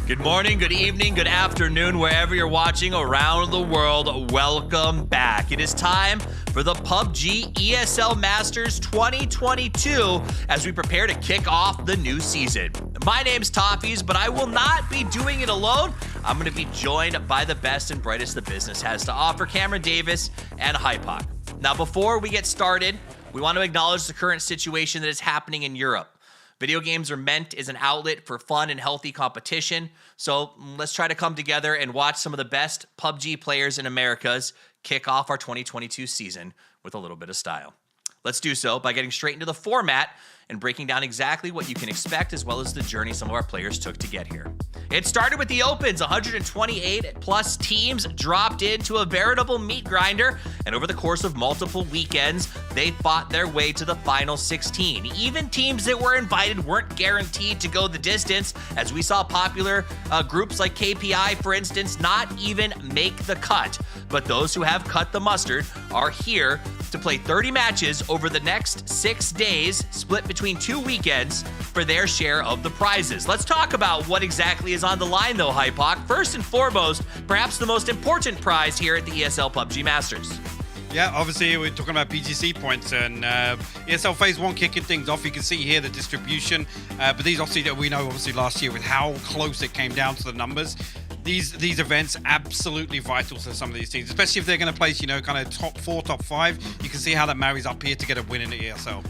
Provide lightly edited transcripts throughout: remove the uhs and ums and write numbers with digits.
Good morning, good evening, good afternoon, wherever you're watching around the world. Welcome back. It is time for the PUBG ESL Masters 2022 as we prepare to kick off the new season. My name's Toffees, but I will not be doing it alone. I'm going to be joined by the best and brightest the business has to offer, Cameron Davis and Hypoc. Now, before we get started, we want to acknowledge the current situation that is happening in Europe. Video games are meant as an outlet for fun and healthy competition, so let's try to come together and watch some of the best PUBG players in Americas kick off our 2022 season with a little bit of style. Let's do so by getting straight into the format and breaking down exactly what you can expect as well as the journey some of our players took to get here. It started with the Opens. 128 plus teams dropped into a veritable meat grinder, and over the course of multiple weekends, they fought their way to the final 16. Even teams that were invited weren't guaranteed to go the distance, as we saw popular groups like KPI, for instance, not even make the cut. But those who have cut the mustard are here to play 30 matches over the next 6 days, split between 2 weekends, for their share of the prizes. Let's talk about what exactly is on the line, though, Hypoc. First and foremost, perhaps the most important prize here at the ESL PUBG Masters. Yeah, obviously we're talking about PGC points and ESL Phase 1 kicking things off. You can see here the distribution, but these obviously that we know obviously last year with how close it came down to the numbers. These events absolutely vital to some of these teams, especially if they're going to place, you know, kind of top 4, top 5. You can see how that marries up here to get a win in the ESL.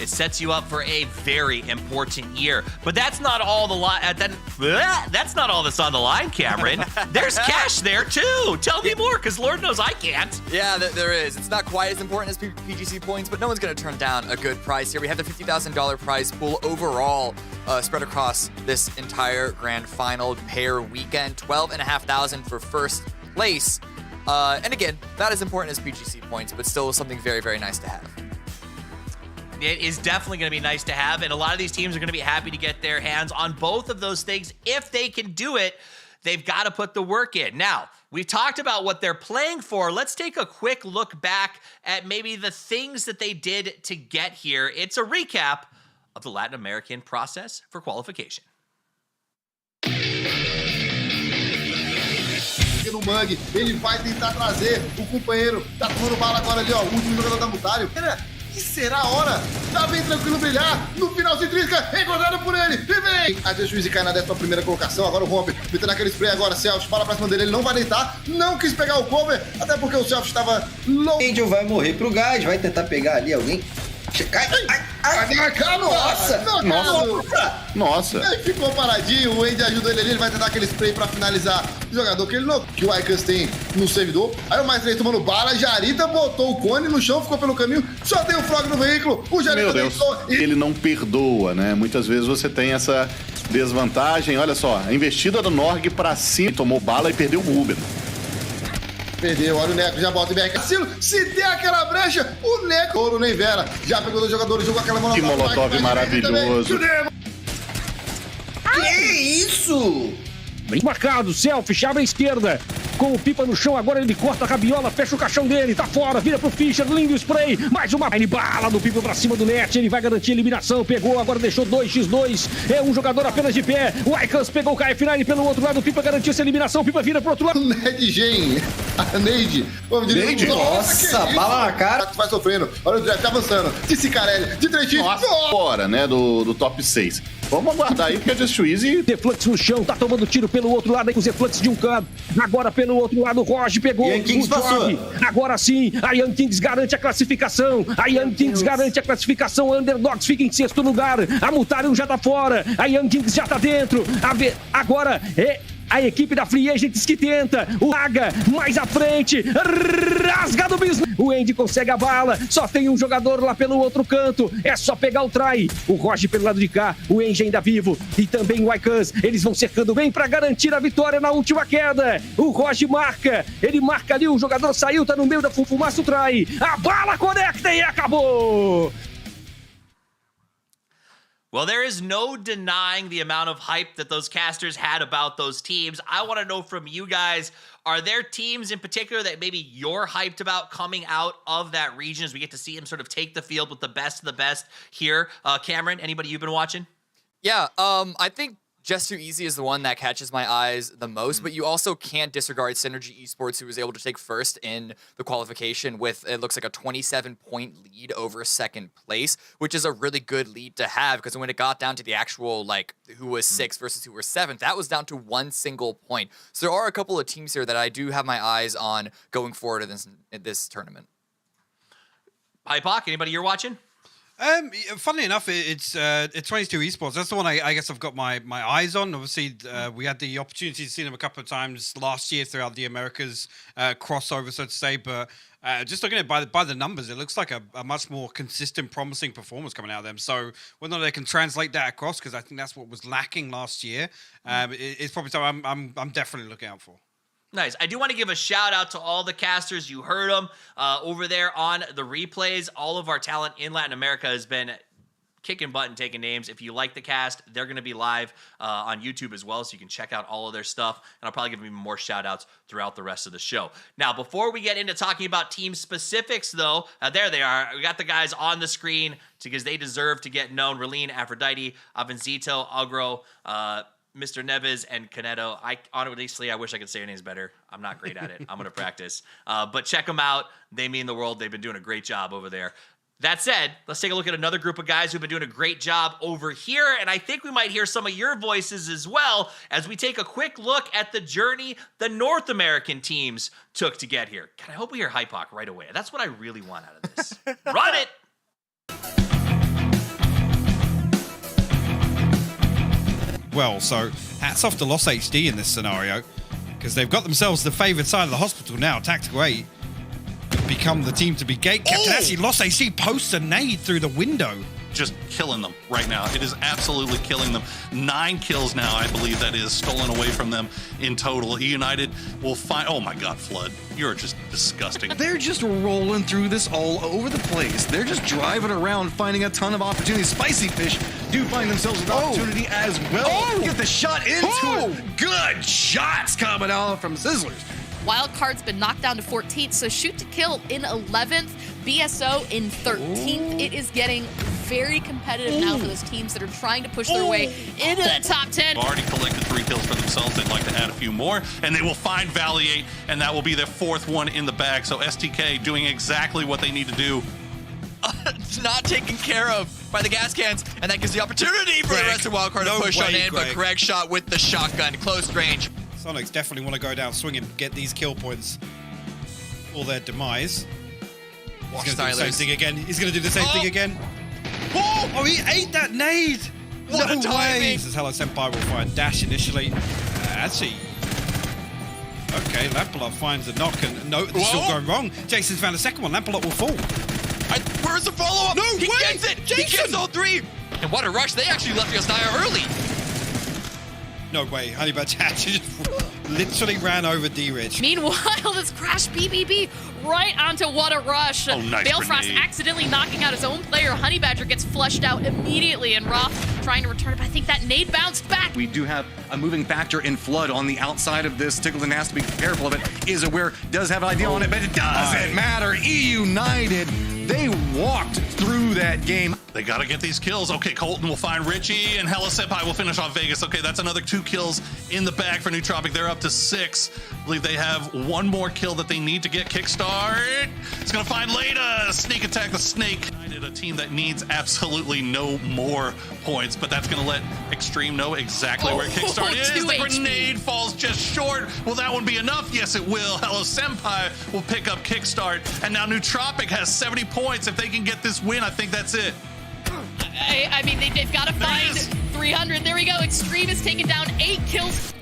It sets you up for a very important year. But that's not all that's not all that's on the line, Cameron. There's cash there too. Tell me more, because Lord knows I can't. Yeah, there is. It's not quite as important as PGC points, but no one's going to turn down a good prize here. We have the $50,000 prize pool overall spread across this entire grand final pair weekend. $12,500 for first place. And again, not as important as PGC points, but still something very, very nice to have. It is definitely going to be nice to have, and a lot of these teams are going to be happy to get their hands on both of those things. If they can do it, they've got to put the work in. Now, we've talked about what they're playing for. Let's take a quick look back at maybe the things that they did to get here. It's a recap of the Latin American process for qualification. No mangue, ele vai tentar trazer o companheiro, tá tomando bala agora ali, ó, o último jogador da Mutário. E será a hora? Tá bem tranquilo brilhar, no final se trisca, encontrado por ele, e vem! A Juiz cai na 10ª primeira colocação, agora o Romper, metendo aquele spray agora, Celso, para pra cima dele, ele não vai deitar, não quis pegar o cover, até porque o Celso estava low. O Angel vai morrer pro gás, vai tentar pegar ali alguém. Nossa! Ele ficou paradinho, o Andy ajuda ele ali, ele vai tentar aquele spray pra finalizar o jogador que ele não, que o Icans tem no servidor. Aí o mais 3 tomando bala, Jarita botou o cone no chão, ficou pelo caminho, só tem o frog no veículo, o Jarita deitou. Ele não perdoa, né? Muitas vezes você tem essa desvantagem. Olha só, a investida do Norg pra cima, tomou bala e perdeu o Uber. Perdeu, olha o Neco, já bota o BR. Se der aquela brecha, o Neco, ouro nem Vera, já pegou 2 jogadores, jogou aquela molotov. Que molotov maravilhoso. Que isso? Bem marcado, Selfie, abre a esquerda. Com o Pipa no chão, agora ele corta a rabiola, fecha o caixão dele, tá fora, vira pro Fischer, lindo spray, mais uma bala do Pipa pra cima do net, ele vai garantir a eliminação, pegou, agora deixou 2x2, é um jogador apenas de pé, o Icans pegou o KF9 pelo outro lado, o Pipa garantiu essa eliminação, o Pipa vira pro outro lado. Ned Gen, a Neide, Neide, nossa, bala na cara. Vai sofrendo, olha o draft avançando, de Cicarelli, de 3x. Nossa, fora, né, do top 6. Vamos aguardar aí, porque a Just Easy... Deflux no chão, tá tomando tiro pelo outro lado, aí com os Deflux de um canto. Agora pelo outro lado, o Roger pegou Young Kings passou. Agora sim, a Young Kings garante a classificação. A Young Kings garante a classificação. Underdogs fica em 6º lugar. A Mutarium já tá fora. A Young Kings já tá dentro. Agora é... a equipe da Free Agents que tenta. O Aga mais à frente. Rasga do business. O Andy consegue a bala. Só tem um jogador lá pelo outro canto. É só pegar o try. O Roger pelo lado de cá. O Andy ainda vivo. E também o Icans. Eles vão cercando bem para garantir a vitória na última queda. O Roger marca. Ele marca ali. O jogador saiu. Tá no meio da fumaça o try. A bala conecta e acabou. Well, there is no denying the amount of hype that those casters had about those teams. I want to know from you guys, are there teams in particular that maybe you're hyped about coming out of that region as we get to see them sort of take the field with the best of the best here? Cameron, anybody you've been watching? Yeah, I think Just Too Easy is the one that catches my eyes the most, but you also can't disregard Synergy Esports, who was able to take first in the qualification with, it looks like, a 27-point lead over second place, which is a really good lead to have, because when it got down to the actual, like, who was 6th versus who was 7th, that was down to 1 single point. So there are a couple of teams here that I do have my eyes on going forward in this tournament. Hypoc, anybody you're watching? Funnily enough, it's 22 Esports. That's the one I guess I've got my eyes on. Obviously, we had the opportunity to see them a couple of times last year throughout the Americas crossover, so to say. But just looking at it by the numbers, it looks like a much more consistent, promising performance coming out of them. So whether or not they can translate that across, because I think that's what was lacking last year, it's probably something I'm definitely looking out for. Nice. I do want to give a shout out to all the casters. You heard them over there on the replays. All of our talent in Latin America has been kicking butt and taking names. If you like the cast, they're going to be live on YouTube as well, so you can check out all of their stuff. And I'll probably give them even more shout outs throughout the rest of the show. Now, before we get into talking about team specifics, though, there they are. We got the guys on the screen because they deserve to get known. Raleen, Aphrodite, Avanzito, Agro, Mr. Neves, and Caneto. Honestly, I wish I could say your names better. I'm not great at it. I'm going to practice. But check them out. They mean the world. They've been doing a great job over there. That said, let's take a look at another group of guys who've been doing a great job over here, and I think we might hear some of your voices as well as we take a quick look at the journey the North American teams took to get here. God, I hope we hear Hypoc right away. That's what I really want out of this. Run it! Well, so hats off to Lost HD in this scenario, because they've got themselves the favoured side of the hospital now. Tactical 8 become the team to be gate kept. And actually, Lost HD posts a nade through the window. Just killing them right now. It is absolutely killing them. 9 kills now, I believe that is stolen away from them in total. E United will find. Oh my God, Flood, you're just disgusting. They're just rolling through this all over the place. They're just driving around, finding a ton of opportunities. Spicy Fish do find themselves with opportunity as well. Get the shot into it. Good shots coming out from Sizzlers. Wildcard's been knocked down to 14th, so Shoot to Kill in 11th, BSO in 13th. It is getting very competitive now for those teams that are trying to push their way into the top 10. Already collected 3 kills for themselves. They'd like to add a few more, and they will find Valley 8, and that will be their 4th one in the bag. So STK doing exactly what they need to do. It's not taken care of by the gas cans, and that gives the opportunity for the rest of Wildcard to push on in, but Greg shot with the shotgun, close range. Sonics definitely want to go down swinging, get these kill points for their demise. He's going to do the same thing again. He's going to do the same thing again. Oh, he ate that nade! What a timing! This is Hello Senpai will find Dash initially. Actually, okay, Lampalot finds a knock, and no, this is still going wrong. Jason's found a second one. Lampalot will fall. Where's the follow-up? No He way! gets it! Jason! He gets all 3! And what a rush. They actually left Yosnaya early. No way. Honeybadge actually just literally ran over D-Rich. Meanwhile, this Crash BBB right onto What a Rush. Oh, nice Balefrost grenade. accidentally knocking out his own player. Honeybadger gets flushed out immediately, and Roth trying to return it, but I think that nade bounced back. We do have a moving factor in Flood on the outside of this. Tickleton has to be careful of it. Is aware, does have an idea on it, but it doesn't matter. E United, they walked through that game. They got to get these kills. Okay, Colton will find Richie, and Hella Senpai will finish off Vegas. Okay, that's another 2 kills in the bag for Nootropic. They're up to 6. I believe they have 1 more kill that they need to get Kickstart. It's going to find Leda. Sneak attack the snake. A team that needs absolutely no more points, but that's going to let Extreme know exactly where Kickstart is. The grenade falls just short. Will that one be enough? Yes, it will. Hello Senpai will pick up Kickstart, and now Nootropic has 70 points. If they can get this win, I think that's it. I mean, they've got to find 300. There we go. Extreme has taken down 8 kills.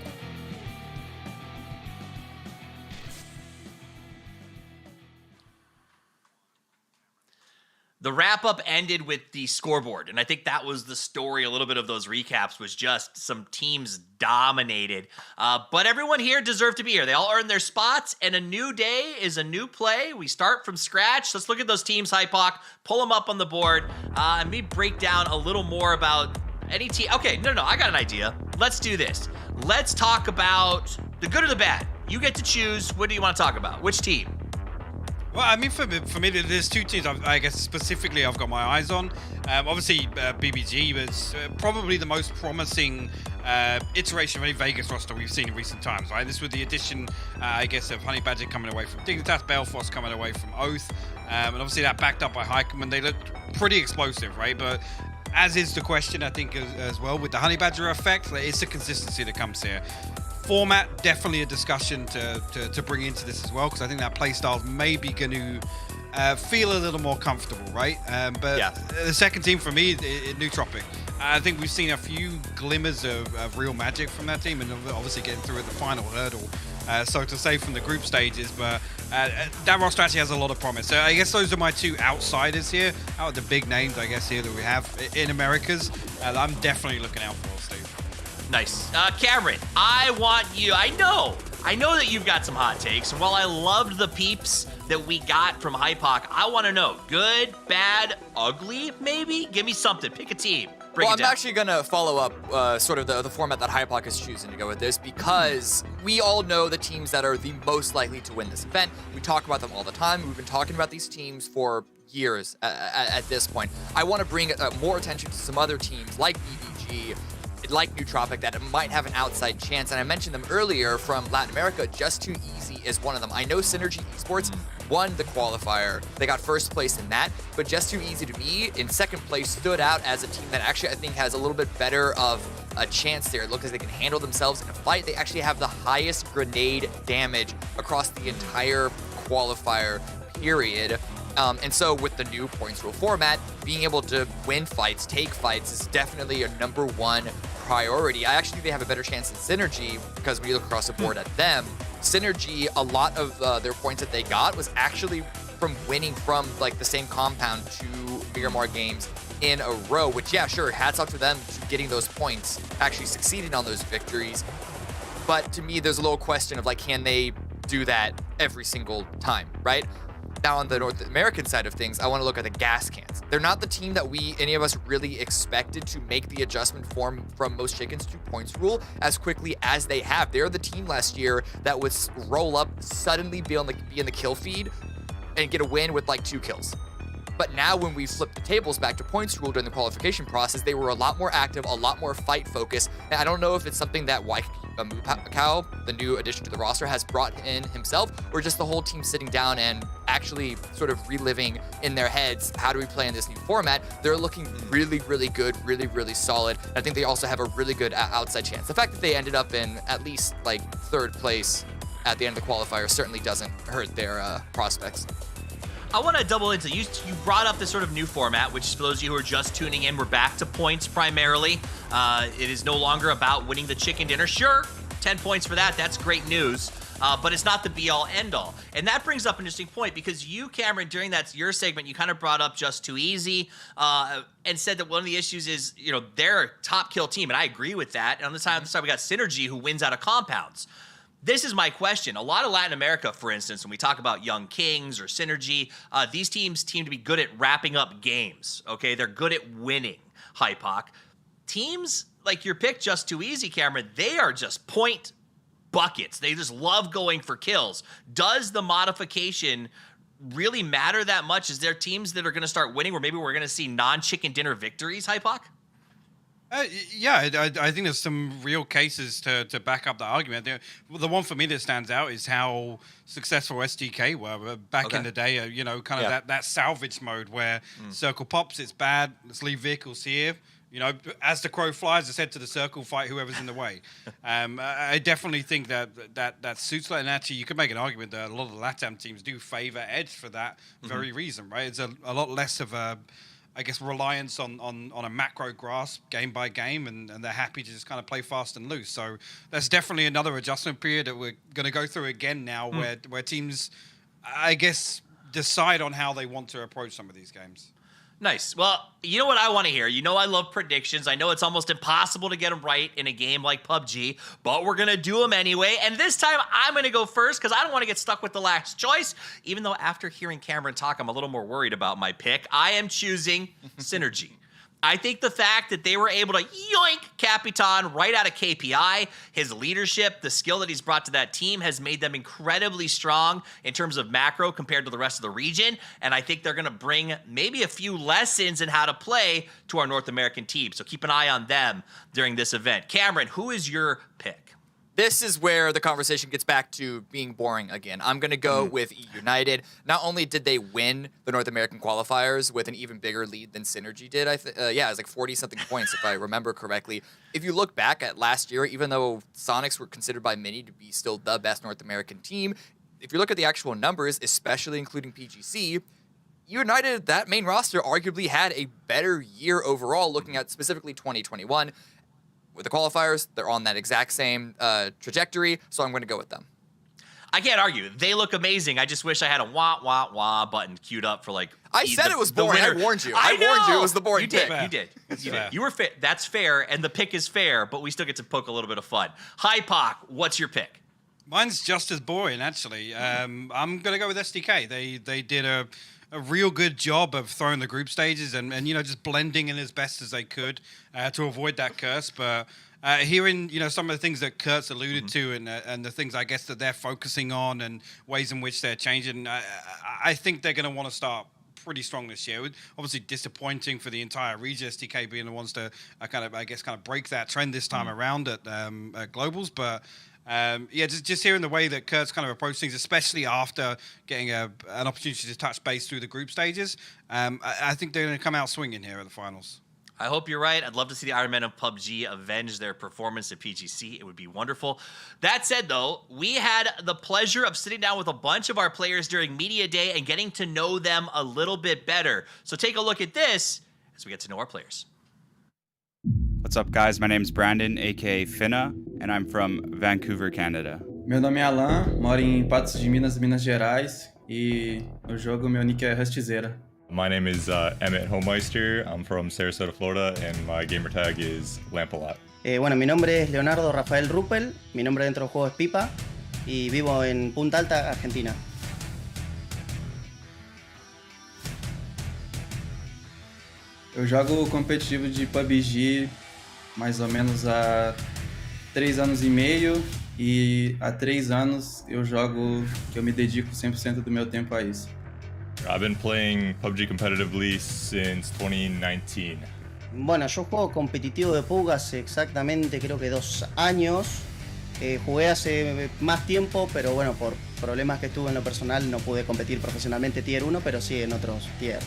The wrap-up ended with the scoreboard, and I think that was the story. A little bit of those recaps was just some teams dominated. But everyone here deserved to be here. They all earned their spots, and a new day is a new play. We start from scratch. Let's look at those teams, Hypoc, pull them up on the board, and maybe break down a little more about any team. Okay, no, I got an idea. Let's do this. Let's talk about the good or the bad. You get to choose. What do you want to talk about? Which team? Well, I mean, for me, there's two teams I guess specifically I've got my eyes on. Obviously, BBG was probably the most promising iteration of any Vegas roster we've seen in recent times, right? This was the addition, I guess, of Honey Badger coming away from Dignitas, Belfast coming away from Oath, and obviously that backed up by Heikman. They looked pretty explosive, right? But as is the question, I think, as well, with the Honey Badger effect, it's the consistency that comes here. Format, definitely a discussion to bring into this as well, because I think that playstyle may be going to feel a little more comfortable, right? But yeah. The second team for me, Nootropic. I think we've seen a few glimmers of real magic from that team, and obviously getting through at the final hurdle, so to say, from the group stages. But that roster actually has a lot of promise. So I guess those are my two outsiders here, out of the big names, I guess, here that we have in Americas. I'm definitely looking out for, Steve. Nice. Cameron, I want you, I know that you've got some hot takes. And while I loved the peeps that we got from Hypoc, I want to know, good, bad, ugly, maybe? Give me something. Pick a team. Well, I'm actually going to follow up sort of the format that Hypoc is choosing to go with this, because we all know the teams that are the most likely to win this event. We talk about them all the time. We've been talking about these teams for years at this point. I want to bring more attention to some other teams like BBG, like Nootropic, that might have an outside chance. And I mentioned them earlier from Latin America. Just Too Easy is one of them. I know Synergy Esports won the qualifier. They got first place in that. But Just Too Easy, to me, in second place, stood out as a team that actually I think has a little bit better of a chance there. It looks like they can handle themselves in a fight. They actually have the highest grenade damage across the entire qualifier period. And so with the new points rule format, being able to win fights, take fights, is definitely a #1 priority. I actually think they have a better chance than Synergy, because when you look across the board at them, Synergy, a lot of their points that they got was actually from winning from like the same compound 2 Miramar games in a row, which, yeah, sure, hats off to them to getting those points, actually succeeding on those victories. But to me, there's a little question of like, can they do that every single time, right? Now, on the North American side of things, I want to look at the gas cans. They're not the team that any of us really expected to make the adjustment from most chickens to points rule as quickly as they have. They're the team last year that would roll up, suddenly be in the kill feed, and get a win with like 2 kills. But now when we flip the tables back to points rule during the qualification process, they were a lot more active, a lot more fight focused. And I don't know if it's something that Mupao, the new addition to the roster, has brought in himself, or just the whole team sitting down and actually sort of reliving in their heads, how do we play in this new format? They're looking really, really good, really, really solid. I think they also have a really good outside chance. The fact that they ended up in at least like 3rd place at the end of the qualifier certainly doesn't hurt their prospects. I want to double into, you brought up this sort of new format, which for those of you who are just tuning in, we're back to points primarily. It is no longer about winning the chicken dinner. Sure, 10 points for that, that's great news. But it's not the be-all, end-all. And that brings up an interesting point, because you, Cameron, during your segment, you kind of brought up Just Too Easy and said that one of the issues is, they're a top kill team, and I agree with that. And on this side, we got Synergy, who wins out of compounds. This is my question. A lot of Latin America, for instance, when we talk about Young Kings or Synergy, these teams seem to be good at wrapping up games, okay? They're good at winning, Hypoc. Teams like your pick, Just Too Easy, Cameron, they are just point buckets. They just love going for kills. Does the modification really matter that much? Is there teams that are going to start winning where maybe we're going to see non-chicken dinner victories, Hypoc? Yeah, I think there's some real cases to back up the argument. The one for me that stands out is how successful SDK were back in the day. Kind of that salvage mode where circle pops, it's bad, let's leave vehicles here. As the crow flies, it's head to the circle, fight whoever's in the way. I definitely think that suits that. And actually, you could make an argument that a lot of the LATAM teams do favor Edge for that very reason, right? It's a lot less of a, I guess, reliance on a macro grasp game by game, and they're happy to just kind of play fast and loose. So that's definitely another adjustment period that we're going to go through again now, where teams, I guess, decide on how they want to approach some of these games. Nice. Well, you know what I want to hear? I love predictions. I know it's almost impossible to get them right in a game like PUBG, but we're going to do them anyway. And this time, I'm going to go first because I don't want to get stuck with the last choice, even though after hearing Cameron talk, I'm a little more worried about my pick. I am choosing Synergy. I think the fact that they were able to yoink Capitan right out of KPI, his leadership, the skill that he's brought to that team has made them incredibly strong in terms of macro compared to the rest of the region. And I think they're going to bring maybe a few lessons in how to play to our North American team. So keep an eye on them during this event. Cameron, who is your pick? This is where the conversation gets back to being boring again. I'm going to go with E United. Not only did they win the North American qualifiers with an even bigger lead than Synergy did, it was like 40-something points if I remember correctly. If you look back at last year, even though Sonics were considered by many to be still the best North American team, if you look at the actual numbers, especially including PGC, United, that main roster, arguably had a better year overall, looking at specifically 2021. With the qualifiers, they're on that exact same trajectory, so I'm going to go with them. I can't argue. They look amazing. I just wish I had a wah, wah, wah button queued up for like... I said it was boring. I warned you. I warned you it was the boring pick. You did. You were fair. That's fair, and the pick is fair, but we still get to poke a little bit of fun. Hypoc, what's your pick? Mine's just as boring, actually. I'm going to go with SDK. They did a real good job of throwing the group stages and just blending in as best as they could to avoid that curse. But hearing some of the things that Kurt's alluded to and the things I guess that they're focusing on and ways in which they're changing, I think they're going to want to start pretty strong this year. Obviously disappointing for the entire region, SDK being the ones to kind of break that trend this time around at Globals, but. Just hearing the way that Kurt's kind of approached things, especially after getting an opportunity to touch base through the group stages, I think they're going to come out swinging here at the finals. I hope you're right. I'd love to see the Iron Men of PUBG avenge their performance at PGC. It would be wonderful. That said, though, we had the pleasure of sitting down with a bunch of our players during Media Day and getting to know them a little bit better. So take a look at this as we get to know our players. What's up, guys? My name is Brandon, aka Finna, and I'm from Vancouver, Canada. Meu nome é Alan, moro em Patos de Minas, Minas Gerais, e no jogo meu nick é Rustizeira. My name is Emmett Homeister. I'm from Sarasota, Florida, and my gamer tag is Lampolat. Bueno, mi nombre es Leonardo Rafael Ruppel, mi nombre dentro del juego es Pipa, y vivo en Punta Alta, Argentina. Eu jogo competitivo de PUBG mais ou menos há 3 anos e meio, e há 3 anos eu jogo que eu me dedico 100% do meu tempo a isso. I've been playing PUBG competitively since 2019. Bueno, yo juego competitivo de PUBG hace exactamente creo que 2 años. Jugué hace más tiempo, pero bueno, por problemas que tuve en lo personal no pude competir profesionalmente Tier 1, pero sí en otros Tier.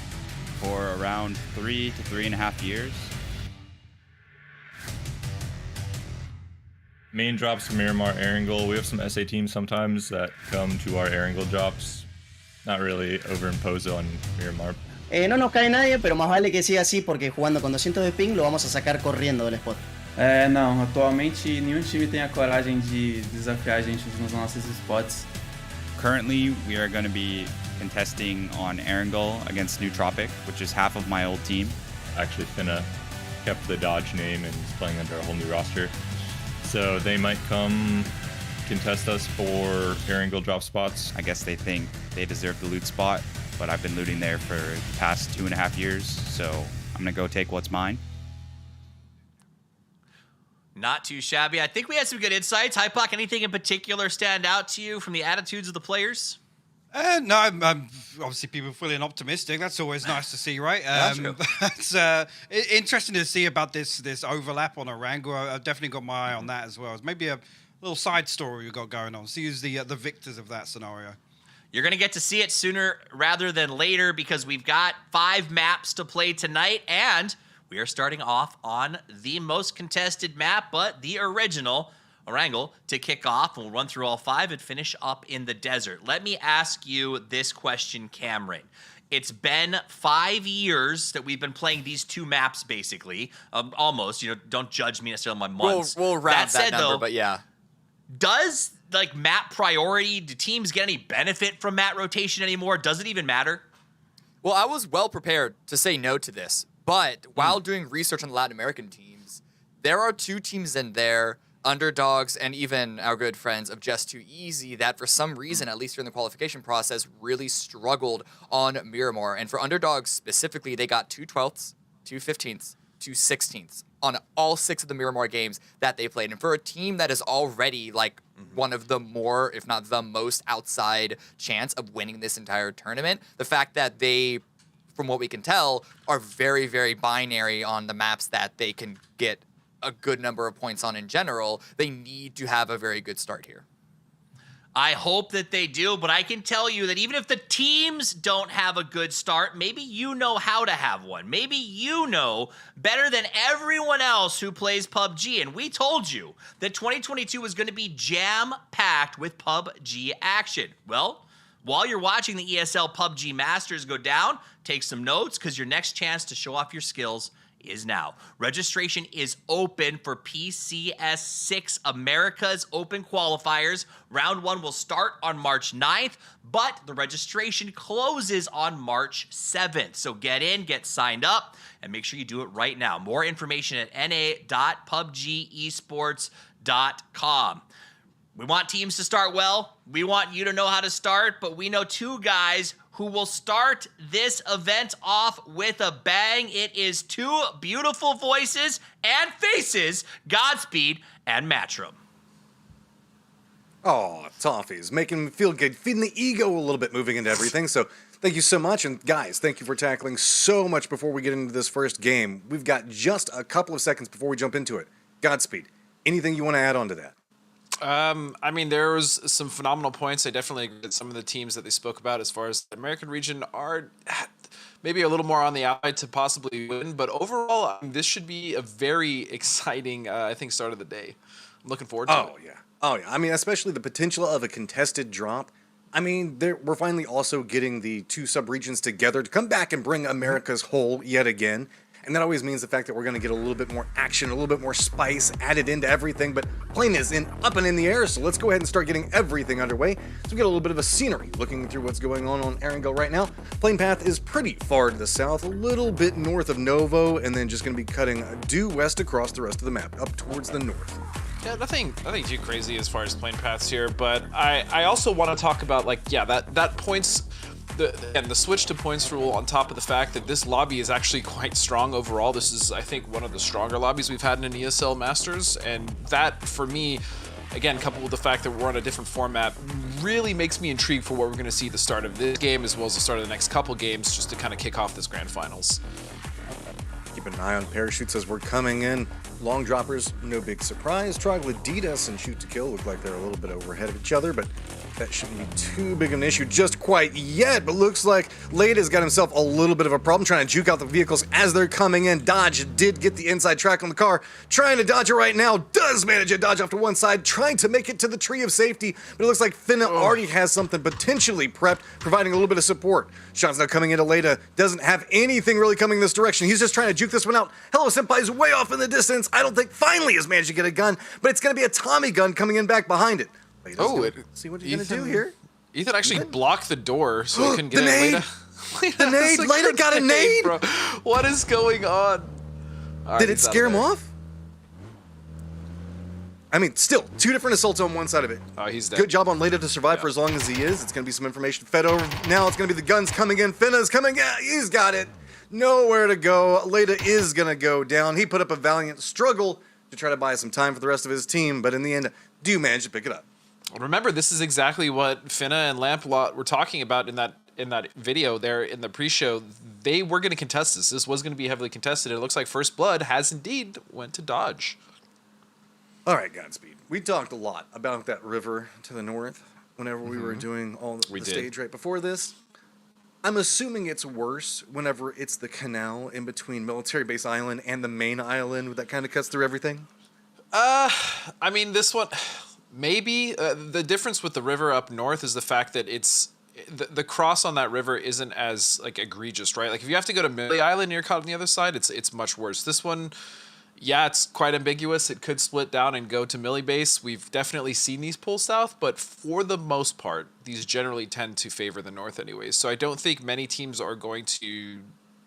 For around 3 to 3.5 years. Main drops from Miramar, Erangel. We have some SA teams sometimes that come to our Erangel drops. Not really overimposed on Miramar. No nos cae nadie, pero más vale que siga así porque jugando con 200 de ping lo vamos a sacar corriendo del spot. Não, atualmente nenhum time tem a coragem de desafiar a gente nos nossos spots. Currently, we are going to be contesting on Erangel against Nootropic, which is half of my old team. Actually, Finna kept the Dodge name and is playing under a whole new roster. So they might come contest us for Erangel drop spots. I guess they think they deserve the loot spot, but I've been looting there for the past 2.5 years, so I'm going to go take what's mine. Not too shabby. I think we had some good insights. Hypoc, anything in particular stand out to you from the attitudes of the players? No, I'm obviously people feeling optimistic. That's always nice to see, right? It's interesting to see about this overlap on Erangel. I've definitely got my eye on that as well. It's maybe a little side story we've got going on. See who's the victors of that scenario. You're going to get to see it sooner rather than later because we've got 5 maps to play tonight, and we are starting off on the most contested map, but the original Erangel to kick off. We'll run through all 5 and finish up in the desert. Let me ask you this question, Cameron. It's been 5 years that we've been playing these 2 maps, basically. Almost. Don't judge me necessarily on my months. We'll round that number, though, but yeah. Does map priority, do teams get any benefit from map rotation anymore? Does it even matter? Well, I was well prepared to say no to this, but while doing research on the Latin American teams, there are 2 teams in there, Underdogs and even our good friends of Just Too Easy, that for some reason, at least during the qualification process, really struggled on Miramar. And for Underdogs specifically, they got 2 12ths, 2 15ths, to 16th on all 6 of the Miramar games that they played. And for a team that is already like one of the more, if not the most outside chance of winning this entire tournament, the fact that they, from what we can tell, are very, very binary on the maps that they can get a good number of points on in general, they need to have a very good start here. I hope that they do, but I can tell you that even if the teams don't have a good start, maybe you know how to have one. Maybe you know better than everyone else who plays PUBG. And we told you that 2022 was going to be jam-packed with PUBG action. Well, while you're watching the ESL PUBG Masters go down, take some notes because your next chance to show off your skills is now. Registration is open for PCS 6 America's Open Qualifiers. Round 1 will start on March 9th, but the registration closes on March 7th. So get in, get signed up, and make sure you do it right now. More information at na.pubgesports.com. We want teams to start well. We want you to know how to start, but we know 2 guys who will start this event off with a bang. It is 2 beautiful voices and faces, Godspeed and Matchroom. Oh, toffees, making me feel good, feeding the ego a little bit, moving into everything. So thank you so much. And guys, thank you for tackling so much before we get into this first game. We've got just a couple of seconds before we jump into it. Godspeed, anything you want to add on to that? I mean, there was some phenomenal points. I definitely agree with some of the teams that they spoke about as far as the American region are maybe a little more on the outside to possibly win. But overall, this should be a very exciting, I think, start of the day. I'm looking forward to it. Oh, yeah. I mean, especially the potential of a contested drop. I mean, we're finally also getting the 2 sub-regions together to come back and bring America's whole yet again. And that always means the fact that we're going to get a little bit more action, a little bit more spice added into everything. But plane is up and in the air, so let's go ahead and start getting everything underway. So we get a little bit of a scenery looking through what's going on Erangel right now. Plane path is pretty far to the south, a little bit north of Novo, and then just going to be cutting due west across the rest of the map, up towards the north. Yeah, nothing too crazy as far as plane paths here, but I also want to talk about, like, yeah, that points... The switch to points rule on top of the fact that this lobby is actually quite strong overall. This is, I think, one of the stronger lobbies we've had in an ESL Masters, and that, for me, again, coupled with the fact that we're on a different format, really makes me intrigued for what we're going to see at the start of this game as well as the start of the next couple games just to kind of kick off this grand finals. Keep an eye on parachutes as we're coming in. Long droppers, no big surprise. Troglodytes and Shoot to Kill look like they're a little bit overhead of each other, but that shouldn't be too big of an issue just quite yet. But looks like Lata's got himself a little bit of a problem trying to juke out the vehicles as they're coming in. Dodge did get the inside track on the car. Trying to dodge it right now. Does manage to dodge off to one side, trying to make it to the tree of safety. But it looks like Finna already has something potentially prepped, providing a little bit of support. Shots now coming into Lata. Doesn't have anything really coming this direction. He's just trying to juke this one out. Hello Senpai's way off in the distance. I don't think finally has managed to get a gun, but it's going to be a Tommy gun coming in back behind it. See what he's going to do here. Ethan actually blocked the door so he couldn't get in. The nade! Lata got a nade! Bro. What is going on? Did it scare him off? I mean, still, 2 different assaults on one side of it. Oh, he's dead. Good job on Lata to survive for as long as he is. It's going to be some information fed over. Now it's going to be the guns coming in. Finna's coming in. He's got it. Nowhere to go. Lata is going to go down. He put up a valiant struggle to try to buy some time for the rest of his team, but in the end, do manage to pick it up. Remember, this is exactly what Finna and Lamplot were talking about in that video there in the pre-show. They were going to contest this. This was going to be heavily contested. It looks like First Blood has indeed went to Dodge. All right, Godspeed. We talked a lot about that river to the north whenever we were doing all the stage right before this. I'm assuming it's worse whenever it's the canal in between Military Base Island and the main island that kind of cuts through everything. I mean, this one... Maybe. The difference with the river up north is the fact that it's the cross on that river isn't as like egregious, right? Like if you have to go to Millie Island and you're caught on the other side, it's much worse. This one, yeah, it's quite ambiguous. It could split down and go to Millie Base. We've definitely seen these pull south, but for the most part, these generally tend to favor the north anyways. So I don't think many teams are going to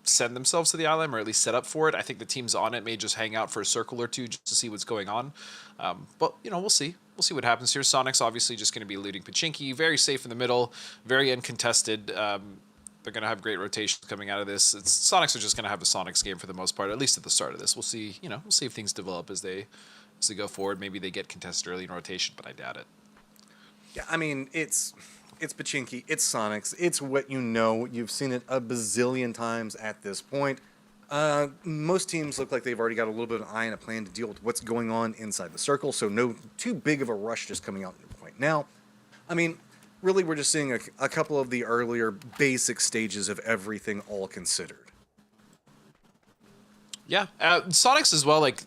send themselves to the island or at least set up for it. I think the teams on it may just hang out for a circle or two just to see what's going on. But, you know, we'll see. We'll see what happens here. Sonic's obviously just going to be looting Pachinki. Very safe in the middle. Very uncontested. They're going to have great rotations coming out of this. Sonics are just going to have a Sonics game for the most part, at least at the start of this. We'll see. We'll see if things develop as they go forward. Maybe they get contested early in rotation, but I doubt it. Yeah, I mean, it's Pachinki, it's Sonics, it's what you know. You've seen it a bazillion times at this point. Most teams look like they've already got a little bit of an eye and a plan to deal with what's going on inside the circle, so no too big of a rush just coming out right now. I mean, really, we're just seeing a couple of the earlier basic stages of everything all considered. Yeah, Sonics as well, like,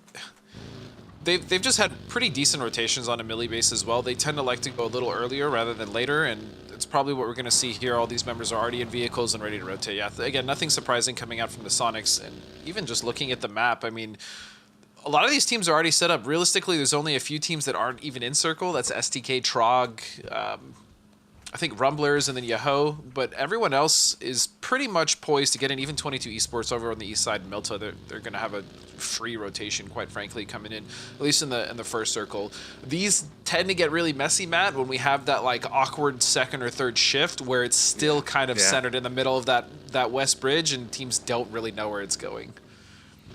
they've just had pretty decent rotations on a melee base as well. They tend to like to go a little earlier rather than later, and it's probably what we're going to see here. All these members are already in vehicles and ready to rotate. Yeah, again, nothing surprising coming out from the Sonics, and even just looking at the map, I mean, a lot of these teams are already set up. Realistically, there's only a few teams that aren't even in circle. That's STK, Trog, I think Rumblers, and then Yahoo, but everyone else is pretty much poised to get in. Even 22 Esports over on the east side, Milta, they're going to have a free rotation, quite frankly, coming in, at least in the first circle. These tend to get really messy, Matt, when we have that like awkward second or third shift where it's still kind of centered in the middle of that west bridge, and teams don't really know where it's going.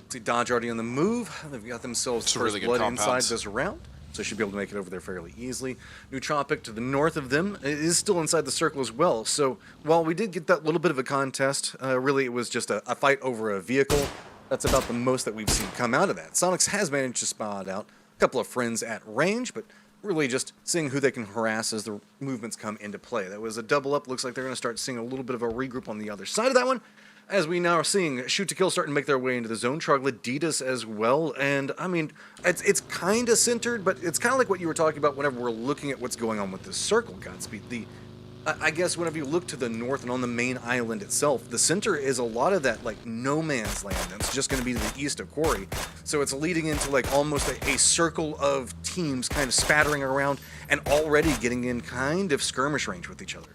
See Dodge already on the move. They've got themselves first really good blood compound. inside this round, so they should be able to make it over there fairly easily. Nootropic to the north of them is still inside the circle as well. So while we did get that little bit of a contest, really it was just a fight over a vehicle. That's about the most that we've seen come out of that. Sonics has managed to spot out a couple of friends at range, but really just seeing who they can harass as the movements come into play. That was a double up. Looks like they're going to start seeing a little bit of a regroup on the other side of that one, as we now are seeing Shoot to Kill starting to make their way into the zone. Troglodytes as well. And, I mean, it's kind of centered, but it's kind of like what you were talking about whenever we're looking at what's going on with this circle, Godspeed. I guess whenever you look to the north and on the main island itself, the center is a lot of that, like, no man's land. It's just going to be to the east of Quarry. So it's leading into, like, almost a circle of teams kind of spattering around and already getting in kind of skirmish range with each other.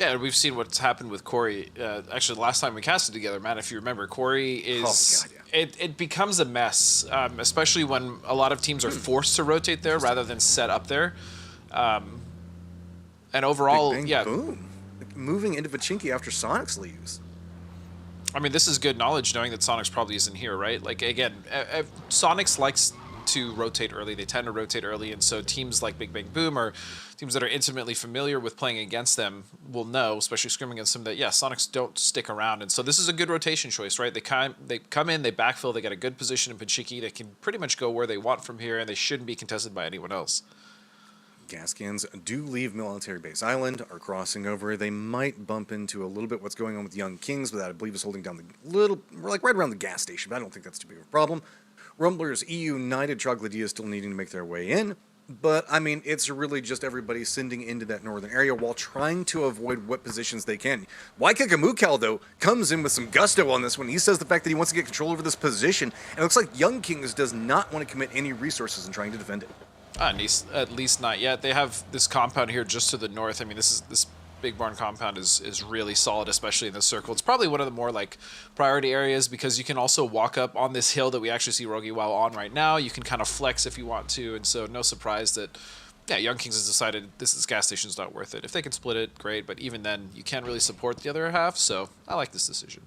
Yeah, we've seen what's happened with Corey. Actually, the last time we casted together, Matt, if you remember, Corey is... Oh, God, yeah. It becomes a mess, especially when a lot of teams are forced to rotate there rather than set up there. And overall, big bang, yeah. Boom. Moving into Pachinki after Sonics leaves. I mean, this is good knowledge knowing that Sonics probably isn't here, right? Like, again, Sonics likes to rotate early. They tend to rotate early, and so teams like Big Bang Boom or teams that are intimately familiar with playing against them will know, especially scrimming against them, that, yeah, Sonics don't stick around. And so this is a good rotation choice, right? They come in, they backfill, they get a good position in Pachinki. They can pretty much go where they want from here, and they shouldn't be contested by anyone else. Gaskians do leave Military Base Island, are crossing over. They might bump into a little bit what's going on with Young Kings, but that I believe is holding down the little, like right around the gas station, but I don't think that's too big of a problem. Rumblers, United, Troglodytes still needing to make their way in, but I mean, it's really just everybody sending into that northern area while trying to avoid what positions they can. Waikakamukal, though, comes in with some gusto on this one. He says the fact that he wants to get control over this position, and it looks like Young Kings does not want to commit any resources in trying to defend it. At least not yet. They have this compound here just to the north. I mean, this Big Barn compound is really solid, especially in this circle. It's probably one of the more like priority areas because you can also walk up on this hill that we actually see Rogi Wow on right now. You can kind of flex if you want to, and so no surprise that, yeah, Young Kings has decided this gas station's not worth it. If they can split it, great, but even then, you can't really support the other half, so I like this decision.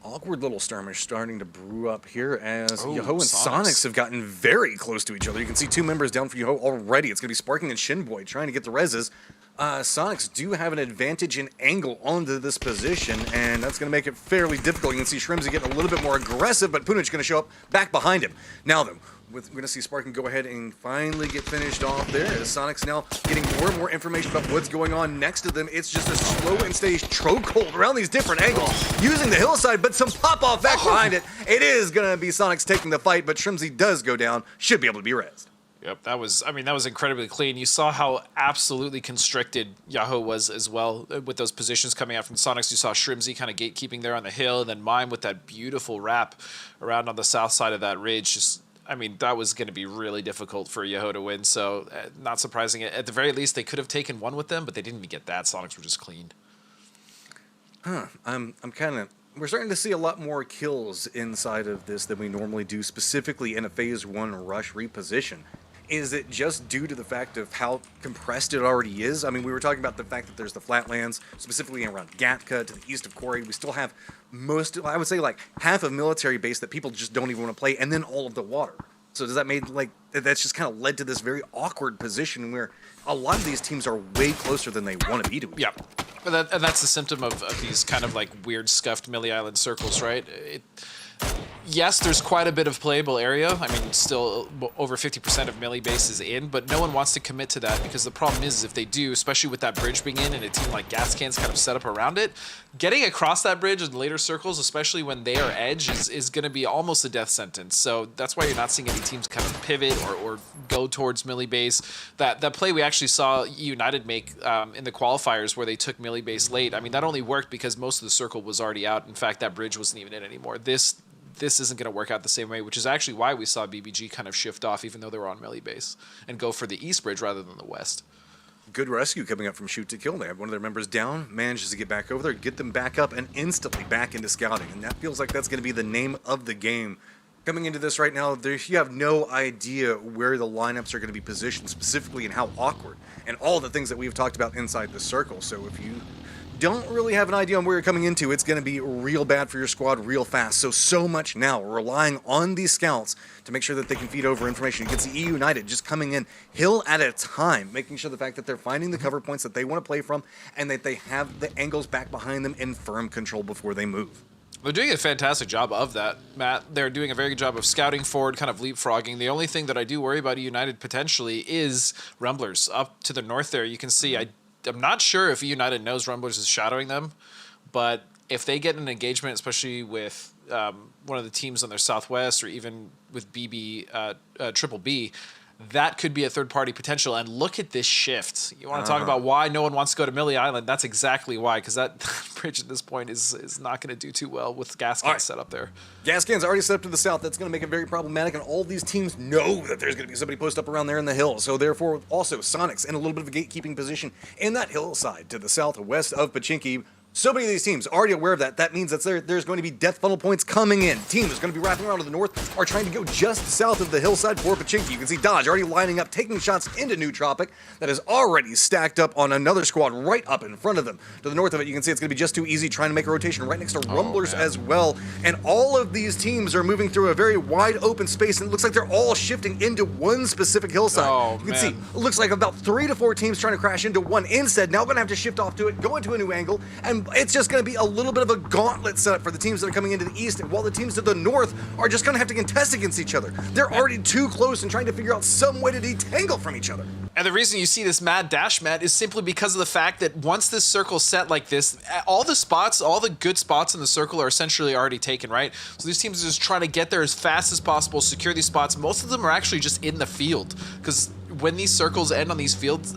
Awkward little skirmish starting to brew up here as Yahoo and Sonics have gotten very close to each other. You can see two members down for Yahoo already. It's going to be Sparking and Shinboy trying to get the reses. Sonics do have an advantage in angle onto this position, and that's going to make it fairly difficult. You can see Shrimsy getting a little bit more aggressive, but Punich going to show up back behind him. Now then, we're going to see Sparking go ahead and finally get finished off there as Sonics now getting more and more information about what's going on next to them. It's just a slow and steady chokehold around these different angles, using the hillside, but some pop-off back behind it. It is going to be Sonics taking the fight, but Shrimsy does go down, should be able to be rezzed. Yep, that was incredibly clean. You saw how absolutely constricted Yahoo was as well with those positions coming out from Sonics. You saw Shrimsy kind of gatekeeping there on the hill, and then Mime with that beautiful wrap around on the south side of that ridge. Just, I mean, that was going to be really difficult for Yahoo to win, so not surprising. At the very least, they could have taken one with them, but they didn't even get that. Sonics were just clean. I'm kind of... We're starting to see a lot more kills inside of this than we normally do, specifically in a Phase 1 rush reposition. Is it just due to the fact of how compressed it already is? I mean, we were talking about the fact that there's the flatlands, specifically around Gatka to the east of Quarry. We still have I would say like half of military base that people just don't even want to play, and then all of the water. So does that mean like that's just kind of led to this very awkward position where a lot of these teams are way closer than they want to be to each other? But that's the symptom of these kind of like weird scuffed Millie Island circles, right? Yes, there's quite a bit of playable area. I mean, still over 50% of Millie base is in, but no one wants to commit to that because the problem is if they do, especially with that bridge being in and a team like Gascan's kind of set up around it, getting across that bridge in later circles, especially when they are edge, is going to be almost a death sentence. So that's why you're not seeing any teams kind of pivot or go towards Millie base. That play we actually saw United make in the qualifiers where they took Millie base late, I mean, that only worked because most of the circle was already out. In fact, that bridge wasn't even in anymore. This isn't going to work out the same way, which is actually why we saw BBG kind of shift off, even though they were on Millie base, and go for the east bridge rather than the west. Good rescue coming up from shoot to kill. They have one of their members down, manages to get back over there, get them back up, and instantly back into scouting. And that feels like that's going to be the name of the game. Coming into this right now, you have no idea where the lineups are going to be positioned specifically and how awkward, and all the things that we've talked about inside the circle. So if you don't really have an idea on where you're coming into, it's going to be real bad for your squad real fast. So much now relying on these scouts to make sure that they can feed over information. You can see E United just coming in hill at a time, making sure the fact that they're finding the cover points that they want to play from and that they have the angles back behind them in firm control before they move. They're doing a fantastic job of that, Matt. They're doing a very good job of scouting forward, kind of leapfrogging. The only thing that I do worry about United potentially is Rumblers. Up to the north there, you can see I'm not sure if United knows Rumblers is shadowing them, but if they get an engagement, especially with one of the teams on their southwest or even with Triple B, that could be a third-party potential. And look at this shift. You want to talk about why no one wants to go to Millie Island? That's exactly why, because that bridge at this point is not going to do too well with Gascan set up there. Gascan's already set up to the south. That's going to make it very problematic, and all these teams know that there's going to be somebody posted up around there in the hill. So therefore, also Sonic's in a little bit of a gatekeeping position in that hillside to the southwest of Pachinki. So many of these teams are already aware of that. That means that there's going to be death funnel points coming in. Teams that's going to be wrapping around to the north are trying to go just south of the hillside for Pachinki. You can see Dodge already lining up, taking shots into New Tropic that is already stacked up on another squad right up in front of them. To the north of it, you can see it's going to be just too easy trying to make a rotation right next to Rumblers as well. And all of these teams are moving through a very wide open space, and it looks like they're all shifting into one specific hillside. You can see, it looks like about 3 to 4 teams trying to crash into one. Instead, now going to have to shift off to it, go into a new angle, and it's just going to be a little bit of a gauntlet setup for the teams that are coming into the east, while the teams to the north are just going to have to contest against each other. They're already too close and trying to figure out some way to detangle from each other. And the reason you see this mad dash, Matt, is simply because of the fact that once this circle's set like this, all the good spots in the circle are essentially already taken, right? So these teams are just trying to get there as fast as possible, secure these spots. Most of them are actually just in the field, because when these circles end on these fields,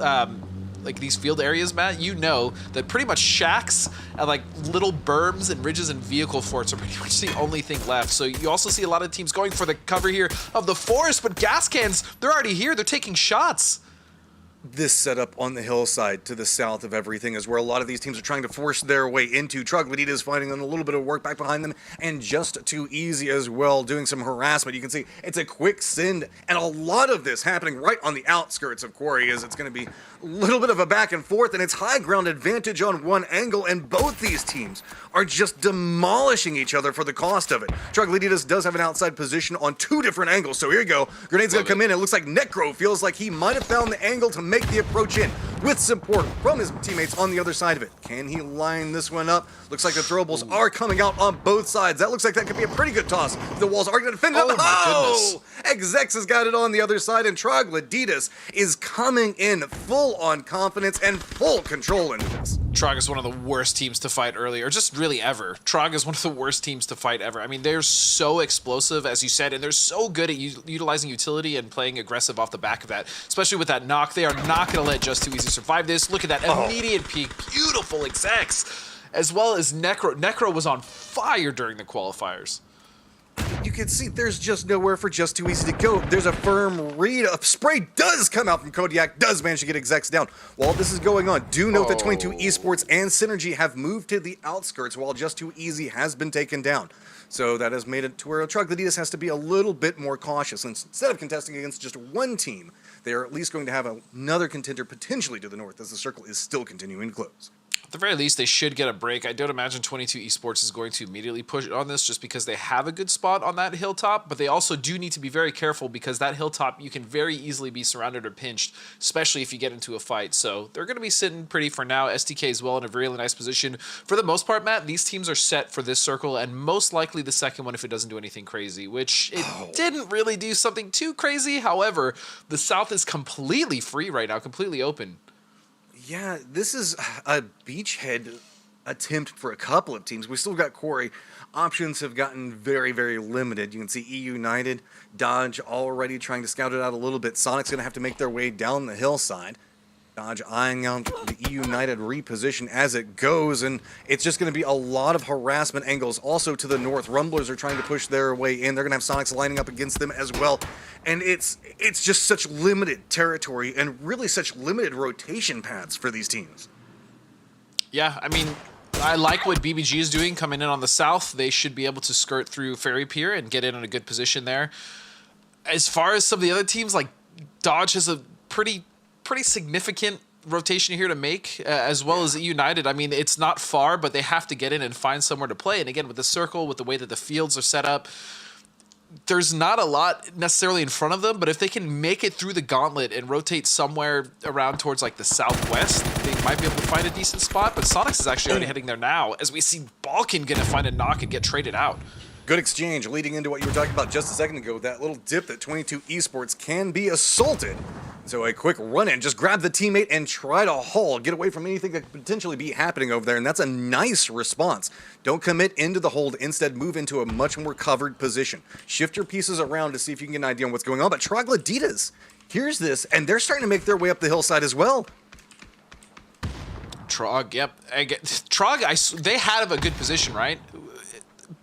like these field areas, Matt, you know that pretty much shacks and like little berms and ridges and vehicle forts are pretty much the only thing left. So you also see a lot of teams going for the cover here of the forest, but Gascans, they're already here. They're taking shots. This setup on the hillside to the south of everything is where a lot of these teams are trying to force their way into. Troglodyte is finding a little bit of work back behind them, and just too easy as well, doing some harassment. You can see it's a quick send, and a lot of this happening right on the outskirts of Quarry, as it's going to be a little bit of a back and forth, and it's high ground advantage on one angle, and both these teams are just demolishing each other for the cost of it. Troglodyte does have an outside position on 2 different angles, so here you go. Grenade's going to come in, and it looks like Necro feels like he might have found the angle to make the approach in with support from his teammates on the other side of it. Can he line this one up? Looks like the throwables are coming out on both sides. That looks like that could be a pretty good toss. The walls are going to defend it. Oh, my goodness. Exex has got it on the other side, and Troglodyte is coming in full on confidence and full control into this. Trog is one of the worst teams to fight early, or just really ever. Trog is one of the worst teams to fight ever. I mean, they're so explosive, as you said, and they're so good at utilizing utility and playing aggressive off the back of that, especially with that knock. They are not going to let Just Too Easy survive this. Look at that immediate peek. Beautiful execs, as well as Necro. Necro was on fire during the qualifiers. you can see there's just nowhere for Just Too Easy to go. There's a firm read. A spray does come out from Kodiak, does manage to get execs down. While this is going on, do note that 22 Esports and Synergy have moved to the outskirts while Just Too Easy has been taken down. So that has made it to where Troglodytes has to be a little bit more cautious. And instead of contesting against just one team, they are at least going to have another contender potentially to the north as the circle is still continuing to close. At the very least, they should get a break. I don't imagine 22 Esports is going to immediately push on this just because they have a good spot on that hilltop, but they also do need to be very careful because that hilltop, you can very easily be surrounded or pinched, especially if you get into a fight. So they're going to be sitting pretty for now. STK is well in a really nice position. For the most part, Matt, these teams are set for this circle and most likely the second one if it doesn't do anything crazy, which it didn't really do something too crazy. However, the South is completely free right now, completely open. Yeah, this is a beachhead attempt for a couple of teams. We still got Quarry. Options have gotten very, very limited. You can see E United, Dodge already trying to scout it out a little bit. Sonic's going to have to make their way down the hillside. Dodge eyeing out the E United reposition as it goes, and it's just going to be a lot of harassment angles. Also to the north, Rumblers are trying to push their way in. They're going to have Sonics lining up against them as well. And it's just such limited territory and really such limited rotation paths for these teams. Yeah, I mean, I like what BBG is doing coming in on the south. They should be able to skirt through Ferry Pier and get in a good position there. As far as some of the other teams, like Dodge has a pretty significant rotation here to make, as well as United. I mean, it's not far, but they have to get in and find somewhere to play. And again, with the circle, with the way that the fields are set up, there's not a lot necessarily in front of them, but if they can make it through the gauntlet and rotate somewhere around towards like the southwest, they might be able to find a decent spot. But Sonics is actually already heading there now, as we see Balkan gonna find a knock and get traded out. Good exchange leading into what you were talking about just a second ago, that little dip that 22 Esports can be assaulted. So a quick run in, just grab the teammate and try to haul, get away from anything that could potentially be happening over there, and that's a nice response. Don't commit into the hold, instead move into a much more covered position. Shift your pieces around to see if you can get an idea on what's going on, but Troglodytes here's this, and they're starting to make their way up the hillside as well. Trog, yep. Trog, they have a good position, right?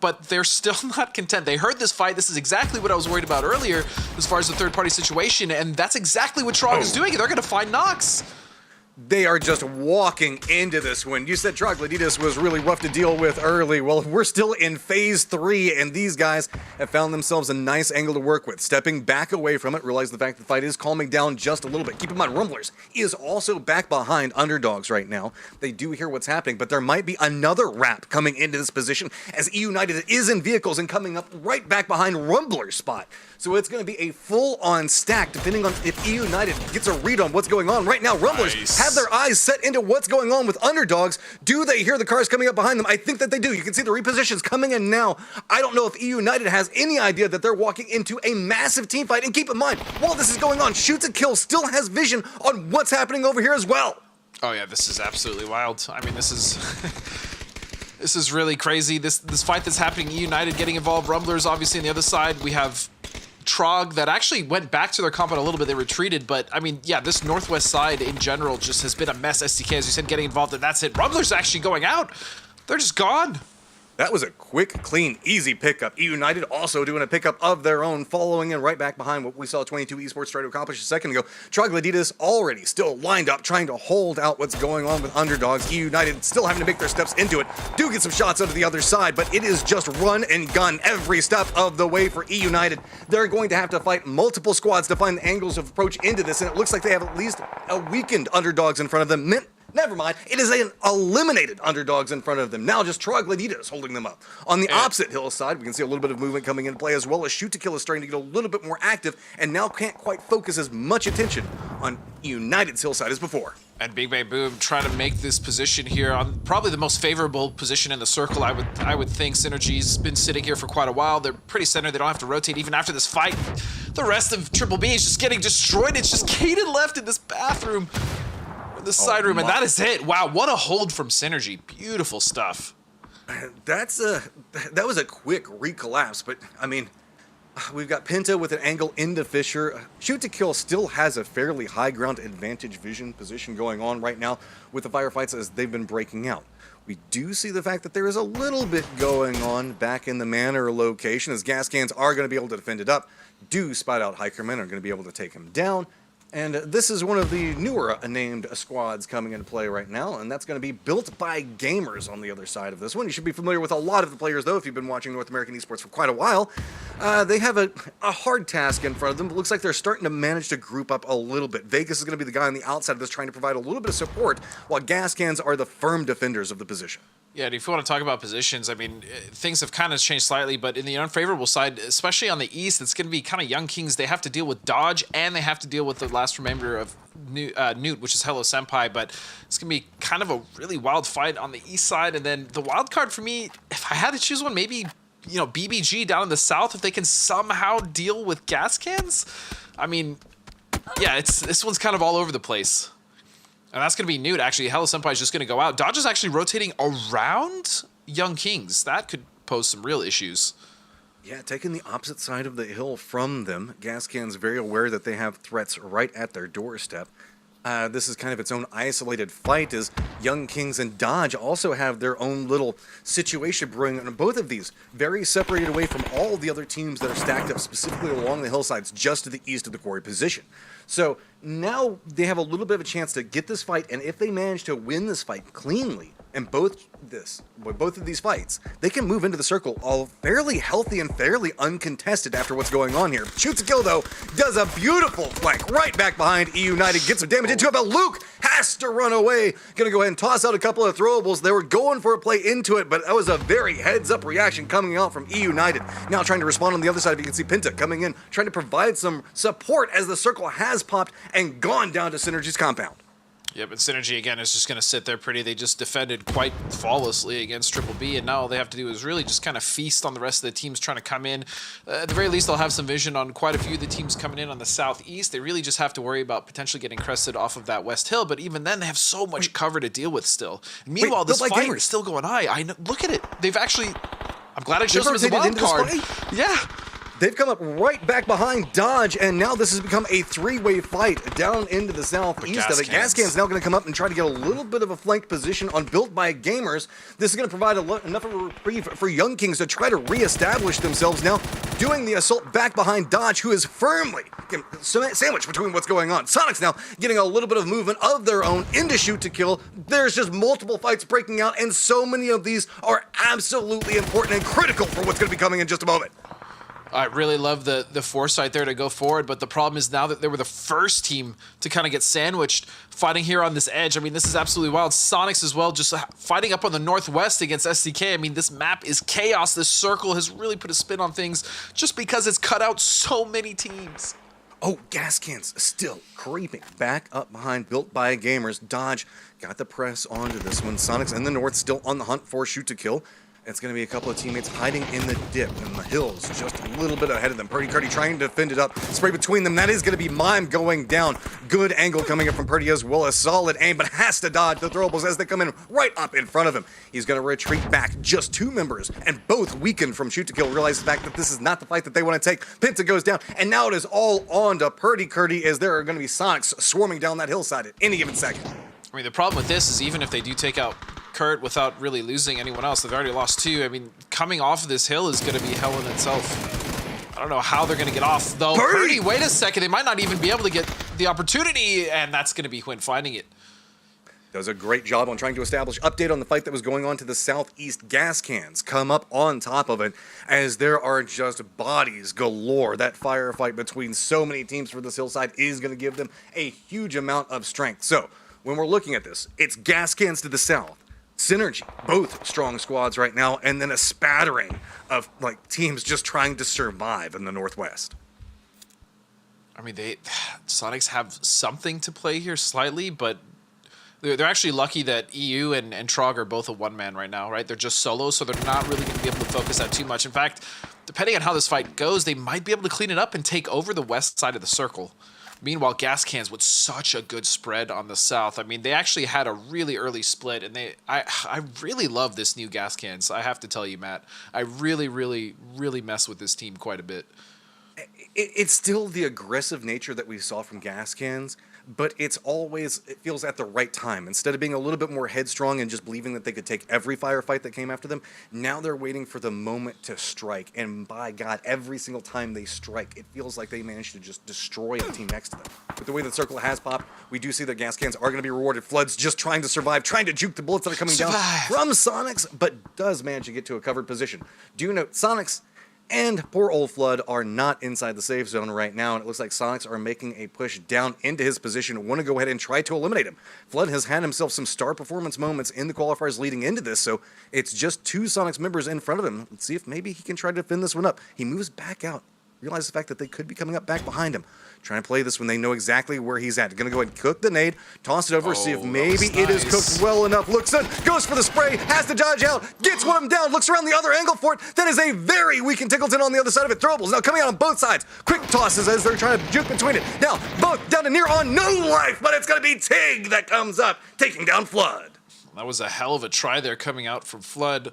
But they're still not content. They heard this fight. This is exactly what I was worried about earlier as far as the third-party situation, and that's exactly what Trog is doing. They're going to find knocks. They are just walking into this one. You said Troglodytes was really rough to deal with early. Well, we're still in phase 3, and these guys have found themselves a nice angle to work with. Stepping back away from it, realize the fact the fight is calming down just a little bit. Keep in mind, Rumblers is also back behind Underdogs right now. They do hear what's happening, but there might be another wrap coming into this position as E United is in vehicles and coming up right back behind Rumbler's spot. So it's going to be a full-on stack, depending on if E United gets a read on what's going on. Right now, Rumblers have their eyes set into what's going on with Underdogs. Do they hear the cars coming up behind them? I think that they do. You can see the repositions coming in now. I don't know if E United has any idea that they're walking into a massive team fight. And keep in mind, while this is going on, Shoots and Kill still has vision on what's happening over here as well. Oh yeah, this is absolutely wild. I mean, this is... This is really crazy. This fight that's happening, E United getting involved, Rumblers obviously on the other side. We have Trog that actually went back to their compound a little bit. They retreated, but I mean, yeah, this northwest side in general just has been a mess. STK, as you said, getting involved, and that's it. Rumblers actually going out. They're just gone. That was a quick, clean, easy pickup. E United also doing a pickup of their own, following in right back behind what we saw 22 Esports try to accomplish a second ago. Troglodytes already still lined up, trying to hold out what's going on with Underdogs. E United still having to make their steps into it. Do get some shots out of the other side, but it is just run and gun every step of the way for E United. They're going to have to fight multiple squads to find the angles of approach into this, and it looks like they have at least a weakened Underdogs in front of them. Never mind, it is an eliminated Underdogs in front of them. Now just Troglodytes holding them up. On the opposite hillside, we can see a little bit of movement coming into play, as well as Shoot to Kill is starting to get a little bit more active and now can't quite focus as much attention on United's hillside as before. And Big Bang Boom trying to make this position here on probably the most favorable position in the circle. I would think Synergy's been sitting here for quite a while. They're pretty centered. They don't have to rotate even after this fight. The rest of Triple B is just getting destroyed. It's just Kaden left in this bathroom. The side room, and that is it. Wow, what a hold from Synergy. Beautiful stuff. That was a quick recollapse, but I mean, we've got Penta with an angle into Fisher. Shoot to Kill still has a fairly high ground advantage vision position going on right now with the firefights as they've been breaking out. We do see the fact that there is a little bit going on back in the Manor location, as Gascans are going to be able to defend it up. Do spot out Hikerman, are going to be able to take him down. And this is one of the newer named squads coming into play right now, and that's going to be Built by Gamers on the other side of this one. You should be familiar with a lot of the players, though, if you've been watching North American esports for quite a while. They have a hard task in front of them, but looks like they're starting to manage to group up a little bit. Vegas is going to be the guy on the outside of this trying to provide a little bit of support, while Gascans are the firm defenders of the position. Yeah, and if you want to talk about positions, I mean, things have kind of changed slightly, but in the unfavorable side, especially on the East, it's going to be kind of Young Kings. They have to deal with Dodge, and they have to deal with the last remainder of Newt, which is Hello Senpai, but it's going to be kind of a really wild fight on the East side. And then the wild card for me, if I had to choose one, maybe, BBG down in the South, if they can somehow deal with Gascans. I mean, yeah, this one's kind of all over the place. And that's going to be Newt, actually. Hello Senpai is just going to go out. Dodge is actually rotating around Young Kings. That could pose some real issues. Yeah, taking the opposite side of the hill from them. Gascan's very aware that they have threats right at their doorstep. This is kind of its own isolated fight, as Young Kings and Dodge also have their own little situation brewing, and both of these very separated away from all the other teams that are stacked up specifically along the hillsides just to the east of the quarry position. So now they have a little bit of a chance to get this fight, and if they manage to win this fight cleanly, and both of these fights, they can move into the circle all fairly healthy and fairly uncontested after what's going on here. Shoots a kill, though, does a beautiful flank right back behind E United, gets some damage into it, but Luke has to run away. Gonna go ahead and toss out a couple of throwables. They were going for a play into it, but that was a very heads-up reaction coming out from E United. Now trying to respond on the other side, if you can see Pinta coming in, trying to provide some support as the circle has popped and gone down to Synergy's compound. Yeah, but Synergy, again, is just going to sit there pretty. They just defended quite flawlessly against Triple B, and now all they have to do is really just kind of feast on the rest of the teams trying to come in. At the very least, they'll have some vision on quite a few of the teams coming in on the southeast. They really just have to worry about potentially getting crested off of that west hill, but even then, they have so much cover to deal with still. And meanwhile, this fight is still going high. I know, look at it. They've actually... I'm glad it shows them as a wild card. Yeah. They've come up right back behind Dodge, and now this has become a three-way fight down into the southeast of it. Gascan's now going to come up and try to get a little bit of a flanked position on Built by Gamers. This is going to provide enough of a reprieve for Young Kings to try to reestablish themselves now, doing the assault back behind Dodge, who is firmly sandwiched between what's going on. Sonic's now getting a little bit of movement of their own into shoot to kill. There's just multiple fights breaking out, and so many of these are absolutely important and critical for what's going to be coming in just a moment. I really love the foresight there to go forward, but the problem is now that they were the first team to kind of get sandwiched fighting here on this edge. I mean, this is absolutely wild. Sonics as well, just fighting up on the northwest against SDK. I mean, this map is chaos. This circle has really put a spin on things just because it's cut out so many teams. Oh, Gascans still creeping back up behind Built by Gamers. Dodge got the press onto this one. Sonics in the north still on the hunt for shoot to kill. It's going to be a couple of teammates hiding in the dip in the hills, just a little bit ahead of them. Purdy Curdy trying to defend it up. Spray between them. That is going to be Mime going down. Good angle coming up from Purdy as well. A solid aim, but has to dodge the throwables as they come in right up in front of him. He's going to retreat back. Just two members, and both weakened from shoot to kill. Realize the fact that this is not the fight that they want to take. Pinta goes down, and now it is all on to Purdy Curdy, as there are going to be Sonics swarming down that hillside at any given second. I mean, the problem with this is even if they do take out Kurt without really losing anyone else, they've already lost two. I mean, coming off of this hill is going to be hell in itself. I don't know how they're going to get off, though. Purdy, wait a second. They might not even be able to get the opportunity, and that's going to be Quinn finding it. Does a great job on trying to establish update on the fight that was going on to the southeast. Gascans come up on top of it as there are just bodies galore. That firefight between so many teams for this hillside is going to give them a huge amount of strength. So when we're looking at this, it's Gascans to the south, Synergy, both strong squads right now, and then a spattering of teams just trying to survive in the northwest. I mean, Sonics have something to play here slightly, but they're actually lucky that EU and Trog are both a one-man right now, right? They're just solo, so they're not really going to be able to focus that too much. In fact, depending on how this fight goes, they might be able to clean it up and take over the west side of the circle. Meanwhile, Gascans with such a good spread on the south. I mean, they actually had a really early split, and I really love this new Gascans. I have to tell you, Matt, I really, really, really mess with this team quite a bit. It's still the aggressive nature that we saw from Gascans, but it feels at the right time. Instead of being a little bit more headstrong and just believing that they could take every firefight that came after them, now they're waiting for the moment to strike. And by God, every single time they strike, it feels like they managed to just destroy the team next to them. With the way the circle has popped, we do see that gas cans are going to be rewarded. Flood's just trying to survive, trying to juke the bullets that are coming down from Sonics, but does manage to get to a covered position. Do note, Sonics and poor old Flood are not inside the safe zone right now, and it looks like Sonics are making a push down into his position, want to go ahead and try to eliminate him. Flood has had himself some star performance moments in the qualifiers leading into this, so it's just 2 Sonics members in front of him. Let's see if maybe he can try to defend this one up. He moves back out, realize the fact that they could be coming up back behind him. Trying to play this when they know exactly where he's at. Gonna go ahead and cook the nade, toss it over, see if maybe it is cooked well enough. Looks in, goes for the spray, has to dodge out, gets one of them down, looks around the other angle for it. That is a very weakened Tickleton on the other side of it. Throwables now coming out on both sides. Quick tosses as they're trying to juke between it. Now, both down to near on no life, but it's gonna be Tig that comes up, taking down Flood. That was a hell of a try there coming out from Flood.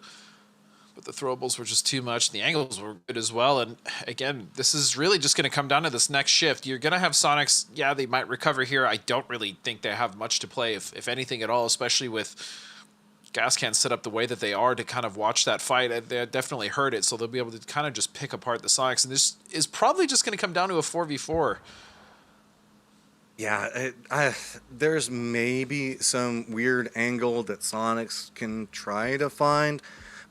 But the throwables were just too much. The angles were good as well. And again, this is really just going to come down to this next shift. You're going to have Sonics. Yeah, they might recover here. I don't really think they have much to play, if anything at all, especially with gas cans set up the way that they are to kind of watch that fight. They definitely heard it, so they'll be able to kind of just pick apart the Sonics. And this is probably just going to come down to a 4v4. Yeah, there's maybe some weird angle that Sonics can try to find.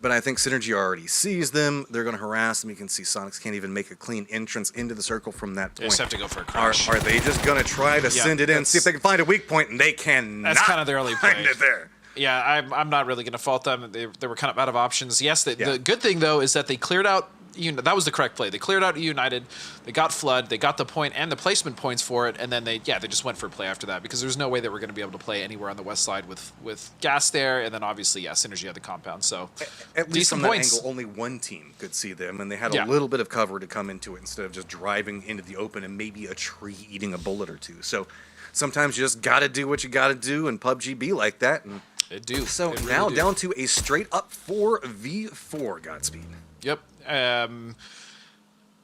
But I think Synergy already sees them. They're going to harass them. You can see Sonics can't even make a clean entrance into the circle from that point. They just have to go for a crash. Are they just going to try to send it in, see if they can find a weak point, and they cannot That's kind of their only play. find it there. Yeah, I'm not really going to fault them. They were kind of out of options. Yes, the good thing, though, is that they cleared out. That was the correct play. They cleared out United. They got Flood. They got the point and the placement points for it. And then they just went for a play after that because there's no way that we're going to be able to play anywhere on the west side with gas there. And then obviously, Synergy had the compound. So at least decent from points. that angle, only one team could see them, and they had a little bit of cover to come into it instead of just driving into the open and maybe a tree eating a bullet or two. So sometimes you just got to do what you got to do, and PUBG be like that. And it do. So it now really down to a straight up 4v4 Godspeed. Yep. And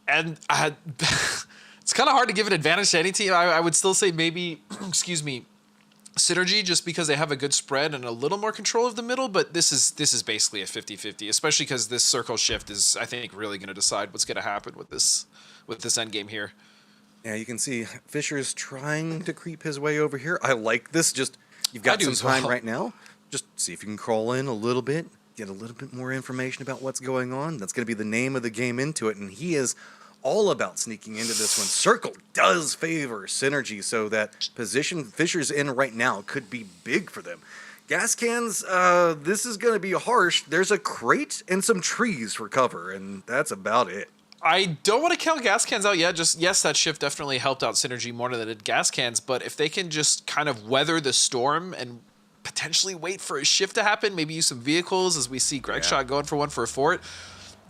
it's kind of hard to give an advantage to any team. I would still say maybe, excuse me, Synergy, just because they have a good spread and a little more control of the middle. But this is basically a 50-50, especially because this circle shift is, I think, really going to decide what's going to happen with this end game here. Yeah, you can see Fisher's trying to creep his way over here. I like this. Just you've got some time right now. Just see if you can crawl in a little bit, get a little bit more information about what's going on. That's going to be the name of the game into it, and he is all about sneaking into this one. Circle does favor Synergy, so that position Fisher's in right now could be big for them. Gas cans, this is going to be harsh. There's a crate and some trees for cover, and that's about it. I don't want to count gas cans out yet. Just yes, that shift definitely helped out Synergy more than it did gas cans, but if they can just kind of weather the storm and potentially wait for a shift to happen, maybe use some vehicles as we see Greg Shot going for one for a fort,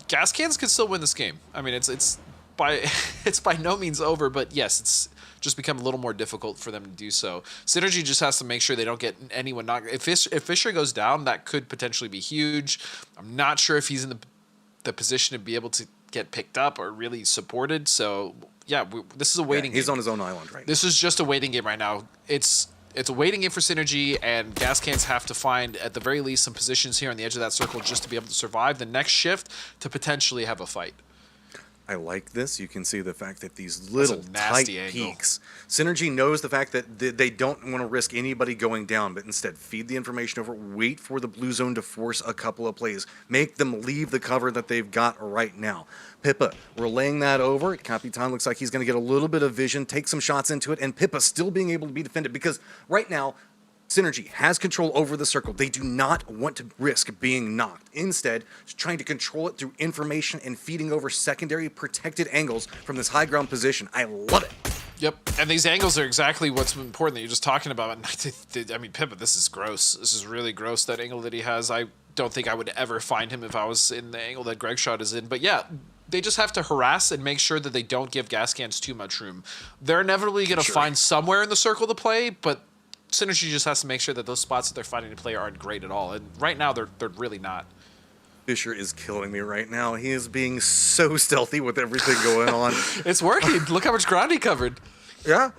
gas cans could still win this game. I mean, it's by no means over, but yes, it's just become a little more difficult for them to do so. Synergy just has to make sure they don't get anyone knocked. If Fisher goes down, that could potentially be huge. I'm not sure if he's in the position to be able to get picked up or really supported. So yeah, this is a waiting game. He's on his own island right now. This is just a waiting game right now. It's a waiting game for Synergy, and gas cans have to find at the very least some positions here on the edge of that circle just to be able to survive the next shift to potentially have a fight. I like this. You can see the fact that these little tight peaks. Synergy knows the fact that they don't want to risk anybody going down, but instead feed the information over, wait for the blue zone to force a couple of plays, make them leave the cover that they've got right now. Pippa relaying that over. Capitan looks like he's going to get a little bit of vision, take some shots into it, and Pippa still being able to be defended because right now, Synergy has control over the circle. They do not want to risk being knocked. Instead, trying to control it through information and feeding over secondary protected angles from this high ground position. I love it. Yep, and these angles are exactly what's important that you're just talking about. I mean, Pippa, this is gross. This is really gross, that angle that he has. I don't think I would ever find him if I was in the angle that Greg Shot is in. But yeah, they just have to harass and make sure that they don't give gas cans too much room. They're inevitably going to find somewhere in the circle to play, but Synergy just has to make sure that those spots that they're finding to play aren't great at all. And right now, they're really not. Fisher is killing me right now. He is being so stealthy with everything going on. It's working. Look how much ground he covered. Yeah,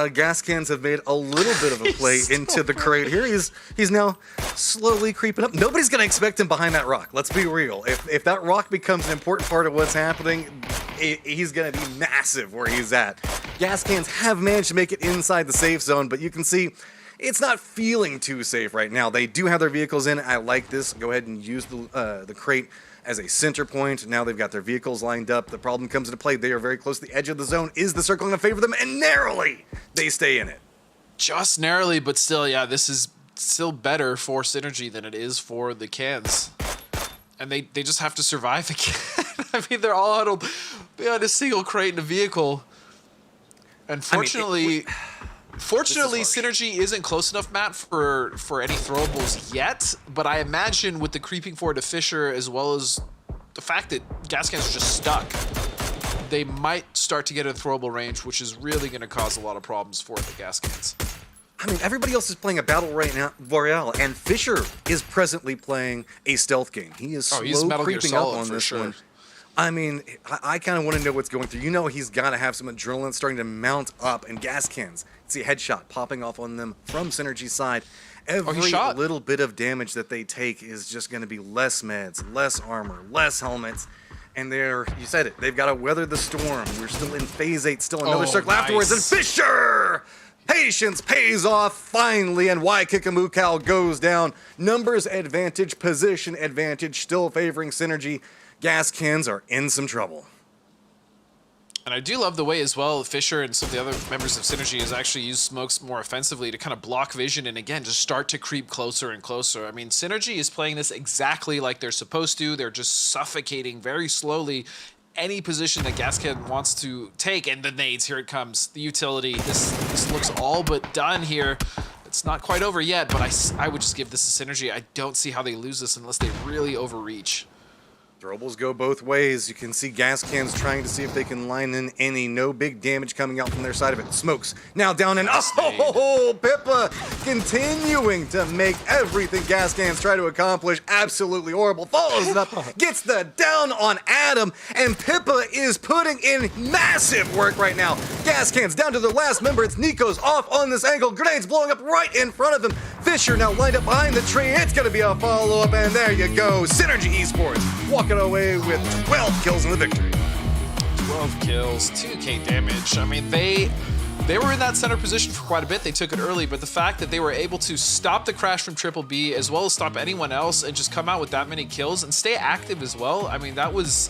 gas cans have made a little bit of a play into the crate here. He's now slowly creeping up. Nobody's going to expect him behind that rock. Let's be real. If that rock becomes an important part of what's happening, he's going to be massive where he's at. Gas cans have managed to make it inside the safe zone, but you can see it's not feeling too safe right now. They do have their vehicles in. I like this. Go ahead and use the crate as a center point. Now they've got their vehicles lined up. The problem comes into play. They are very close to the edge of the zone. Is the circle going to favor them? And narrowly, they stay in it. Just narrowly, but still, yeah, this is still better for Synergy than it is for the cans. And they just have to survive again. I mean, they're all huddled behind a single crate in a vehicle. And fortunately, Synergy isn't close enough, Matt, for any throwables yet. But I imagine with the creeping forward to Fisher, as well as the fact that gas cans are just stuck, they might start to get a throwable range, which is really going to cause a lot of problems for the gas cans. I mean, everybody else is playing a battle royale, and Fisher is presently playing a stealth game. He is slow creeping up on this one. I mean, I kind of want to know what's going through. You know he's got to have some adrenaline starting to mount up, and gas cans. See a headshot popping off on them from Synergy's side. Every little bit of damage that they take is just going to be less meds, less armor, less helmets. And you said it, they've got to weather the storm. We're still in phase 8, still another circle afterwards, and Fisher! Patience pays off finally, and Waikikimukau goes down. Numbers advantage, position advantage, still favoring Synergy. Gas cans are in some trouble. And I do love the way as well Fisher and some of the other members of Synergy has actually used smokes more offensively to kind of block vision and again just start to creep closer and closer. I mean, Synergy is playing this exactly like they're supposed to. They're just suffocating very slowly any position that Gascan wants to take, and the nades, here it comes. The utility, this looks all but done here. It's not quite over yet, but I would just give this a Synergy. I don't see how they lose this unless they really overreach. Throwables go both ways. You can see gas cans trying to see if they can line in any. No big damage coming out from their side of it. Smokes now down and Pippa continuing to make everything gas cans try to accomplish absolutely horrible. Follows it up, gets the down on Adam, and Pippa is putting in massive work right now. Gas cans down to their last member. It's Nico's off on this angle. Grenades blowing up right in front of them. Fisher now lined up behind the tree. It's going to be a follow-up, and there you go. Synergy Esports walking away with 12 kills in the victory. 12 kills, 2k damage. I mean, they were in that center position for quite a bit. They took it early, but the fact that they were able to stop the crash from Triple B as well as stop anyone else and just come out with that many kills and stay active as well, I mean, that was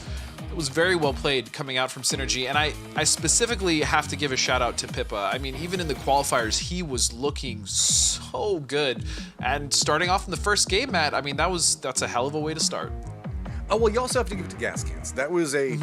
very well played coming out from Synergy. And I specifically have to give a shout out to Pippa. I mean, even in the qualifiers, he was looking so good. And starting off in the first game, Matt, I mean, that's a hell of a way to start. Oh, well, you also have to give it to gas cans. That was a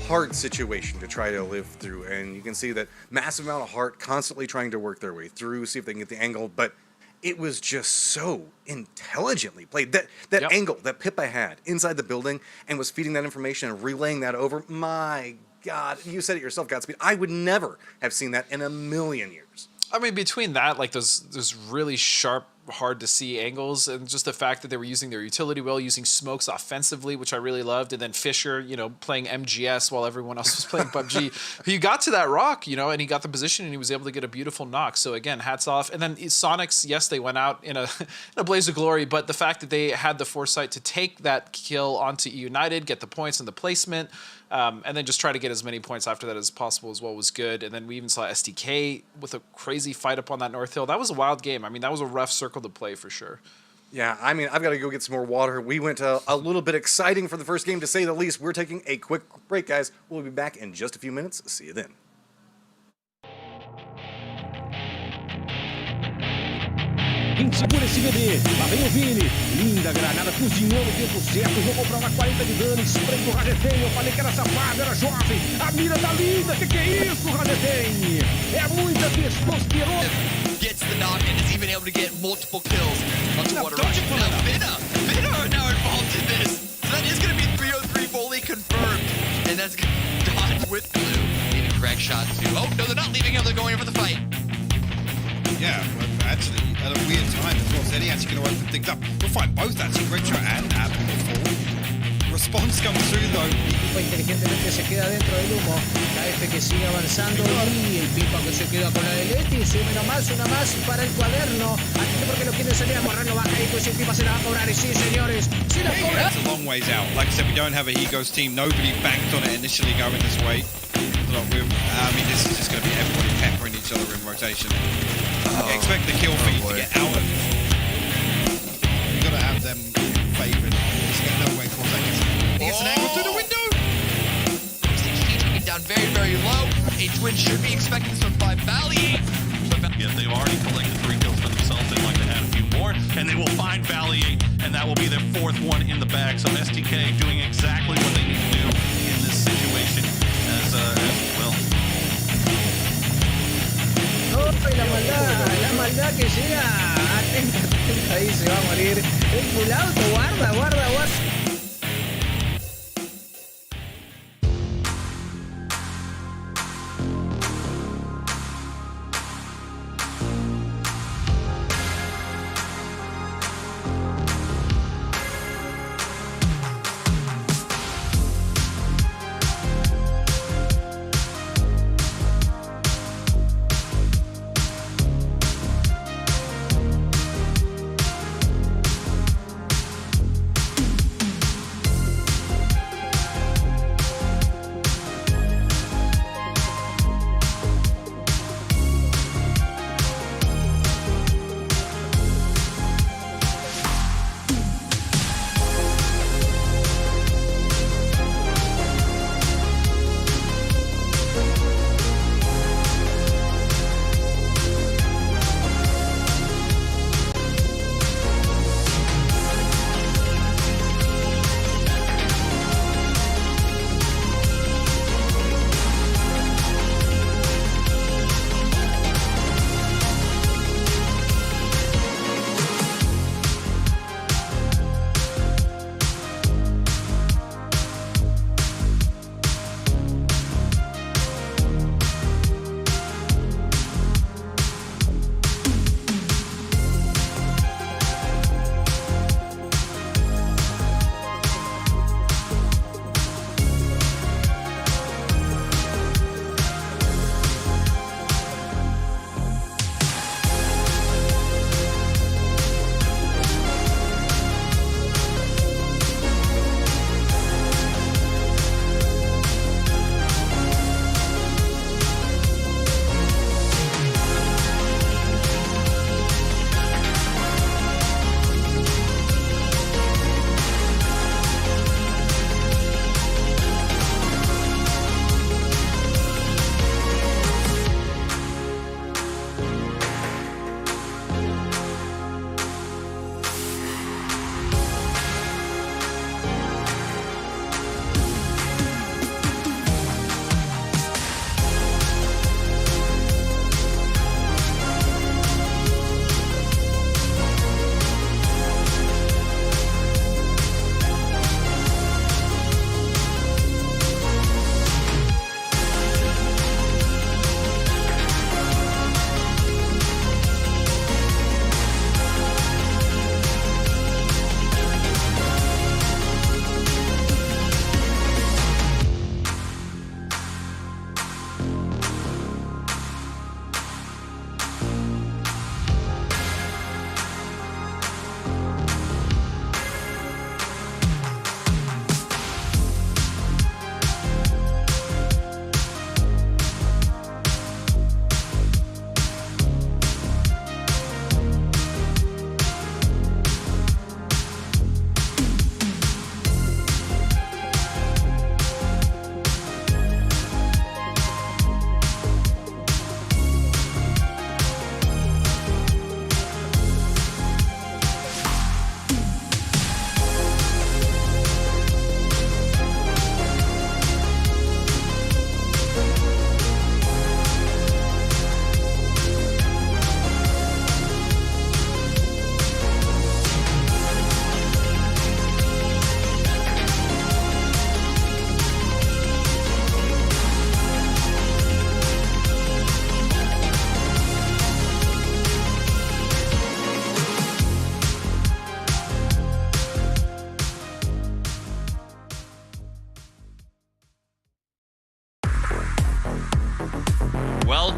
hard situation to try to live through, and you can see that massive amount of heart constantly trying to work their way through, see if they can get the angle, but it was just so intelligently played. That angle that Pippa had inside the building and was feeding that information and relaying that over, my God, you said it yourself, Godspeed. I would never have seen that in a million years. I mean, between that, like those really sharp, hard to see angles, and just the fact that they were using their utility well, using smokes offensively, which I really loved, and then Fisher, you know, playing MGS while everyone else was playing PUBG. He got to that rock, you know, and he got the position, and he was able to get a beautiful knock. So again, hats off. And then Sonics, yes, they went out in a blaze of glory, but the fact that they had the foresight to take that kill onto United, get the points and the placement, and then just try to get as many points after that as possible as well was good. And then we even saw SDK with a crazy fight up on that North Hill. That was a wild game. I mean, that was a rough circle to play for sure. Yeah, I mean, I've got to go get some more water. We went a little bit exciting for the first game, to say the least. We're taking a quick break, guys. We'll be back in just a few minutes. See you then. 20 segura esse bebê. Lá vem o Vini. Linda granada, cozinhou no tempo certo. Jogou pra lá 40 de dano. Spray do Radetem. Eu falei que era safado, era jovem. A mira tá linda. Que é isso, Radetem? É muita testosterona. Gets the knock and is even able to get multiple kills onto Water Rush. Now Finna are now involved in this. So that is going to be 303 fully confirmed. And that's going to dodge with blue. Need a correct shot too. Oh, no, they're not leaving him. They're going in for the fight. Yeah, well, actually, at a weird time as well. Zeddy actually going to open things up. We'll find both actually, Retro and Adam will fall. response comes through though. Pipa inteligentemente se queda dentro del humo. KF que sigue avanzando y el Pipa que se queda con la de Leti. Sube una más para el cuaderno. Atento porque lo quieren salir a correr, no baja y pues el Pipa se la va a cobrar. Y sí, señores, se la cobra. It's a long ways out. Like I said, we don't have a Higos team. Nobody banked on it initially going this way. I mean, this is just going to be everybody peppering each other in rotation. Expect the kill feed to get out of. You gotta have them favored. Just get no way close. He gets an angle through the window. He's coming down very, very low. A Twin should be expecting this one by Valley. Yeah, they've already collected 3 kills for themselves. They'd like to add a few more, and they will find Valley, and that will be their 4th one in the bag. So STK doing exactly what they need to do in this situation as well. Oh, la maldad que llega. Atenta, ahí se va a morir. El full auto, guarda.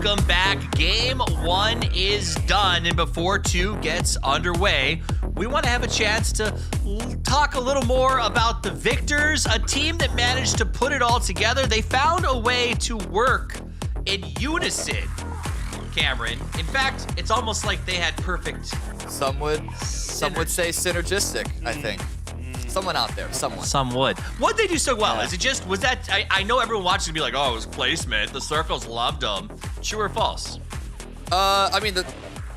welcome back. Game 1 is done, and before 2 gets underway, we want to have a chance to talk a little more about the victors, a team that managed to put it all together. They found a way to work in unison, Cameron. In fact, it's almost like they had perfect. Some would say synergistic, I think. Someone out there, someone. Some would. What'd they do so well? Yeah. Is it just, was that, I know everyone watching to be like, oh, it was placement. The circles loved them. True or false? I mean,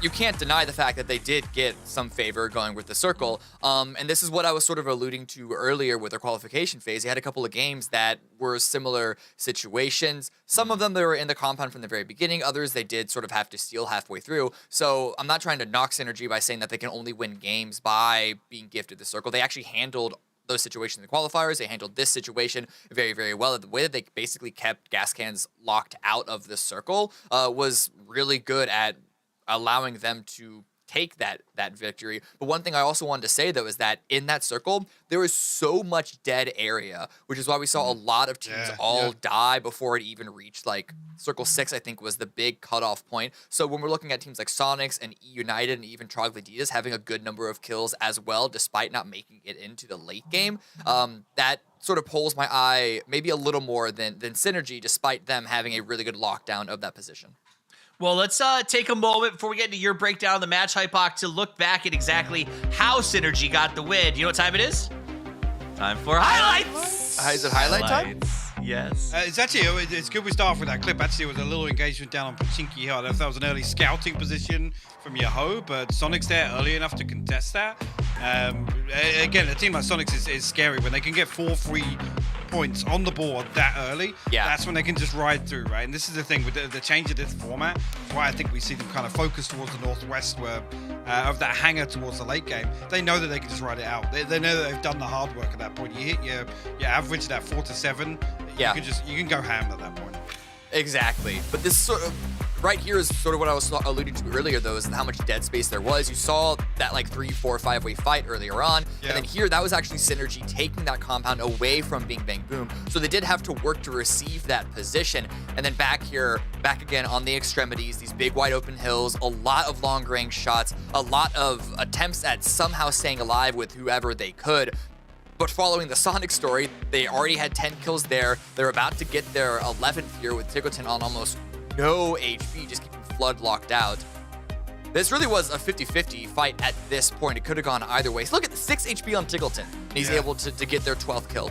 you can't deny the fact that they did get some favor going with the circle. And this is what I was sort of alluding to earlier with their qualification phase. They had a couple of games that were similar situations. Some of them, they were in the compound from the very beginning. Others, they did sort of have to steal halfway through. So I'm not trying to knock Synergy by saying that they can only win games by being gifted the circle. They actually handled those situations in the qualifiers. They handled this situation very, very well. The way that they basically kept gas cans locked out of the circle was really good at allowing them to take that victory. But one thing I also wanted to say, though, is that in that circle, there was so much dead area, which is why we saw a lot of teams die before it even reached, like, Circle 6, I think, was the big cutoff point. So when we're looking at teams like Sonics and E United and even Troglodytes having a good number of kills as well, despite not making it into the late game, that sort of pulls my eye maybe a little more than Synergy, despite them having a really good lockdown of that position. Well, let's take a moment before we get into your breakdown of the match, Hypoc, to look back at exactly how Synergy got the win. You know what time it is? Time for highlights. Is it highlight time? Yes. It's actually, it's good we start off with that clip. Actually, it was a little engagement down on Pachinki Hill. I don't know if that was an early scouting position from Yahoo, but Sonic's there early enough to contest that. Again, a team like Sonic's is scary. When they can get 4 free points on the board that early, that's when they can just ride through, right? And this is the thing with the change of this format. That's why I think we see them kind of focus towards the northwest, where of that hangar towards the late game. They know that they can just ride it out. They know that they've done the hard work at that point. You hit your average, that 4 to 7. You can go ham at that point. Exactly. But this sort of right here is sort of what I was alluding to earlier, though, is how much dead space there was. You saw that like 3, 4, 5-way fight earlier on, and then here that was actually Synergy taking that compound away from Bing Bang Boom. So they did have to work to receive that position. And then back here, back again on the extremities, these big wide open hills, a lot of long range shots, a lot of attempts at somehow staying alive with whoever they could. But following the Sonic story, they already had 10 kills there. They're about to get their 11th here with Tickleton on almost no HP, just keeping Flood locked out. This really was a 50-50 fight at this point. It could have gone either way. So look at the 6 HP on Tickleton, and he's able to get their 12th kill.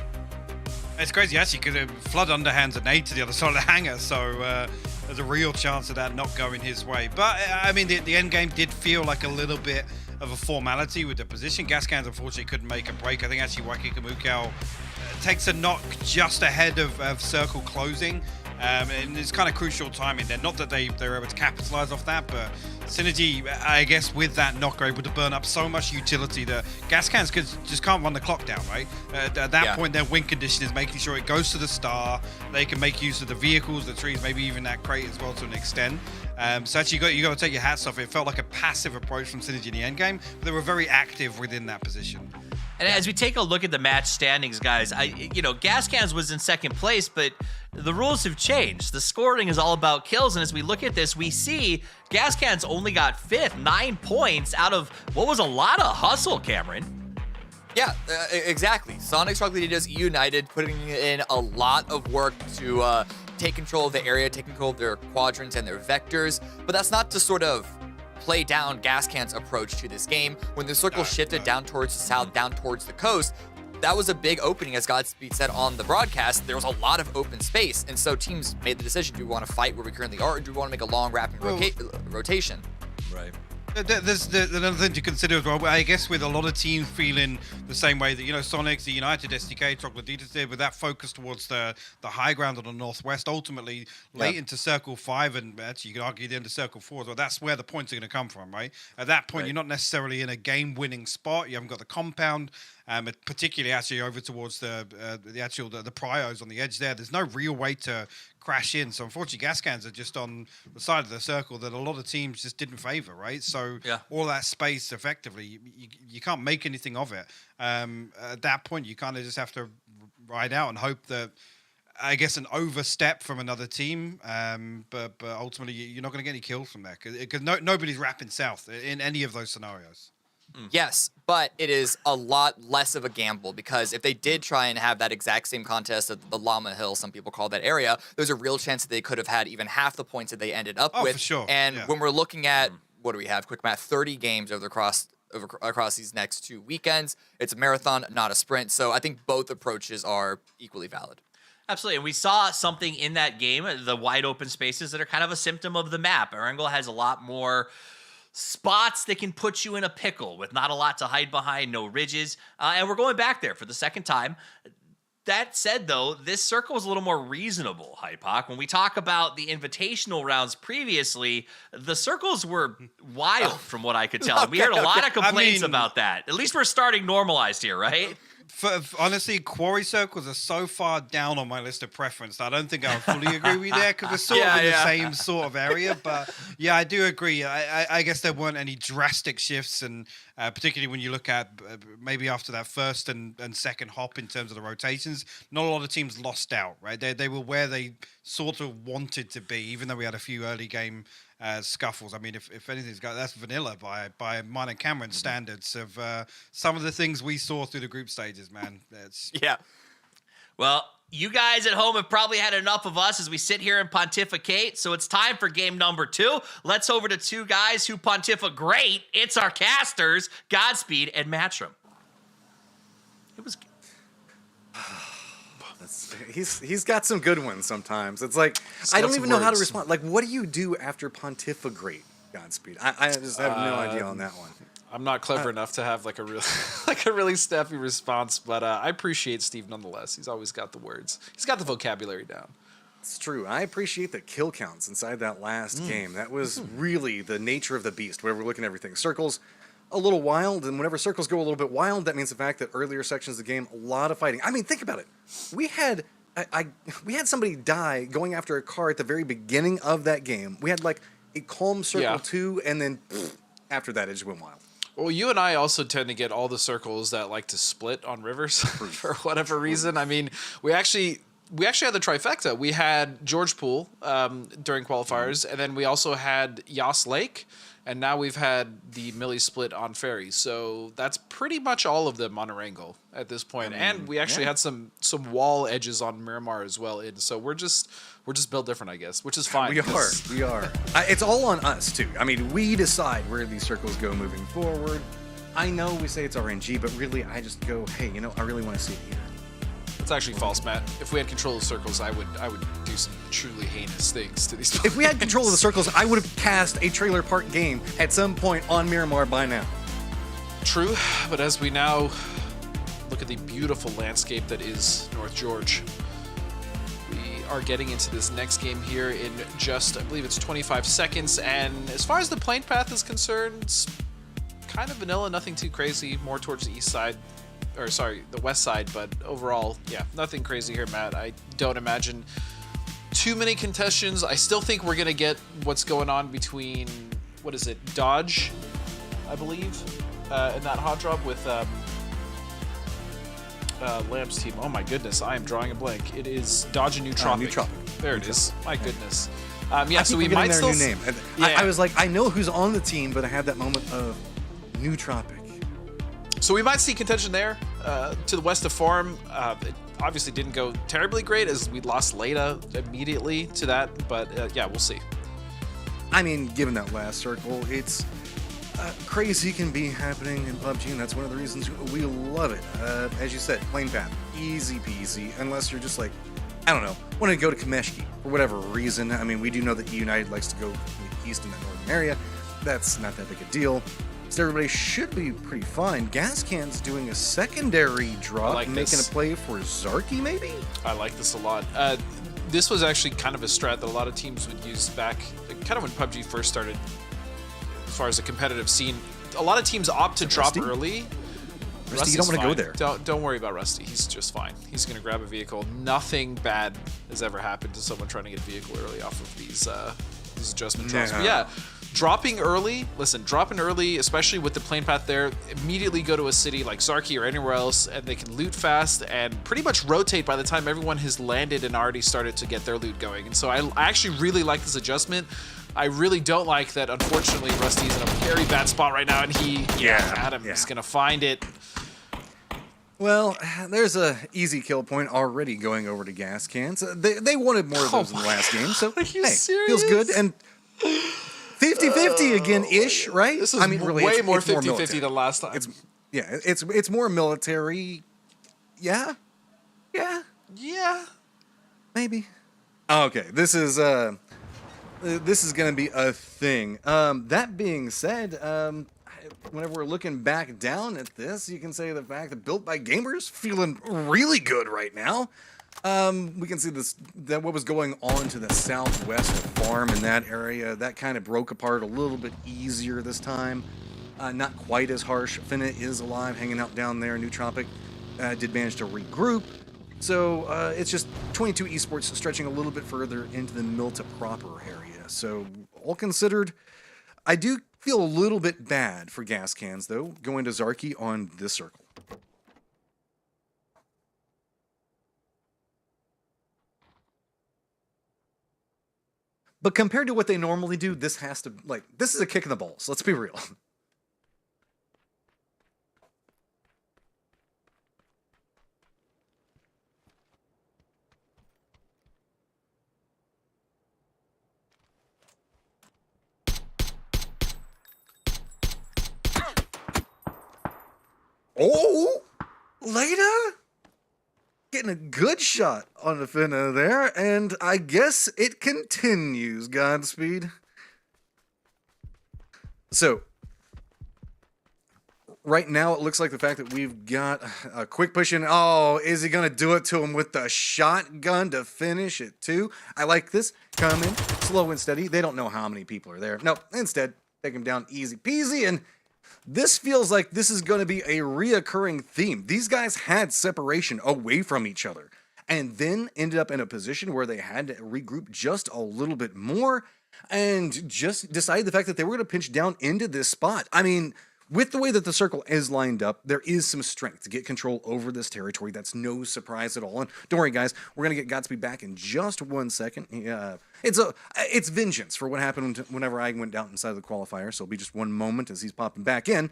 It's crazy, actually, because Flood underhands an 8 to the other side of the hangar, so there's a real chance of that not going his way. But, I mean, the end game did feel like a little bit of a formality with the position. Gascans, unfortunately, couldn't make a break. I think, actually, Wakikamukau takes a knock just ahead of circle closing. And it's kind of crucial timing there. Not that they were able to capitalize off that, but Synergy, I guess, with that knock, are able to burn up so much utility that Gascans just can't run the clock down, right? At that point, their win condition is making sure it goes to the star. They can make use of the vehicles, the trees, maybe even that crate as well to an extent. So actually, you got to take your hats off. It felt like a passive approach from Synergy in the end game, but they were very active within that position. And as we take a look at the match standings, guys, Gascans was in second place, but the rules have changed. The scoring is all about kills, and as we look at this, we see Gascans only got 5th, 9 points out of what was a lot of hustle, Cameron. Yeah, exactly. Sonic, Troglodytes, United putting in a lot of work to take control of the area, take control of their quadrants and their vectors, but that's not to sort of play down Gascan's approach to this game. When the circle shifted down towards the south, down towards the coast, that was a big opening. As Godspeed said on the broadcast, there was a lot of open space, and so teams made the decision: do we want to fight where we currently are, or do we want to make a long rapid rotation? Right. There's another thing to consider as well. I guess with a lot of teams feeling the same way that, Sonics, the United, SDK, Troglodytes did, with that focus towards the high ground on the northwest, ultimately late into Circle 5, and actually you could argue the end of Circle 4 as well. That's where the points are going to come from, right? At that point, you're not necessarily in a game-winning spot. You haven't got the compound, particularly actually over towards the pryos on the edge there. There's no real way to crash in. So unfortunately, Gascans are just on the side of the circle that a lot of teams just didn't favor, right? So all that space, effectively, you can't make anything of it. At that point, you kind of just have to ride out and hope that I guess, an overstep from another team, but ultimately you're not going to get any kills from that because nobody's rapping south in any of those scenarios. Yes, but it is a lot less of a gamble because if they did try and have that exact same contest at the Llama Hill, some people call that area, there's a real chance that they could have had even half the points that they ended up with. For sure. And Yeah. when we're looking at, what do we have? Quick math, 30 games across these next 2 weekends. It's a marathon, not a sprint. So I think both approaches are equally valid. Absolutely. And we saw something in that game, the wide open spaces that are kind of a symptom of the map. Erangel has a lot more spots that can put you in a pickle with not a lot to hide behind, no ridges. And we're going back there for the second time. That said, though, this circle is a little more reasonable, Hypoc. When we talk about the invitational rounds previously, the circles were wild from what I could tell. We heard a lot of complaints about that. At least we're starting normalized here, right? Honestly, quarry circles are so far down on my list of preference that I don't think I would fully agree with you there because we're sort of in the same sort of area. But yeah, I do agree. I guess there weren't any drastic shifts, and particularly when you look at maybe after that first and second hop in terms of the rotations, not a lot of teams lost out, right? They were where they sort of wanted to be, even though we had a few early game scuffles. I mean, if anything's got, that's vanilla by mine and Cameron's standards of some of the things we saw through the group stages, man. Yeah. Well, you guys at home have probably had enough of us as we sit here and pontificate, so it's time for game number 2. Let's over to 2 guys who pontificate great. It's our casters, Godspeed and Matchroom. It was... He's got some good ones sometimes. It's like, I don't even know how to respond. Like, what do you do after pontificate, Godspeed? I just have no idea on that one. I'm not clever enough to have like a really snappy response, but I appreciate Steve nonetheless. He's always got the words. He's got the vocabulary down. It's true. I appreciate the kill counts inside that last game. That was really the nature of the beast, where we're looking at everything. Circles, a little wild, and whenever circles go a little bit wild, that means the fact that earlier sections of the game, a lot of fighting. I mean, think about it. We had somebody die going after a car at the very beginning of that game. We had like a calm circle 2, and then after that, it just went wild. Well, you and I also tend to get all the circles that like to split on rivers for whatever reason. I mean, we actually had the trifecta. We had George Pool during qualifiers, and then we also had Yas Lake, and now we've had the Millie split on Ferry. So that's pretty much all of them on Erangel at this point. And we actually had some wall edges on Miramar as well. So we're just built different, I guess, which is fine. We are. It's all on us too. I mean, we decide where these circles go moving forward. I know we say it's RNG, but really, I just go, hey, I really want to see it here. It's actually false, Matt. If we had control of the circles, I would do some truly heinous things to these. If we had control of the circles, I would have cast a trailer park game at some point on Miramar by now. True, but as we now look at the beautiful landscape that is North George, we are getting into this next game here in just, I believe it's 25 seconds. And as far as the plane path is concerned, it's kind of vanilla, nothing too crazy, more towards the east side. Or sorry, the west side, but overall, yeah, nothing crazy here, Matt. I don't imagine too many contestations. I still think we're gonna get what's going on between, what is it, Dodge, I believe, in that hot drop with Lamp's team. Oh my goodness, I am drawing a blank. It is Dodge and Nootropic. There it is. My goodness. Yeah, so we might still. New name. I was like, I know who's on the team, but I had that moment of Nootropic. So we might see contention there. To the west of Forum, it obviously didn't go terribly great as we lost Leda immediately to that, but yeah, we'll see. I mean, given that last circle, it's crazy can be happening in PUBG, and that's one of the reasons we love it. As you said, plane path, easy peasy, unless you're just like, I don't know, want to go to Kameshki for whatever reason. I mean, we do know that United likes to go east in that northern area. That's not that big a deal. So everybody should be pretty fine. Gascan's doing a secondary drop, making a play for Zarky, maybe? I like this a lot. This was actually kind of a strat that a lot of teams would use back, kind of when PUBG first started, as far as the competitive scene. A lot of teams opt to drop early. Rusty, you don't want to go there. Don't worry about Rusty. He's just fine. He's going to grab a vehicle. Nothing bad has ever happened to someone trying to get a vehicle early off of these adjustment drops. But yeah, dropping early, especially with the plane path there, immediately go to a city like Zarki or anywhere else, and they can loot fast and pretty much rotate by the time everyone has landed and already started to get their loot going. And so I actually really like this adjustment. I really don't like that, unfortunately, Rusty's in a very bad spot right now, and Adam's gonna find it. Well, there's a easy kill point already going over to gas cans. They wanted more of those in the last game, so hey, feels good. And 50-50 again-ish, right? This is really, way more it's 50-50 than last time. It's more military. Yeah, maybe. Okay, this is gonna be a thing. That being said, whenever we're looking back down at this, you can say the fact that Built by Gamers feeling really good right now. We can see that what was going on to the southwest farm in that area, that kind of broke apart a little bit easier this time. Not quite as harsh. Finna is alive, hanging out down there. Nootropic did manage to regroup. So it's just 22 Esports stretching a little bit further into the Milta proper area. So all considered, I do feel a little bit bad for gas cans, though, going to Zarki on this circle. But compared to what they normally do, this has to, this is a kick in the balls. Let's be real. Oh, Leda getting a good shot on the Finna there, and I guess it continues. Godspeed. So, right now it looks like the fact that we've got a quick push in. Oh, is he going to do it to him with the shotgun to finish it too? I like this. Come in, slow and steady. They don't know how many people are there. No, instead, take him down easy peasy, and this feels like this is going to be a reoccurring theme. These guys had separation away from each other and then ended up in a position where they had to regroup just a little bit more and just decided the fact that they were going to pinch down into this spot. I mean, with the way that the circle is lined up, there is some strength to get control over this territory. That's no surprise at all. And don't worry, guys, we're going to get Godspeed back in just 1 second. It's vengeance for what happened whenever I went down inside of the qualifier, so it'll be just one moment as he's popping back in.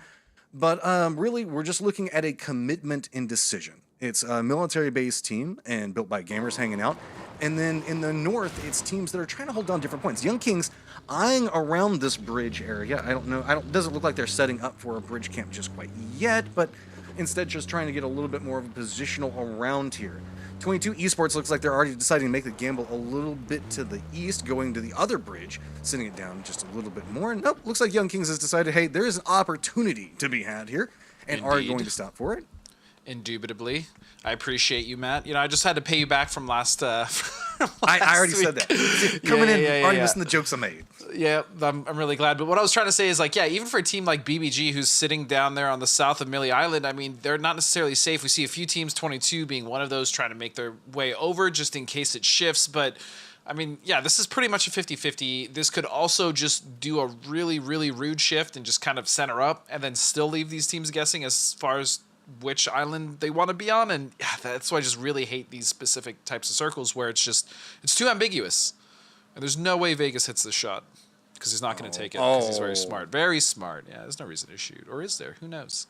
But really, we're just looking at a commitment in decision. It's a military-based team and Built by Gamers hanging out. And then in the north, it's teams that are trying to hold down different points. Young Kings eyeing around this bridge area. I don't know. Doesn't look like they're setting up for a bridge camp just quite yet, but instead just trying to get a little bit more of a positional around here. 22 Esports looks like they're already deciding to make the gamble a little bit to the east, going to the other bridge, sending it down just a little bit more. And nope, looks like Young Kings has decided, hey, there is an opportunity to be had here, and are going to stop for it. Indubitably. I appreciate you, Matt. You know, I just had to pay you back from last I already said that. Coming in, already missing the jokes I made. Yeah, I'm really glad. But what I was trying to say is, like, yeah, even for a team like BBG who's sitting down there on the south of Millie Island, I mean, they're not necessarily safe. We see a few teams, 22 being one of those, trying to make their way over just in case it shifts. But, I mean, yeah, this is pretty much a 50-50. This could also just do a really, really rude shift and just kind of center up and then still leave these teams guessing as far as which island they want to be on. And yeah, that's why I just really hate these specific types of circles where it's too ambiguous. And there's no way Vegas hits this shot because he's not going to take it because he's very smart. Very smart. Yeah, there's no reason to shoot. Or is there? Who knows?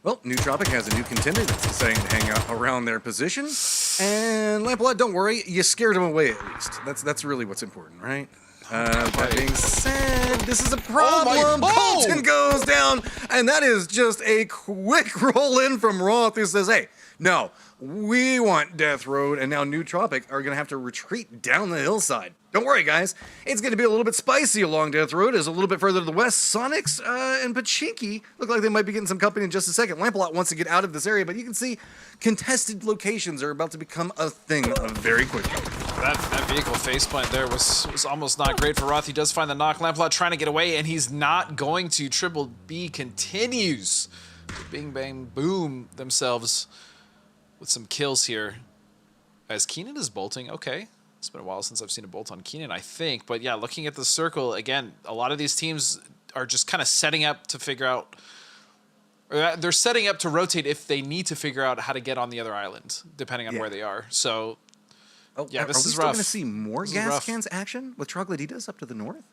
Well, Nootropic has a new contender that's deciding to hang out around their position. And Lampalot, don't worry, you scared him away at least. That's really what's important, right? That being said, this is a problem. Colton goes down, and that is just a quick roll in from Roth, who says, hey, no, we want Death Road, and now Nootropic are going to have to retreat down the hillside. Don't worry, guys. It's going to be a little bit spicy along Death Road. As a little bit further to the west, Sonics and Pachinki look like they might be getting some company in just a second. Lampalot wants to get out of this area, but you can see contested locations are about to become a thing very quickly. That vehicle faceplant there was almost not great for Roth. He does find the knock. Lampalot trying to get away, and he's not going to. Triple B continues to bing, bang, boom themselves with some kills here. As Keenan is bolting, okay. It's been a while since I've seen a bolt on Keenan, I think. But yeah, looking at the circle, again, a lot of these teams are just kind of setting up to figure out, or they're setting up to rotate if they need to figure out how to get on the other island, depending on where they are. So, yeah, this is rough. Are we still going to see more gas cans action with Troglodytas up to the north?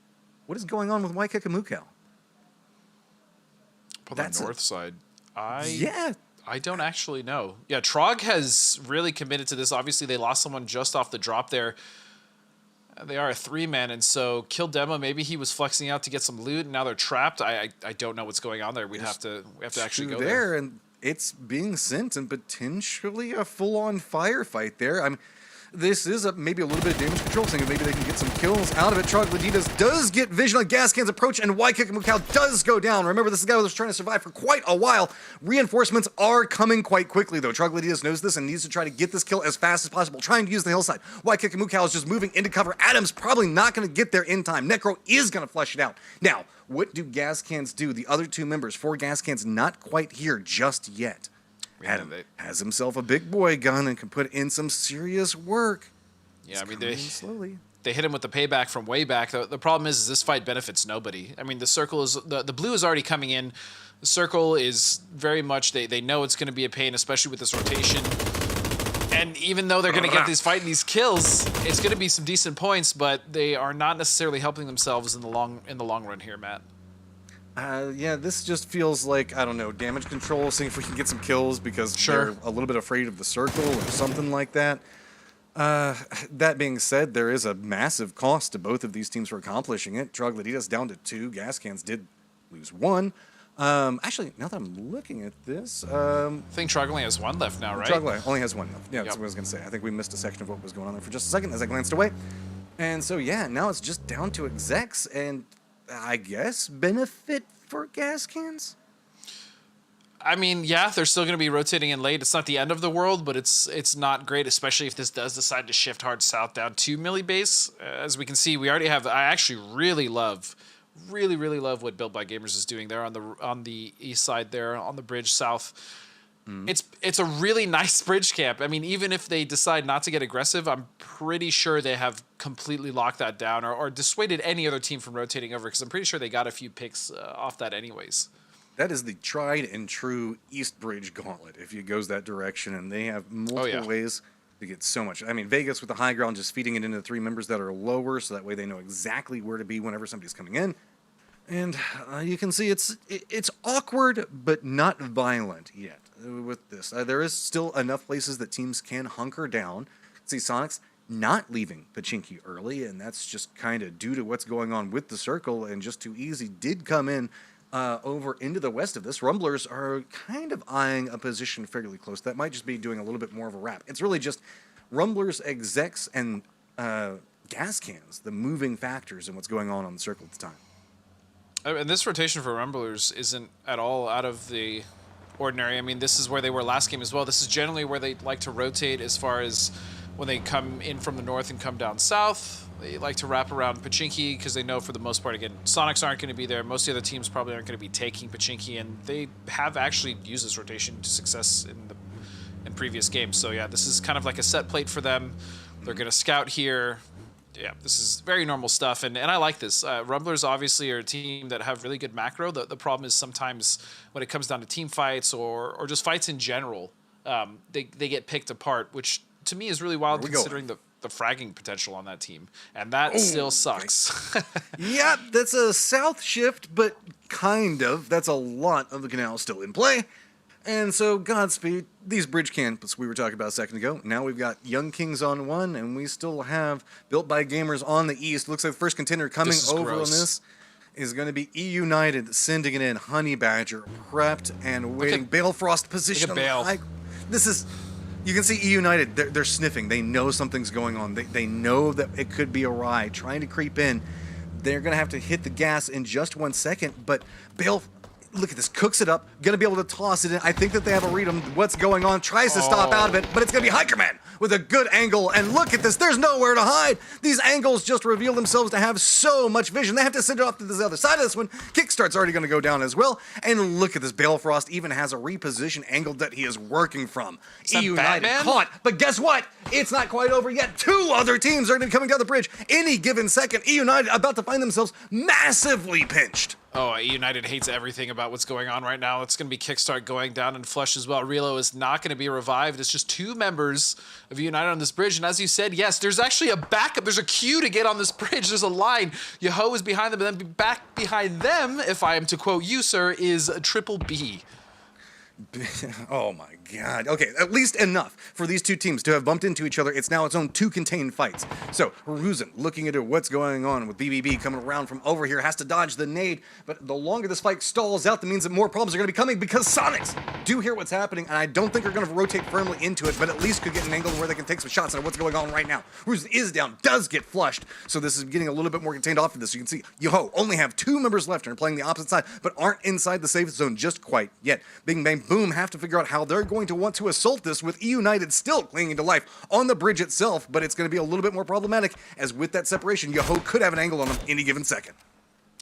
What is going on with Waikikimukau? On the north side. I don't actually know. Yeah, Trog has really committed to this. Obviously, they lost someone just off the drop there. They are a 3-man, and so Kill Demo, maybe he was flexing out to get some loot, and now they're trapped. I don't know what's going on there. We have to actually go there. And it's being sent and potentially a full-on firefight there. This is maybe a little bit of damage control, saying maybe they can get some kills out of it. Troglodytas does get vision on gas cans approach, and Waikikimukau does go down. Remember, this is a guy who was trying to survive for quite a while. Reinforcements are coming quite quickly, though. Troglodytas knows this and needs to try to get this kill as fast as possible, trying to use the hillside. Waikikimukau is just moving into cover. Adam's probably not going to get there in time. Necro is going to flush it out. Now, what do gas cans do? The other two members, 4 gas cans, not quite here just yet. Adam has himself a big boy gun and can put in some serious work. Yeah, I mean, they hit him with the payback from way back. The problem is this fight benefits nobody. I mean, the circle is the blue is already coming in. The circle is very much they know it's going to be a pain, especially with this rotation. And even though they're going to get these kills, it's going to be some decent points, but they are not necessarily helping themselves in the long run here, Matt. Yeah, this just feels like, I don't know, damage control, seeing if we can get some kills because they're a little bit afraid of the circle or something like that. That being said, there is a massive cost to both of these teams for accomplishing it. Troglodytas down to 2. Gas Cans did lose 1. Actually, now that I'm looking at this... I think Trog only has 1 left now, right? Trog only has 1 left. Yeah, that's what I was going to say. I think we missed a section of what was going on there for just a second as I glanced away. And so, yeah, now it's just down to execs and... I guess, benefit for gas cans? I mean, yeah, they're still going to be rotating in late. It's not the end of the world, but it's not great, especially if this does decide to shift hard south down to Millie base. As we can see, we already have... I actually really love what Built by Gamers is doing there on the east side there, on the bridge south. It's a really nice bridge camp. I mean, even if they decide not to get aggressive, I'm pretty sure they have completely locked that down or dissuaded any other team from rotating over, because I'm pretty sure they got a few picks off that anyways. That is the tried and true East Bridge gauntlet if it goes that direction, and they have multiple ways to get so much. I mean, Vegas with the high ground, just feeding it into the 3 members that are lower, so that way they know exactly where to be whenever somebody's coming in. And you can see it's awkward, but not violent yet with this. There is still enough places that teams can hunker down. See, Sonic's not leaving Pachinki early, and that's just kind of due to what's going on with the circle, and just too easy did come in over into the west of this. Rumblers are kind of eyeing a position fairly close. That might just be doing a little bit more of a wrap. It's really just Rumblers, execs, and gas cans, the moving factors in what's going on the circle at the time. And this rotation for Rumblers isn't at all out of the ordinary. I mean, this is where they were last game as well. This is generally where they like to rotate as far as when they come in from the north and come down south. They like to wrap around Pachinki because they know for the most part, again, Sonics aren't going to be there. Most of the other teams probably aren't going to be taking Pachinki, and they have actually used this rotation to success in previous games. So yeah, this is kind of like a set plate for them. They're going to scout here. Yeah, this is very normal stuff, and I like this. Rumblers obviously are a team that have really good macro. The problem is sometimes when it comes down to team fights or just fights in general, they get picked apart, which to me is really wild considering the fragging potential on that team, and that still sucks. Yeah, that's a south shift, but kind of. That's a lot of the canal still in play. And so, Godspeed, these bridge camps we were talking about a second ago. Now we've got Young Kings on 1, and we still have Built by Gamers on the east. Looks like the first contender coming over on this is going to be E United, sending it in. Honey Badger prepped and waiting. Balefrost position on the high. This is... You can see E United, they're sniffing. They know something's going on. They know that it could be a ride, trying to creep in. They're going to have to hit the gas in just 1 second, but look at this, cooks it up, gonna be able to toss it in. I think that they have a read on what's going on, tries to stop out of it, but it's gonna be Hikerman with a good angle. And look at this, there's nowhere to hide. These angles just reveal themselves to have so much vision. They have to send it off to the other side of this one. Kickstart's already gonna go down as well. And look at this, Balefrost even has a reposition angle that he is working from. EU United caught, but guess what? It's not quite over yet. 2 other teams are gonna be coming down the bridge any given second. EU United about to find themselves massively pinched. Oh, United hates everything about what's going on right now. It's going to be Kickstart going down and Flush as well. Relo is not going to be revived. It's just 2 members of United on this bridge. And as you said, yes, there's actually a backup. There's a queue to get on this bridge. There's a line. Yoho is behind them, and then back behind them, if I am to quote you, sir, is a Triple B. Oh my God. Okay, at least enough for these 2 teams to have bumped into each other. It's now its own 2 contained fights. So, Ruzen looking into what's going on with BBB coming around from over here, has to dodge the nade, but the longer this fight stalls out, that means that more problems are going to be coming because Sonics do hear what's happening, and I don't think they're going to rotate firmly into it, but at least could get an angle where they can take some shots at what's going on right now. Ruzen is down, does get flushed, so this is getting a little bit more contained off of this. You can see Yoho only have 2 members left and are playing the opposite side, but aren't inside the safe zone just quite yet. Bing Bang Boom have to figure out how they're going to want to assault this with United still clinging to life on the bridge itself, but it's going to be a little bit more problematic as with that separation, Yoho could have an angle on them any given second.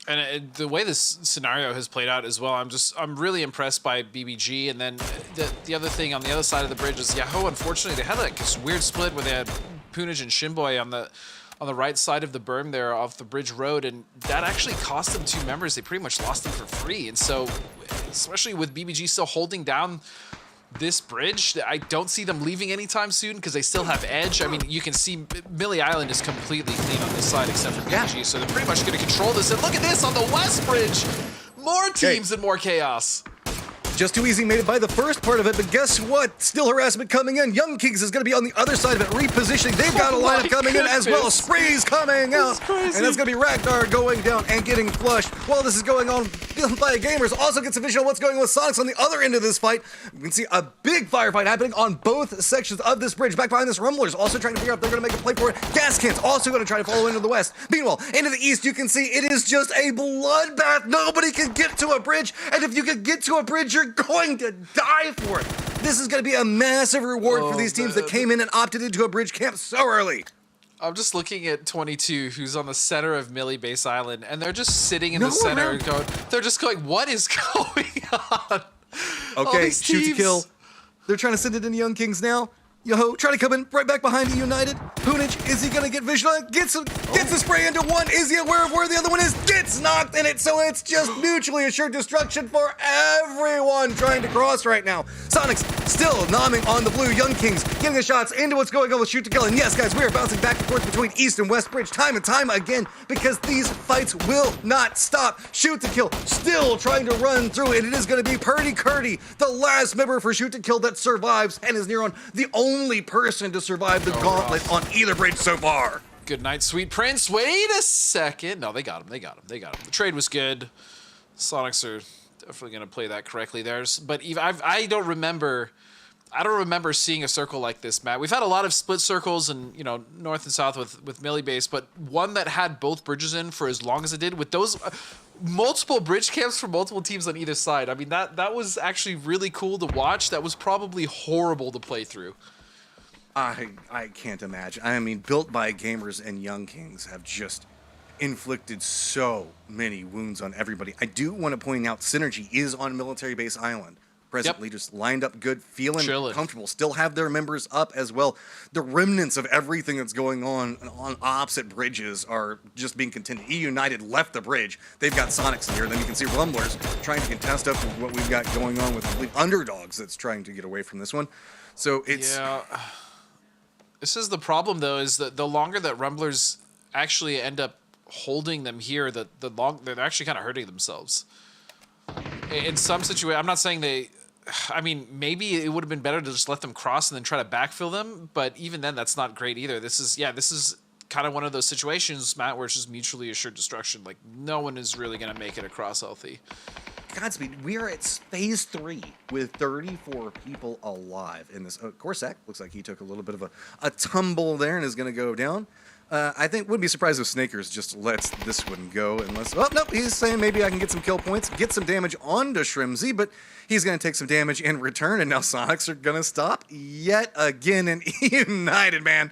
And the way this scenario has played out as well, I'm really impressed by BBG. And then the other thing on the other side of the bridge is Yahoo, unfortunately, they had like this weird split where they had Punaj and Shinboy on the right side of the berm there off the bridge road, and that actually cost them 2 members. They pretty much lost them for free. And so, especially with BBG still holding down this bridge, I don't see them leaving anytime soon because they still have edge. I mean, you can see Millie Island is completely clean on this side except for BBG, so they're pretty much going to control this. And look at this on the West Bridge! More teams and more chaos. Just too easy made it by the first part of it, but guess what? Still harassment coming in. Young Kings is going to be on the other side of it, repositioning. They've got a lineup coming in as well. Spree's coming out. And that's going to be Ragnar going down and getting flushed. While this is going on, by Gamers also gets a vision on what's going on with Sonics on the other end of this fight. We can see a big firefight happening on both sections of this bridge. Back behind this, Rumblers also trying to figure out if they're going to make a play for it. Gas Cans also going to try to follow into the west. Meanwhile, into the east, you can see it is just a bloodbath. Nobody can get to a bridge, and if you can get to a bridge, you're going to die for it. This is going to be a massive reward for these teams that came in and opted into a bridge camp so early. I'm just looking at 22, who's on the center of Millie Base Island, and they're just sitting in the center and going, they're just going, what is going on? Okay, shoot to kill. They're trying to send it into Young Kings now. Yoho, trying to come in right back behind the United. Punaj, is he going to get vision on it? Gets the spray into one. Is he aware of where the other one is? Gets knocked in it, so it's just mutually assured destruction for everyone trying to cross right now. Sonics still nomming on the blue. Young Kings getting the shots into what's going on with shoot to kill. And yes, guys, we are bouncing back and forth between East and West Bridge time and time again because these fights will not stop. Shoot to kill still trying to run through, and it is going to be Purdy Curdy, the last member for shoot to kill that survives and is near on the only person to survive the gauntlet on either bridge so far. Good night, Sweet Prince. Wait a second. No, they got him. The trade was good. Sonics are definitely going to play that correctly there. But I don't remember seeing a circle like this, Matt. We've had a lot of split circles and, north and south with Millie Base, but one that had both bridges in for as long as it did with those multiple bridge camps for multiple teams on either side. I mean, that was actually really cool to watch. That was probably horrible to play through. I can't imagine. I mean, Built by Gamers and Young Kings have just inflicted so many wounds on everybody. I do want to point out Synergy is on Military Base Island. Presently just lined up good, feeling comfortable, still have their members up as well. The remnants of everything that's going on opposite bridges are just being contended. United left the bridge. They've got Sonics in here. Then you can see Rumblers trying to contest up with what we've got going on with, I believe, Underdogs that's trying to get away from this one. So it's... Yeah. This is the problem, though, is that the longer that Rumblers actually end up holding them here, they're actually kind of hurting themselves. In some situations, I'm not saying maybe it would have been better to just let them cross and then try to backfill them, but even then, that's not great either. This is kind of one of those situations, Matt, where it's just mutually assured destruction. Like, no one is really going to make it across healthy. Godspeed, we are at phase 3 with 34 people alive in this. Corsac looks like he took a little bit of a tumble there and is going to go down. I think would be surprised if Snakers just lets this one go unless... Oh, nope, he's saying maybe I can get some kill points, get some damage onto Shrimzy, but he's going to take some damage in return, and now Sonics are going to stop yet again. And United, man.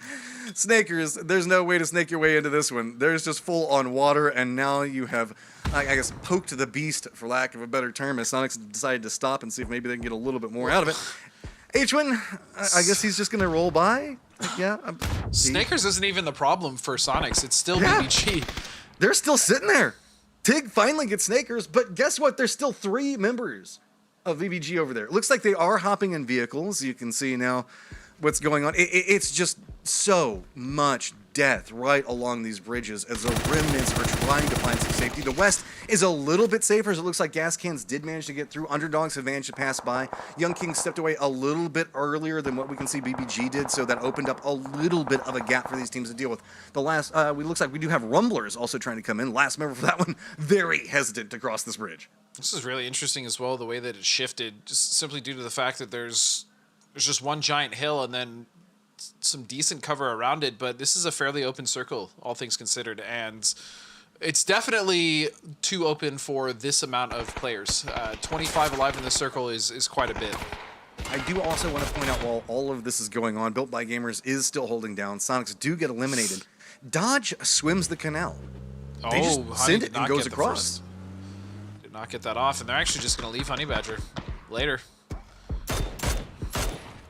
Snakers, there's no way to snake your way into this one. There's just full on water, and now you have, I guess, poked the beast, for lack of a better term, as Sonics decided to stop and see if maybe they can get a little bit more out of it. H1, I guess he's just going to roll by. Yeah. Snakers isn't even the problem for Sonics. It's still BBG. They're still sitting there. Tig finally gets Snakers, but guess what? There's still 3 members of VBG over there. It looks like they are hopping in vehicles. You can see now what's going on. It's just so much death right along these bridges as the remnants are trying to find some safety. The West is a little bit safer, as it looks like Gas Cans did manage to get through. Underdogs have managed to pass by. Young Kings stepped away a little bit earlier than what we can see BBG did, so that opened up a little bit of a gap for these teams to deal with. The last, looks like we do have Rumblers also trying to come in. Last member for that one, very hesitant to cross this bridge. This is really interesting as well, the way that it shifted, just simply due to the fact that there's just one giant hill and then some decent cover around it, but this is a fairly open circle, all things considered, and it's definitely too open for this amount of players. 25 alive in this circle is quite a bit. I do also want to point out, while all of this is going on, Built by Gamers is still holding down. Sonics do get eliminated. Dodge swims the canal. They just send it and goes across. Did not get that off, and they're actually just going to leave Honey Badger later.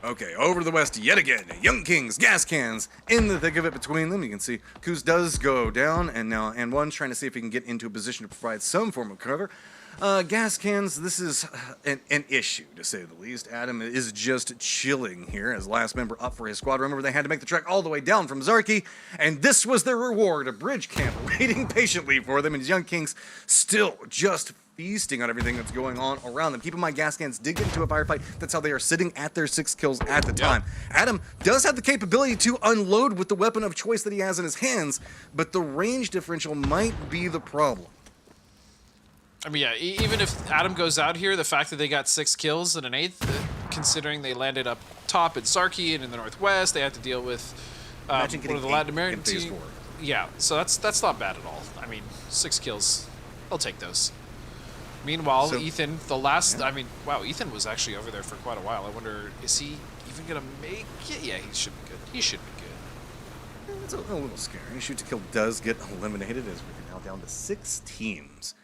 Okay, over to the west yet again. Young Kings, Gas Cans, in the thick of it between them. You can see Kuz does go down, and now And1's trying to see if he can get into a position to provide some form of cover. Gas Cans, this is an issue, to say the least. Adam is just chilling here as last member up for his squad. Remember, they had to make the trek all the way down from Zarky, and this was their reward, a bridge camp waiting patiently for them, and Young Kings still just feasting on everything that's going on around them. Keep in mind, Gas Cans did get into a firefight. That's how they are sitting at their 6 kills at the time. Adam does have the capability to unload with the weapon of choice that he has in his hands, but the range differential might be the problem. I mean, yeah, even if Adam goes out here, the fact that they got 6 kills and an 8th, considering they landed up top in Sarky and in the Northwest, they had to deal with one of the Latin American teams. Yeah, so that's not bad at all. I mean, 6 kills, I'll take those. Meanwhile, Ethan, the last, I mean, wow, Ethan was actually over there for quite a while. I wonder, is he even going to make it? Yeah, he should be good. He should be good. It's a little scary. Shoot to Kill does get eliminated as we're now down to 6 teams.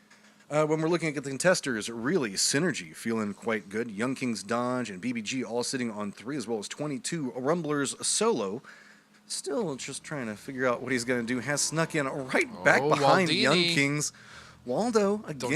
When we're looking at the contesters, really, Synergy feeling quite good. Young Kings, Dodge, and BBG all sitting on 3, as well as 22. Rumblers solo, still just trying to figure out what he's going to do. Has snuck in right back behind Waldini. Young Kings. Waldo, again,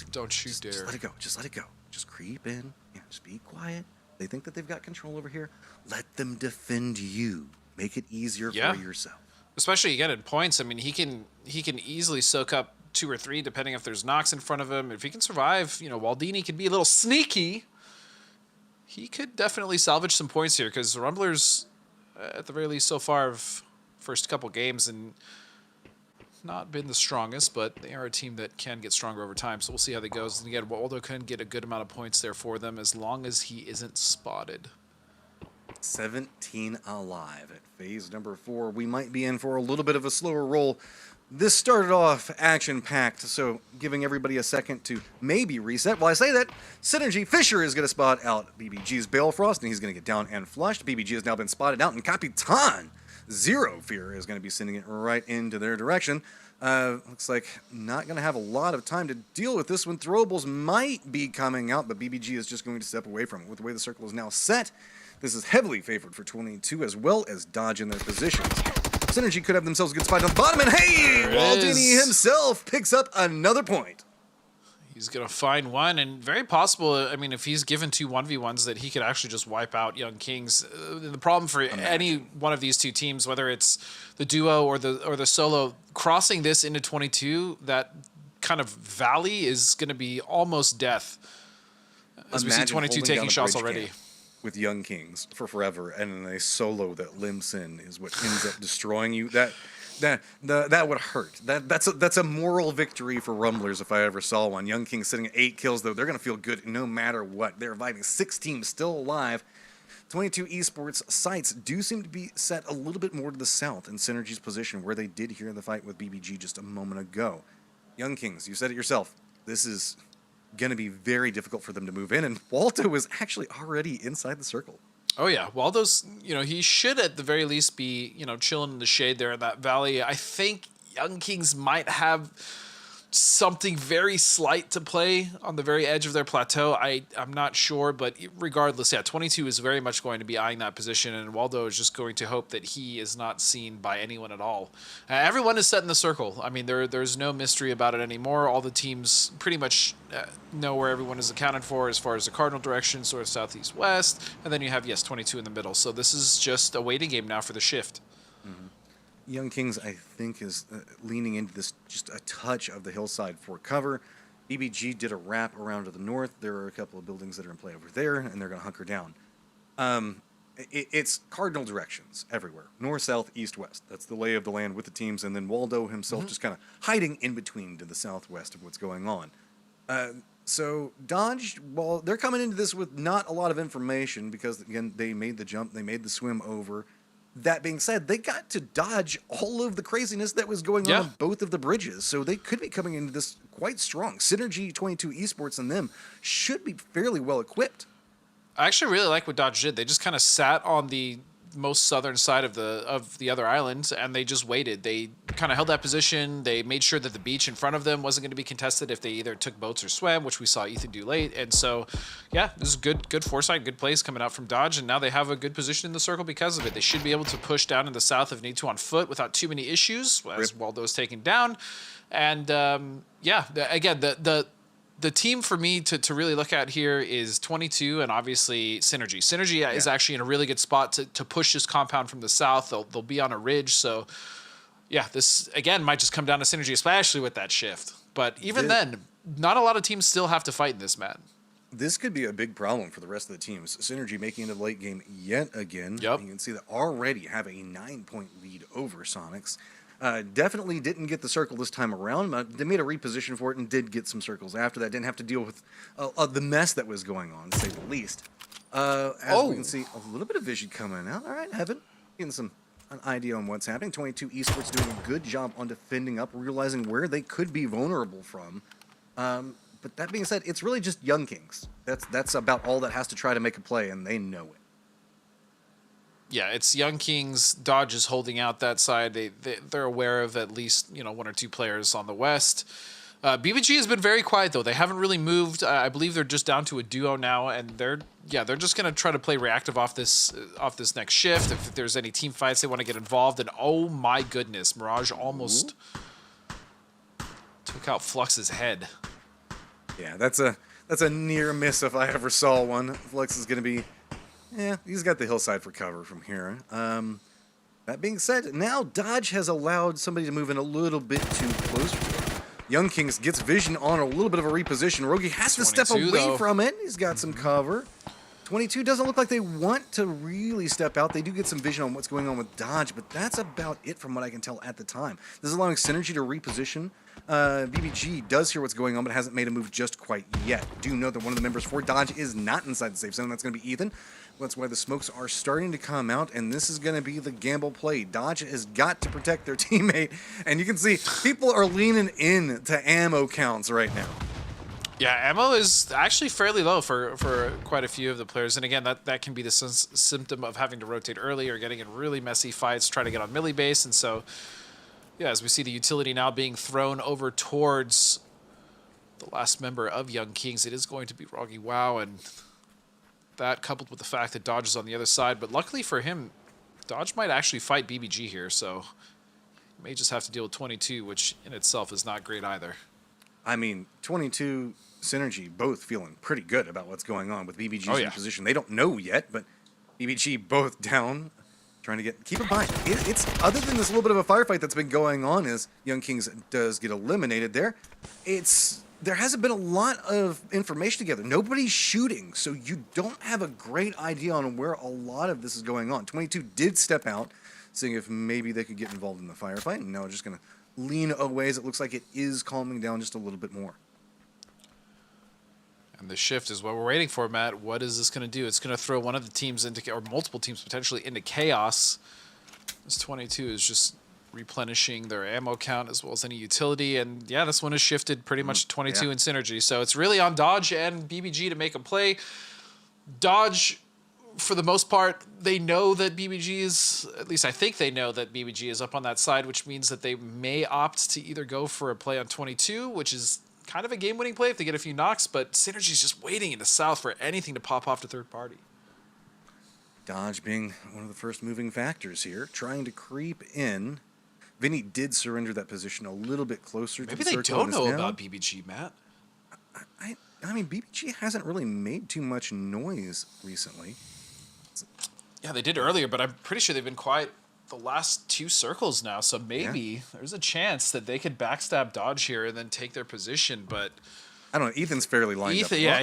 Don't shoot dare. Just let it go. Just let it go. Just creep in. Yeah, just be quiet. They think that they've got control over here. Let them defend you. Make it easier for yourself. Especially again in points. I mean, he can easily soak up 2 or 3 depending if there's knocks in front of him. If he can survive, you know, Waldini can be a little sneaky. He could definitely salvage some points here because the Rumblers, at the very least so far, have first couple games and not been the strongest, but they are a team that can get stronger over time. So we'll see how that goes. And again, Waldo can get a good amount of points there for them as long as he isn't spotted. 17 alive at phase number 4. We might be in for a little bit of a slower roll. This started off action-packed, so giving everybody a second to maybe reset. While I say that, Synergy Fisher is going to spot out BBG's Balefrost, and he's going to get down and flushed. BBG has now been spotted out, and Capitan Zero Fear is going to be sending it right into their direction. Looks like not going to have a lot of time to deal with this one. Throwables might be coming out, but BBG is just going to step away from it. With the way the circle is now set, this is heavily favored for 22, as well as Dodge in their positions. Synergy could have themselves a good spot on the bottom, and hey, Waldini himself picks up another point. He's going to find one, and very possible, I mean, if he's given 2 1v1s, that he could actually just wipe out Young Kings. The problem for any one of these 2 teams, whether it's the duo or the solo, crossing this into 22, that kind of valley is going to be almost death. As we see 22 taking shots already. With Young Kings for forever, and a solo that limps in is what ends up destroying you. That would hurt. That's a moral victory for Rumblers if I ever saw one. Young Kings sitting at 8 kills, though. They're going to feel good no matter what. They're reviving 6 teams still alive. 22 Esports sights do seem to be set a little bit more to the south in Synergy's position, where they did hear the fight with BBG just a moment ago. Young Kings, you said it yourself, this is going to be very difficult for them to move in, and Waldo is actually already inside the circle. Oh yeah, Waldo's, he should at the very least be, chilling in the shade there in that valley. I think Young Kings might have something very slight to play on the very edge of their plateau. I'm not sure, but regardless, yeah, 22 is very much going to be eyeing that position, and Waldo is just going to hope that he is not seen by anyone at all. Everyone is set in the circle. I mean, there's no mystery about it anymore. All the teams pretty much know where everyone is accounted for as far as the cardinal direction, sort of southeast west, and then you have, yes, 22 in the middle. So this is just a waiting game now for the shift. Mm-hmm. Young Kings, I think, is leaning into this just a touch of the hillside for cover. BBG did a wrap around to the north. There are a couple of buildings that are in play over there, and they're going to hunker down. It's cardinal directions everywhere. North, south, east, west. That's the lay of the land with the teams, and then Waldo himself just kind of hiding in between to the southwest of what's going on. So Dodge, well, they're coming into this with not a lot of information because, again, they made the jump, they made the swim over. That being said, they got to dodge all of the craziness that was going on both of the bridges, so they could be coming into this quite strong. Synergy 22 Esports and them should be fairly well equipped. I actually really like what Dodge did. They just kind of sat on the most southern side of the other island, and they just waited. They kind of held that position. They made sure that the beach in front of them wasn't going to be contested if they either took boats or swam, which we saw Ethan do late. And so, yeah, this is good foresight, good plays coming out from Dodge, and now they have a good position in the circle because of it. They should be able to push down in the south if need to on foot without too many issues, as Waldo's taken down. And yeah, again, the team for me to really look at here is 22 and obviously Synergy. Synergy is actually in a really good spot to push this compound from the south. They'll be on a ridge. So, yeah, this, again, might just come down to Synergy, especially with that shift. But even then, not a lot of teams still have to fight in this, man. This could be a big problem for the rest of the teams. Synergy making it a late game yet again. Yep. You can see they already have a 9-point lead over Sonics. Definitely didn't get the circle this time around. They made a reposition for it and did get some circles after that. Didn't have to deal with the mess that was going on, to say the least. As we can see, a little bit of vision coming out. All right, Heaven, getting an idea on what's happening. 22 Esports doing a good job on defending up, realizing where they could be vulnerable from. But that being said, it's really just Young Kings. That's about all that has to try to make a play, and they know it. Yeah, it's Young Kings. Dodge is holding out that side. They're aware of at least one or two players on the west. BBG has been very quiet though. They haven't really moved. I believe they're just down to a duo now, and they're just gonna try to play reactive off this next shift. If there's any team fights they want to get involved in. Oh my goodness, Mirage almost took out Flux's head. Yeah, that's a near miss if I ever saw one. Flux is gonna be. Yeah, he's got the hillside for cover from here. That being said, now Dodge has allowed somebody to move in a little bit too close. Young Kings gets vision on a little bit of a reposition. Rogi has to step away from it. He's got some cover. 22 doesn't look like they want to really step out. They do get some vision on what's going on with Dodge, but that's about it from what I can tell at the time. This is allowing Synergy to reposition. BBG does hear what's going on, but hasn't made a move just quite yet. Do know that one of the members for Dodge is not inside the safe zone. That's going to be Ethan. That's why the smokes are starting to come out, and this is going to be the gamble play. Dodge has got to protect their teammate, and you can see people are leaning in to ammo counts right now. Yeah, ammo is actually fairly low for quite a few of the players. And again, that can be the symptom of having to rotate early or getting in really messy fights, trying to get on melee base. And so, yeah, as we see the utility now being thrown over towards the last member of Young Kings, it is going to be Rogi Wow. And that coupled with the fact that Dodge is on the other side. But luckily for him, Dodge might actually fight BBG here. So he may just have to deal with 22, which in itself is not great either. I mean, 22... Synergy both feeling pretty good about what's going on with BBG's in position. They don't know yet, but BBG both down, trying to get. Keep in mind, it's other than this little bit of a firefight that's been going on as Young Kings does get eliminated there. There hasn't been a lot of information together. Nobody's shooting, so you don't have a great idea on where a lot of this is going on. 22 did step out, seeing if maybe they could get involved in the firefight, and now just going to lean away as it looks like it is calming down just a little bit more. And the shift is what we're waiting for, Matt. What is this going to do? It's going to throw one of the teams into, or multiple teams potentially, into chaos. This 22 is just replenishing their ammo count as well as any utility. And yeah, this one is shifted pretty much to 22 in Synergy. So it's really on Dodge and BBG to make a play. Dodge, for the most part, they know that BBG is, at least I think they know that BBG is up on that side, which means that they may opt to either go for a play on 22, which is kind of a game-winning play if they get a few knocks, but Synergy's just waiting in the south for anything to pop off to third party. Dodge being one of the first moving factors here, trying to creep in. Vinny did surrender that position a little bit closer to the circle. Maybe they don't know about BBG, Matt. I mean, BBG hasn't really made too much noise recently. Yeah, they did earlier, but I'm pretty sure they've been quiet the last 2 circles now, so maybe there's a chance that they could backstab Dodge here and then take their position, but... I don't know, Ethan's fairly lined up. Yeah,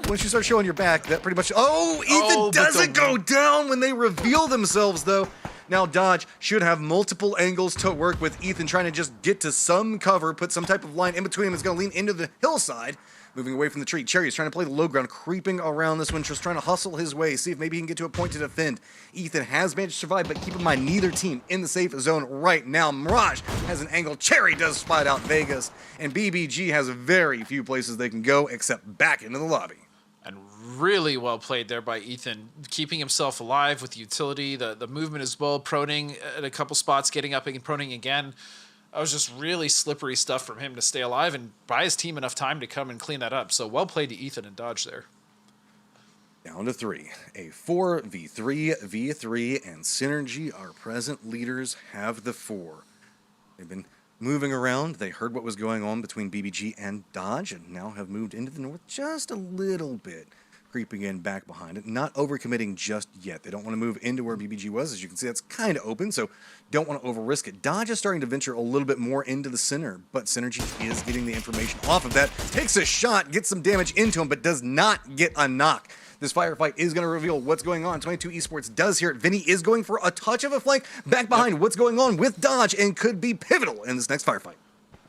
Once you start showing your back, that pretty much... Oh, Ethan doesn't go down when they reveal themselves, though. Now Dodge should have multiple angles to work with. Ethan trying to just get to some cover, put some type of line in between him. Is going to lean into the hillside, moving away from the tree. Cherry is trying to play the low ground, creeping around this one, just trying to hustle his way, see if maybe he can get to a point to defend. Ethan has managed to survive, but keep in mind, neither team in the safe zone right now. Mirage has an angle. Cherry does spot out Vegas, and BBG has very few places they can go except back into the lobby. And really well played there by Ethan, keeping himself alive with utility. The movement as well, proning at a couple spots, getting up and proning again. That was just really slippery stuff from him to stay alive and buy his team enough time to come and clean that up. So well played to Ethan and Dodge there. Down to 3. A 4v3v3, and Synergy, our present leaders, have the 4. They've been moving around. They heard what was going on between BBG and Dodge, and now have moved into the north just a little bit, creeping in back behind it, not overcommitting just yet. They don't want to move into where BBG was. As you can see, that's kind of open, so don't want to over-risk it. Dodge is starting to venture a little bit more into the center, but Synergy is getting the information off of that. Takes a shot, gets some damage into him, but does not get a knock. This firefight is going to reveal what's going on. 22 Esports does hear it. Vinny is going for a touch of a flank back behind what's going on with Dodge and could be pivotal in this next firefight.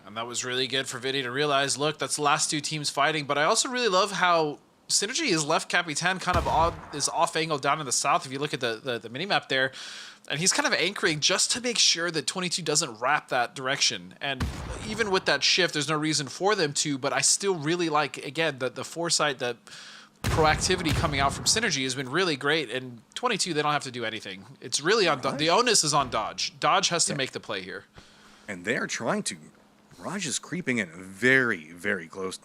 And that was really good for Vinny to realize, look, that's the last 2 teams fighting, but I also really love how Synergy is left Capitan kind of off angle down in the south. If you look at the mini-map there, and he's kind of anchoring just to make sure that 22 doesn't wrap that direction. And even with that shift, there's no reason for them to, but I still really like, again, the foresight, that proactivity coming out from Synergy has been really great. And 22, they don't have to do anything. It's really on the onus is on Dodge. Dodge has to make the play here. And they're trying to. Raj is creeping in very, very close.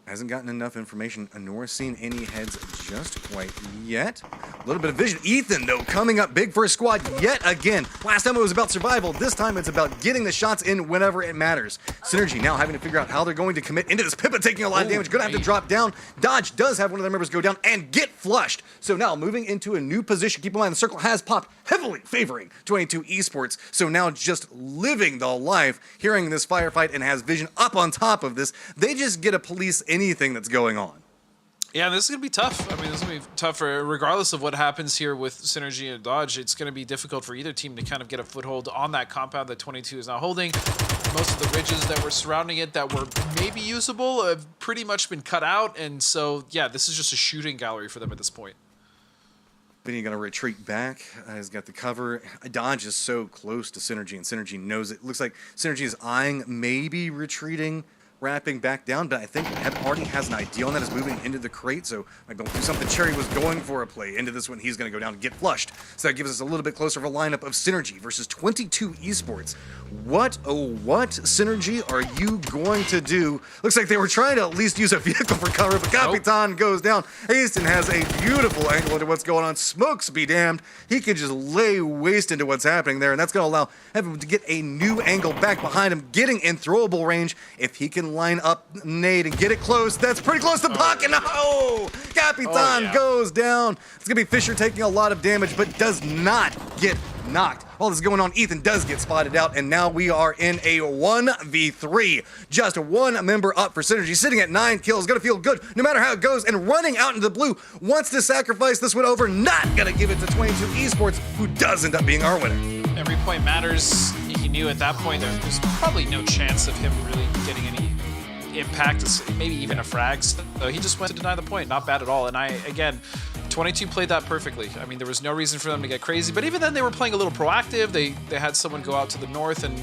Hasn't gotten enough information nor seen any heads just quite yet. A little bit of vision. Ethan, though, coming up big for his squad yet again. Last time it was about survival. This time it's about getting the shots in whenever it matters. Synergy now having to figure out how they're going to commit into this. Pippa taking a lot of damage. Going to have to drop down. Dodge does have one of their members go down and get flushed. So now moving into a new position. Keep in mind the circle has popped, heavily favoring 22 Esports. So now just living the life, hearing this firefight, and has vision up on top of this. They just get a police anything that's going on. Yeah, this is going to be tough. I mean, this is going to be tough regardless of what happens here with Synergy and Dodge. It's going to be difficult for either team to kind of get a foothold on that compound that 22 is now holding. Most of the ridges that were surrounding it that were maybe usable have pretty much been cut out. And so, yeah, this is just a shooting gallery for them at this point. Vinny going to retreat back. He's got the cover. Dodge is so close to Synergy, and Synergy knows it. Looks like Synergy is eyeing maybe retreating, wrapping back down, but I think already has an idea on that, is moving into the crate, so might be able to do something. Cherry was going for a play into this one. He's going to go down and get flushed. So that gives us a little bit closer of a lineup of Synergy versus 22 Esports. What, oh what, Synergy, are you going to do? Looks like they were trying to at least use a vehicle for cover, but Capitan goes down. Haston has a beautiful angle into what's going on. Smokes be damned. He can just lay waste into what's happening there, and that's going to allow him to get a new angle back behind him, getting in throwable range. If he can line up nade and get it close, that's pretty close to pocket. Oh, Capitan goes down. It's going to be Fisher taking a lot of damage, but does not get knocked. All this is going on, Ethan does get spotted out, and now we are in a 1v3. Just one member up for Synergy, sitting at 9 kills. Gonna feel good no matter how it goes, and running out into the blue. Wants to sacrifice this one over, not gonna give it to 22 Esports, who does end up being our winner. Every point matters. He knew at that point there was probably no chance of him really getting any impact, maybe even a frag. So he just went to deny the point. Not bad at all. And again, 22 played that perfectly. I mean, there was no reason for them to get crazy, but even then they were playing a little proactive. They had someone go out to the north and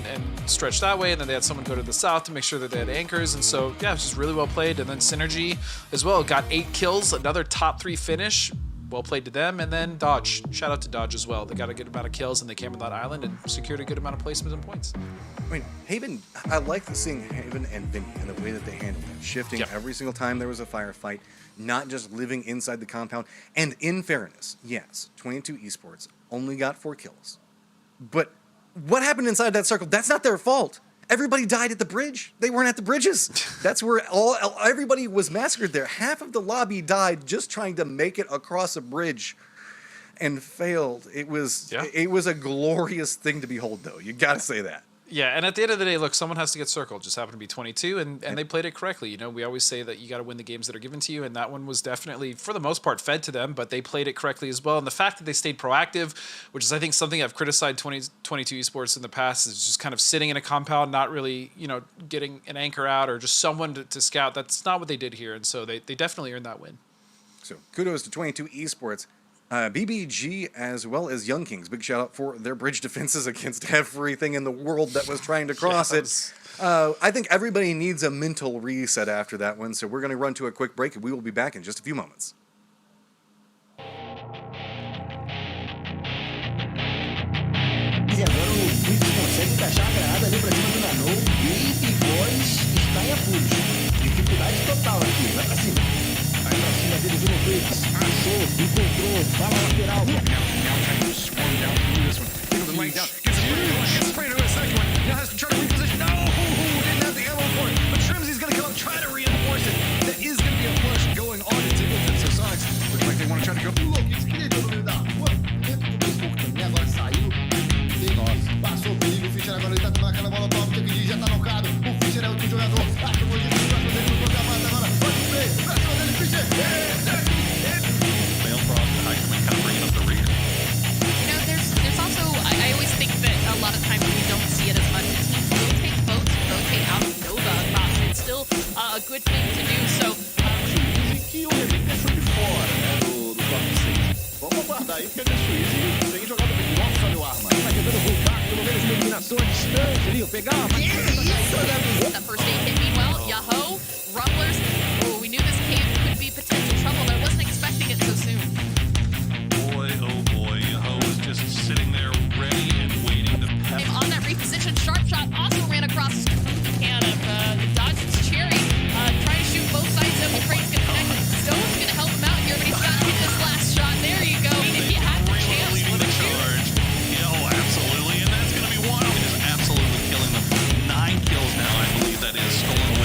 stretch that way, and then they had someone go to the south to make sure that they had anchors. And so, yeah, it was just really well played. And then Synergy as well got 8 kills, another top 3 finish. Well played to them. And then Dodge. Shout out to Dodge as well. They got a good amount of kills, and they came on that island and secured a good amount of placement and points. I mean, Haven, I like seeing Haven and Vinny and the way that they handled it. Shifting every single time there was a firefight, not just living inside the compound. And in fairness, yes, 22 Esports only got 4 kills. But what happened inside that circle? That's not their fault. Everybody died at the bridge. They weren't at the bridges. That's where everybody was massacred there. Half of the lobby died just trying to make it across a bridge and failed. It was a glorious thing to behold, though. You got to say that. Yeah, and at the end of the day, look, someone has to get circled. Just happened to be 22, and they played it correctly. You know, we always say that you got to win the games that are given to you, and that one was definitely, for the most part, fed to them, but they played it correctly as well. And the fact that they stayed proactive, which is, I think, something I've criticized 22 Esports in the past, is just kind of sitting in a compound, not really, you know, getting an anchor out or just someone to scout. That's not what they did here, and so they definitely earned that win. So kudos to 22 Esports. BBG as well as Young Kings. Big shout out for their bridge defenses against everything in the world that was trying to cross it. I think everybody needs a mental reset after that one, so we're going to run to a quick break, and we will be back in just a few moments. E agora o Blitz consegue encaixar a granada ali pra cima do Nanou. Baby Boys está em apuros. Dificuldade total aqui. Vai pra cima. Vai pra cima deles o Blitz. Achou, encontrou. Bala lateral. Passou o perigo, o Fischer agora ele tá tomando aquela bola top, o Jack já tá nocado. O Fischer é outro jogador. Acabou de vir pra cima dele no programado agora. Pode play, pra cima dele, Fischer. You know, there's also, I always think that a lot of times we don't see it as much. Teams rotate boats, rotate out of Nova across. It's still a good thing to do, so. Que o Remy deixou de fora, né, do top 6. Vamos aguardar aí, porque a Juiz tem jogado bem. Nossa, meu arma. Tá tentando voltar, pelo menos uma eliminação à distância ali, pegar. That first aid hit meanwhile, Yahoo, Rumblers. Oh, we knew this cave could be potential trouble. I wasn't expecting it so soon. Boy, oh boy, Yahoo was just sitting there ready and waiting to pep. On that reposition, Sharp Shot also ran across the can of Dodge's Cherry, trying to shoot both sides of the crate's gonna connect. Stone's gonna help him out here, but he's got to hit this last shot. There you go. I mean, if you had the chance, Leading the charge. Yeah, oh, absolutely. And that's going to be one. I mean, just absolutely killing them. 9 kills now, I believe that is. Stolen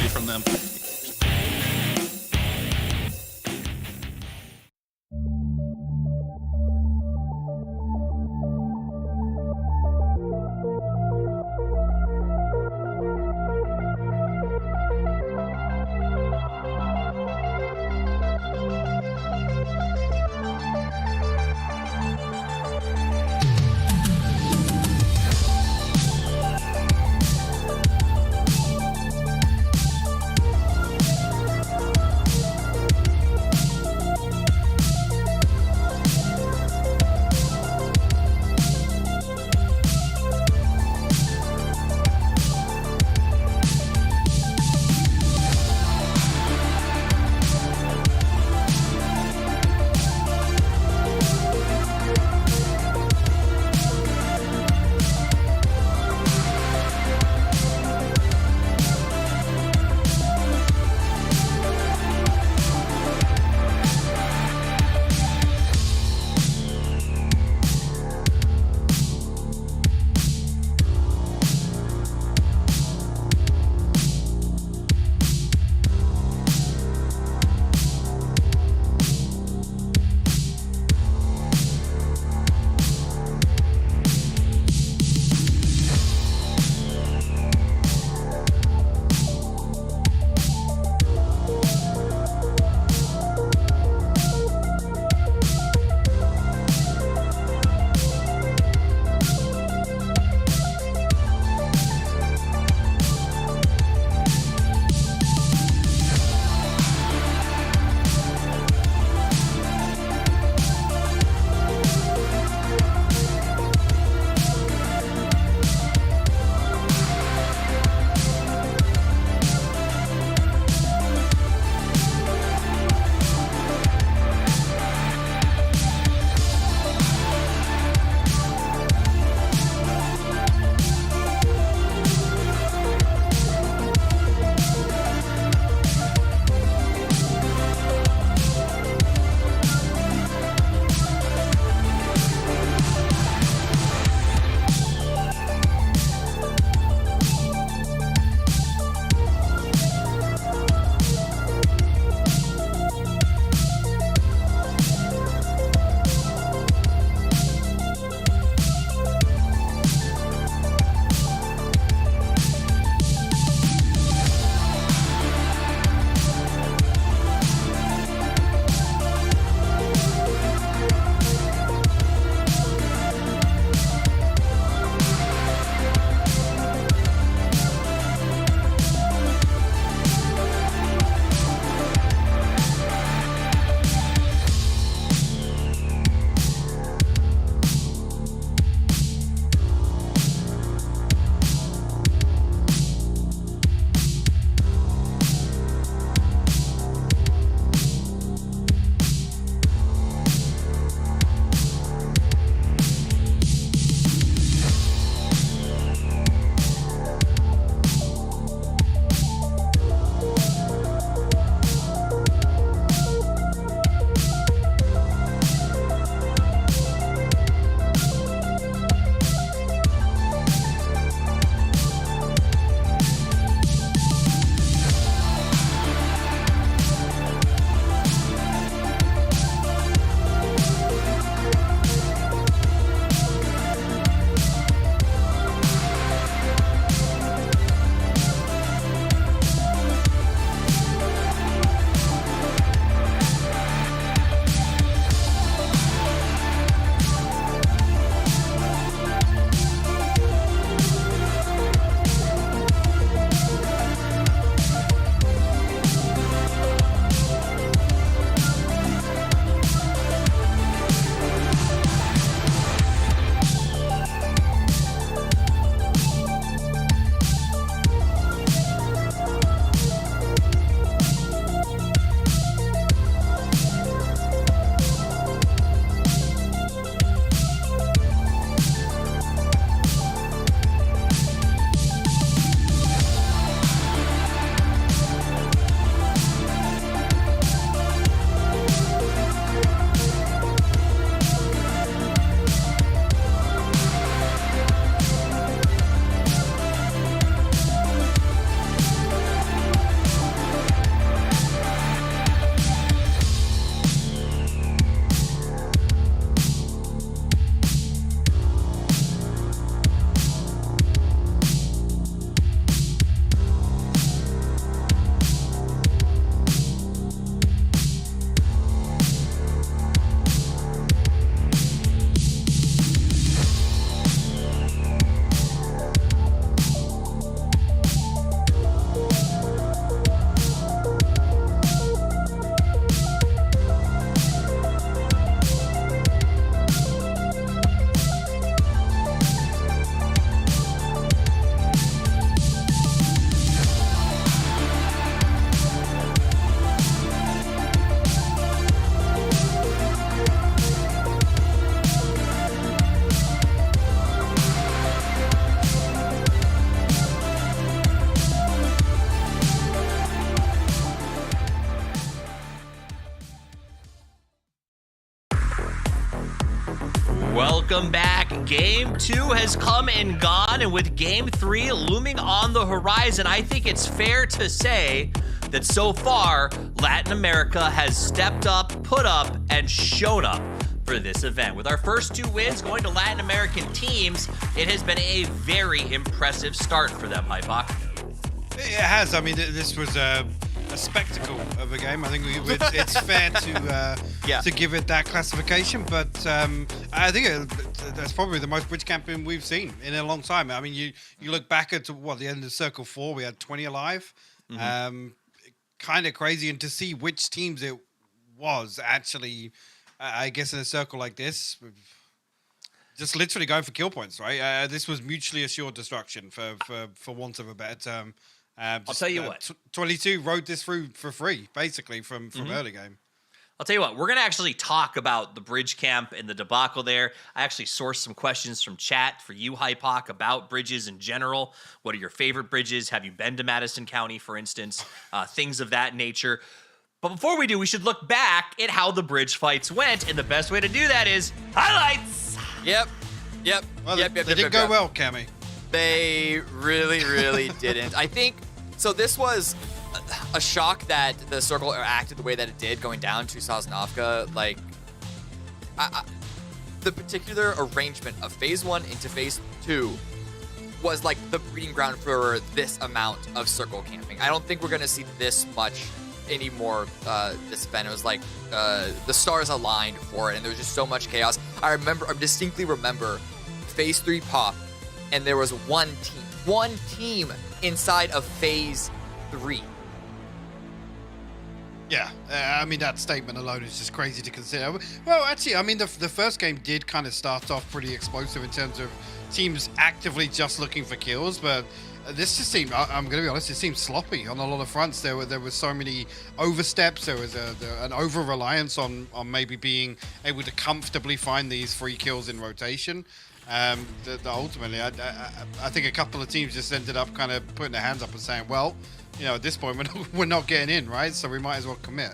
Welcome back. Game 2 has come and gone, and with Game 3 looming on the horizon, I think it's fair to say that so far, Latin America has stepped up, put up, and shown up for this event. With our first 2 wins going to Latin American teams, it has been a very impressive start for them, Hypok. It has. I mean, this was a spectacle of a game. I think it's fair to give it that classification, but I think that's probably the most bridge camping we've seen in a long time. I mean, you look back at the end of Circle 4, we had 20 alive. Kind of crazy, and to see which teams it was actually, I guess in a circle like this, just literally going for kill points, right? This was mutually assured destruction, for want of a better term. I'll tell you what. 22 rode this through for free, basically, from early game. I'll tell you what, we're going to actually talk about the bridge camp and the debacle there. I actually sourced some questions from chat for you, Hypok, about bridges in general. What are your favorite bridges? Have you been to Madison County, for instance? Things of that nature. But before we do, we should look back at how the bridge fights went, and the best way to do that is highlights. Yep. Well, they didn't go well, Cammy. They really didn't. I think, so this was a shock that the circle acted the way that it did going down to Sosnovka. Like, the particular arrangement of phase 1 into phase 2 was like the breeding ground for this amount of circle camping. I don't think we're going to see this much anymore this event. It was like the stars aligned for it, and there was just so much chaos. I distinctly remember phase 3 pop, and there was one team inside of phase 3. Yeah, I mean, that statement alone is just crazy to consider. Well, actually, I mean, the first game did kind of start off pretty explosive in terms of teams actively just looking for kills, but this just seemed, I'm going to be honest, it seemed sloppy on a lot of fronts. There were so many oversteps. There was an over-reliance on maybe being able to comfortably find these free kills in rotation. Ultimately, I think a couple of teams just ended up kind of putting their hands up and saying, well, at this point, we're not getting in, right? So we might as well commit.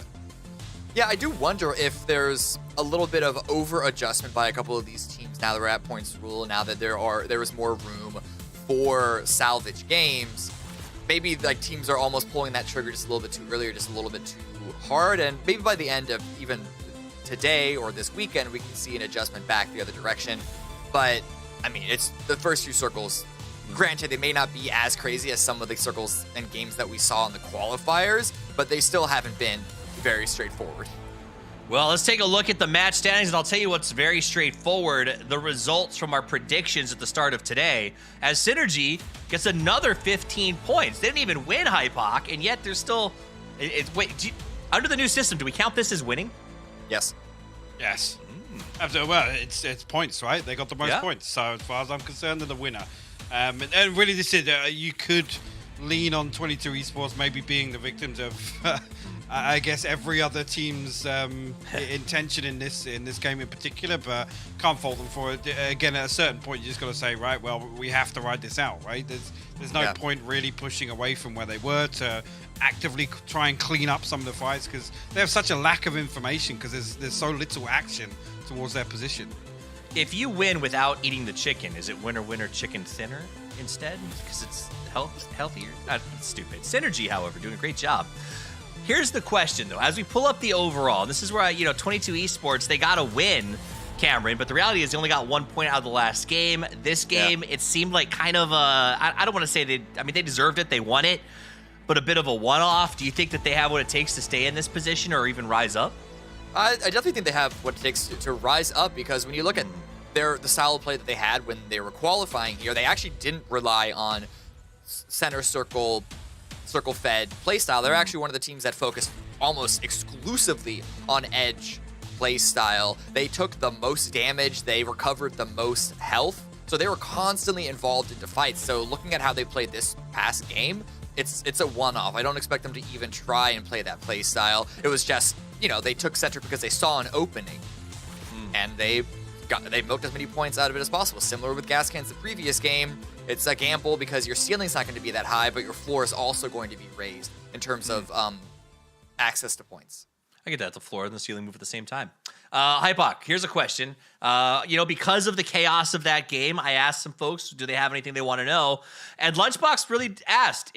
Yeah, I do wonder if there's a little bit of over-adjustment by a couple of these teams now that we're at points rule, now that there is more room for salvage games. Maybe like teams are almost pulling that trigger just a little bit too early or just a little bit too hard, and maybe by the end of even today or this weekend, we can see an adjustment back the other direction. But, I mean, it's the first few circles. Granted, they may not be as crazy as some of the circles and games that we saw in the qualifiers, but they still haven't been very straightforward. Well, let's take a look at the match standings, and I'll tell you what's very straightforward. The results from our predictions at the start of today, as Synergy gets another 15 points. They didn't even win Hypok, and yet they're still... under the new system, do we count this as winning? Yes. Yes. Well, it's points, right? They got the most points. So as far as I'm concerned, they're the winner. And really, this is you could lean on 22 Esports maybe being the victims of, I guess, every other team's intention in this game in particular, but can't fault them for it. Again, at a certain point, you just got to say, right, well, we have to ride this out, right? There's no point really pushing away from where they were to actively try and clean up some of the fights, because they have such a lack of information because there's so little action towards their position. If you win without eating the chicken, is it winner, chicken thinner instead? Because it's healthier? That's stupid. Synergy, however, doing a great job. Here's the question, though. As we pull up the overall, this is where, 22 Esports, they got to win, Cameron, but the reality is they only got 1 point out of the last game. This game, it seemed like kind of I don't want to say they deserved it, they won it, but a bit of a one-off. Do you think that they have what it takes to stay in this position or even rise up? I definitely think they have what it takes to rise up, because when you look at the style of play that they had when they were qualifying here, they actually didn't rely on center circle fed playstyle. They're actually one of the teams that focused almost exclusively on edge playstyle. They took the most damage, they recovered the most health, so they were constantly involved into fights. So looking at how they played this past game, it's a one-off. I don't expect them to even try and play that playstyle. It was just, they took center because they saw an opening, and they milked as many points out of it as possible. Similar with Gas Cans the previous game, it's a gamble because your ceiling's not going to be that high, but your floor is also going to be raised in terms of access to points. I get that. The floor and the ceiling move at the same time. Hypok, here's a question. Because of the chaos of that game, I asked some folks, do they have anything they want to know? And Lunchbox really asked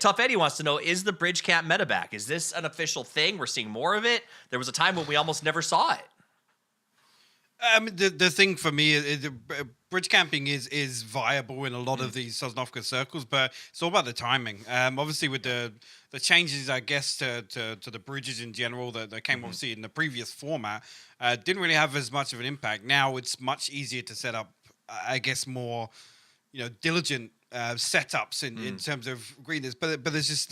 Tough Eddie wants to know, is the bridge camp meta back? Is this an official thing? We're seeing more of it. There was a time when we almost never saw it. The thing for me is bridge camping is viable in a lot of these Sosnovka circles, but it's all about the timing. Obviously, with the changes, I guess, to the bridges in general that came obviously in the previous format, didn't really have as much of an impact. Now it's much easier to set up, I guess, more diligent setups in terms of greenness. But there's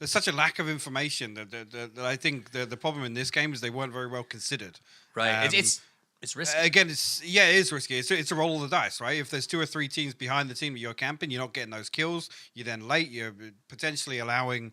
such a lack of information that I think the problem in this game is they weren't very well considered. Right. It's risky. Again, it is risky. It's a roll of the dice, right? If there's 2 or 3 teams behind the team that you're camping, you're not getting those kills. You're then late. You're potentially allowing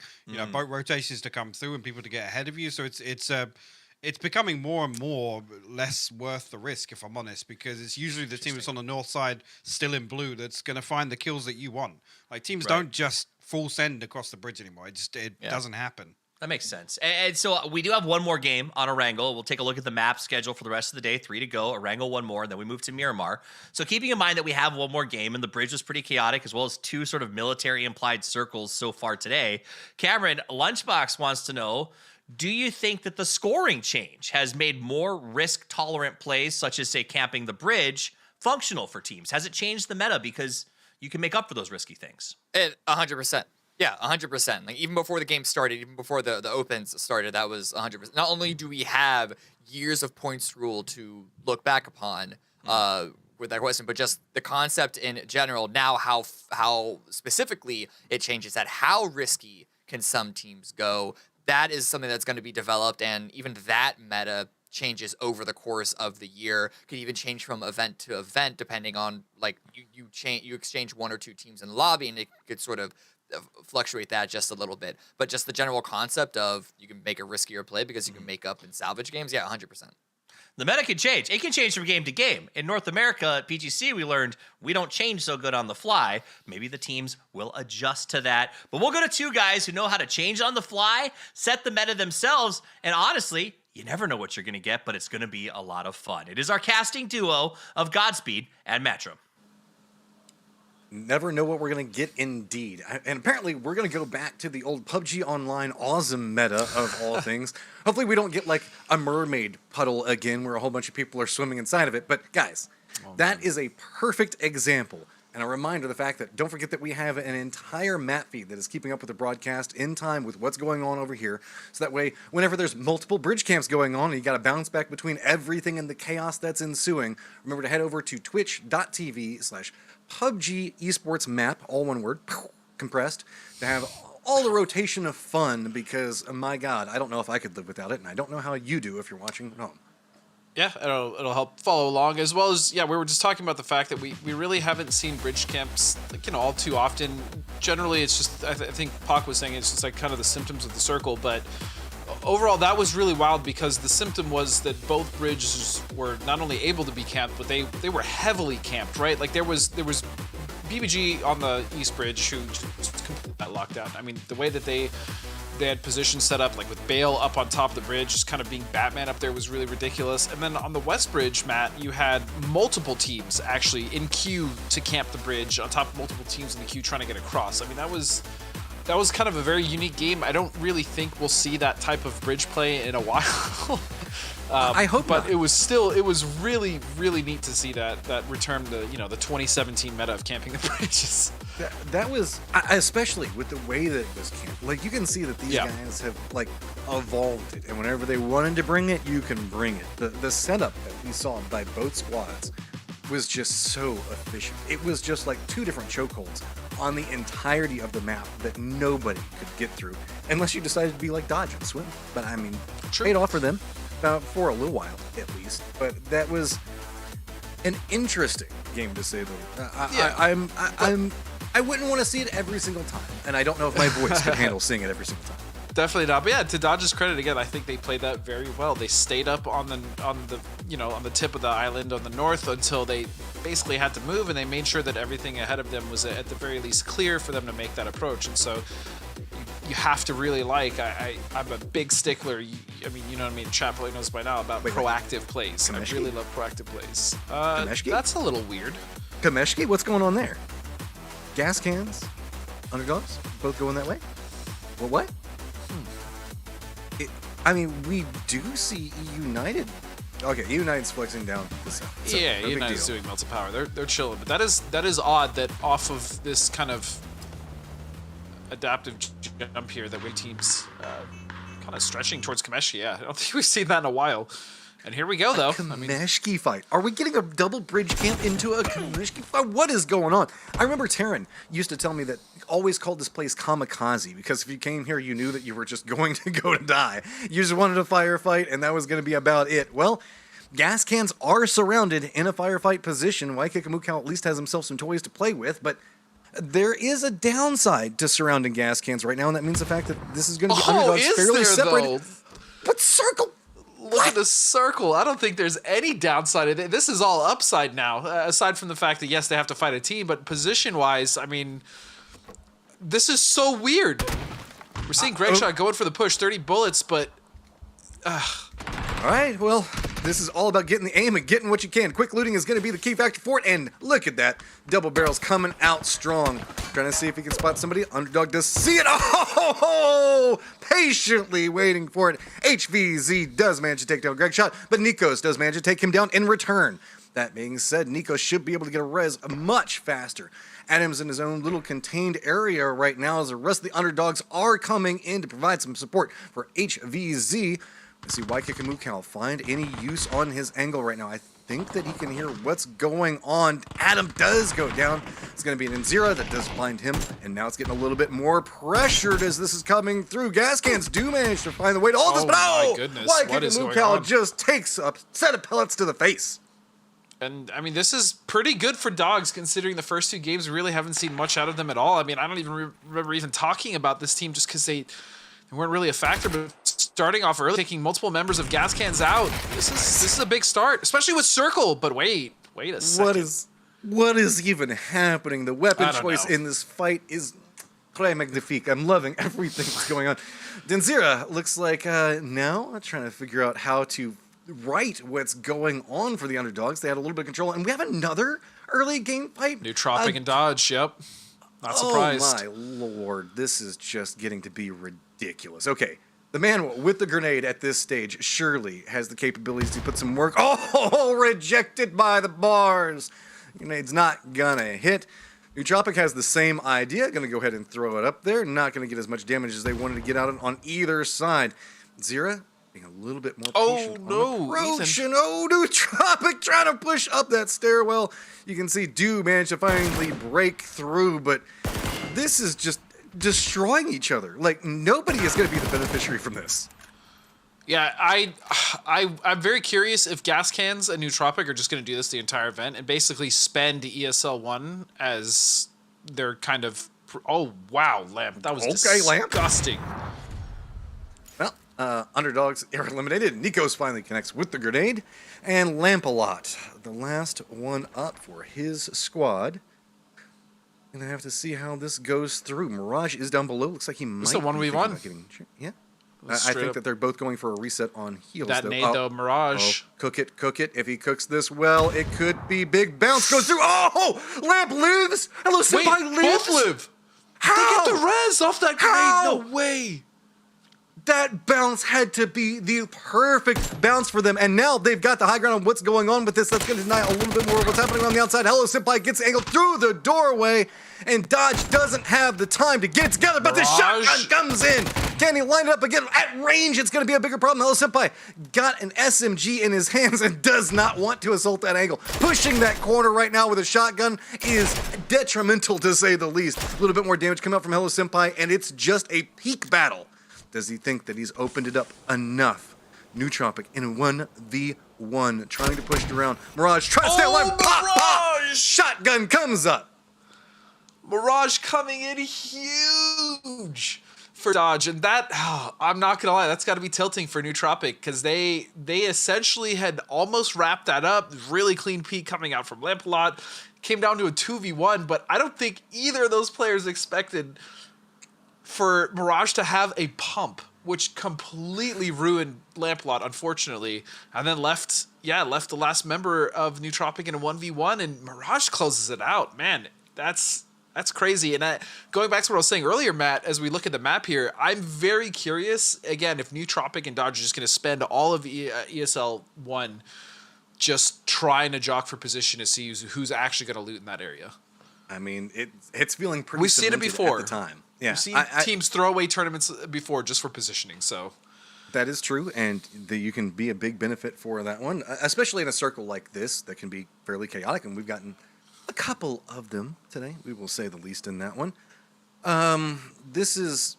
boat rotations to come through and people to get ahead of you. So it's becoming more and more less worth the risk, if I'm honest, because it's usually the team that's on the north side, still in blue, that's going to find the kills that you want. Like teams don't just full send across the bridge anymore. It doesn't happen. That makes sense. And so we do have one more game on Erangel. We'll take a look at the map schedule for the rest of the day. 3 to go. Erangel, 1 more, and then we move to Miramar. So keeping in mind that we have one more game, and the bridge was pretty chaotic, as well as 2 sort of military-implied circles so far today. Cameron, Lunchbox wants to know, do you think that the scoring change has made more risk-tolerant plays, such as, say, camping the bridge, functional for teams? Has it changed the meta because you can make up for those risky things? 100%. Yeah, 100%. Like even before the game started, even before the opens started, that was 100%. Not only do we have years of points rule to look back upon with that question, but just the concept in general. Now, how specifically it changes that, how risky can some teams go? That is something that's going to be developed, and even that meta changes over the course of the year. Could even change from event to event depending on like you exchange 1 or 2 teams in the lobby, and it could sort of fluctuate that just a little bit. But just the general concept of you can make a riskier play because you can make up in salvage games, 100%. The meta can change. It can change from game to game. In North America, at PGC, we learned we don't change so good on the fly. Maybe the teams will adjust to that. But we'll go to 2 guys who know how to change on the fly, set the meta themselves, and honestly, you never know what you're going to get, but it's going to be a lot of fun. It is our casting duo of Godspeed and Matrim. Never know what we're going to get indeed. And apparently we're going to go back to the old PUBG Online awesome meta of all things. Hopefully we don't get like a mermaid puddle again where a whole bunch of people are swimming inside of it. But guys, that is a perfect example. And a reminder of the fact that don't forget that we have an entire map feed that is keeping up with the broadcast in time with what's going on over here. So that way, whenever there's multiple bridge camps going on and you got to bounce back between everything and the chaos that's ensuing, remember to head over to twitch.tv/PUBG Esports map, all one word, compressed, to have all the rotation of fun because, my God, I don't know if I could live without it, and I don't know how you do if you're watching at home. Yeah, it'll help follow along, as well as, we were just talking about the fact that we really haven't seen bridge camps, all too often. Generally, it's just, I think Pac was saying, it's just like kind of the symptoms of the circle, but overall, that was really wild because the symptom was that both bridges were not only able to be camped, but they were heavily camped, right? Like there was BBG on the East Bridge who just completely got locked down. I mean, the way that they had positions set up, like with Bale up on top of the bridge, just kind of being Batman up there was really ridiculous. And then on the West Bridge, Matt, you had multiple teams actually in queue to camp the bridge on top of multiple teams in the queue trying to get across. I mean, that was kind of a very unique game. I don't really think we'll see that type of bridge play in a while. I hope but not. it was really, really neat to see that return to, the 2017 meta of camping the bridges. That was, especially with the way that it was camped. Like, you can see that these guys have, like, evolved it. And whenever they wanted to bring it, you can bring it. The setup that we saw by both squads was just so efficient. It was just like 2 different chokeholds on the entirety of the map that nobody could get through. Unless you decided to be like Dodge and swim. But, I mean, paid off for them. For a little while, at least. But that was an interesting game, to say the least. I wouldn't want to see it every single time, and I don't know if my voice could handle seeing it every single time. Definitely not. But yeah, to Dodge's credit again, I think they played that very well. They stayed up on the tip of the island on the north until they basically had to move, and they made sure that everything ahead of them was at the very least clear for them to make that approach. And so you have to really like. I'm a big stickler. I mean, you know what I mean. Chat probably knows by now about proactive plays. I really love proactive plays. That's a little weird. Kameshki, what's going on there? Gas cans, underdogs, both going that way. Well, what? I mean, we do see United. Okay, United's flexing down. Yeah, United's doing melts of power. They're chilling, but that is odd that off of this kind of adaptive jump here that we teams kind of stretching towards Kameshki. Yeah, I don't think we've seen that in a while. And here we go, though. Kameshki fight. Are we getting a double bridge camp into a Kameshki fight? What is going on? I remember Taryn used to tell me that always called this place kamikaze because if you came here, you knew that you were just going to go to die. You just wanted a firefight, and that was going to be about it. Well, gas cans are surrounded in a firefight position. Waikiki at least has himself some toys to play with, but there is a downside to surrounding gas cans right now, and that means the fact that this is going to be underdogs fairly separated. But Circle... Look at the circle. I don't think there's any downside of it. This is all upside now, aside from the fact that, yes, they have to fight a team, but position-wise, I mean, this is so weird. We're seeing Gregshot going for the push, 30 bullets, but... All right, well, this is all about getting the aim and getting what you can. Quick looting is going to be the key factor for it, and look at that. Double barrels coming out strong. Trying to see if he can spot somebody. Underdog does see it. Oh, patiently waiting for it. HVZ does manage to take down Gregshot, but Nikos does manage to take him down in return. That being said, Nikos should be able to get a res much faster. Adam's in his own little contained area right now as the rest of the underdogs are coming in to provide some support for HVZ. Let's see, Waikiki Mukau find any use on his angle right now. I think that he can hear what's going on. Adam does go down. It's going to be an Nzira that does find him, and now it's getting a little bit more pressured as this is coming through. Gas cans do manage to find the way to all this, but my goodness, what is going Mukau on? just takes a set of pellets to the face. And, I mean, this is pretty good for dogs, considering the first two games we really haven't seen much out of them at all. I mean, I don't even remember even talking about this team just because they weren't really a factor, but starting off early, taking multiple members of gas cans out. This is a big start, especially with Circle. But wait a second. What is even happening? The weapon choice in this fight is très magnifique. I'm loving everything that's going on. Denzira looks like now trying to figure out how to right what's going on for the underdogs. They had a little bit of control, and we have another early game fight. Nootropic and Dodge. Yep. Not surprised. Oh my lord, this is just getting to be ridiculous. Okay, the man with the grenade at this stage surely has the capabilities to put some work. Oh, rejected by the bars. Grenade's not gonna hit. Nootropic has the same idea. Gonna go ahead and throw it up there. Not gonna get as much damage as they wanted to get out on either side. Zira being a little bit more patient. Oh, Nootropic trying to push up that stairwell. You can see Do manage to finally break through, but this is just destroying each other. Like, nobody is going to be the beneficiary from this. Yeah, I'm very curious if gas cans and Nootropic are just going to do this the entire event and basically spend ESL 1 as their kind of... Oh, wow, Lamp. That was disgusting. Well, underdogs are eliminated. Nikos finally connects with the grenade. And Lampalot, the last one up for his squad. Gonna have to see how this goes through. Mirage is down below. Looks like he might. It's the 1v1. Yeah. I think that they're both going for a reset on heals. That nade, though, Mirage. Cook it. If he cooks this well, it could be big bounce. Goes through. Oh! Lamp lives! Hello, Senpai lives! Both live! How? They get the res off that grenade! No way! That bounce had to be the perfect bounce for them, and now they've got the high ground on what's going on with this. That's going to deny a little bit more of what's happening on the outside. Hello Senpai gets angled through the doorway, and Dodge doesn't have the time to get it together, but the shotgun comes in. Can he line it up again? At range, it's going to be a bigger problem. Hello Senpai got an SMG in his hands and does not want to assault that angle. Pushing that corner right now with a shotgun is detrimental, to say the least. A little bit more damage coming out from Hello Senpai, and it's just a peak battle. Does he think that he's opened it up enough? Nootropic in 1v1, trying to push it around. Mirage trying to stay alive. Pop! Shotgun comes up. Mirage coming in huge for Dodge, and that, I'm not gonna lie, that's got to be tilting for Nootropic because they essentially had almost wrapped that up. Really clean peak coming out from Lampalot. Came down to a 2v1, but I don't think either of those players expected for Mirage to have a pump, which completely ruined Lamplot, unfortunately, and then left the last member of Nootropic in a 1v1, and Mirage closes it out. Man, that's crazy. And going back to what I was saying earlier, Matt, as we look at the map here, I'm very curious, again, if Nootropic and Dodge are just going to spend all of ESL 1 just trying to jock for position to see who's actually going to loot in that area. I mean, it's feeling pretty. We've seen it before at the time. Yeah, we've seen teams throw away tournaments before just for positioning. So that is true, and you can be a big benefit for that one, especially in a circle like this that can be fairly chaotic. And we've gotten a couple of them today. We will say the least in that one. This is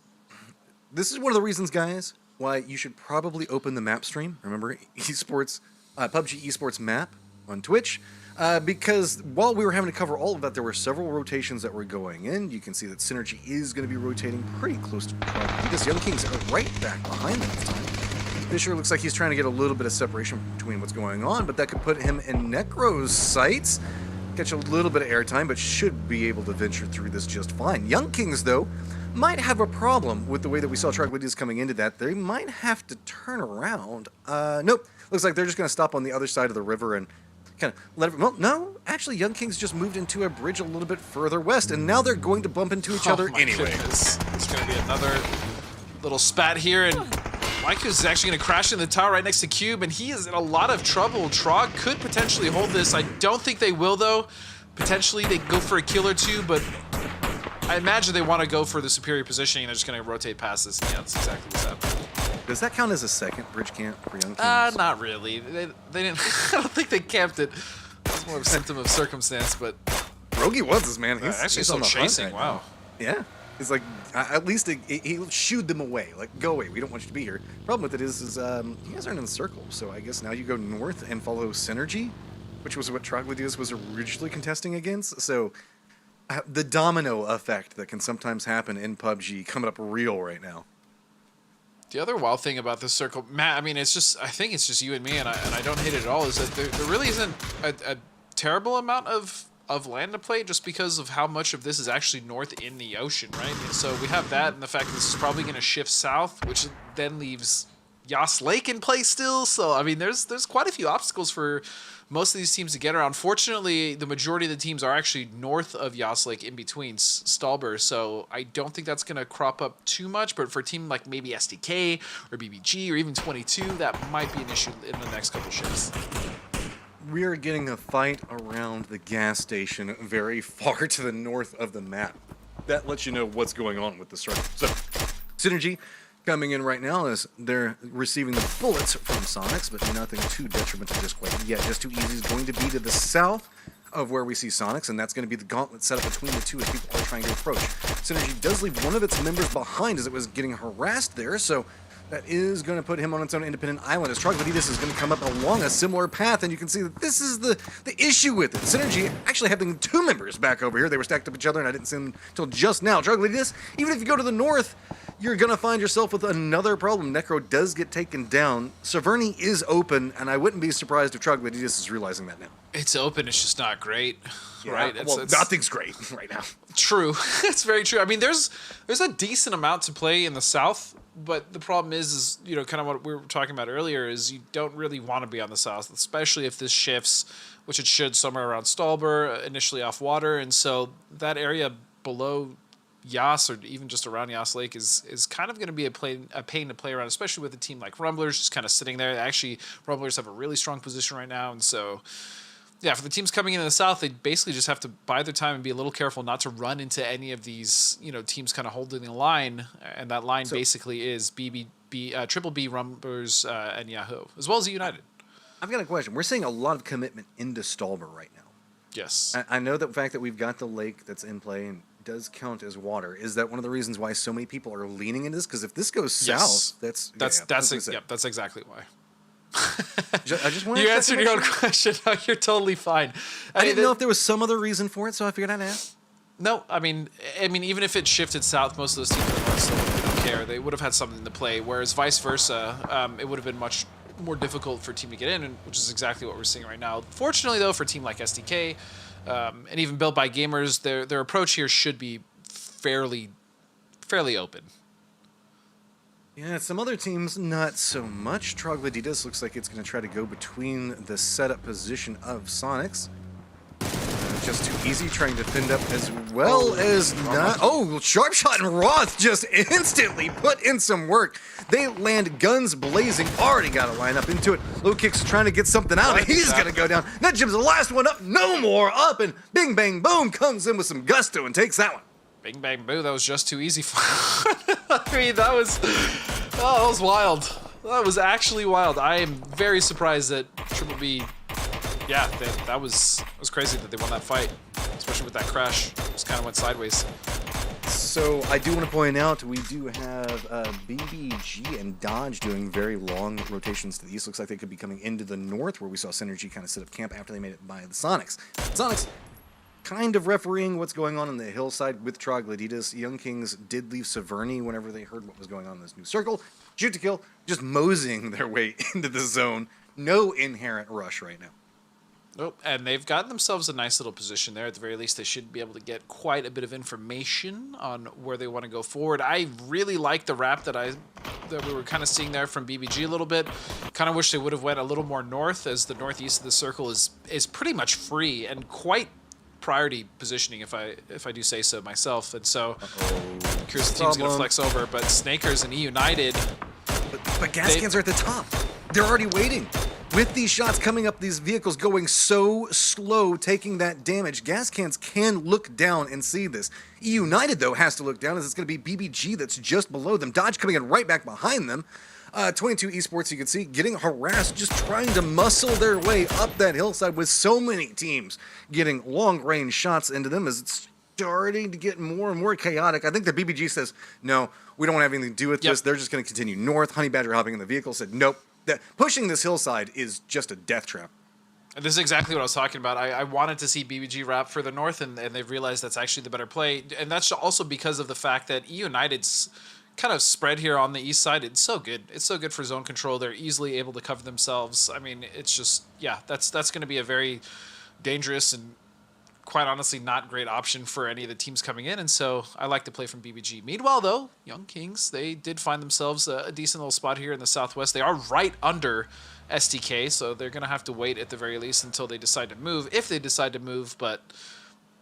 one of the reasons, guys, why you should probably open the map stream. Remember, Esports, PUBG Esports map on Twitch. Because while we were having to cover all of that, there were several rotations that were going in. You can see that Synergy is going to be rotating pretty close to Because Young Kings are right back behind them this time. Fisher looks like he's trying to get a little bit of separation between what's going on, but that could put him in Necro's sights. Catch a little bit of airtime, but should be able to venture through this just fine. Young Kings, though, might have a problem with the way that we saw Troglodytes coming into that. They might have to turn around. Nope. Looks like they're just going to stop on the other side of the river and kind of let it, well, no, actually, Young Kings just moved into a bridge a little bit further west, and now they're going to bump into each other anyway. Goodness. There's going to be another little spat here, and Mike is actually going to crash in the tower right next to Cube, and he is in a lot of trouble. Trog could potentially hold this. I don't think they will, though. Potentially, they go for a kill or two, but I imagine they want to go for the superior positioning, and they're just going to rotate past this. Yeah, that's exactly what's happening. Does that count as a second bridge camp for Young Kings? Not really. They didn't. I don't think they camped it. It's more of a symptom of circumstance, but Rogi was this man. He's actually still chasing. Right wow. Now. Yeah. It's like at least he shooed them away. Like, go away. We don't want you to be here. Problem with it is you guys aren't in the circle. So I guess now you go north and follow Synergy, which was what Troglodytes was originally contesting against. So the domino effect that can sometimes happen in PUBG coming up real right now. The other wild thing about this circle, Matt, I mean, I think it's just you and me, and I don't hate it at all, is that there really isn't a terrible amount of land to play just because of how much of this is actually north in the ocean, right? And so we have that, and the fact that this is probably going to shift south, which then leaves Yas Lake in play still. So, I mean, there's quite a few obstacles for most of these teams to get around. Fortunately, the majority of the teams are actually north of Yas Lake, in between Stalber, so I don't think that's going to crop up too much, but for a team like maybe SDK or BBG or even 22, that might be an issue in the next couple shifts. We are getting a fight around the gas station very far to the north of the map. That lets you know what's going on with the circle. So, Synergy coming in right now as they're receiving the bullets from Sonics, but nothing too detrimental just quite yet. Just too easy is going to be to the south of where we see Sonics, and that's going to be the gauntlet set up between the two as people are trying to approach. Synergy does leave one of its members behind as it was getting harassed there, so that is going to put him on its own independent island as Troglodytes is going to come up along a similar path, and you can see that this is the issue with it. Synergy actually having two members back over here. They were stacked up each other, and I didn't see them until just now. Troglodytes, even if you go to the north, you're going to find yourself with another problem. Necro does get taken down. Severny is open, and I wouldn't be surprised if Troglodytes is realizing that now. It's open, it's just not great, yeah, right? Nothing's great right now. True. It's very true. I mean, there's a decent amount to play in the south, but the problem is you know, kind of what we were talking about earlier, is you don't really want to be on the south, especially if this shifts, which it should, somewhere around Stalber, initially off water, and so that area below Yas, or even just around Yas Lake, is kind of going to be a pain to play around, especially with a team like Rumblers just kind of sitting there. Actually, Rumblers have a really strong position right now, and so yeah, for the teams coming in the south, they basically just have to bide their time and be a little careful not to run into any of these, you know, teams kind of holding the line, and that line basically is Triple B, Rumblers, and Yahoo, as well as United. I've got a question. We're seeing a lot of commitment into Stalber right now. Yes. I know the fact that we've got the lake that's in play and does count as water. Is that one of the reasons why so many people are leaning into this? Because if this goes south, that's exactly why. I just wanted you answered your own question. No, you're totally fine. I didn't know if there was some other reason for it, so I figured I'd ask. No, I mean, even if it shifted south, most of those teams in the north still don't care. They would have had something to play. Whereas vice versa, it would have been much more difficult for a team to get in, which is exactly what we're seeing right now. Fortunately, though, for a team like SDK, and even built by gamers, their approach here should be fairly fairly open. Yeah, some other teams, not so much. Trogloditas looks like it's going to try to go between the setup position of Sonics. Just too easy, trying to fend up as well as not. Oh, Sharpshot and Roth just instantly put in some work. They land guns blazing, already got a lineup into it. Low Kick's trying to get something out, and he's going to go down. Nutjim's the last one up, no more up, and Bing Bang Boom comes in with some gusto and takes that one. Bing Bang Boo, that was just too easy for I mean, that was wild. That was actually wild. I am very surprised that Triple B, yeah, that was crazy that they won that fight, especially with that crash. Just kind of went sideways. So I do want to point out we do have BBG and Dodge doing very long rotations to the east. Looks like they could be coming into the north, where we saw Synergy kind of set up camp after they made it by the Sonics. Sonics kind of refereeing what's going on the hillside with Trogloditas. Young Kings did leave Severny whenever they heard what was going on in this new circle. Shoot to kill, just moseying their way into the zone. No inherent rush right now. Nope, and they've gotten themselves a nice little position there. At the very least, they should be able to get quite a bit of information on where they want to go forward. I really like the wrap that we were kind of seeing there from BBG a little bit. Kind of wish they would have went a little more north, as the northeast of the circle is pretty much free and quite priority positioning, if I do say so myself. And so, curious the team's going to flex over, but Snakers and E United. But Gascans are at the top. They're already waiting. With these shots coming up, these vehicles going so slow, taking that damage, Gascans can look down and see this. E United, though, has to look down, as it's going to be BBG that's just below them. Dodge coming in right back behind them. 22 Esports, you can see, getting harassed, just trying to muscle their way up that hillside with so many teams getting long-range shots into them, as it's starting to get more and more chaotic. I think the BBG says, no, we don't want to have anything to do with this. They're just going to continue north. Honey Badger hopping in the vehicle said, nope. Pushing this hillside is just a death trap. And this is exactly what I was talking about. I wanted to see BBG wrap further north, and they've realized that's actually the better play. And that's also because of the fact that E United's kind of spread here on the east side. It's so good. It's so good for zone control. They're easily able to cover themselves. I mean, it's just, yeah, that's going to be a very dangerous and quite honestly not great option for any of the teams coming in. And so I like the play from BBG. Meanwhile, though, Young Kings, they did find themselves a decent little spot here in the southwest. They are right under STK, so they're going to have to wait at the very least until they decide to move, if they decide to move. But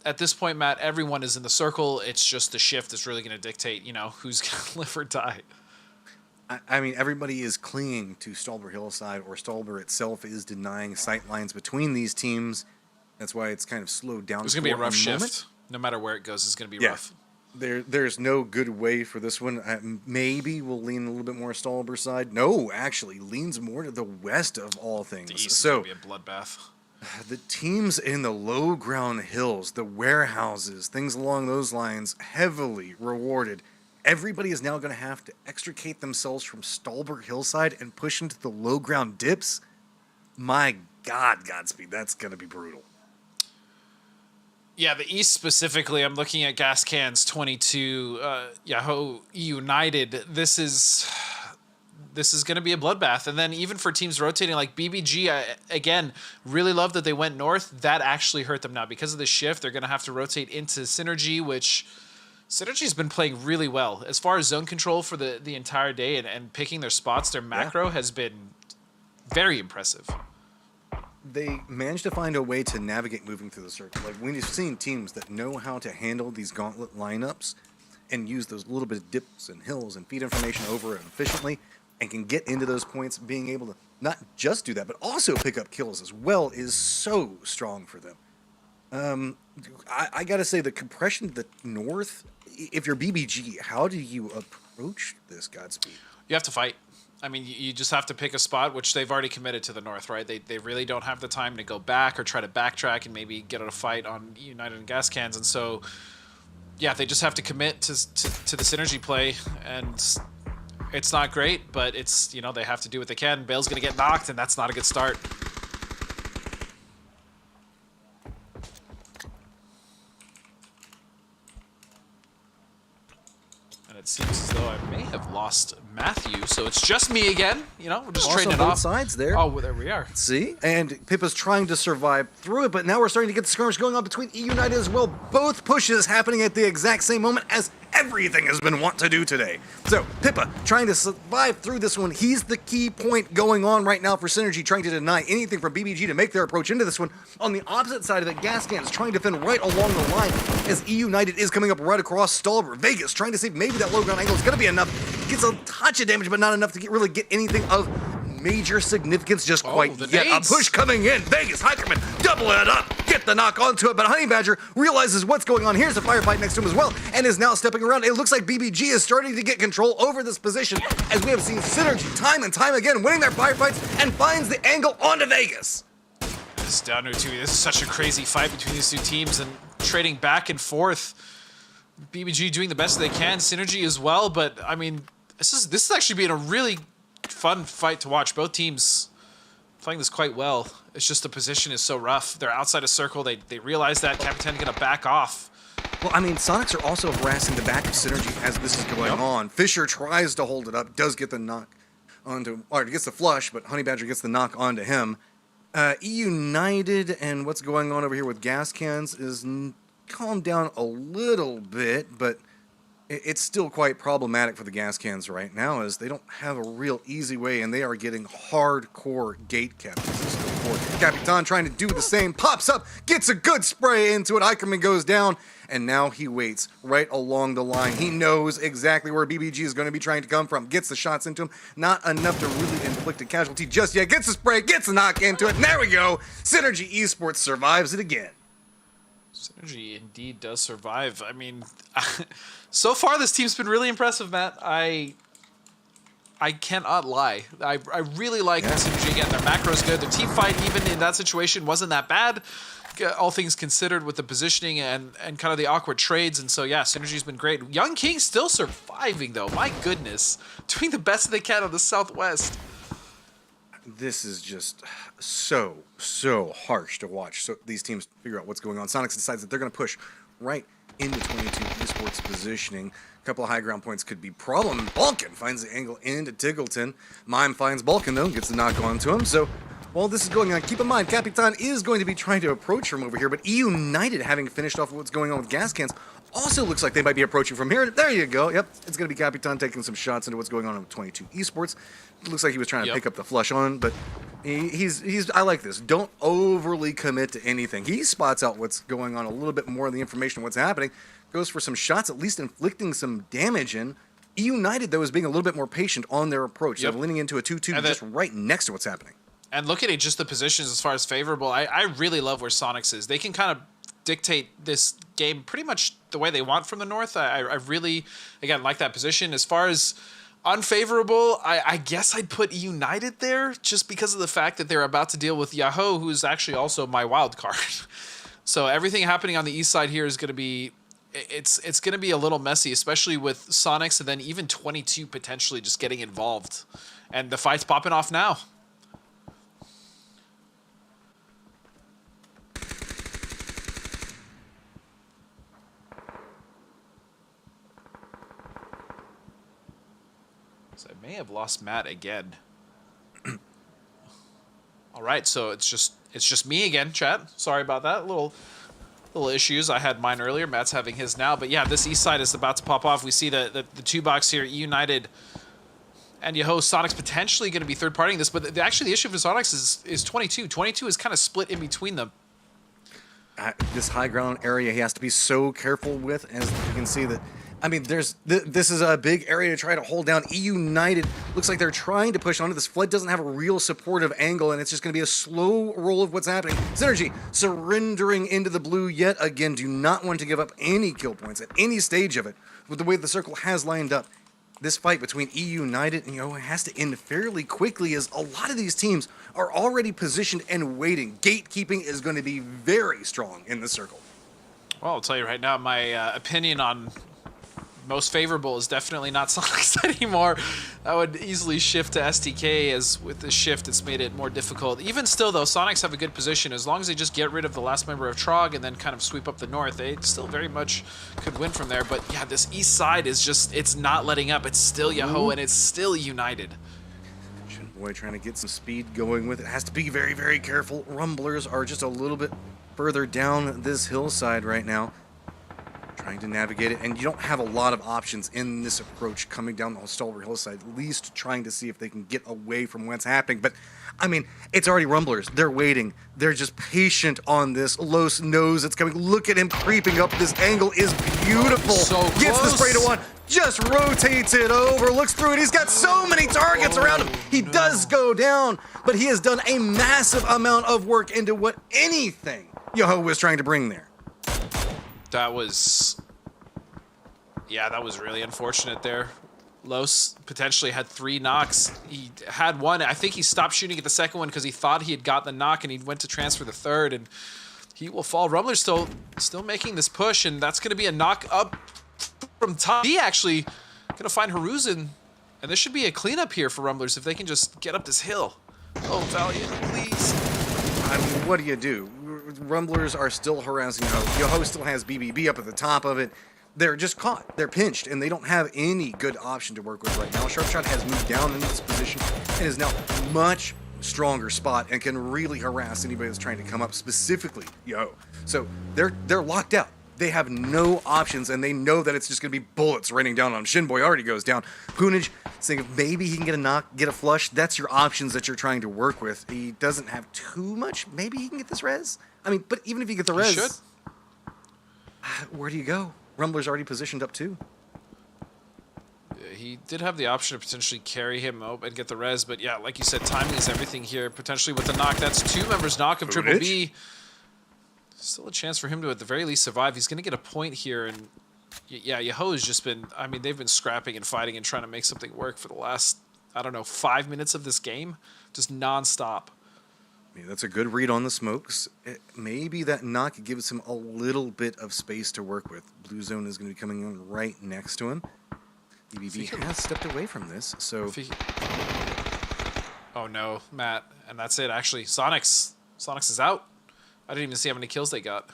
at this point, Matt, everyone is in the circle. It's just the shift that's really going to dictate, you know, who's going to live or die. I mean, everybody is clinging to Stolber Hillside, or Stolber itself is denying sight lines between these teams. That's why it's kind of slowed down. It's going to be a rough shift. No matter where it goes, it's going to be rough. There's no good way for this one. Maybe we'll lean a little bit more Stolber side. No, actually, leans more to the west of all things. The east is going to be a bloodbath. The teams in the low ground hills, the warehouses, things along those lines, heavily rewarded. Everybody is now going to have to extricate themselves from Stolber Hillside and push into the low ground dips. My God, Godspeed, that's going to be brutal. Yeah, the East specifically, I'm looking at Gas Cans 22, Yahoo United. This is going to be a bloodbath. And then even for teams rotating like BBG, again, really love that they went north. That actually hurt them now. Because of the shift, they're going to have to rotate into Synergy, which Synergy's been playing really well. As far as zone control for the entire day and picking their spots, their macro has been very impressive. They managed to find a way to navigate moving through the circle. Like, we've seen teams that know how to handle these gauntlet lineups and use those little bit of dips and hills and feed information over it efficiently and can get into those points. Being able to not just do that, but also pick up kills as well is so strong for them. I got to say, the compression to the north, if you're BBG, how do you approach this, Godspeed? You have to fight. I mean, you just have to pick a spot, which they've already committed to the north, right? They really don't have the time to go back or try to backtrack and maybe get out a fight on United and Gas Cans. And so, yeah, they just have to commit to the synergy play. And it's not great, but it's, you know, they have to do what they can. Bale's going to get knocked, and that's not a good start. It seems as though I may have lost Matthew, so it's just me again. You know, we're just trading it off. Both sides there. Oh, well, there we are. See? And Pippa's trying to survive through it, but now we're starting to get the skirmish going on between E United as well. Both pushes happening at the exact same moment as everything has been wont to do today. So Pippa trying to survive through this one. He's the key point going on right now for Synergy, trying to deny anything from BBG to make their approach into this one. On the opposite side of it, Gascan is trying to defend right along the line as E United is coming up right across Stolber. Vegas trying to see if maybe that low ground angle is going to be enough. Gets a touch of damage, but not enough to really get anything of major significance just quite yet. A push coming in. Vegas, Hikerman, double it up. Get the knock onto it, but Honey Badger realizes what's going on. Here's a firefight next to him as well, and is now stepping around. It looks like BBG is starting to get control over this position, as we have seen Synergy time and time again winning their firefights and finds the angle onto Vegas. This is down to 2. This is such a crazy fight between these two teams and trading back and forth. BBG doing the best they can, Synergy as well, but I mean, this is actually being a really fun fight to watch. Both teams playing this quite well. It's just the position is so rough. They're outside a circle. They realize that Capitan is going to back off. Well, I mean, Sonics are also harassing the back of Synergy as this is going on. Fisher tries to hold it up, does get the knock onto, or gets the flush, but Honey Badger gets the knock onto him. E United and what's going on over here with gas cans is calmed down a little bit, but it's still quite problematic for the gas cans right now, as they don't have a real easy way, and they are getting hardcore gate kept. Capitan trying to do the same, pops up, gets a good spray into it. Eicherman goes down, and now he waits right along the line. He knows exactly where BBG is going to be trying to come from. Gets the shots into him, not enough to really inflict a casualty just yet. Gets the spray, gets a knock into it, and there we go. Synergy Esports survives it again. Synergy indeed does survive. I mean, so far this team's been really impressive, Matt. I cannot lie. I really like Synergy again. Their macro's good. Their team fight, even in that situation, wasn't that bad. All things considered with the positioning and kind of the awkward trades. And so, yeah, Synergy's been great. Young King still surviving, though. My goodness. Doing the best they can on the Southwest. This is just so harsh to watch. So these teams figure out what's going on. Sonics decides that they're going to push right into 22 Esports positioning. A couple of high ground points could be problem. Balkan finds the angle into Tiggleton. Mime finds Balkan, though, gets the knock onto him. So while this is going on, keep in mind, Capitan is going to be trying to approach from over here, but E United, having finished off what's going on with gas cans, also looks like they might be approaching from here. There you go. Yep, it's going to be Capitan taking some shots into what's going on with 22 Esports. It looks like he was trying to pick up the flush on, but he's I like this. Don't overly commit to anything. He spots out what's going on, a little bit more of the information, what's happening, goes for some shots, at least inflicting some damage in. E United, though, is being a little bit more patient on their approach. They're leaning into a 2-2 just right next to what's happening. And looking at just the positions as far as favorable, I really love where Sonics is. They can kind of dictate this game pretty much the way they want from the north. I really, again, like that position. As far as unfavorable, I guess I'd put E United there just because of the fact that they're about to deal with Yahoo, who's actually also my wild card. So everything happening on the east side here is going to be, it's going to be a little messy, especially with Sonics and then even 22 potentially just getting involved. And the fight's popping off now. So I may have lost Matt again. All right, so it's just me again, chat. Sorry about that. Little issues. I had mine earlier. Matt's having his now. But yeah, this east side is about to pop off. We see the two box here, E United and Yahoo. Sonics potentially going to be third partying this, but actually the issue for Sonics is 22. 22 is kind of split in between them. This high ground area he has to be so careful with, as you can see that. I mean, this is a big area to try to hold down. E United looks like they're trying to push onto this. Flood doesn't have a real supportive angle, and it's just going to be a slow roll of what's happening. Synergy surrendering into the blue yet again. Do not want to give up any kill points at any stage of it. With the way the circle has lined up, this fight between E United and Yahoo has to end fairly quickly, as a lot of these teams are already positioned and waiting. Gatekeeping is going to be very strong in the circle. Well, I'll tell you right now, my opinion on most favorable is definitely not Sonics anymore. I would easily shift to STK, as with the shift it's made it more difficult. Even still though, Sonics have a good position. As long as they just get rid of the last member of Trog and then kind of sweep up the north, they still very much could win from there. But yeah, this east side is just, it's not letting up. It's still Yahoo and it's still United. Boy, trying to get some speed going with it. Has to be very, very careful. Rumblers are just a little bit further down this hillside right now. trying to navigate it, and you don't have a lot of options in this approach coming down the Stalwart hillside, at least trying to see if they can get away from what's happening. But, I mean, it's already Rumblers. They're waiting. They're just patient on this. Los knows it's coming. Look at him creeping up. This angle is beautiful. So Gets the close. spray to one. Just rotates it over, looks through it. He's got so many targets around him. He does go down, but he has done a massive amount of work into what anything Yoho was trying to bring there. That was really unfortunate there. Los potentially had 3 knocks. He had one. I think he stopped shooting at the second one because he thought he had got the knock, and he went to transfer the third, and he will fall. Rumblers still making this push, and that's going to be a knock up from top. He actually going to find Haruzen, and this should be a cleanup here for Rumblers if they can just get up this hill. Oh, Valiant, please. I mean, what do? Rumblers are still harassing Yoho. Yoho still has BBB up at the top of it. They're just caught. They're pinched, and they don't have any good option to work with right now. Sharpshot has moved down into this position and is now much stronger spot and can really harass anybody that's trying to come up, specifically Yoho. So they're locked out. They have no options, and they know that it's just going to be bullets raining down on them. Shinboy already goes down. Punaj saying if maybe he can get a knock, get a flush. That's your options that you're trying to work with. He doesn't have too much. Maybe he can get this res. I mean, but even if you get the res, where do you go? Rumbler's already positioned up too. He did have the option to potentially carry him up and get the res, but yeah, like you said, timing is everything here. Potentially with the knock. That's 2 members knock of Triple B. Still a chance for him to, at the very least, survive. He's going to get a point here, and yeah, Yoho has just been, I mean, they've been scrapping and fighting and trying to make something work for the last, I don't know, 5 minutes of this game. Just nonstop. I mean, that's a good read on the smokes. Maybe that knock gives him a little bit of space to work with. Blue zone is going to be coming in right next to him. EBB has stepped away from this, so... Oh no, Matt, and that's it, actually. Sonics is out. I didn't even see how many kills they got.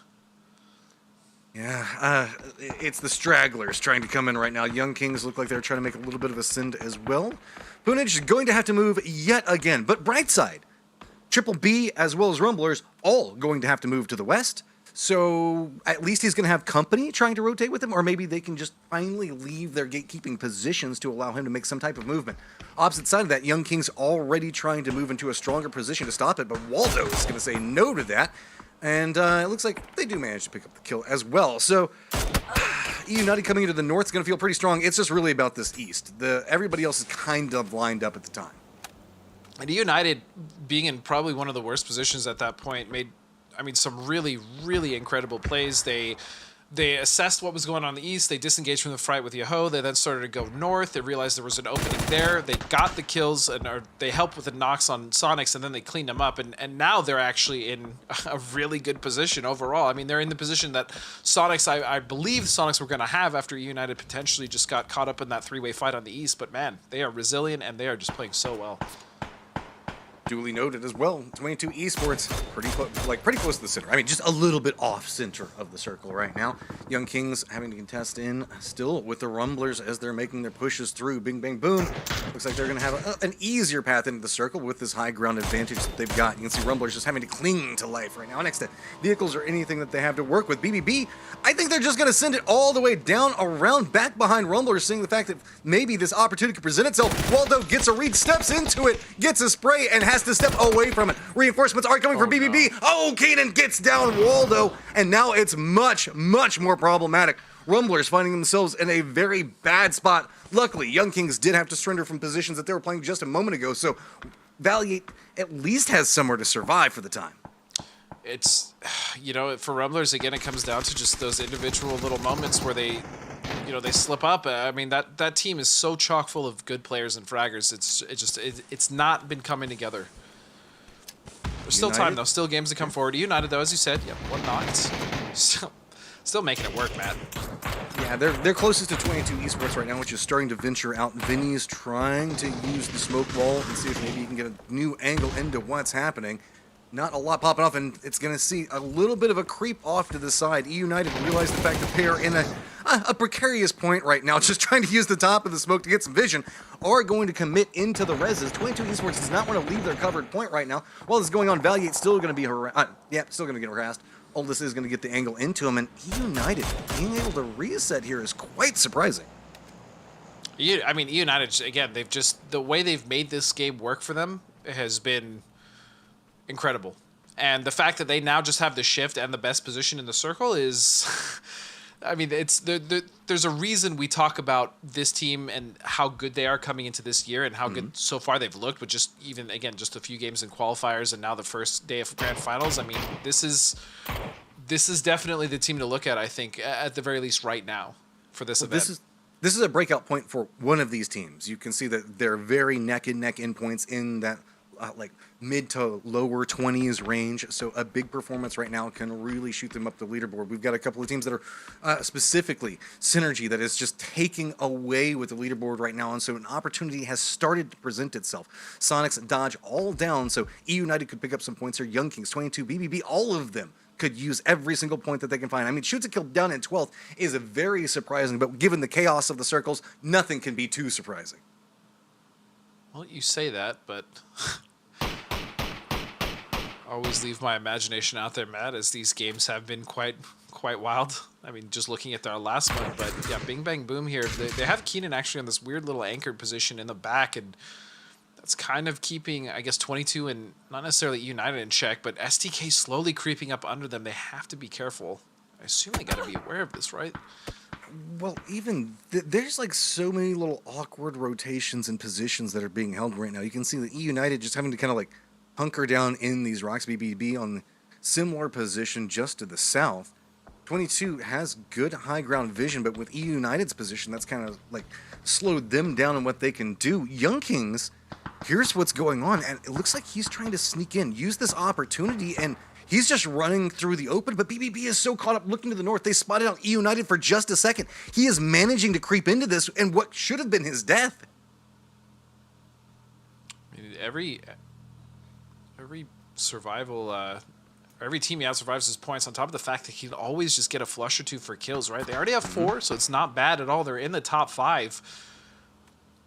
Yeah, it's the stragglers trying to come in right now. Young Kings look like they're trying to make a little bit of a send as well. Punaj is going to have to move yet again, but bright side, Triple B as well as Rumblers all going to have to move to the west. So at least he's going to have company trying to rotate with him, or maybe they can just finally leave their gatekeeping positions to allow him to make some type of movement. Opposite side of that, Young Kings already trying to move into a stronger position to stop it, but Waldo is going to say no to that. And it looks like they do manage to pick up the kill as well. So United coming into the north is going to feel pretty strong. It's just really about this east. Everybody else is kind of lined up at the time. And United, being in probably one of the worst positions at that point, made, I mean, some really, really incredible plays. They assessed what was going on in the east. They disengaged from the fight with Yoho. They then started to go north. They realized there was an opening there. They got the kills, and they helped with the knocks on Sonics, and then they cleaned them up. And now they're actually in a really good position overall. I mean, they're in the position that Sonics, I believe Sonics were going to have after United potentially just got caught up in that 3-way fight on the east. But man, they are resilient, and they are just playing so well. Duly noted as well. 22 Esports, pretty close to the center. I mean, just a little bit off center of the circle right now. Young Kings having to contest in still with the Rumblers as they're making their pushes through. Bing, bang, boom. Looks like they're going to have an easier path into the circle with this high ground advantage that they've got. You can see Rumblers just having to cling to life right now next to vehicles or anything that they have to work with. BBB, I think they're just going to send it all the way down around back behind Rumblers, seeing the fact that maybe this opportunity could present itself. Waldo gets a read, steps into it, gets a spray, and has to step away from it. Reinforcements are coming for BBB. No. Oh, Kanan gets down Waldo, and now it's much, much more problematic. Rumblers finding themselves in a very bad spot. Luckily, Young Kings did have to surrender from positions that they were playing just a moment ago, so Valiant at least has somewhere to survive for the time. It's, you know, for Rumblers, again, it comes down to just those individual little moments where they, you know, they slip up. I mean, that team is so chock full of good players and fraggers. It's not been coming together. There's still time, though. Still games to come forward. United, though, as you said, yeah, one knocked. Still making it work, Matt. Yeah, they're closest to 22 Esports right now, which is starting to venture out. Vinny's trying to use the smoke wall and see if maybe he can get a new angle into what's happening. Not a lot popping off, and it's going to see a little bit of a creep off to the side. United realize the fact that they are in a precarious point right now, just trying to use the top of the smoke to get some vision, are going to commit into the reses. 22 Esports does not want to leave their covered point right now. While this is going on, Valiant's still going to be still going to get harassed. Aldous is going to get the angle into him, and United being able to reset here is quite surprising. I mean, United, again, they've just, the way they've made this game work for them has been incredible. And the fact that they now just have the shift and the best position in the circle is, I mean, it's there's a reason we talk about this team and how good they are coming into this year and how good so far they've looked with just even, again, just a few games in qualifiers and now the first day of grand finals. I mean, this is definitely the team to look at, I think, at the very least right now for this event. This is a breakout point for one of these teams. You can see that they're very neck and neck in points in that like mid to lower 20s range. So a big performance right now can really shoot them up the leaderboard. We've got a couple of teams that are specifically Synergy that is just taking away with the leaderboard right now. And so an opportunity has started to present itself. Sonics, Dodge all down. So E United could pick up some points here. Young Kings, 22, BBB, all of them could use every single point that they can find. I mean, Shoot to Kill down in 12th is a very surprising, but given the chaos of the circles, nothing can be too surprising. Well, you say that, but always leave my imagination out there, Matt, as these games have been quite wild. I mean, just looking at their last one, but yeah, Bing Bang Boom here. They have Keenan actually on this weird little anchored position in the back, and that's kind of keeping, I guess, 22 and not necessarily United in check, but STK slowly creeping up under them. They have to be careful. I assume they got to be aware of this, right? Well, even there's like so many little awkward rotations and positions that are being held right now. You can see that E United just having to kind of like hunker down in these rocks. BBB on similar position just to the south. 22 has good high ground vision, but with E United's position, that's kind of like slowed them down in what they can do. Young Kings, here's what's going on, and it looks like he's trying to sneak in, use this opportunity, and he's just running through the open, but BBB is so caught up looking to the north. They spotted out E United for just a second. He is managing to creep into this, and what should have been his death. I mean, every survival, every team he out survives his points, on top of the fact that he can always just get a flush or two for kills, right? They already have 4, so it's not bad at all. They're in the top 5.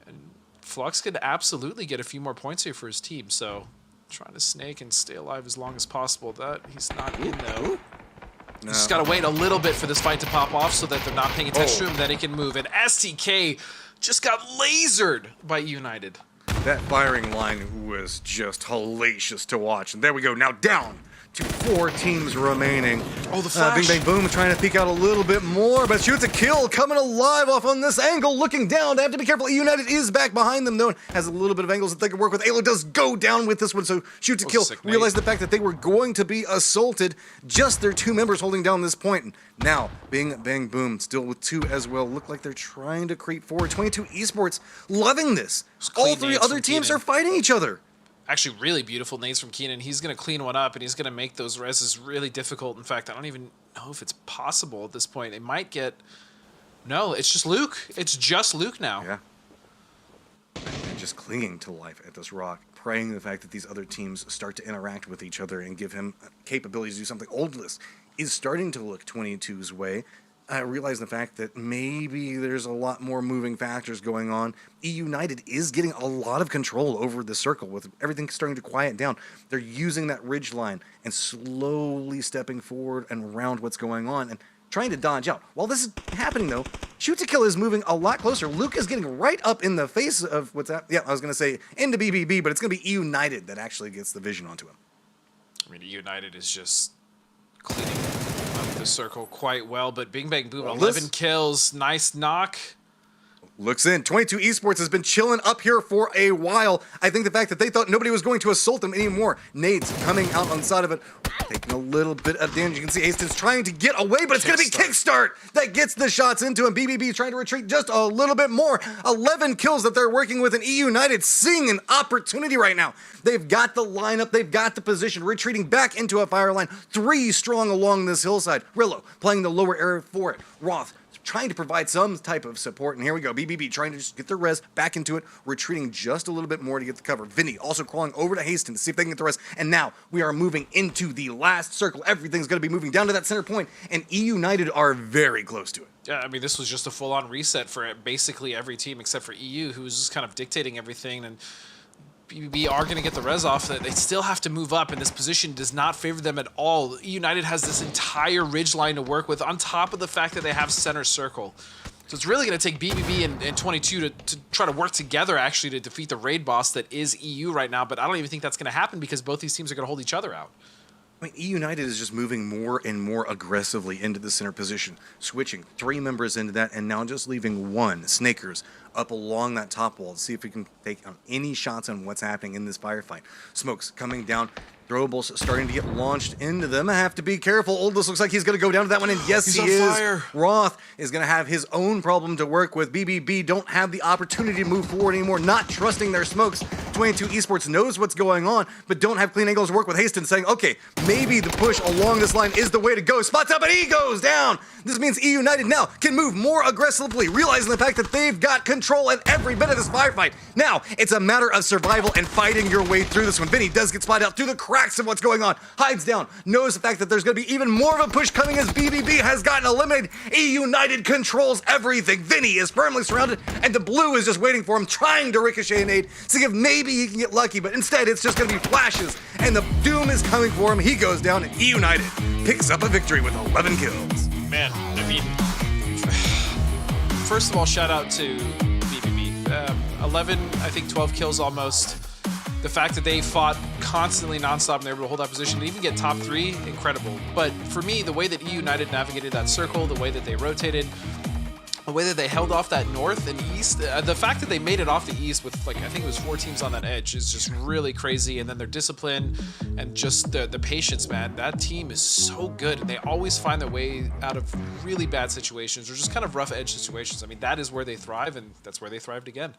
And Flux could absolutely get a few more points here for his team, so trying to snake and stay alive as long as possible. That he's not in though. No. Just got to wait a little bit for this fight to pop off so that they're not paying attention to him, then he can move. And STK just got lasered by United. That firing line was just hellacious to watch. And there we go, now down to 4 teams remaining. Oh, the flash. Bing Bang Boom trying to peek out a little bit more, but Shoot to Kill coming alive off on this angle, looking down. They have to be careful. United is back behind them, though, and has a little bit of angles that they can work with. Alo does go down with this one, so Shoot to Kill realized the fact that they were going to be assaulted. Just their 2 members holding down this point. And now, Bing Bang Boom still with 2 as well. Look like they're trying to creep forward. 22 Esports loving this. All 3 other teams are fighting each other. Actually, really beautiful nades from Keenan. He's going to clean one up, and he's going to make those reses really difficult. In fact, I don't even know if it's possible at this point. It might get... No, it's just Luke. It's just Luke now. Yeah. And just clinging to life at this rock, praying the fact that these other teams start to interact with each other and give him capabilities to do something. Oldless is starting to look 22's way. I realize the fact that maybe there's a lot more moving factors going on. E United is getting a lot of control over the circle with everything starting to quiet down. They're using that ridge line and slowly stepping forward and around what's going on and trying to dodge out. While this is happening, though, Shoot to Kill is moving a lot closer. Luke is getting right up in the face of what's that? Yeah, I was going to say into BBB, but it's going to be E United that actually gets the vision onto him. I mean, E United is just cleaning up the circle quite well, but Bing Bang Boom, 11 kills, nice knock. Looks in. 22 Esports has been chilling up here for a while. I think the fact that they thought nobody was going to assault them anymore. Nades coming out on the side of it, taking a little bit of damage. You can see Aston's trying to get away, but it's going to be Kickstart that gets the shots into him. BBB trying to retreat just a little bit more. 11 kills that they're working with, and E United seeing an opportunity right now. They've got the lineup, they've got the position, retreating back into a fire line. 3 strong along this hillside. Rillo playing the lower area for it. Roth trying to provide some type of support, and here we go. BBB trying to just get their res back into it, retreating just a little bit more to get the cover. Vinny also crawling over to Hastings to see if they can get the res, and now we are moving into the last circle. Everything's going to be moving down to that center point, and E United are very close to it. Yeah, I mean, this was just a full-on reset for basically every team except for EU, who was just kind of dictating everything, and BBB are going to get the res off, that they still have to move up, and this position does not favor them at all. United has this entire ridge line to work with, on top of the fact that they have center circle. So it's really going to take BBB and 22 to try to work together, actually, to defeat the raid boss that is EU right now, but I don't even think that's going to happen because both these teams are going to hold each other out. I mean, E United is just moving more and more aggressively into the center position, switching 3 members into that, and now just leaving 1, Snakers, up along that top wall to see if we can take on any shots on what's happening in this firefight. Smokes coming down. Throwables starting to get launched into them. I have to be careful. Oldest looks like he's going to go down to that one, and yes, he is. Fire. Roth is going to have his own problem to work with. BBB don't have the opportunity to move forward anymore, not trusting their smokes. 22 Esports knows what's going on, but don't have clean angles to work with. Hastings saying, okay, maybe the push along this line is the way to go. Spots up, and he goes down. This means E United now can move more aggressively, realizing the fact that they've got control at every bit of this firefight. Now, it's a matter of survival and fighting your way through this one. Vinny does get spotted out through the cracks of what's going on. Hides down, knows the fact that there's going to be even more of a push coming as BBB has gotten eliminated. E United controls everything. Vinny is firmly surrounded, and the blue is just waiting for him, trying to ricochet an aid, see if maybe he can get lucky, but instead it's just going to be flashes, and the doom is coming for him. He goes down, and E United picks up a victory with 11 kills. Man, I mean, first of all, shout out to BBB. 11, I think 12 kills almost. The fact that they fought constantly nonstop and they were able to hold that position to even get top 3, incredible. But for me, the way that E United navigated that circle, the way that they rotated, the way that they held off that north and east, the fact that they made it off the east with, like, I think it was 4 teams on that edge is just really crazy. And then their discipline and just the patience, man. That team is so good, and they always find their way out of really bad situations or just kind of rough edge situations. I mean, that is where they thrive, and that's where they thrived again.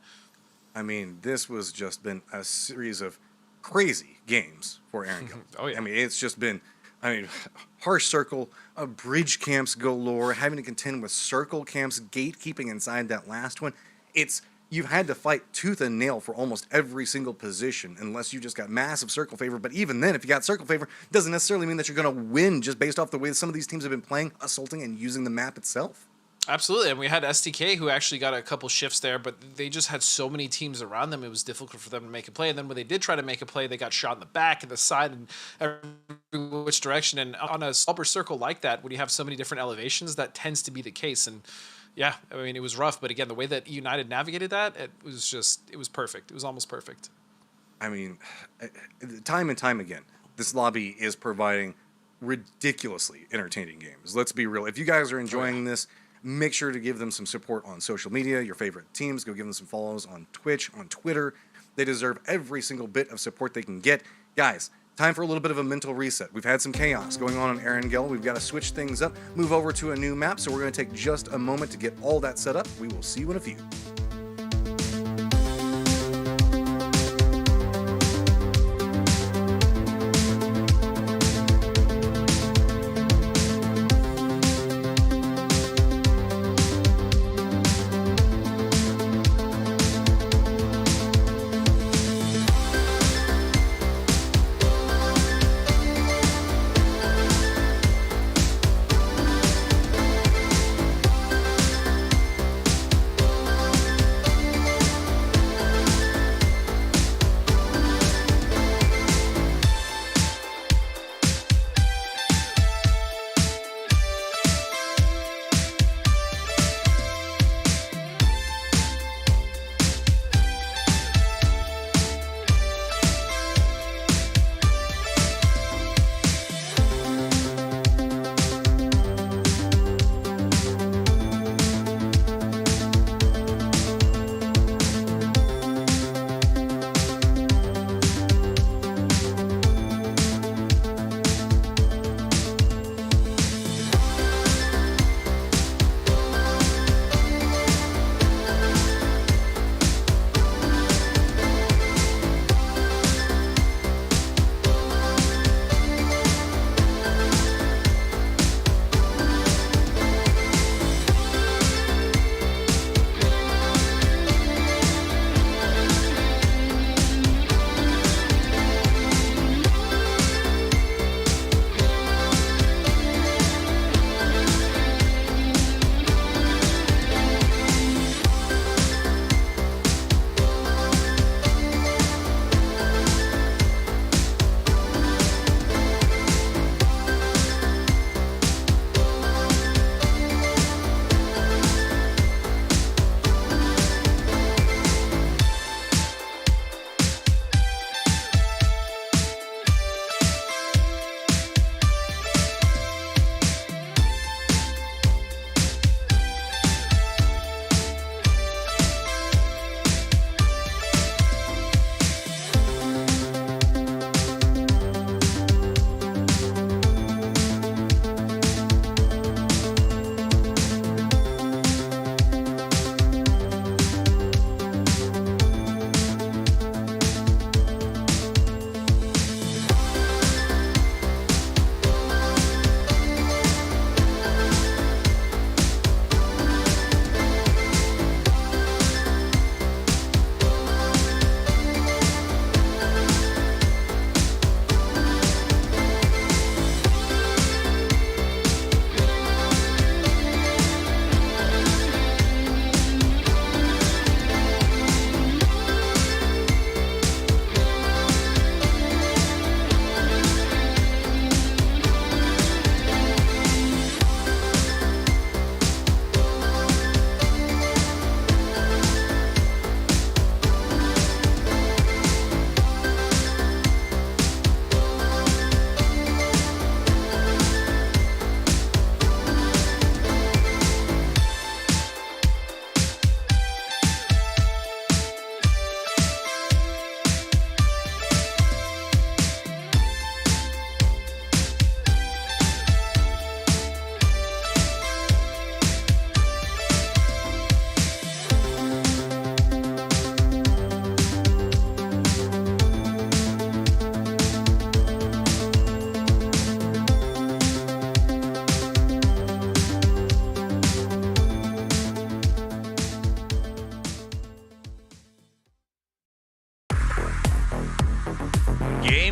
I mean, this was just been a series of crazy games for Erangel. Oh, yeah. I mean, it's just been, harsh circle, bridge camps galore, having to contend with circle camps, gatekeeping inside that last one. You've had to fight tooth and nail for almost every single position, unless you just got massive circle favor. But even then, if you got circle favor, doesn't necessarily mean that you're going to win just based off the way some of these teams have been playing, assaulting, and using the map itself. Absolutely, and we had STK who actually got a couple shifts there, but they just had so many teams around them, it was difficult for them to make a play. And then when they did try to make a play, they got shot in the back and the side and every which direction. And on a slumber circle like that, when you have so many different elevations, that tends to be the case. And yeah, I mean, it was rough, but again, the way that United navigated that, it was perfect. It was almost perfect. I mean, time and time again, this lobby is providing ridiculously entertaining games. Let's be real. If you guys are enjoying this, make sure to give them some support on social media, your favorite teams. Go give them some follows on Twitch, on Twitter. They deserve every single bit of support they can get. Guys, time for a little bit of a mental reset. We've had some chaos going on Erangel. We've got to switch things up, move over to a new map. So we're going to take just a moment to get all that set up. We will see you in a few.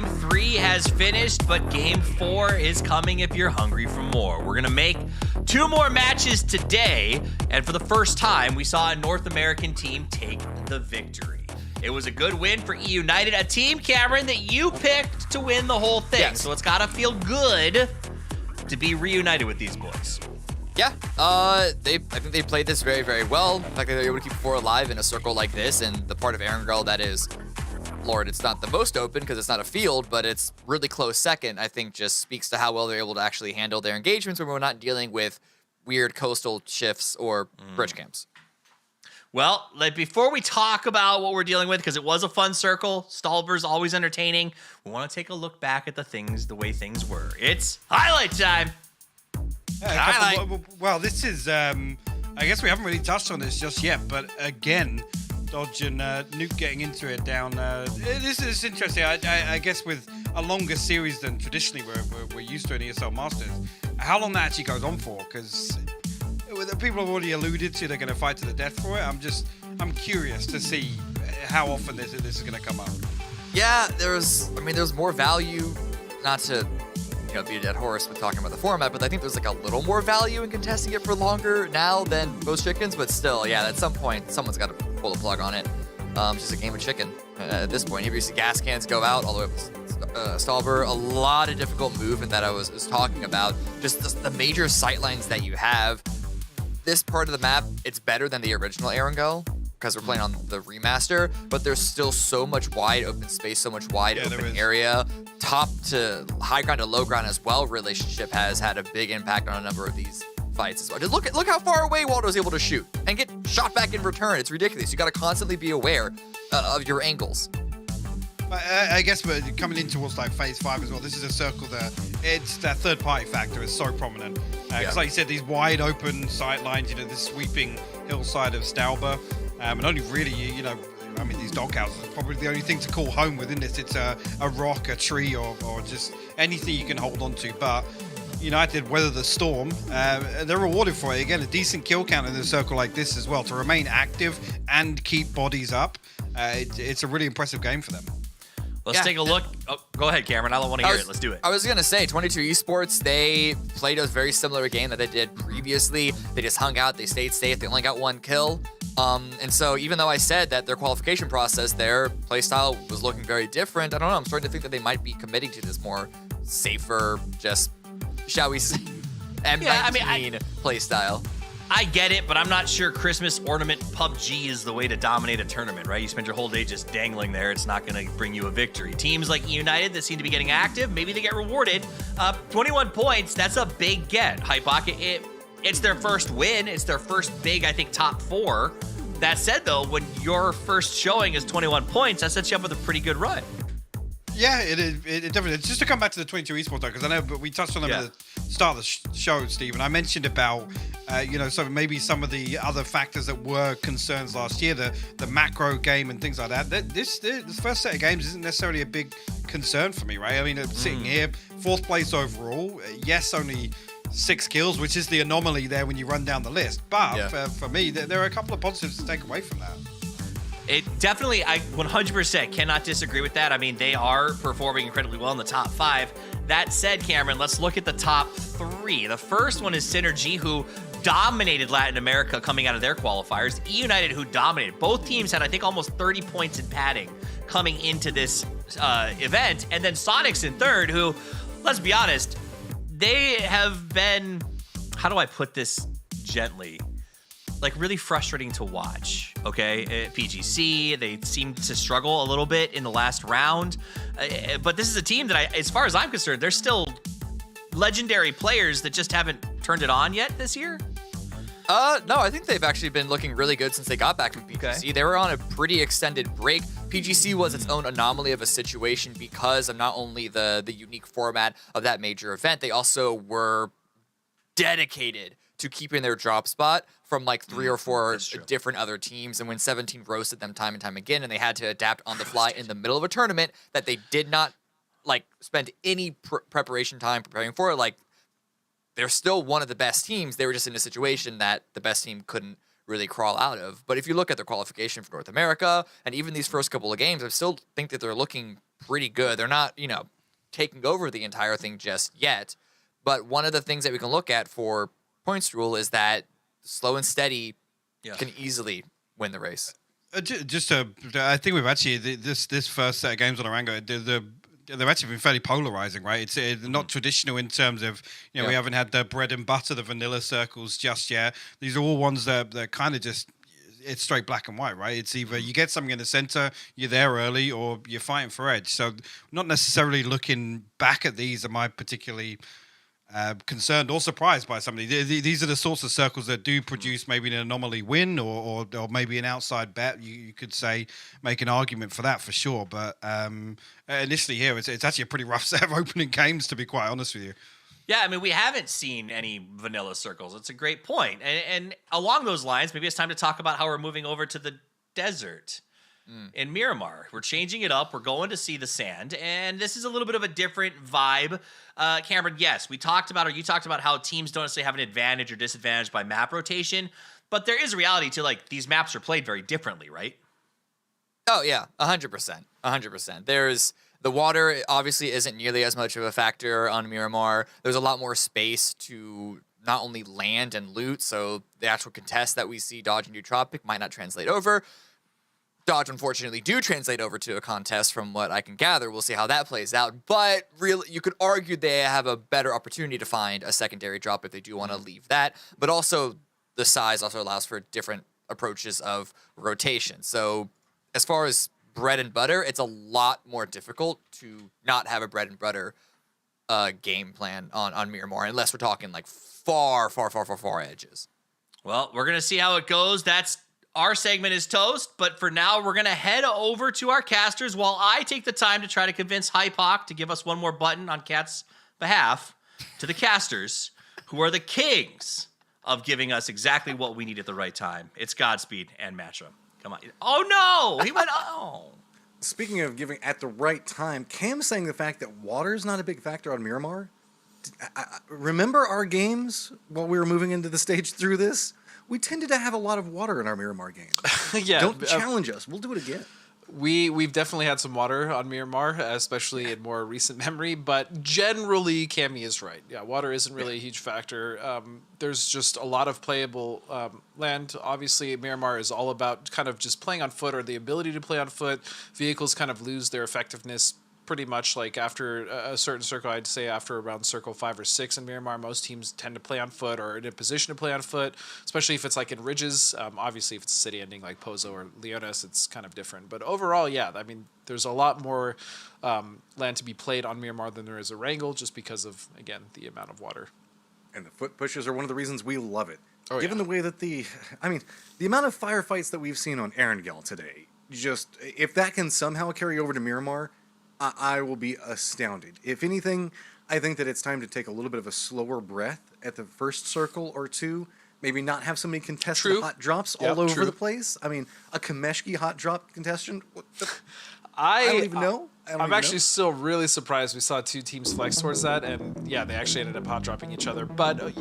Game 3 has finished, but Game 4 is coming if you're hungry for more. We're gonna make 2 more matches today, and for the first time, we saw a North American team take the victory. It was a good win for E United, a team, Cameron, that you picked to win the whole thing. Yes. So it's gotta feel good to be reunited with these boys. Yeah, I think they played this very, very well. The fact that they're able to keep 4 alive in a circle like this, and the part of Erangel that is, Lord, it's not the most open because it's not a field, but it's really close second, I think just speaks to how well they're able to actually handle their engagements when we're not dealing with weird coastal shifts or bridge camps. Well, before we talk about what we're dealing with, because it was a fun circle, Stallber's always entertaining, we want to take a look back at the way things were. It's highlight time. Well, this is, I guess we haven't really touched on this just yet, but again, Dodge and Nuke getting into it down. This is interesting. I guess with a longer series than traditionally we're used to in ESL Masters, how long that actually goes on for, because people have already alluded to they're going to fight to the death for it. I'm curious to see how often this is going to come up. Yeah, there's more value, not to beat a dead horse with talking about the format, but I think there's like a little more value in contesting it for longer now than most chickens, but still, yeah, at some point, someone's got to pull the plug on it. It's just a game of chicken at this point. If you see gas cans go out all the way up Stallber, a lot of difficult movement that I was talking about. Just the major sightlines that you have. This part of the map, it's better than the original Erangel because we're playing on the remaster, but there's still so much wide open space, so much wide open area. Top to high ground to low ground as well relationship has had a big impact on a number of these fights as well. Just look how far away Waldo's able to shoot and get shot back in return. It's ridiculous. You got to constantly be aware of your angles. I guess we're coming in towards like phase 5 as well. This is a circle that it's that third party factor is so prominent. Because like you said, these wide open sight lines, this sweeping hillside of Stallber, and only really, these doghouses are probably the only thing to call home within this. It's a rock, a tree, or just anything you can hold on to. But United weather the storm. They're rewarded for it. Again, a decent kill count in a circle like this as well. To remain active and keep bodies up, it's a really impressive game for them. Let's take a look. Oh, go ahead, Cameron. I don't want to hear it. Let's do it. I was going to say, 22 Esports, they played a very similar game that they did previously. They just hung out. They stayed safe. They only got 1 kill. And so even though I said that their qualification process, their playstyle was looking very different, I don't know. I'm starting to think that they might be committing to this more safer, just, shall we say, M19 playstyle. I get it, but I'm not sure Christmas ornament PUBG is the way to dominate a tournament, right? You spend your whole day just dangling there. It's not going to bring you a victory. Teams like United that seem to be getting active, maybe they get rewarded. 21 points, that's a big get. Hypocket, it's their first win. It's their first big, I think, top 4. That said, though, when your first showing is 21 points, that sets you up with a pretty good run. Yeah, it is. It definitely. Just to come back to the 22 esports, though, because I know, but we touched on them at the start of the show, Steve, and I mentioned about, so maybe some of the other factors that were concerns last year, the macro game and things like that. This first set of games isn't necessarily a big concern for me, right? I mean, sitting here, 4th place overall. Yes, only 6 kills, which is the anomaly there when you run down the list. But for me, there are a couple of positives to take away from that. It definitely, I 100% cannot disagree with that. I mean, they are performing incredibly well in the top 5. That said, Cameron, let's look at the top 3. The first one is Synergy, who dominated Latin America coming out of their qualifiers. E United, who dominated. Both teams had, I think, almost 30 points in padding coming into this event. And then Sonics in third, who, let's be honest, they have been, how do I put this gently? Like really frustrating to watch, okay? At PGC, they seem to struggle a little bit in the last round. But this is a team that, as far as I'm concerned, they're still legendary players that just haven't turned it on yet this year. No, I think they've actually been looking really good since they got back from PGC. Okay. They were on a pretty extended break. PGC was its own anomaly of a situation because of not only the unique format of that major event, they also were dedicated to keeping their drop spot from like 3 or 4 different other teams. And when 17 roasted them time and time again, and they had to adapt on the fly in the middle of a tournament that they did not like spend any preparation time preparing for, like they're still one of the best teams. They were just in a situation that the best team couldn't really crawl out of. But if you look at their qualification for North America and even these first couple of games, I still think that they're looking pretty good. They're not, taking over the entire thing just yet. But one of the things that we can look at for points rule is that slow and steady can easily win the race. I think we've actually this first set of games on Erangel, they've actually been fairly polarizing, right? It's not traditional in terms of we haven't had the bread and butter, the vanilla circles just yet. These are all ones that kind of just it's straight black and white, right? It's either you get something in the center, you're there early, or you're fighting for edge. So not necessarily looking back at these am I particularly concerned or surprised by somebody. These are the sorts of circles that do produce maybe an anomaly win or maybe an outside bet. You could say make an argument for that for sure. But initially here, it's actually a pretty rough set of opening games, to be quite honest with you. Yeah, I mean, we haven't seen any vanilla circles. It's a great point. And along those lines, maybe it's time to talk about how we're moving over to the desert in Miramar. We're changing it up. We're going to see the sand. And this is a little bit of a different vibe. Cameron, yes, you talked about how teams don't necessarily have an advantage or disadvantage by map rotation. But there is a reality to, like, these maps are played very differently, right? Oh, yeah, 100%. 100%. The water obviously isn't nearly as much of a factor on Miramar. There's a lot more space to not only land and loot, so the actual contest that we see Dodge and Nootropic might not translate over. Dodge, unfortunately, do translate over to a contest from what I can gather. We'll see how that plays out. But really, you could argue they have a better opportunity to find a secondary drop if they do want to leave that. But also, the size also allows for different approaches of rotation. So as far as bread and butter, it's a lot more difficult to not have a bread and butter game plan on Miramar, unless we're talking like far edges. Well, we're going to see how it goes. Our segment is toast, but for now, we're going to head over to our casters while I take the time to try to convince Hypoc to give us one more button on Cat's behalf to the casters, who are the kings of giving us exactly what we need at the right time. It's Godspeed and Matra. Come on. Oh, no! He went, oh. Speaking of giving at the right time, Cam's saying the fact that water is not a big factor on Miramar. Remember our games while we were moving into the stage through this? We tended to have a lot of water in our Miramar games. Yeah. Don't challenge us. We'll do it again. We've definitely had some water on Miramar, especially in more recent memory, but generally Cammy is right. Yeah, water isn't really a huge factor. There's just a lot of playable land. Obviously, Miramar is all about kind of just playing on foot or the ability to play on foot. Vehicles kind of lose their effectiveness pretty much like after a certain circle. I'd say after around circle 5 or 6 in Miramar, most teams tend to play on foot or in a position to play on foot, especially if it's like in ridges. Obviously, if it's a city ending like Pozo or Leonis, it's kind of different. But overall, yeah, I mean, there's a lot more land to be played on Miramar than there is Erangel, just because of, again, the amount of water. And the foot pushes are one of the reasons we love it. Oh, Given the way that the amount of firefights that we've seen on Erangel today, just if that can somehow carry over to Miramar, I will be astounded. If anything, I think that it's time to take a little bit of a slower breath at the first circle or two. Maybe not have so many contested hot drops all over the place. I mean, a Kameshki hot drop contestant? I don't even know. I'm actually still really surprised we saw 2 teams flex towards that, and yeah, they actually ended up hot dropping each other. But,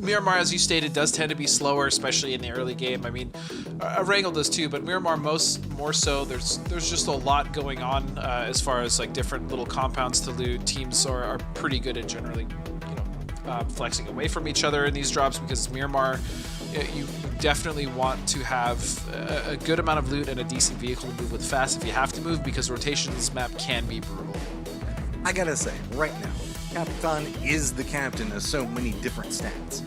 Miramar, as you stated, does tend to be slower, especially in the early game. I mean, Erangel does too, but Miramar more so. There's just a lot going on as far as like different little compounds to loot. Teams are pretty good at generally, flexing away from each other in these drops, because Miramar, you definitely want to have a good amount of loot and a decent vehicle to move with fast if you have to move, because rotation in this map can be brutal. I gotta say, right now, Capitan is the captain of so many different stats.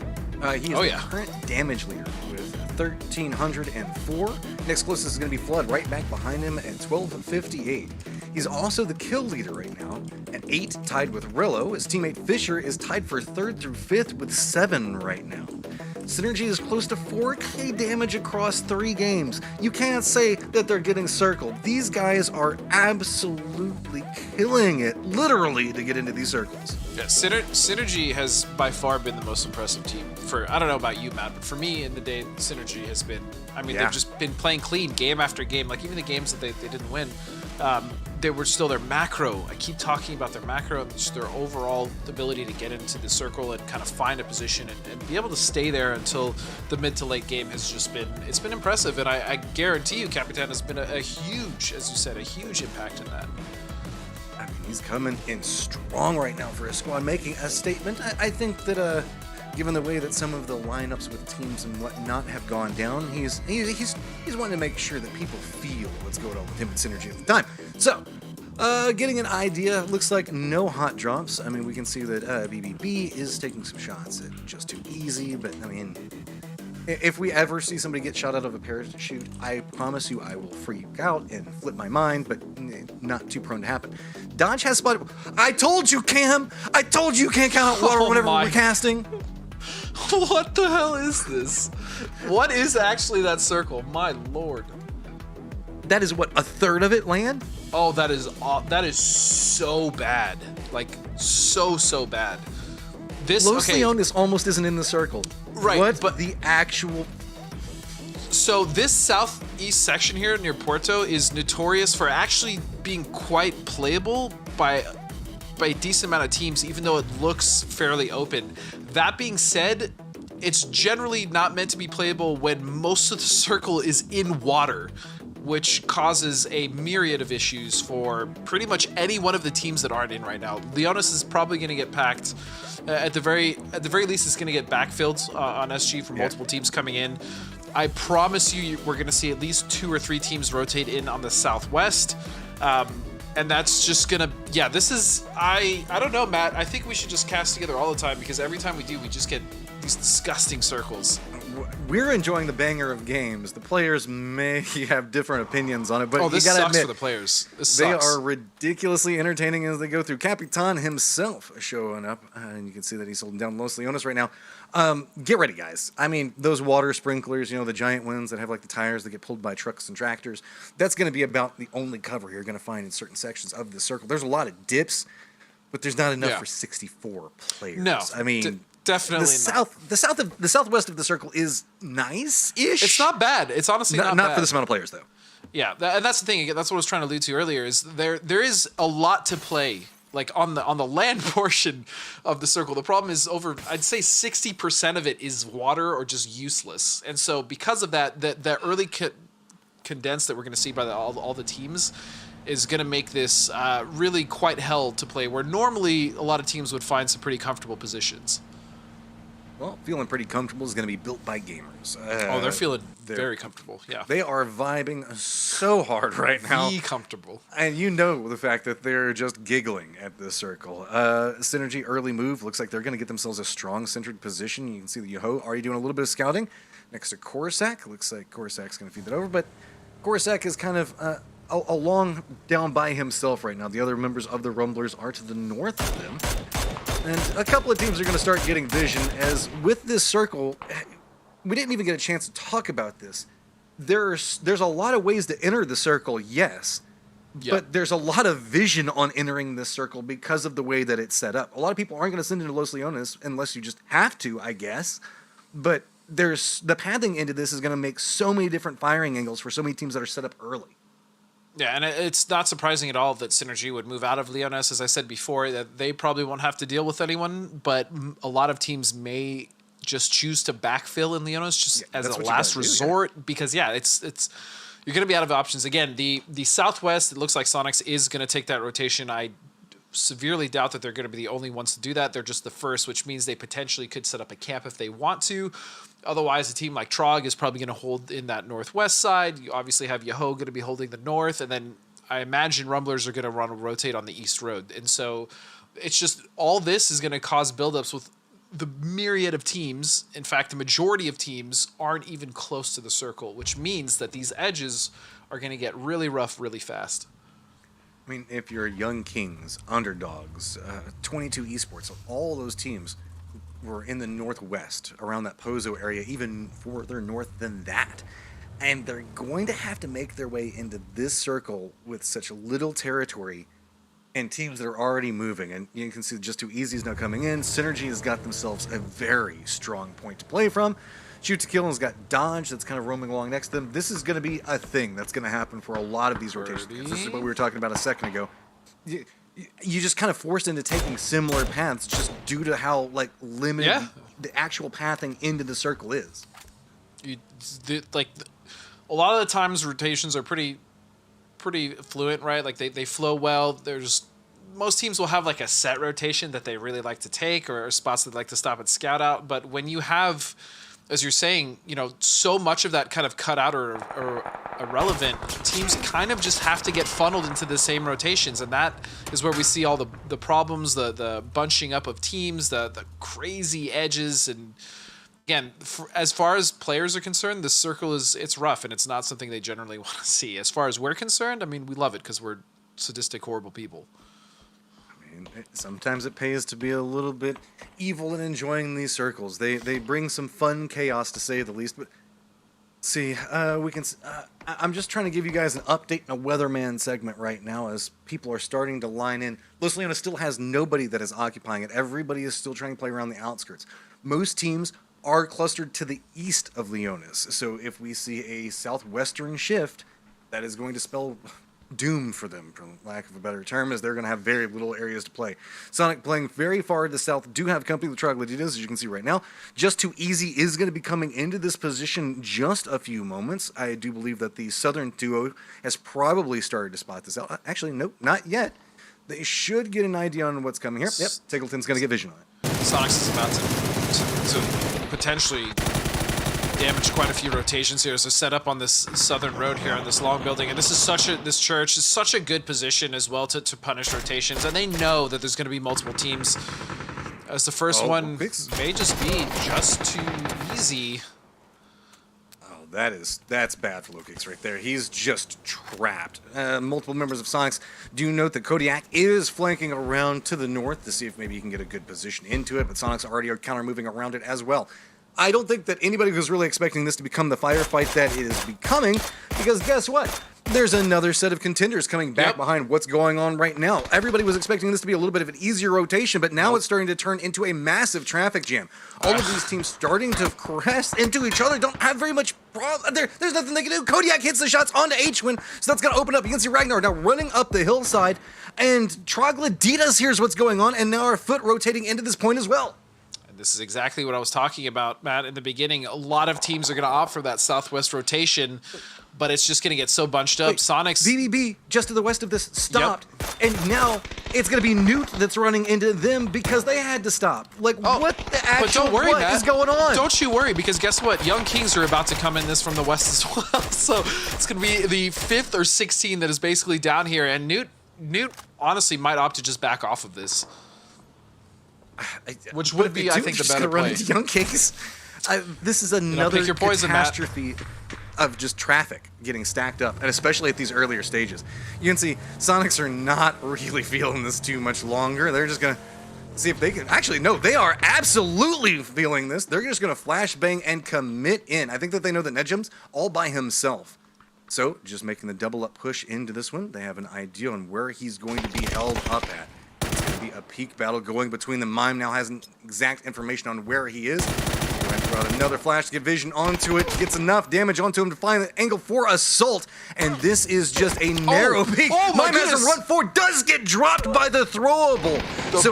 He is the current damage leader with 1,304. Next closest is going to be Flood right back behind him at 1,258. He's also the kill leader right now at 8, tied with Rillo. His teammate Fisher is tied for 3rd through 5th with 7 right now. Synergy is close to 4k damage across 3 games. You can't say that they're getting circled. These guys are absolutely killing it, literally, to get into these circles. Yeah, Synergy has by far been the most impressive team. I don't know about you, Matt, but for me in the day, Synergy has been, they've just been playing clean game after game. Like even the games that they didn't win, they were still their macro. I keep talking about their macro and just their overall ability to get into the circle and kind of find a position and be able to stay there until the mid to late game has just been, it's been impressive. And I guarantee you Capitan has been a huge, as you said, a huge impact in that. I mean, he's coming in strong right now for his squad, making a statement. I think that, given the way that some of the lineups with teams and whatnot have gone down, he's wanting to make sure that people feel what's going on with him and Synergy at the time. So, getting an idea, looks like no hot drops. I mean, we can see that BBB is taking some shots at just too easy, but I mean, if we ever see somebody get shot out of a parachute, I promise you I will freak out and flip my mind, but not too prone to happen. Dodge has spotted. I told you, Cam! I told you can't count out water whenever we're casting. What the hell is this? What is actually that circle? My lord. That is what, a third of it land? Oh, that is so bad. Like, so bad. Los Leones almost isn't in the circle. Right, what but the actual... So this southeast section here near Porto is notorious for actually being quite playable by a decent amount of teams, even though it looks fairly open. That being said, it's generally not meant to be playable when most of the circle is in water, which causes a myriad of issues for pretty much any one of the teams that aren't in right now. Leonis is probably going to get packed. At the very least, it's going to get backfilled on SG from multiple teams coming in. I promise you, we're going to see at least 2 or 3 teams rotate in on the southwest. And that's just gonna, this is, I don't know, Matt. I think we should just cast together all the time, because every time we do, we just get these disgusting circles. We're enjoying the banger of games. The players may have different opinions on it, but this you gotta sucks admit, for the players. This they sucks. are ridiculously entertaining as they go through. Capitan himself showing up, and you can see that he's holding down Los Leones right now. Get ready, guys. I mean, those water sprinklers, the giant ones that have like the tires that get pulled by trucks and tractors, that's going to be about the only cover you're going to find in certain sections of the circle. There's a lot of dips, but there's not enough for 64 players. No, I mean, definitely the southwest of the circle is nice-ish. It's not bad. It's honestly not bad. Not for this amount of players, though. Yeah, and that's the thing. That's what I was trying to allude to earlier. Is there is a lot to play. Like on the land portion of the circle, the problem is I'd say 60% of it is water or just useless. And so because of that, that early condense that we're going to see by all the teams is going to make this really quite hell to play, where normally a lot of teams would find some pretty comfortable positions. Well, feeling pretty comfortable is going to be built by gamers. They're feeling very comfortable, yeah. They are vibing so hard right now. Be comfortable. And you know the fact that they're just giggling at this circle. Synergy early move. Looks like they're going to get themselves a strong centered position. You can see the Yoho already doing a little bit of scouting next to Corsac. Looks like Corsac's going to feed that over, but Corsac is kind of along down by himself right now. The other members of the Rumblers are to the north of them. And a couple of teams are going to start getting vision, as with this circle, we didn't even get a chance to talk about this. There's a lot of ways to enter the circle, yes, but there's a lot of vision on entering this circle because of the way that it's set up. A lot of people aren't going to send into Los Leones unless you just have to, I guess. But there's the pathing into this is going to make so many different firing angles for so many teams that are set up early. Yeah, and it's not surprising at all that Synergy would move out of Leones. As I said before, that they probably won't have to deal with anyone, but a lot of teams may just choose to backfill in Leones just as a last resort, because it's you're going to be out of options. Again, the Southwest, it looks like Sonics is going to take that rotation. I severely doubt that they're going to be the only ones to do that. They're just the first, which means they potentially could set up a camp if they want to. Otherwise, a team like Trog is probably going to hold in that northwest side. You obviously have Yoho going to be holding the north, and then I imagine Rumblers are going to rotate on the east road. And so it's just all this is going to cause buildups with the myriad of teams. In fact, the majority of teams aren't even close to the circle, which means that these edges are going to get really rough really fast. I mean, if you're Young Kings, Underdogs, 22 Esports, all those teams were in the northwest, around that Pozo area, even further north than that. And they're going to have to make their way into this circle with such little territory and teams that are already moving. And you can see just too easy is now coming in. Synergy has got themselves a very strong point to play from. Shoot to Kill has got Dodge that's kind of roaming along next to them. This is going to be a thing that's going to happen for a lot of these rotations. This is what we were talking about a second ago. You just kind of forced into taking similar paths just due to how limited the actual pathing into the circle is. A lot of the times rotations are pretty fluent, right? Like they flow well. There's most teams will have like a set rotation that they really like to take, or spots that they like to stop and scout out. But when you have, as you're saying, so much of that kind of cut out or irrelevant, teams kind of just have to get funneled into the same rotations, and that is where we see all the problems, the bunching up of teams, the crazy edges. And again, as far as players are concerned, the circle it's rough, and it's not something they generally want to see. As far as we're concerned, I mean, we love it because we're sadistic, horrible people. I mean, sometimes it pays to be a little bit evil in enjoying these circles. They bring some fun chaos, to say the least. But see, I'm just trying to give you guys an update in a weatherman segment right now as people are starting to line in. Los Leones still has nobody that is occupying it. Everybody is still trying to play around the outskirts. Most teams are clustered to the east of Leones. So if we see a southwestern shift, that is going to spell doom for them, for lack of a better term, as they're going to have very little areas to play. Sonic playing very far to the south do have company with Troglodytes, as you can see right now. Just Too Easy is going to be coming into this position just a few moments. I do believe that the southern duo has probably started to spot this out. Actually, nope, not yet. They should get an idea on what's coming here. Yep, Tiggleton's going to get vision on it. Sonic's is about to potentially damage quite a few rotations here. So set up on this southern road here on this long building, and this church is such a good position as well to punish rotations, and they know that there's going to be multiple teams, as the first one may just be Just Too Easy. Oh, that's bad for Lokix right there. He's just trapped. Multiple members of Sonics do note that Kodiak is flanking around to the north to see if maybe he can get a good position into it, but Sonics already are counter moving around it as well. I don't think that anybody was really expecting this to become the firefight that it is becoming, because guess what? There's another set of contenders coming back behind what's going on right now. Everybody was expecting this to be a little bit of an easier rotation, but now it's starting to turn into a massive traffic jam. All of these teams starting to crest into each other, don't have very much problem. There's nothing they can do. Kodiak hits the shots onto H-Win, so that's going to open up. You can see Ragnar now running up the hillside, and Troglodytes here's what's going on, and now our foot rotating into this point as well. This is exactly what I was talking about, Matt, in the beginning. A lot of teams are going to opt for that southwest rotation, but it's just going to get so bunched up. Sonics... BBB, just to the west of this, stopped, and now it's going to be Newt that's running into them because they had to stop. Like, what the actual but don't worry, Matt. Is going on? Don't you worry, because guess what? Young Kings are about to come in this from the west as well. So it's going to be the 5th or 6th team that is basically down here, and Newt honestly might opt to just back off of this. Which would be, I think, the better play. Young Kings. This is another catastrophe of just traffic getting stacked up, and especially at these earlier stages. You can see Sonics are not really feeling this too much longer. They're just going to see if they can... Actually, no, they are absolutely feeling this. They're just going to flashbang and commit in. I think that they know that Nejum's all by himself. So, just making the double-up push into this one. They have an idea on where he's going to be held up at. Be a peak battle going between them. Mime now has exact information on where he is. Going to throw out another flash to get vision onto it. Gets enough damage onto him to find the angle for assault. And this is just a narrow peak. Mime has a run forward. Does get dropped by the throwable.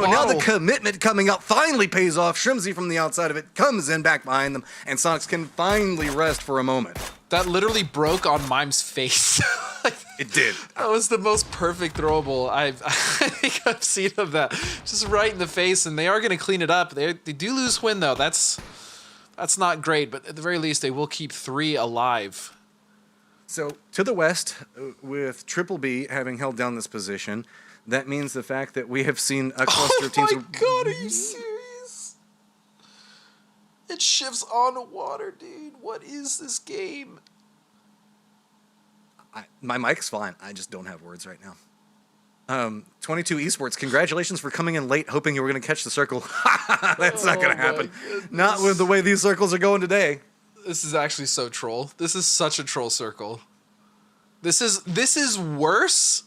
Now the commitment coming up finally pays off. Shrimsy from the outside of it comes in back behind them. And Sonics can finally rest for a moment. That literally broke on Mime's face. It did. That was the most perfect throwable I think I've seen of that. Just right in the face, and they are going to clean it up. They do lose Win, though. That's not great, but at the very least, they will keep 3 alive. So, to the west, with Triple B having held down this position, that means the fact that we have seen a cluster of teams... Oh my god, are you serious? It shifts on water, dude. What is this game? My mic's fine. I just don't have words right now. 22 Esports, congratulations for coming in late, hoping you were going to catch the circle. That's not going to happen. Not with the way these circles are going today. This is actually so troll. This is such a troll circle. This is worse.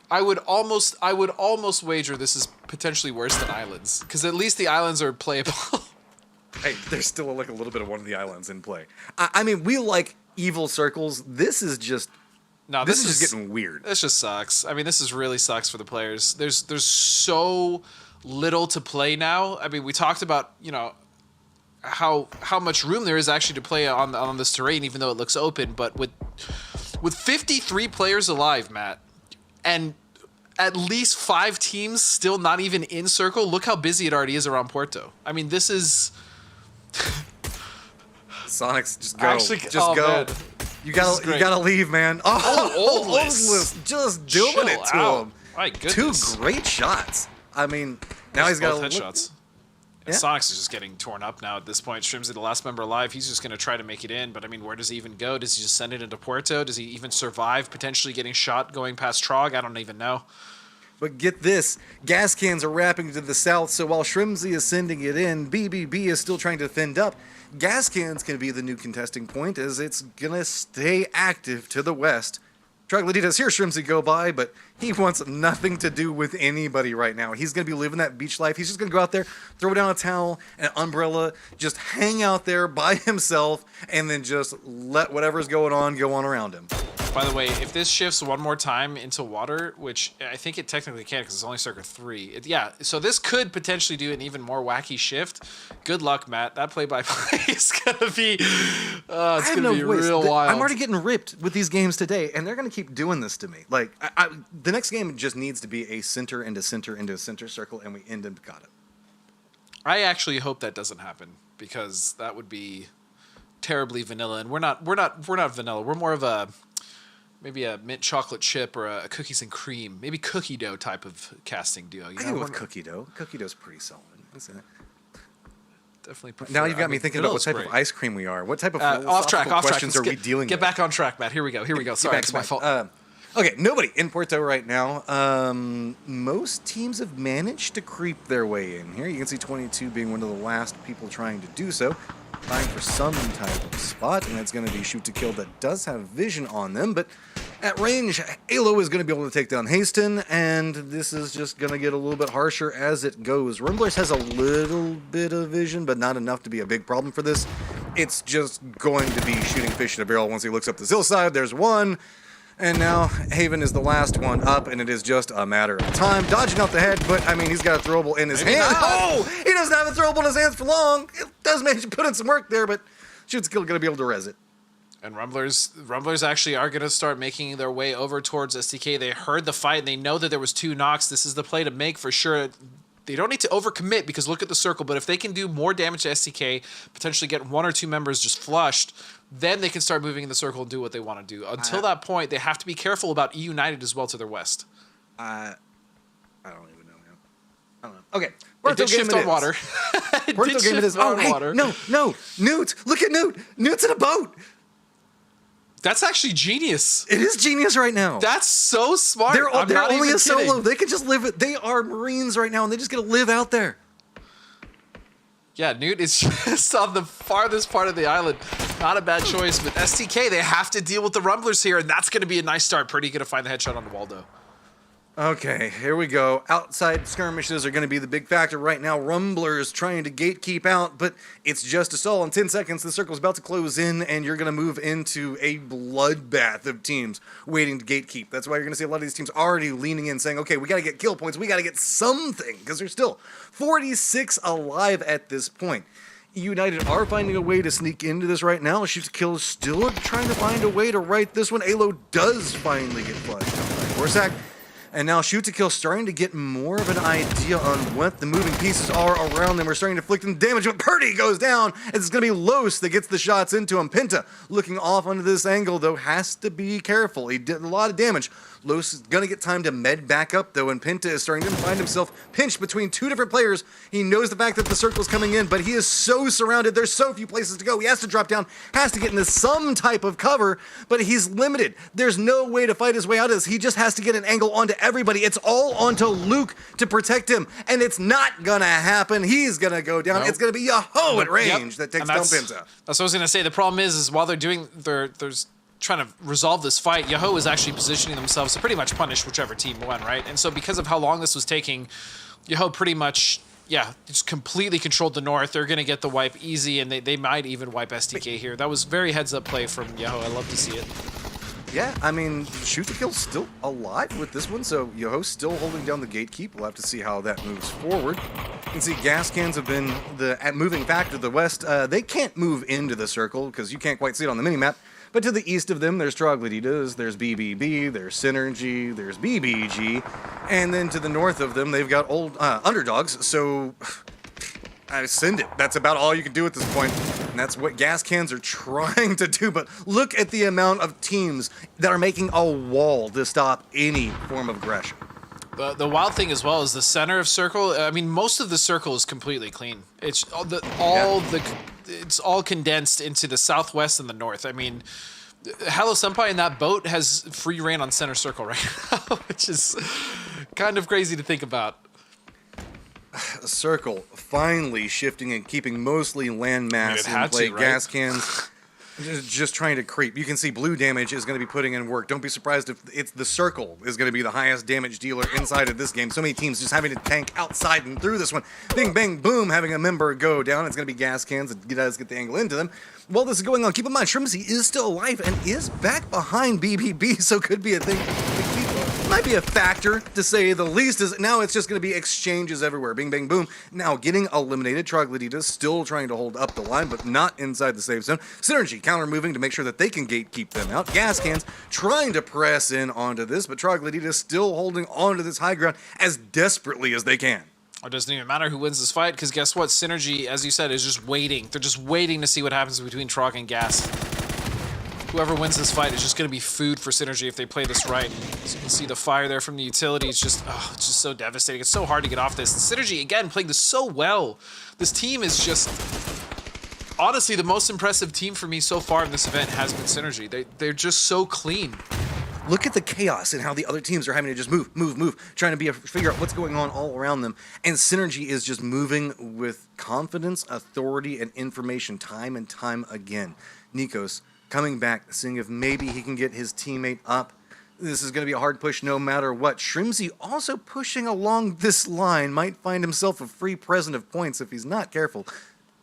I would almost wager this is potentially worse than Islands, because at least the Islands are playable. Hey, there's still like a little bit of one of the islands in play. I mean, we like evil circles. This is just... No, this is just getting weird. This just sucks. I mean, this is really sucks for the players. There's so little to play now. I mean, we talked about, how much room there is actually to play on this terrain, even though it looks open. But with 53 players alive, Matt, and at least 5 teams still not even in circle. Look how busy it already is around Porto. I mean, this is... Sonics, just go. Actually, just oh, go. Man. You gotta leave, man. Oh, Oldless just doing Chill it to out. him. My goodness. 2 great shots. I mean, now he's got headshots. And Sonics is just getting torn up now at this point. Shrimsy, the last member alive, he's just going to try to make it in. But, I mean, where does he even go? Does he just send it into Puerto? Does he even survive potentially getting shot going past Trog? I don't even know. But get this, gas cans are wrapping to the south, so while Shrimsy is sending it in, BBB is still trying to fend up. Gas cans can be the new contesting point as it's going to stay active to the west. Troglodytes hears Shrimsy go by, but he wants nothing to do with anybody right now. He's going to be living that beach life. He's just going to go out there, throw down a towel, an umbrella, just hang out there by himself, and then just let whatever's going on go on around him. By the way, if this shifts one more time into water, which I think it technically can because it's only circa 3. Yeah, so this could potentially do an even more wacky shift. Good luck, Matt. That play-by-play is going to be, it's going to be real wild. I'm already getting ripped with these games today, and they're going to keep doing this to me. Like, the next game just needs to be a center into center into a center circle, and we end up got it. I actually hope that doesn't happen because that would be terribly vanilla, and we're not vanilla. We're more of a maybe a mint chocolate chip or a cookies and cream, maybe cookie dough type of casting duo. You I know, go with cookie dough. Cookie dough's pretty solid, isn't it? Definitely prefer. Now you've got me thinking about what type of ice cream we are. What type of philosophical questions are we dealing with? Get back on track, Matt. Here we go. Sorry, it's my fault. Okay, nobody in Porto right now. Most teams have managed to creep their way in here. You can see 22 being one of the last people trying to do so. Trying for some type of spot, and it's going to be shoot to kill that does have vision on them, but at range, Alo is going to be able to take down Haston, and this is just going to get a little bit harsher as it goes. Rumblers has a little bit of vision, but not enough to be a big problem for this. It's just going to be shooting fish in a barrel once he looks up this hillside. There's one. And now Haven is the last one up, and it is just a matter of time. Dodging out the head, but I mean, he's got a throwable in his hand. Oh, he doesn't have a throwable in his hands for long. It does manage to put in some work there, but Shoot's still going to be able to res it. And Rumblers actually are going to start making their way over towards STK. They heard the fight, and they know that there was 2 knocks. This is the play to make for sure. They don't need to overcommit because look at the circle, but if they can do more damage to STK, potentially get 1 or 2 members just flushed, then they can start moving in the circle and do what they want to do. Until that point, they have to be careful about E United as well to their west. I don't even know, man. I don't know. Okay. It did shift on water. Porto game it is. Oh, hey, no. Newt, look at Newt. Newt's in a boat. That's actually genius. It is genius right now. That's so smart. They're only a solo. They can just live it. They are Marines right now, and they just get to live out there. Yeah, Newt is just on the farthest part of the island. Not a bad choice, but STK, they have to deal with the Rumblers here, and that's going to be a nice start. Purdy going to find the headshot on Waldo. Okay, here we go. Outside skirmishes are going to be the big factor right now. Rumblers trying to gatekeep out, but it's just a stall. In 10 seconds, the circle's about to close in, and you're going to move into a bloodbath of teams waiting to gatekeep. That's why you're going to see a lot of these teams already leaning in, saying, okay, we got to get kill points. We got to get something, because there's still 46 alive at this point. United are finding a way to sneak into this right now. Shoot to kill is still trying to find a way to right this one. Alo does finally get flushed by Corsac. And now Shoot to Kill starting to get more of an idea on what the moving pieces are around them. We're starting to inflict them damage, but Purdy goes down. It's going to be Los that gets the shots into him. Penta looking off onto this angle, though, has to be careful. He did a lot of damage. Los is going to get time to med back up, though, and Penta is starting to find himself pinched between 2 different players. He knows the fact that the circle's coming in, but he is so surrounded. There's so few places to go. He has to drop down, has to get into some type of cover, but he's limited. There's no way to fight his way out of this. He just has to get an angle onto everybody. It's all onto Luke to protect him, and it's not going to happen. He's going to go down. Nope. It's going to be Yahoo at range that takes down Penta. That's what I was going to say. The problem is while they're doing there's trying to resolve this fight, Yahoo is actually positioning themselves to pretty much punish whichever team won, right? And so because of how long this was taking, Yahoo pretty much, just completely controlled the north. They're going to get the wipe easy, and they might even wipe STK here. That was very heads-up play from Yahoo. I love to see it. Yeah, I mean, Shoot to Kill's still alive with this one, so Yoho's still holding down the gatekeep. We'll have to see how that moves forward. You can see gas cans have been the moving factor to the west. They can't move into the circle because you can't quite see it on the minimap. But to the east of them, there's Troglodytas, there's BBB, there's Synergy, there's BBG, and then to the north of them, they've got old underdogs, so send it. That's about all you can do at this point, and that's what gas cans are trying to do. But look at the amount of teams that are making a wall to stop any form of aggression. The wild thing as well is the center of circle. I mean, most of the circle is completely clean. It's it's all condensed into the southwest and the north. I mean, Hello Senpai in that boat has free reign on center circle right now, which is kind of crazy to think about. Circle finally shifting and keeping mostly landmass in play. Right? Gas cans just trying to creep. You can see blue damage is going to be putting in work. Don't be surprised if it's the circle is going to be the highest damage dealer inside of this game. So many teams just having to tank outside and through this one. Bing, bang, boom, having a member go down. It's going to be gas cans that does get the angle into them. While this is going on, keep in mind, Shrimzy is still alive and is back behind BBB, so could be a thing. Might be a factor, to say the least, is now it's just going to be exchanges everywhere. Bing, bang, boom. Now getting eliminated. Troglodytas still trying to hold up the line, but not inside the safe zone. Synergy counter-moving to make sure that they can gatekeep them out. Gas cans trying to press in onto this, but Troglodytas still holding onto this high ground as desperately as they can. It doesn't even matter who wins this fight, because guess what? Synergy, as you said, is just waiting. They're just waiting to see what happens between Trog and Gas. Whoever wins this fight is just going to be food for Synergy if they play this right. So you can see the fire there from the utility. It's just so devastating. It's so hard to get off this. And Synergy, again, playing this so well. This team is just... Honestly, the most impressive team for me so far in this event has been Synergy. They're just so clean. Look at the chaos and how the other teams are having to just move, trying to figure out what's going on all around them. And Synergy is just moving with confidence, authority, and information time and time again. Nikos coming back, seeing if maybe he can get his teammate up. This is going to be a hard push no matter what. Shrimzy also pushing along this line, might find himself a free present of points if he's not careful.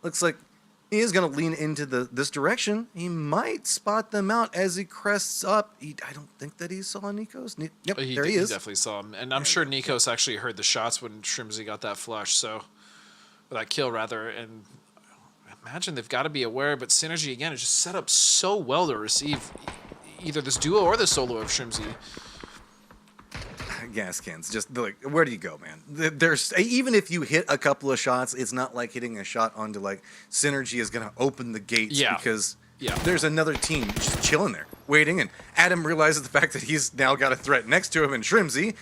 Looks like he is going to lean into this direction. He might spot them out as he crests up. I don't think that he saw Nikos. Yep, there he is. He definitely saw him. And I'm sure Nikos actually heard the shots when Shrimzy got that flush, so... Or that kill, rather, and... Imagine they've got to be aware, but Synergy, again, is just set up so well to receive either this duo or the solo of Shrimzy. Gas cans, just like, where do you go, man? There's even if you hit a couple of shots, it's not like hitting a shot onto like Synergy is gonna open the gates because there's another team just chilling there, waiting, and Adam realizes the fact that he's now got a threat next to him and Shrimzy.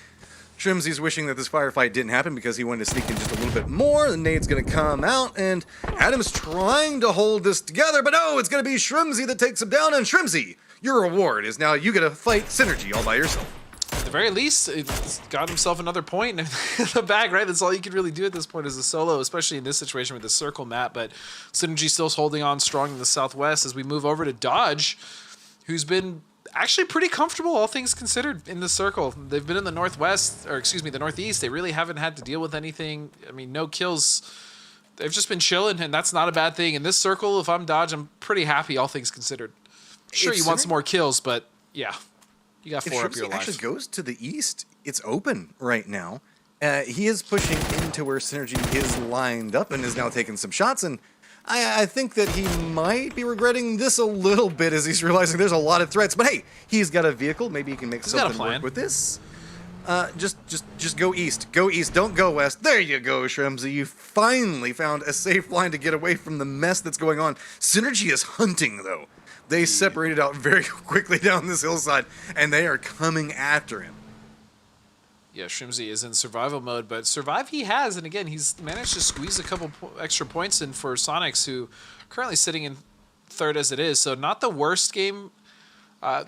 Shrimzy's wishing that this firefight didn't happen because he wanted to sneak in just a little bit more. The nade's going to come out, and Adam's trying to hold this together, but no, it's going to be Shrimzy that takes him down, and Shrimzy, your reward is now you get to fight Synergy all by yourself. At the very least, it's got himself another point in the bag, right? That's all you can really do at this point as a solo, especially in this situation with the circle map, but Synergy still's holding on strong in the southwest as we move over to Dodge, who's been... actually pretty comfortable, all things considered, in the circle. They've been in the northwest, or excuse me, the northeast. They really haven't had to deal with anything. I mean, no kills. They've just been chilling, and that's not a bad thing. In this circle, if I'm Dodge, I'm pretty happy, all things considered. Sure, you want some more kills, but yeah, you got 4 up your life. If Shrimzy actually goes to the east, it's open right now. He is pushing into where Synergy is lined up and is now taking some shots, and I think that he might be regretting this a little bit as he's realizing there's a lot of threats. But hey, he's got a vehicle. Maybe he can make something work with this. Just go east. Go east. Don't go west. There you go, Shrimzy. You finally found a safe line to get away from the mess that's going on. Synergy is hunting, though. They separated out very quickly down this hillside, and they are coming after him. Yeah, Shrimzy is in survival mode, but survive he has, and again, he's managed to squeeze a couple extra points in for Sonics, who are currently sitting in third as it is, so not the worst game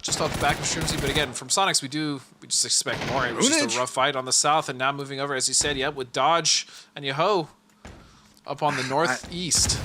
just off the back of Shrimzy, but again, from Sonics, we just expect more. It was just a rough fight on the south, and now moving over, as you said, with Dodge and Yoho up on the northeast.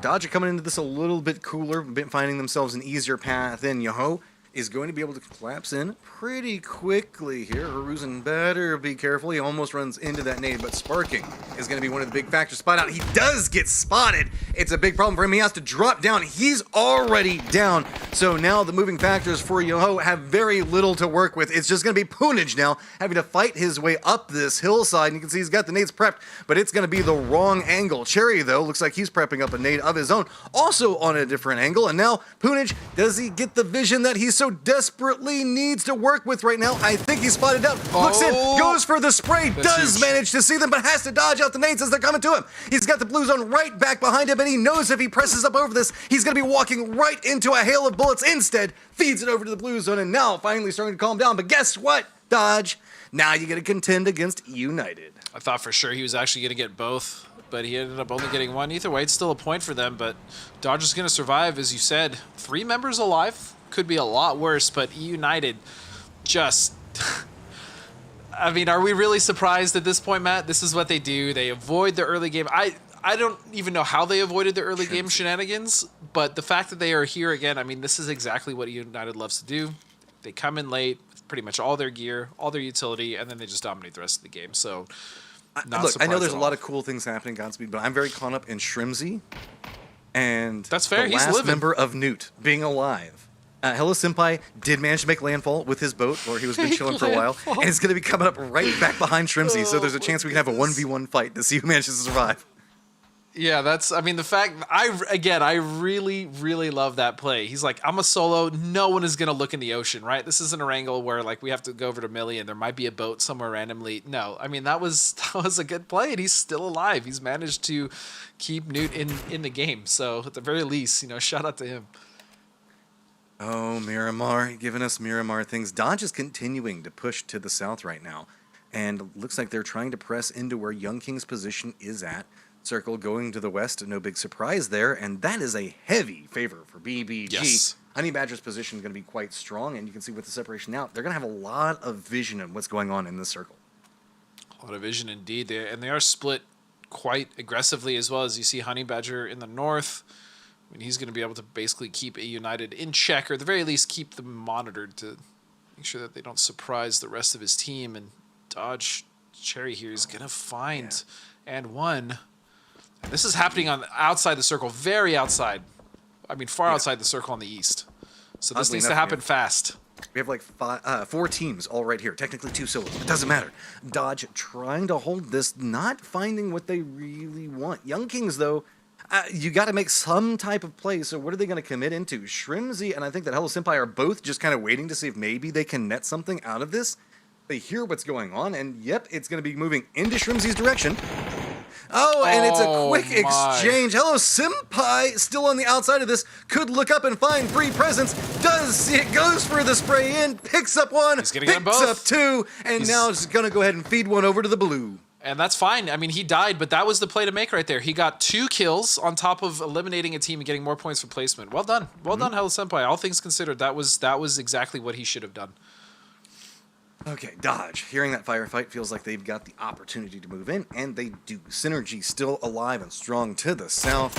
Dodge are coming into this a little bit cooler, finding themselves an easier path in. Yoho is going to be able to collapse in pretty quickly here. Haruzen better be careful. He almost runs into that nade, but sparking is going to be one of the big factors. Spot out. He does get spotted. It's a big problem for him. He has to drop down. He's already down. So now the moving factors for Yoho have very little to work with. It's just going to be Punaj now having to fight his way up this hillside. And you can see he's got the nades prepped, but it's going to be the wrong angle. Cherry, though, looks like he's prepping up a nade of his own, also on a different angle. And now Punaj, does he get the vision that he's so desperately needs to work with right now? I think he's spotted out. Looks in, goes for the spray, does manage to see them, but has to dodge out the nades as they're coming to him. He's got the blue zone right back behind him, and he knows if he presses up over this, he's going to be walking right into a hail of bullets. Instead, feeds it over to the blue zone, and now finally starting to calm down. But guess what, Dodge? Now you get to contend against United. I thought for sure he was actually going to get both, but he ended up only getting one. Either way, it's still a point for them, but Dodge is going to survive, as you said. 3 members alive. Could be a lot worse, but United just... I mean, are we really surprised at this point, Matt? This is what they do. They avoid the early game. I don't even know how they avoided the early game shenanigans, but the fact that they are here again, I mean, this is exactly what United loves to do. They come in late with pretty much all their gear, all their utility, and then they just dominate the rest of the game. So, look, I know there's a lot of cool things happening, Godspeed, but I'm very caught up in Shrimzy and that's fair. The He's last living. member of Newt being alive. Hello Senpai did manage to make landfall with his boat, where he was been chilling for a while, and he's going to be coming up right back behind Shrimzy, so there's a chance we can have a 1v1 fight to see who manages to survive. Yeah, that's, I mean, the fact, I really, really love that play. He's like, I'm a solo, no one is going to look in the ocean, right? This isn't Erangel where, like, we have to go over to Millie and there might be a boat somewhere randomly. No, I mean, that was a good play, and he's still alive. He's managed to keep Newt in the game, so at the very least, shout out to him. Oh, Miramar, giving us Miramar things. Dodge is continuing to push to the south right now, and looks like they're trying to press into where Young King's position is at. Circle going to the west, no big surprise there, and that is a heavy favor for BBG. Yes. Honey Badger's position is going to be quite strong, and you can see with the separation out, they're going to have a lot of vision on what's going on in this circle. A lot of vision indeed, and they are split quite aggressively as well. As you see Honey Badger in the north. I mean, he's going to be able to basically keep a United in check, or at the very least keep them monitored to make sure that they don't surprise the rest of his team. And Dodge Cherry here is going to find and one. And this is happening on outside the circle, very outside. I mean, far outside the circle on the east. So this needs to happen fast. We have like 4 teams all right here. Technically 2 solos. It doesn't matter. Dodge trying to hold this, not finding what they really want. Young Kings, though, you got to make some type of play. So what are they going to commit into? Shrimzy and I think that Hello Senpai are both just kind of waiting to see if maybe they can net something out of this. They hear what's going on, and yep, it's going to be moving into Shrimzy's direction. Oh, and it's a quick exchange. Hello Senpai, still on the outside of this, could look up and find 3 presents. Does see it, goes for the spray in, picks up 1, picks up 2, and now is going to go ahead and feed 1 over to the blue. And that's fine. I mean, he died, but that was the play to make right there. He got 2 kills on top of eliminating a team and getting more points for placement. Well done. Well done, Hello Senpai. All things considered, that was exactly what he should have done. Okay, Dodge, hearing that firefight, feels like they've got the opportunity to move in, and they do. Synergy still alive and strong to the south.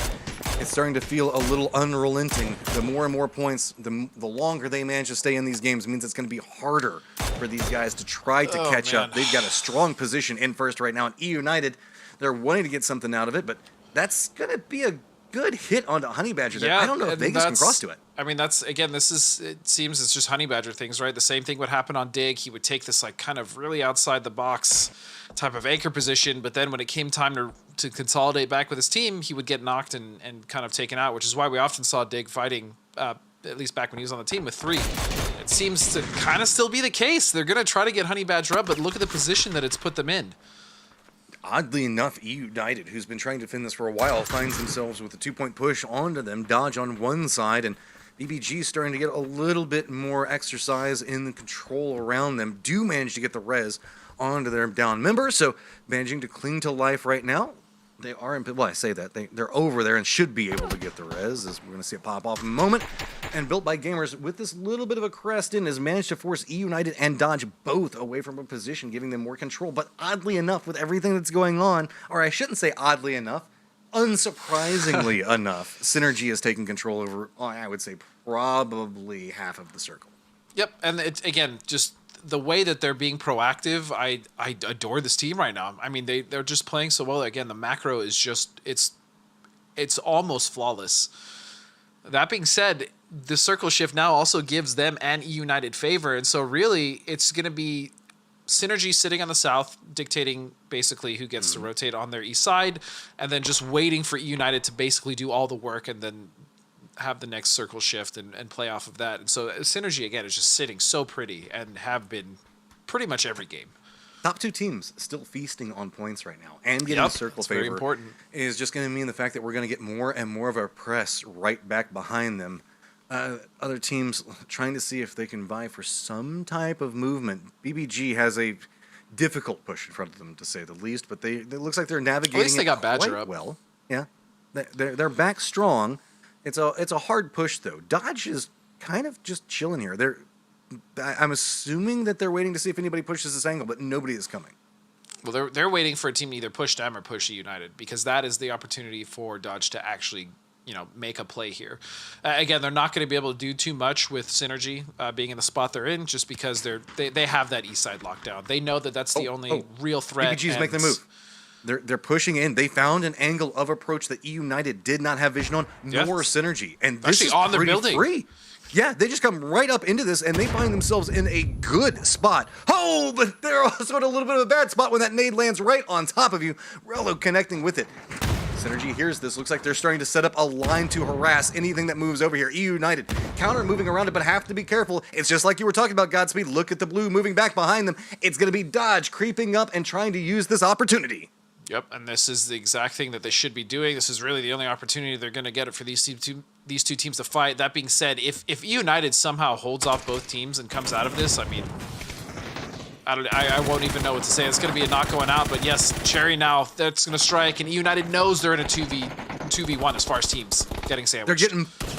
It's starting to feel a little unrelenting. The more and more points, the longer they manage to stay in these games means it's going to be harder for these guys to try to catch up. They've got a strong position in first right now, and E United, they're wanting to get something out of it, but that's going to be a good hit onto Honey Badger there. I don't know if Vegas can cross to it. I mean, that's, again, it seems it's just Honey Badger things, right? The same thing would happen on Dig. He would take this, like, kind of really outside the box type of anchor position, but then when it came time to consolidate back with his team, he would get knocked and kind of taken out, which is why we often saw Dig fighting, at least back when he was on the team, with 3. It seems to kind of still be the case. They're going to try to get Honey Badger up, but look at the position that it's put them in. Oddly enough, E United, who's been trying to defend this for a while, finds themselves with a 2-point push onto them. Dodge on one side, and BBG starting to get a little bit more exercise in the control around them. Do manage to get the res onto their down member, so managing to cling to life right now. They are in, well, I say that, they're over there and should be able to get the res, as we're going to see it pop off in a moment. And Built by Gamers, with this little bit of a crest in, has managed to force E United and Dodge both away from a position, giving them more control. But oddly enough, with everything that's going on, or I shouldn't say oddly enough, unsurprisingly enough, Synergy has taken control over, I would say, probably half of the circle. Yep, and it's again just the way that they're being proactive. I adore this team right now. I mean, they're just playing so well. Again, the macro is just it's almost flawless. That being said, the circle shift now also gives them an United favor, and so really it's going to be Synergy sitting on the south, dictating basically who gets to rotate on their east side, and then just waiting for United to basically do all the work and then have the next circle shift and play off of that. And so Synergy, again, is just sitting so pretty and have been pretty much every game. Top two teams still feasting on points right now, and getting a circle favor very important. is just going to mean the fact that we're going to get more and more of our press right back behind them. Other teams trying to see if they can vie for some type of movement. BBG has a difficult push in front of them, to say the least, but it looks like they're navigating At least they got Badger quite up. well. Yeah, they're back strong. It's a hard push though. Dodge is kind of just chilling here. I'm assuming that they're waiting to see if anybody pushes this angle, but nobody is coming. Well, they're waiting for a team to either push them or push United, because that is the opportunity for Dodge to actually, make a play here. Again, they're not going to be able to do too much with Synergy being in the spot they're in, just because they have that east side locked down. They know that that's the only real threat. BBG's making the move. They're pushing in. They found an angle of approach that United did not have vision on, nor Synergy, and this Actually is on their pretty building. free. Yeah, they just come right up into this, and they find themselves in a good spot. Oh, but they're also in a little bit of a bad spot when that nade lands right on top of you. Rello connecting with it. Synergy hears this. Looks like they're starting to set up a line to harass anything that moves over here. United counter moving around it, but have to be careful. It's just like you were talking about, Godspeed. Look at the blue moving back behind them. It's going to be Dodge creeping up and trying to use this opportunity. Yep, and this is the exact thing that they should be doing. This is really the only opportunity they're going to get it for these two teams to fight. That being said, if United somehow holds off both teams and comes out of this, I mean, I won't even know what to say. It's going to be a not going out, but yes, Cherry now, that's going to strike, and United knows they're in a 2v1 as far as teams getting sandwiched.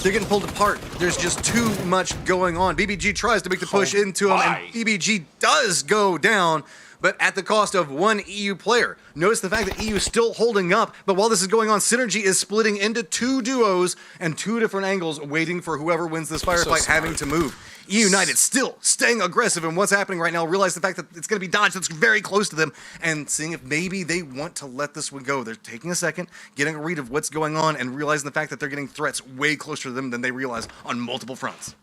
They're getting pulled apart. There's just too much going on. BBG tries to make the push into him, and BBG does go down, but at the cost of one EU player. Notice the fact that EU is still holding up, but while this is going on, Synergy is splitting into two duos and two different angles, waiting for whoever wins this firefight having to move. United still staying aggressive in what's happening right now. Realize the fact that it's going to be Dodge that's very close to them, and seeing if maybe they want to let this one go. They're taking a second, getting a read of what's going on, and realizing the fact that they're getting threats way closer to them than they realize on multiple fronts.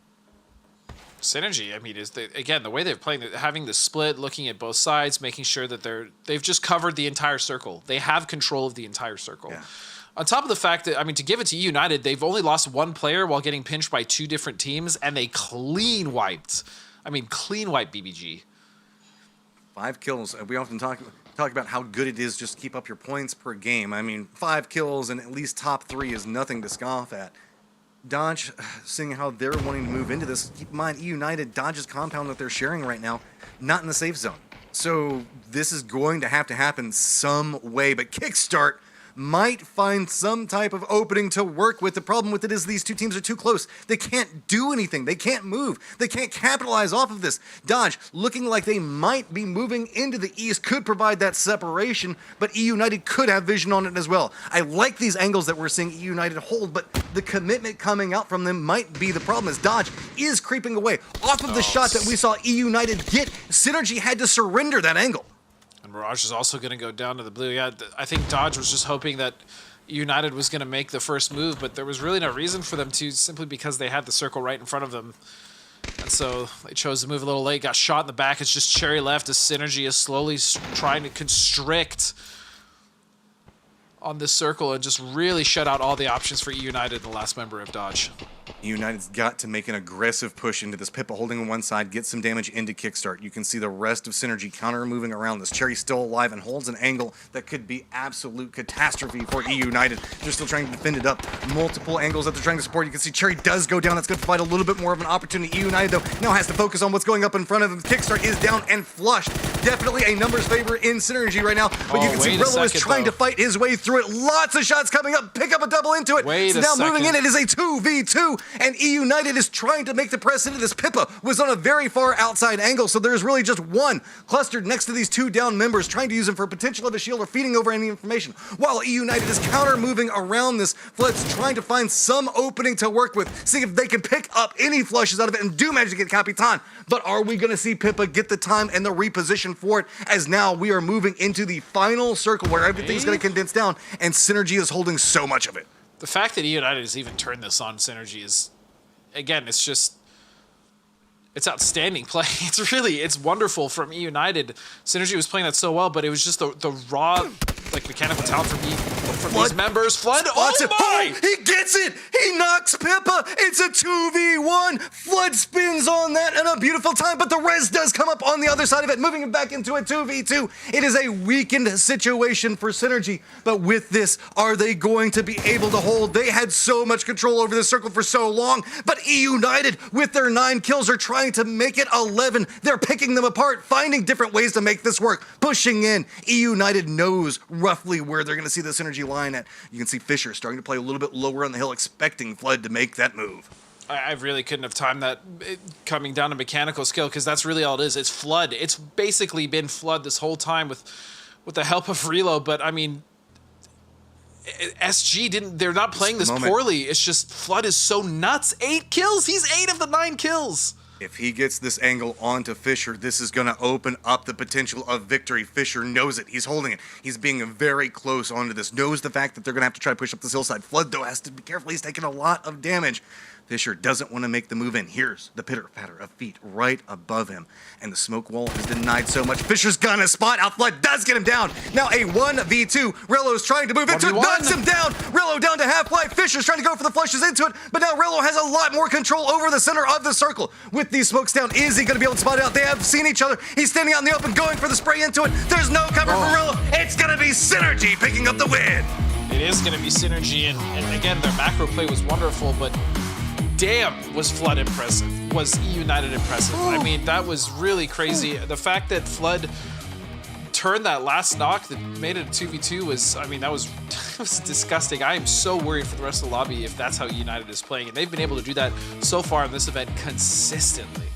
Synergy, I mean, is again the way they're playing, having the split, looking at both sides, making sure that they've just covered the entire circle. They have control of the entire circle. Yeah. On top of the fact that, I mean, to give it to United, they've only lost one player while getting pinched by two different teams, and they clean wiped BBG. 5 kills. We often talk about how good it is just to keep up your points per game. I mean, 5 kills and at least top 3 is nothing to scoff at. Dodge, seeing how they're wanting to move into this, keep in mind, United, Dodge's compound that they're sharing right now, not in the safe zone. So this is going to happen some way, but Kickstart might find some type of opening to work with. The problem with it is these two teams are too close. They can't do anything. They can't move. They can't capitalize off of this. Dodge, looking like they might be moving into the east, could provide that separation, but E United could have vision on it as well. I like these angles that we're seeing E United hold, but the commitment coming out from them might be the problem, as Dodge is creeping away. Off of the shot that we saw E United get, Synergy had to surrender that angle. And Mirage is also going to go down to the blue. Yeah, I think Dodge was just hoping that United was going to make the first move, but there was really no reason for them to, simply because they had the circle right in front of them. And so they chose to move a little late, got shot in the back. It's just Cherry left as Synergy is slowly trying to constrict on this circle and just really shut out all the options for United, the last member of Dodge. United's got to make an aggressive push into this. Pippa holding on one side, get some damage into Kickstart. You can see the rest of Synergy counter moving around this. Cherry's still alive and holds an angle that could be absolute catastrophe for E United. They're still trying to defend it up. Multiple angles that they're trying to support. You can see Cherry does go down. That's going to provide a little bit more of an opportunity. E United, though, now has to focus on what's going up in front of them. Kickstart is down and flushed. definitely a numbers favor in Synergy right now. But you can see Rello is trying to fight his way through it. Lots of shots coming up. Pick up a double into it. So now moving in, it is a 2v2. And E United is trying to make the press into this. Pippa was on a very far outside angle, so there's really just one clustered next to these two down members, trying to use him for potential of a shield or feeding over any information. While E United is counter moving around this, Flood's trying to find some opening to work with, see if they can pick up any flushes out of it and do manage to get Capitan. But are we going to see Pippa get the time and the reposition for it, as now we are moving into the final circle where everything's going to condense down and Synergy is holding so much of it. The fact that E United has even turned this on Synergy is, again, it's outstanding play. It's wonderful from E United. Synergy was playing that so well, but it was just the raw, like, mechanical talent from these members. Flood, oh my! He gets it! He knocks Pippa! It's a 2v1! Flood spins on that in a beautiful time, but the res does come up on the other side of it, moving it back into a 2v2. It is a weakened situation for Synergy, but with this, are they going to be able to hold? They had so much control over this circle for so long, but E United, with their 9 kills, are trying to make it 11. They're picking them apart, finding different ways to make this work, pushing in. E United knows roughly where they're going to see the Synergy line at. You can see Fisher starting to play a little bit lower on the hill, expecting Flood to make that move. I really couldn't have timed that coming down to mechanical skill, because that's really all it is. It's Flood. It's basically been Flood this whole time with the help of Reload, but I mean, SG they're not playing this poorly. It's just Flood is so nuts. 8 kills. He's 8 of the 9 kills. If he gets this angle onto Fisher, this is going to open up the potential of victory. Fisher knows it. He's holding it. He's being very close onto this. Knows the fact that they're going to have to try to push up this hillside. Flood, though, has to be careful. He's taking a lot of damage. Fisher doesn't want to make the move in. Here's the pitter-patter of feet right above him. And the smoke wall is denied so much. Fisher's gonna spot out. Flood does get him down. Now a 1v2. Rello's trying to move into it. Knocks him down. Rello down to half-life. Fisher's trying to go for the flushes into it. But now Rello has a lot more control over the center of the circle. With these smokes down, is he going to be able to spot it out? They have seen each other. He's standing out in the open, going for the spray into it. There's no cover for Rello. It's going to be Synergy picking up the win. It is going to be Synergy. And again, their macro play was wonderful, but damn, was Flood impressive. Was E United impressive. I mean, that was really crazy. The fact that Flood turned that last knock that made it a 2v2 was, I mean, that was disgusting. I am so worried for the rest of the lobby if that's how E United is playing. And they've been able to do that so far in this event consistently.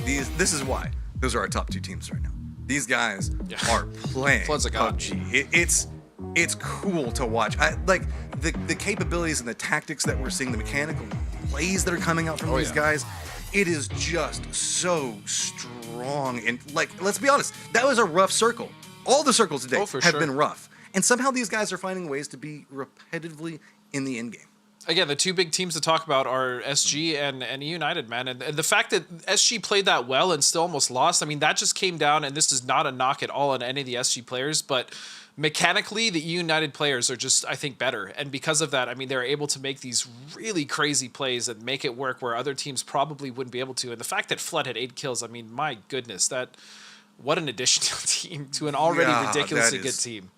This is why those are our top 2 teams right now. These guys are playing PUBG. It's cool to watch. Like the capabilities and the tactics that we're seeing, the mechanical plays that are coming out from these guys. It is just so strong. And like, let's be honest, that was a rough circle. All the circles today have been rough. And somehow these guys are finding ways to be repetitively in the end game. Again, the 2 big teams to talk about are SG and E United, man. And the fact that SG played that well and still almost lost, I mean, that just came down, and this is not a knock at all on any of the SG players, but mechanically, the E United players are just, I think, better. And because of that, I mean, they're able to make these really crazy plays and make it work where other teams probably wouldn't be able to. And the fact that Flood had 8 kills, I mean, my goodness, what an addition to an already ridiculously good team.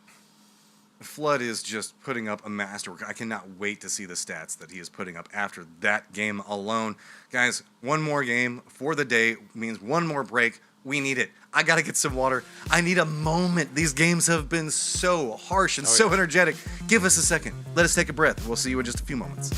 Flood is just putting up a masterwork. I cannot wait to see the stats that he is putting up after that game alone. Guys, one more game for the day means one more break. We need it. I got to get some water. I need a moment. These games have been so harsh and so energetic. Give us a second. Let us take a breath. We'll see you in just a few moments.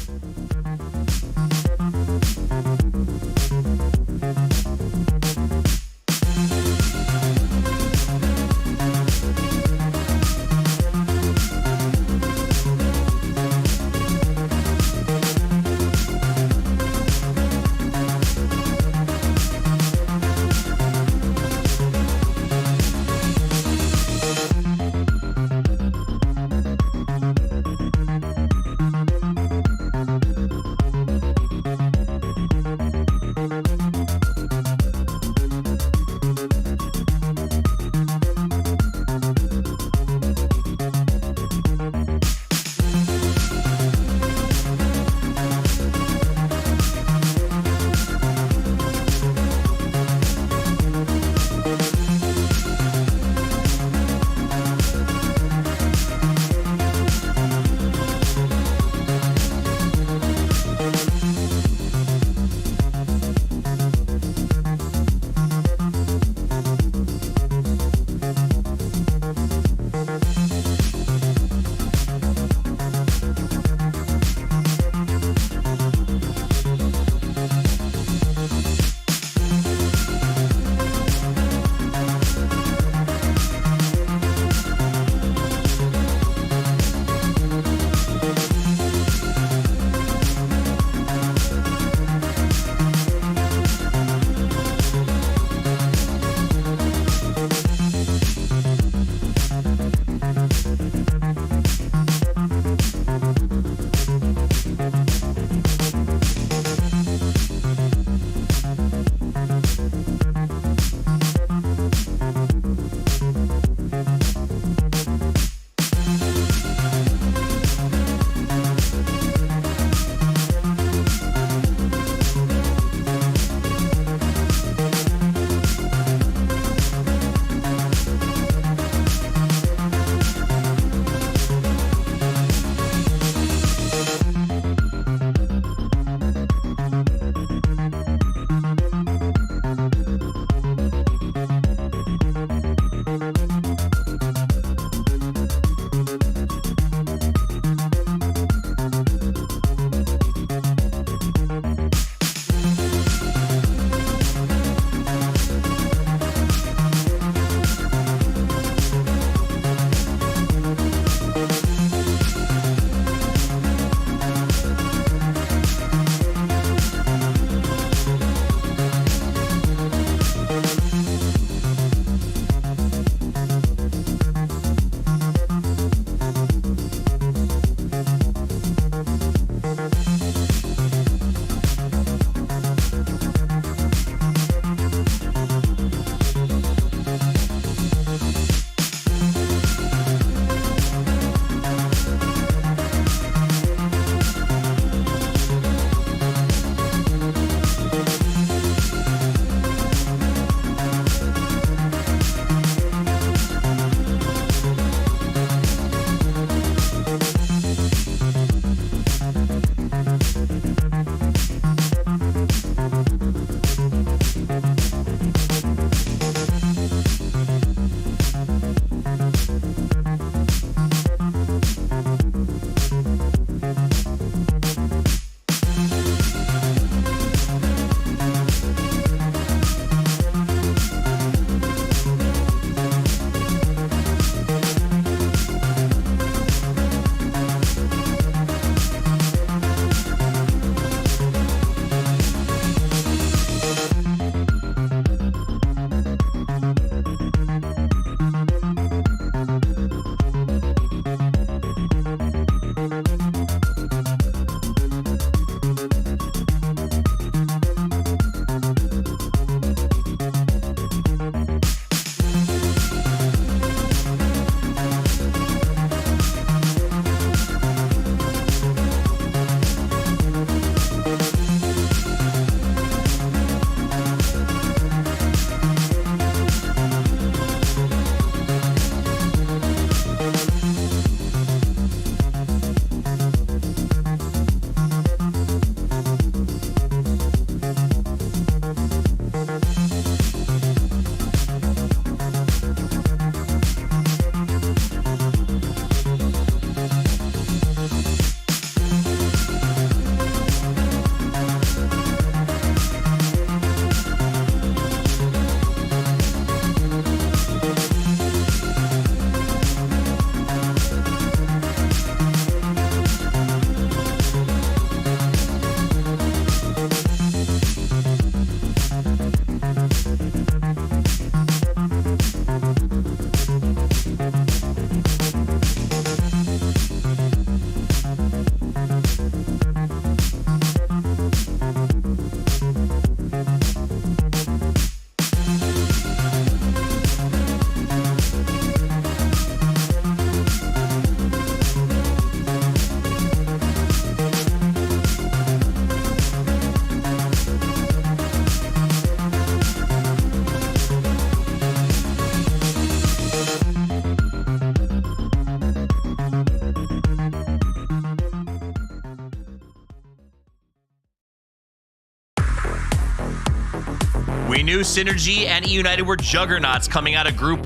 knew Synergy and E United were juggernauts coming out of group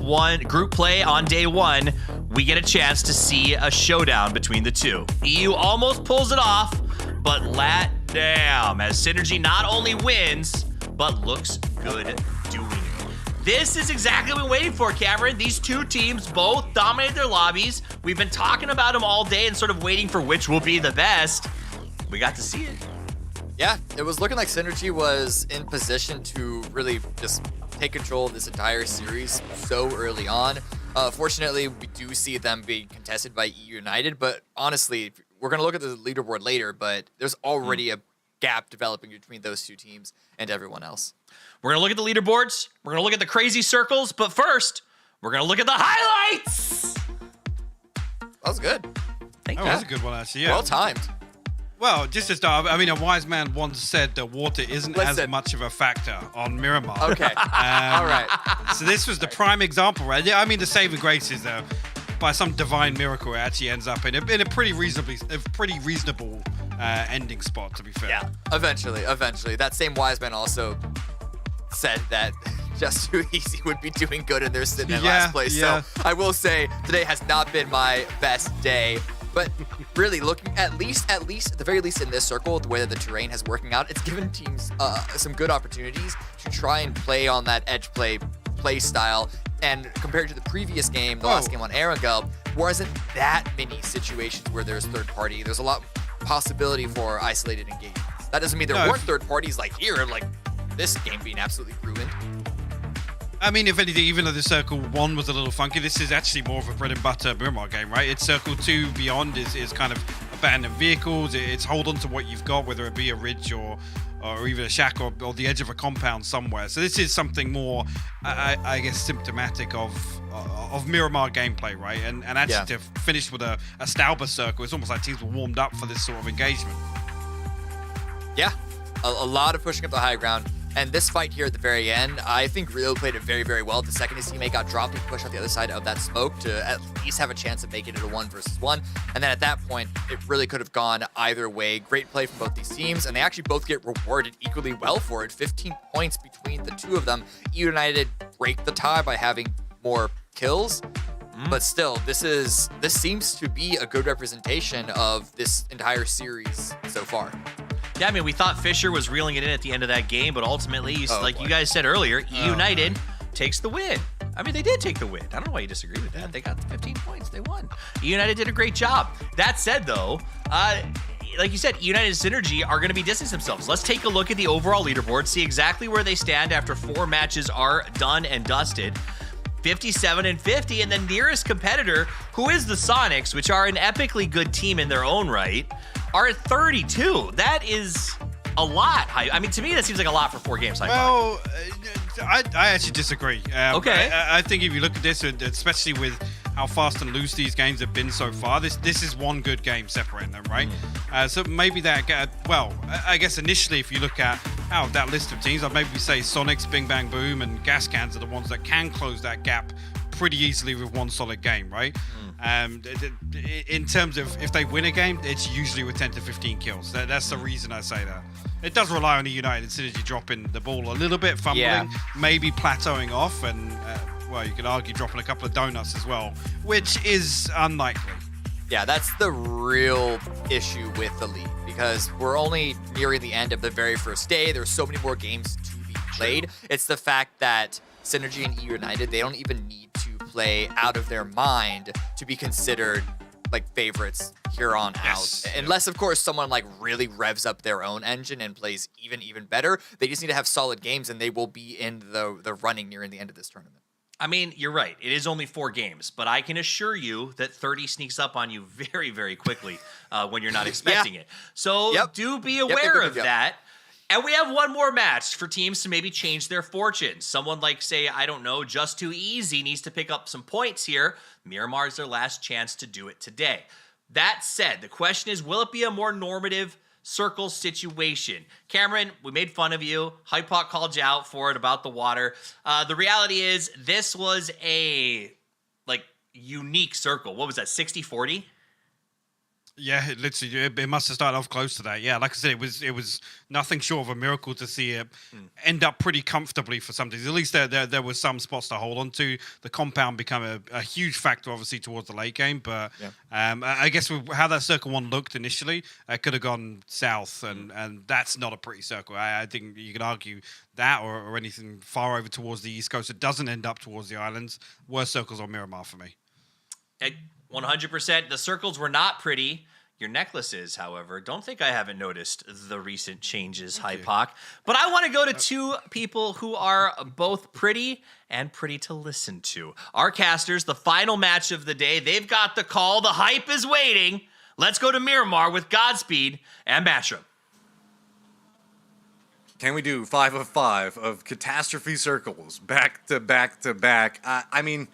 play on day 1. We get a chance to see a showdown between the two. EU almost pulls it off, but LATAM as Synergy not only wins, but looks good doing it. This is exactly what we're waiting for, Cameron. These two teams both dominated their lobbies. We've been talking about them all day and sort of waiting for which will be the best. We got to see it. Yeah, it was looking like Synergy was in position to really just take control of this entire series so early on. Fortunately, we do see them being contested by EU United, but honestly, we're going to look at the leaderboard later, but there's already a gap developing between those two teams and everyone else. We're going to look at the leaderboards. We're going to look at the crazy circles. But first, we're going to look at the highlights. That was good. Thank you. That was a good one, actually. Yeah. Well timed. Well, just to start, I mean, a wise man once said that water isn't as much of a factor on Miramar. Okay. All right. So this was the prime example, right? I mean, the saving grace is by some divine miracle, it actually ends up in a pretty reasonable ending spot, to be fair. Yeah. Eventually. That same wise man also said that Just Too Easy would be doing good and they're sitting in last place. Yeah. So I will say today has not been my best day. But really, looking at the very least in this circle, the way that the terrain has working out, it's given teams some good opportunities to try and play on that edge play style. And compared to the previous game, the last game on Erangel, wasn't that many situations where there's third party. There's a lot possibility for isolated engagements. That doesn't mean there weren't third parties like here, like this game being absolutely ruined. I mean, if anything, even though the Circle 1 was a little funky, this is actually more of a bread and butter Miramar game, right? It's Circle 2 beyond is kind of abandoned vehicles. It's hold on to what you've got, whether it be a ridge or even a shack or the edge of a compound somewhere. So this is something more, I guess, symptomatic of Miramar gameplay, right? And actually to finish with a Stauber Circle, it's almost like teams were warmed up for this sort of engagement. Yeah, a lot of pushing up the high ground. And this fight here at the very end, I think Rio played it very, very well. The second his teammate got dropped, he pushed out the other side of that smoke to at least have a chance of making it a 1-versus-1. And then at that point, it really could have gone either way. Great play from both these teams, and they actually both get rewarded equally well for it. 15 points between the two of them. EU United break the tie by having more kills. But still, this seems to be a good representation of this entire series so far. Yeah, I mean, we thought Fisher was reeling it in at the end of that game, but ultimately, you guys said earlier, E United takes the win. I mean, they did take the win. I don't know why you disagree with that. They got the 15 points. They won. E United did a great job. That said, though, like you said, E United and Synergy are going to be distancing themselves. Let's take a look at the overall leaderboard, see exactly where they stand after 4 matches are done and dusted. 57 and 50, and the nearest competitor, who is the Sonics, which are an epically good team in their own right, are at 32. That is a lot. I mean, to me, that seems like a lot for 4 games. Well, I actually disagree. Okay. I think if you look at this, especially with how fast and loose these games have been so far, this is one good game separating them, right? So maybe that, I guess initially, if you look at out of that list of teams, I'd maybe say Sonics, Bing Bang Boom, and Gas Cans are the ones that can close that gap pretty easily with one solid game, right? In terms of if they win a game, it's usually with 10 to 15 kills. That's the reason I say that. It does rely on the United Synergy dropping the ball a little bit, fumbling, maybe plateauing off, and you could argue dropping a couple of donuts as well, which is unlikely. Yeah, that's the real issue with the league, because we're only nearing the end of the very first day. There's so many more games to be played. It's the fact that Synergy and EU United, they don't even need to play out of their mind to be considered like favorites here on out. Unless, of course, someone like really revs up their own engine and plays even better. They just need to have solid games, and they will be in the running nearing the end of this tournament. I mean, you're right. It is only 4 games, but I can assure you that 30 sneaks up on you very, very quickly when you're not expecting it. So do be aware of that. And we have one more match for teams to maybe change their fortunes. Someone like, say, I don't know, Just Too Easy needs to pick up some points here. Miramar is their last chance to do it today. That said, the question is, will it be a more normative circle situation? Cameron, we made fun of you. Hypot called you out for it about the water. The reality is this was a unique circle. What was that, 60-40? Yeah, literally, it must have started off close to that. Yeah, like I said, it was nothing short of a miracle to see it end up pretty comfortably for some teams. At least there were some spots to hold on to. The compound become a huge factor, obviously, towards the late game. But I guess with how that circle one looked initially, it could have gone south, and that's not a pretty circle. I think you could argue that or anything far over towards the East Coast that doesn't end up towards the islands. Worst circles on Miramar for me. 100%. The circles were not pretty. Your necklaces, however, don't think I haven't noticed the recent changes, Hypoc. But I want to go to two people who are both pretty and pretty to listen to. Our casters, the final match of the day. They've got the call. The hype is waiting. Let's go to Miramar with Godspeed and Basham. Can we do 5 of 5 of catastrophe circles back to back to back? I mean,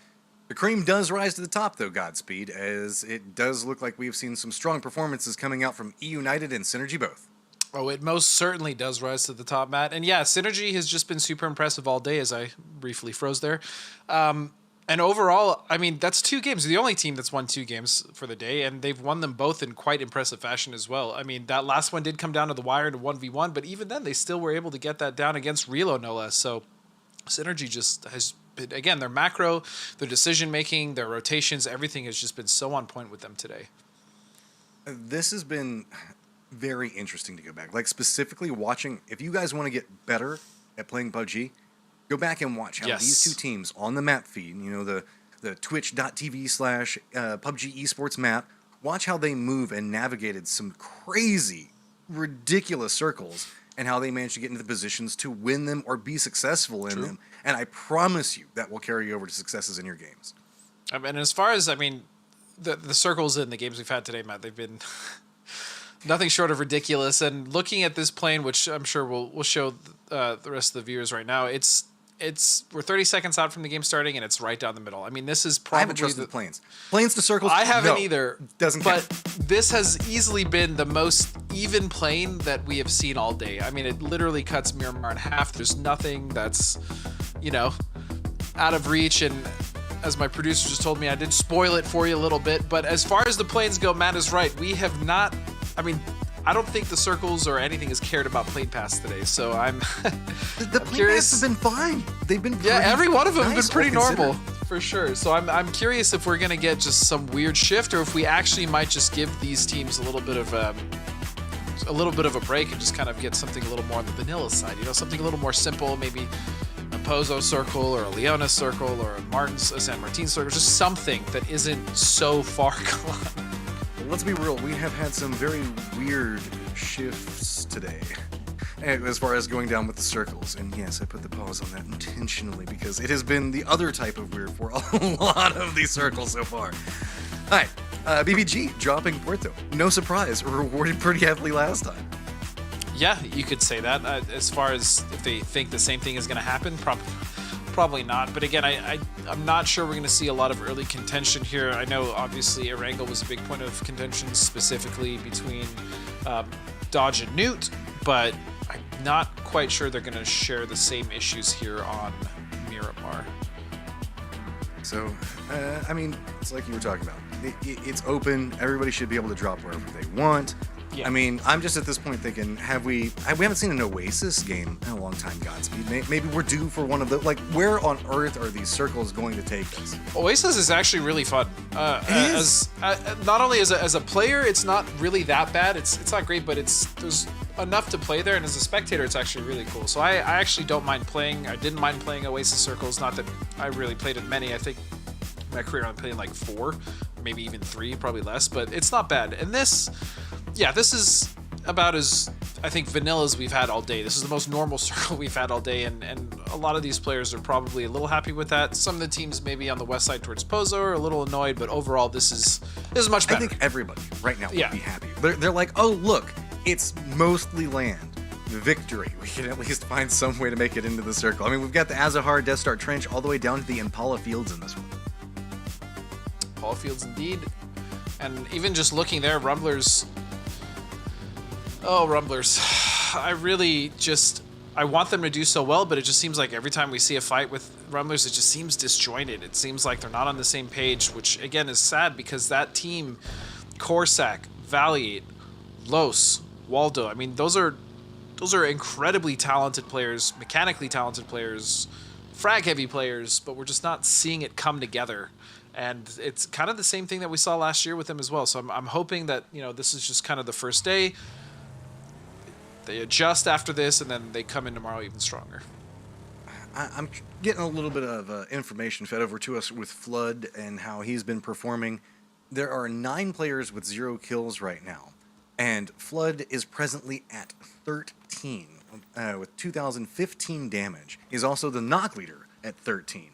the cream does rise to the top, though, Godspeed, as it does look like we've seen some strong performances coming out from E-United and Synergy both. Oh, it most certainly does rise to the top, Matt. And yeah, Synergy has just been super impressive all day, as I briefly froze there. And overall, I mean, that's 2 games. They're the only team that's won 2 games for the day, and they've won them both in quite impressive fashion as well. I mean, that last one did come down to the wire in a 1v1, but even then, they still were able to get that down against Relo, no less. So Synergy just has... Again, their macro, their decision-making, their rotations, everything has just been so on point with them today. This has been very interesting to go back. Like, specifically watching, if you guys want to get better at playing PUBG, go back and watch how these 2 teams on the map feed, you know, the twitch.tv/PUBG Esports map, watch how they move and navigated some crazy, ridiculous circles and how they managed to get into the positions to win them or be successful in them. And I promise you that will carry over to successes in your games. And as far as, I mean, the circles in the games we've had today, Matt, they've been nothing short of ridiculous. And looking at this plane, which I'm sure we'll show the rest of the viewers right now, we're 30 seconds out from the game starting, and it's right down the middle. I mean, this is probably... I haven't trusted the planes. Planes to circles? I haven't either. Doesn't count. But this has easily been the most even plane that we have seen all day. I mean, it literally cuts Miramar in half. There's nothing that's, you know, out of reach. And as my producer just told me, I did spoil it for you a little bit. But as far as the planes go, Matt is right. We have not... I mean... I don't think the circles or anything has cared about plane pass today, so I'm the plane pass have been fine. They've been every one of them have nice, been pretty normal for sure. So I'm curious if we're gonna get just some weird shift, or if we actually might just give these teams a little bit of a break and just kind of get something a little more on the vanilla side. You know, something a little more simple, maybe a Pozo circle or a Leona circle or a San Martin circle, just something that isn't so far gone. Let's be real, we have had some very weird shifts today as far as going down with the circles. And yes, I put the pause on that intentionally because it has been the other type of weird for a lot of these circles so far. All right, BBG dropping Puerto. No surprise, rewarded pretty heavily last time. Yeah, you could say that. As far as if they think the same thing is going to happen, probably not. But again, I'm not sure we're going to see a lot of early contention here. I know, obviously, Erangel was a big point of contention, specifically between Dodge and Newt, but I'm not quite sure they're going to share the same issues here on Miramar. So, I mean, it's like you were talking about. It's open. Everybody should be able to drop wherever they want. Yeah. I mean, I'm just at this point thinking, we haven't seen an Oasis game in a long time, Godspeed. Maybe we're due for one of the, like, where on earth are these circles going to take us? Oasis is actually really fun. Not only as a player, it's not really that bad. It's not great, but there's enough to play there, and as a spectator, it's actually really cool. So I actually don't mind playing. I didn't mind playing Oasis circles. Not that I really played in many. I think in my career I'm playing like 4, maybe even 3, probably less, but it's not bad. And this is about as, I think, vanilla as we've had all day. This is the most normal circle we've had all day, and a lot of these players are probably a little happy with that. Some of the teams maybe on the west side towards Pozo are a little annoyed, but overall this is much better. I think everybody right now would be happy. They're like, oh look, it's mostly land. Victory. We can at least find some way to make it into the circle. I mean, we've got the Azahar Death Star Trench all the way down to the Impala Fields in this one. Impala Fields indeed. And even just looking there, Rumblers... Oh, Rumblers. I want them to do so well, but it just seems like every time we see a fight with Rumblers, it just seems disjointed. It seems like they're not on the same page, which, again, is sad because that team, Corsac, Valiant, Los, Waldo. I mean, those are incredibly talented players, mechanically talented players, frag-heavy players, but we're just not seeing it come together. And it's kind of the same thing that we saw last year with them as well. So I'm hoping that, you know, this is just kind of the first day. They adjust after this, and then they come in tomorrow even stronger. I'm getting a little bit of information fed over to us with Flood and how he's been performing. There are 9 players with 0 kills right now, and Flood is presently at 13 with 2,015 damage. He's also the knock leader at 13.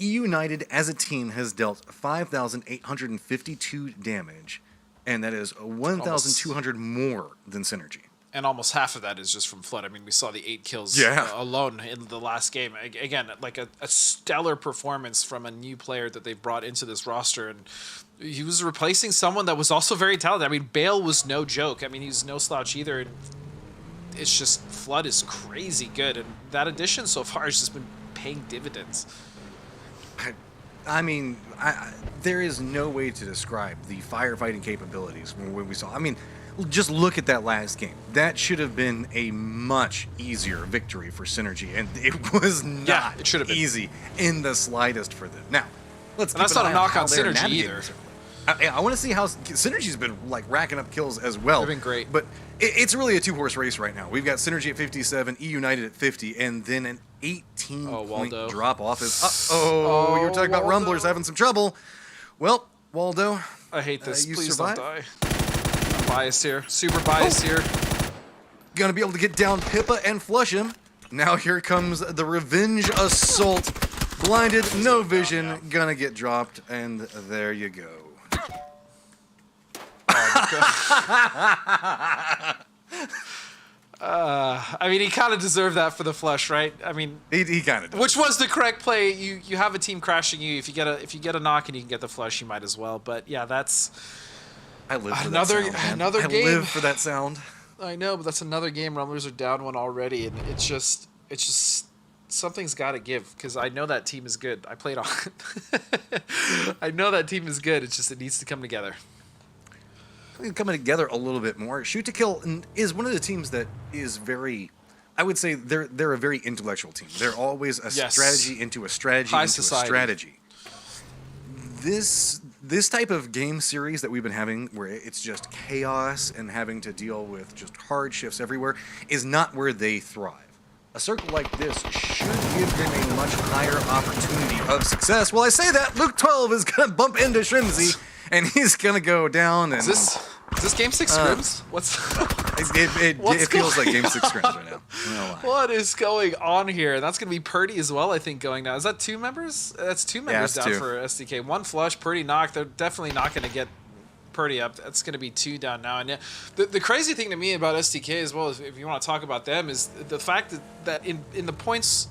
E United as a team has dealt 5,852 damage, and that is 1,200 more than Synergy. And almost half of that is just from Flood. I mean, we saw the 8 kills alone in the last game. Again, like a stellar performance from a new player that they've brought into this roster. And he was replacing someone that was also very talented. I mean, Bale was no joke. I mean, he's no slouch either. And it's just, Flood is crazy good. And that addition so far has just been paying dividends. I mean, there is no way to describe the firefighting capabilities when we saw. I mean, just look at that last game. That should have been a much easier victory for Synergy, and it was not it should have been easy in the slightest for them. Now, let's. And that's not a knock on Synergy either. I want to see how Synergy's been like racking up kills as well. They've been great, but it's really a 2-horse race right now. We've got Synergy at 57, E United at 50, and then an 18-point drop off. You were talking about Rumblers having some trouble. Well, Waldo, I hate this. You Please survived. don't die. I'm biased here. Super biased here. Gonna be able to get down Pippa and flush him. Now here comes the revenge assault. Blinded, no vision, gonna get dropped, and there you go. I mean, he kind of deserved that for the flush, right? I mean, he kind of. Which was the correct play. You have a team crashing you. If you get a knock and you can get the flush, you might as well. But yeah, that's. I live for another that sound, another I game. live for that sound. I know, but that's another game. Rumblers are down 1 already, and it's just something's got to give, because I know that team is good. I played on it. I know that team is good. It's just it needs to come together. Coming together a little bit more. Shoot to Kill is one of the teams that is very, I would say they're a very intellectual team. They're always a strategy into a strategy High into society. a strategy. This type of game series that we've been having, where it's just chaos and having to deal with just hardships everywhere, is not where they thrive. A circle like this should give them a much higher opportunity of success. Well, I say that, Luke 12 is going to bump into Shrimsy, and he's going to go down. And Is this Game 6 scrims? What's it feels like Game 6 scrims right now. What is going on here? That's going to be Purdy as well, I think, going down. Is that 2 members? That's 2 members that's down 2. for SDK. 1 flush, Purdy knocked. They're definitely not going to get Purdy up. That's going to be 2 down now. And yeah, the crazy thing to me about SDK as well, if you want to talk about them, is the fact that in the points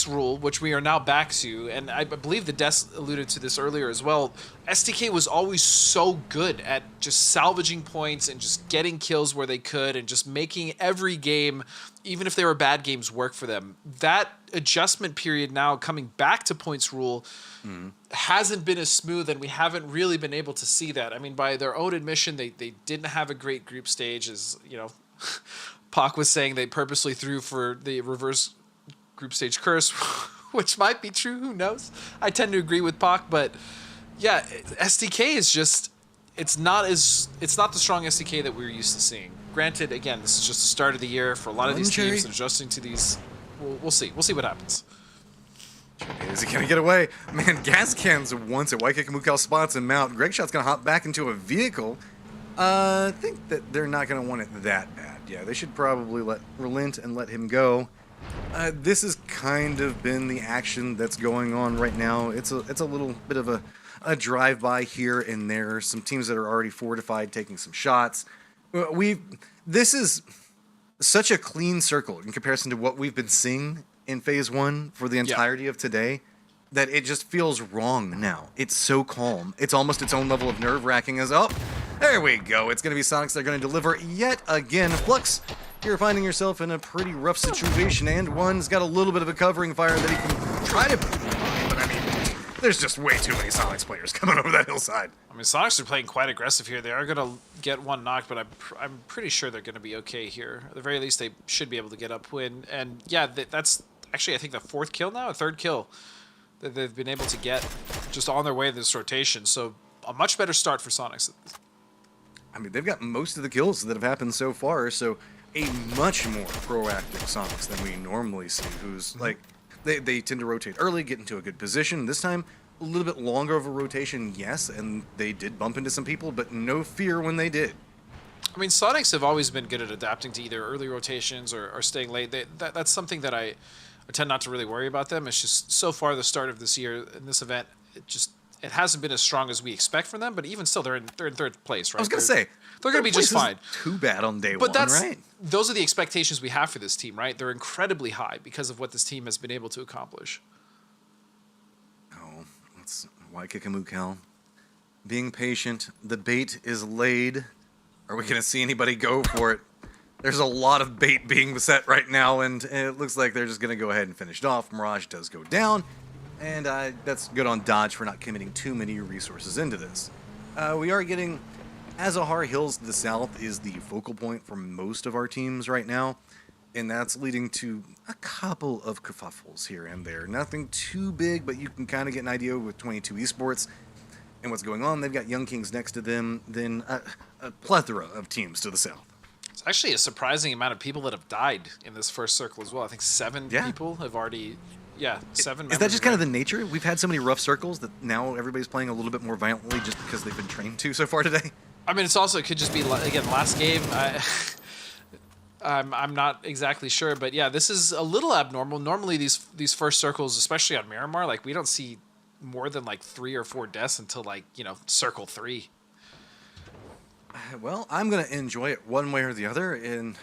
rule, which we are now back to, and I believe the Des alluded to this earlier as well, SDK was always so good at just salvaging points and just getting kills where they could and just making every game, even if they were bad games, work for them. That adjustment period now coming back to points rule hasn't been as smooth, and we haven't really been able to see that. I mean, by their own admission, they didn't have a great group stage, as, you know, Pac was saying they purposely threw for the reverse group stage curse, which might be true, who knows. I tend to agree with Pac, but yeah, SDK is just, it's not the strong SDK that we're used to seeing. Granted, again, this is just the start of the year for a lot of these teams, and adjusting to these, we'll see what happens. Is he gonna get away? Man, gas cans once at White Kick Mukal spots him out. Greg Shot's gonna hop back into a vehicle. I think that they're not gonna want it that bad. Yeah, they should probably relent and let him go. This has kind of been the action that's going on right now. It's a little bit of a drive-by here and there. Some teams that are already fortified taking some shots. This is such a clean circle in comparison to what we've been seeing in Phase 1 for the entirety of today, that it just feels wrong now. It's so calm. It's almost its own level of nerve-wracking as, oh, there we go. It's going to be Sonics that are going to deliver yet again. Flux, you're finding yourself in a pretty rough situation, and one's got a little bit of a covering fire that he can try to... But I mean, There's just way too many Sonics players coming over that hillside. I mean, Sonics are playing quite aggressive here. They are going to get one knocked, but I'm pretty sure they're going to be okay here. At the very least, they should be able to get up win. And yeah, that's actually, I think, the 4th kill now, a 3rd kill that they've been able to get just on their way to this rotation. So a much better start for Sonics. I mean, they've got most of the kills that have happened so far, so a much more proactive Sonics than we normally see, who's like, they tend to rotate early, get into a good position. This time, a little bit longer of a rotation, yes, and they did bump into some people, but no fear when they did. I mean, Sonics have always been good at adapting to either early rotations or staying late. That's something that I tend not to really worry about them. It's just so far the start of this year in this event, it hasn't been as strong as we expect from them, but even still, they're in 3rd place, right? I was going to say, they're going to be just fine. Too bad on day but one, right? Those are the expectations we have for this team, right? They're incredibly high because of what this team has been able to accomplish. Oh, that's why kick a Cal? Being patient. The bait is laid. Are we going to see anybody go for it? There's a lot of bait being set right now, and it looks like they're just going to go ahead and finish it off. Mirage does go down. And that's good on Dodge for not committing too many resources into this. We are getting Azahar Hills to the south is the focal point for most of our teams right now. And that's leading to a couple of kerfuffles here and there. Nothing too big, but you can kind of get an idea with 22 Esports and what's going on. They've got Young Kings next to them, then a plethora of teams to the south. It's actually a surprising amount of people that have died in this first circle as well. I think 7 people have already... Yeah, 7 Is that just kind of the nature? We've had so many rough circles that now everybody's playing a little bit more violently just because they've been trained to so far today? I mean, it could just be, again, last game. I'm not exactly sure, but yeah, this is a little abnormal. Normally, these first circles, especially on Miramar, like, we don't see more than, like, 3 or 4 deaths until, like, circle 3. Well, I'm going to enjoy it one way or the other, and...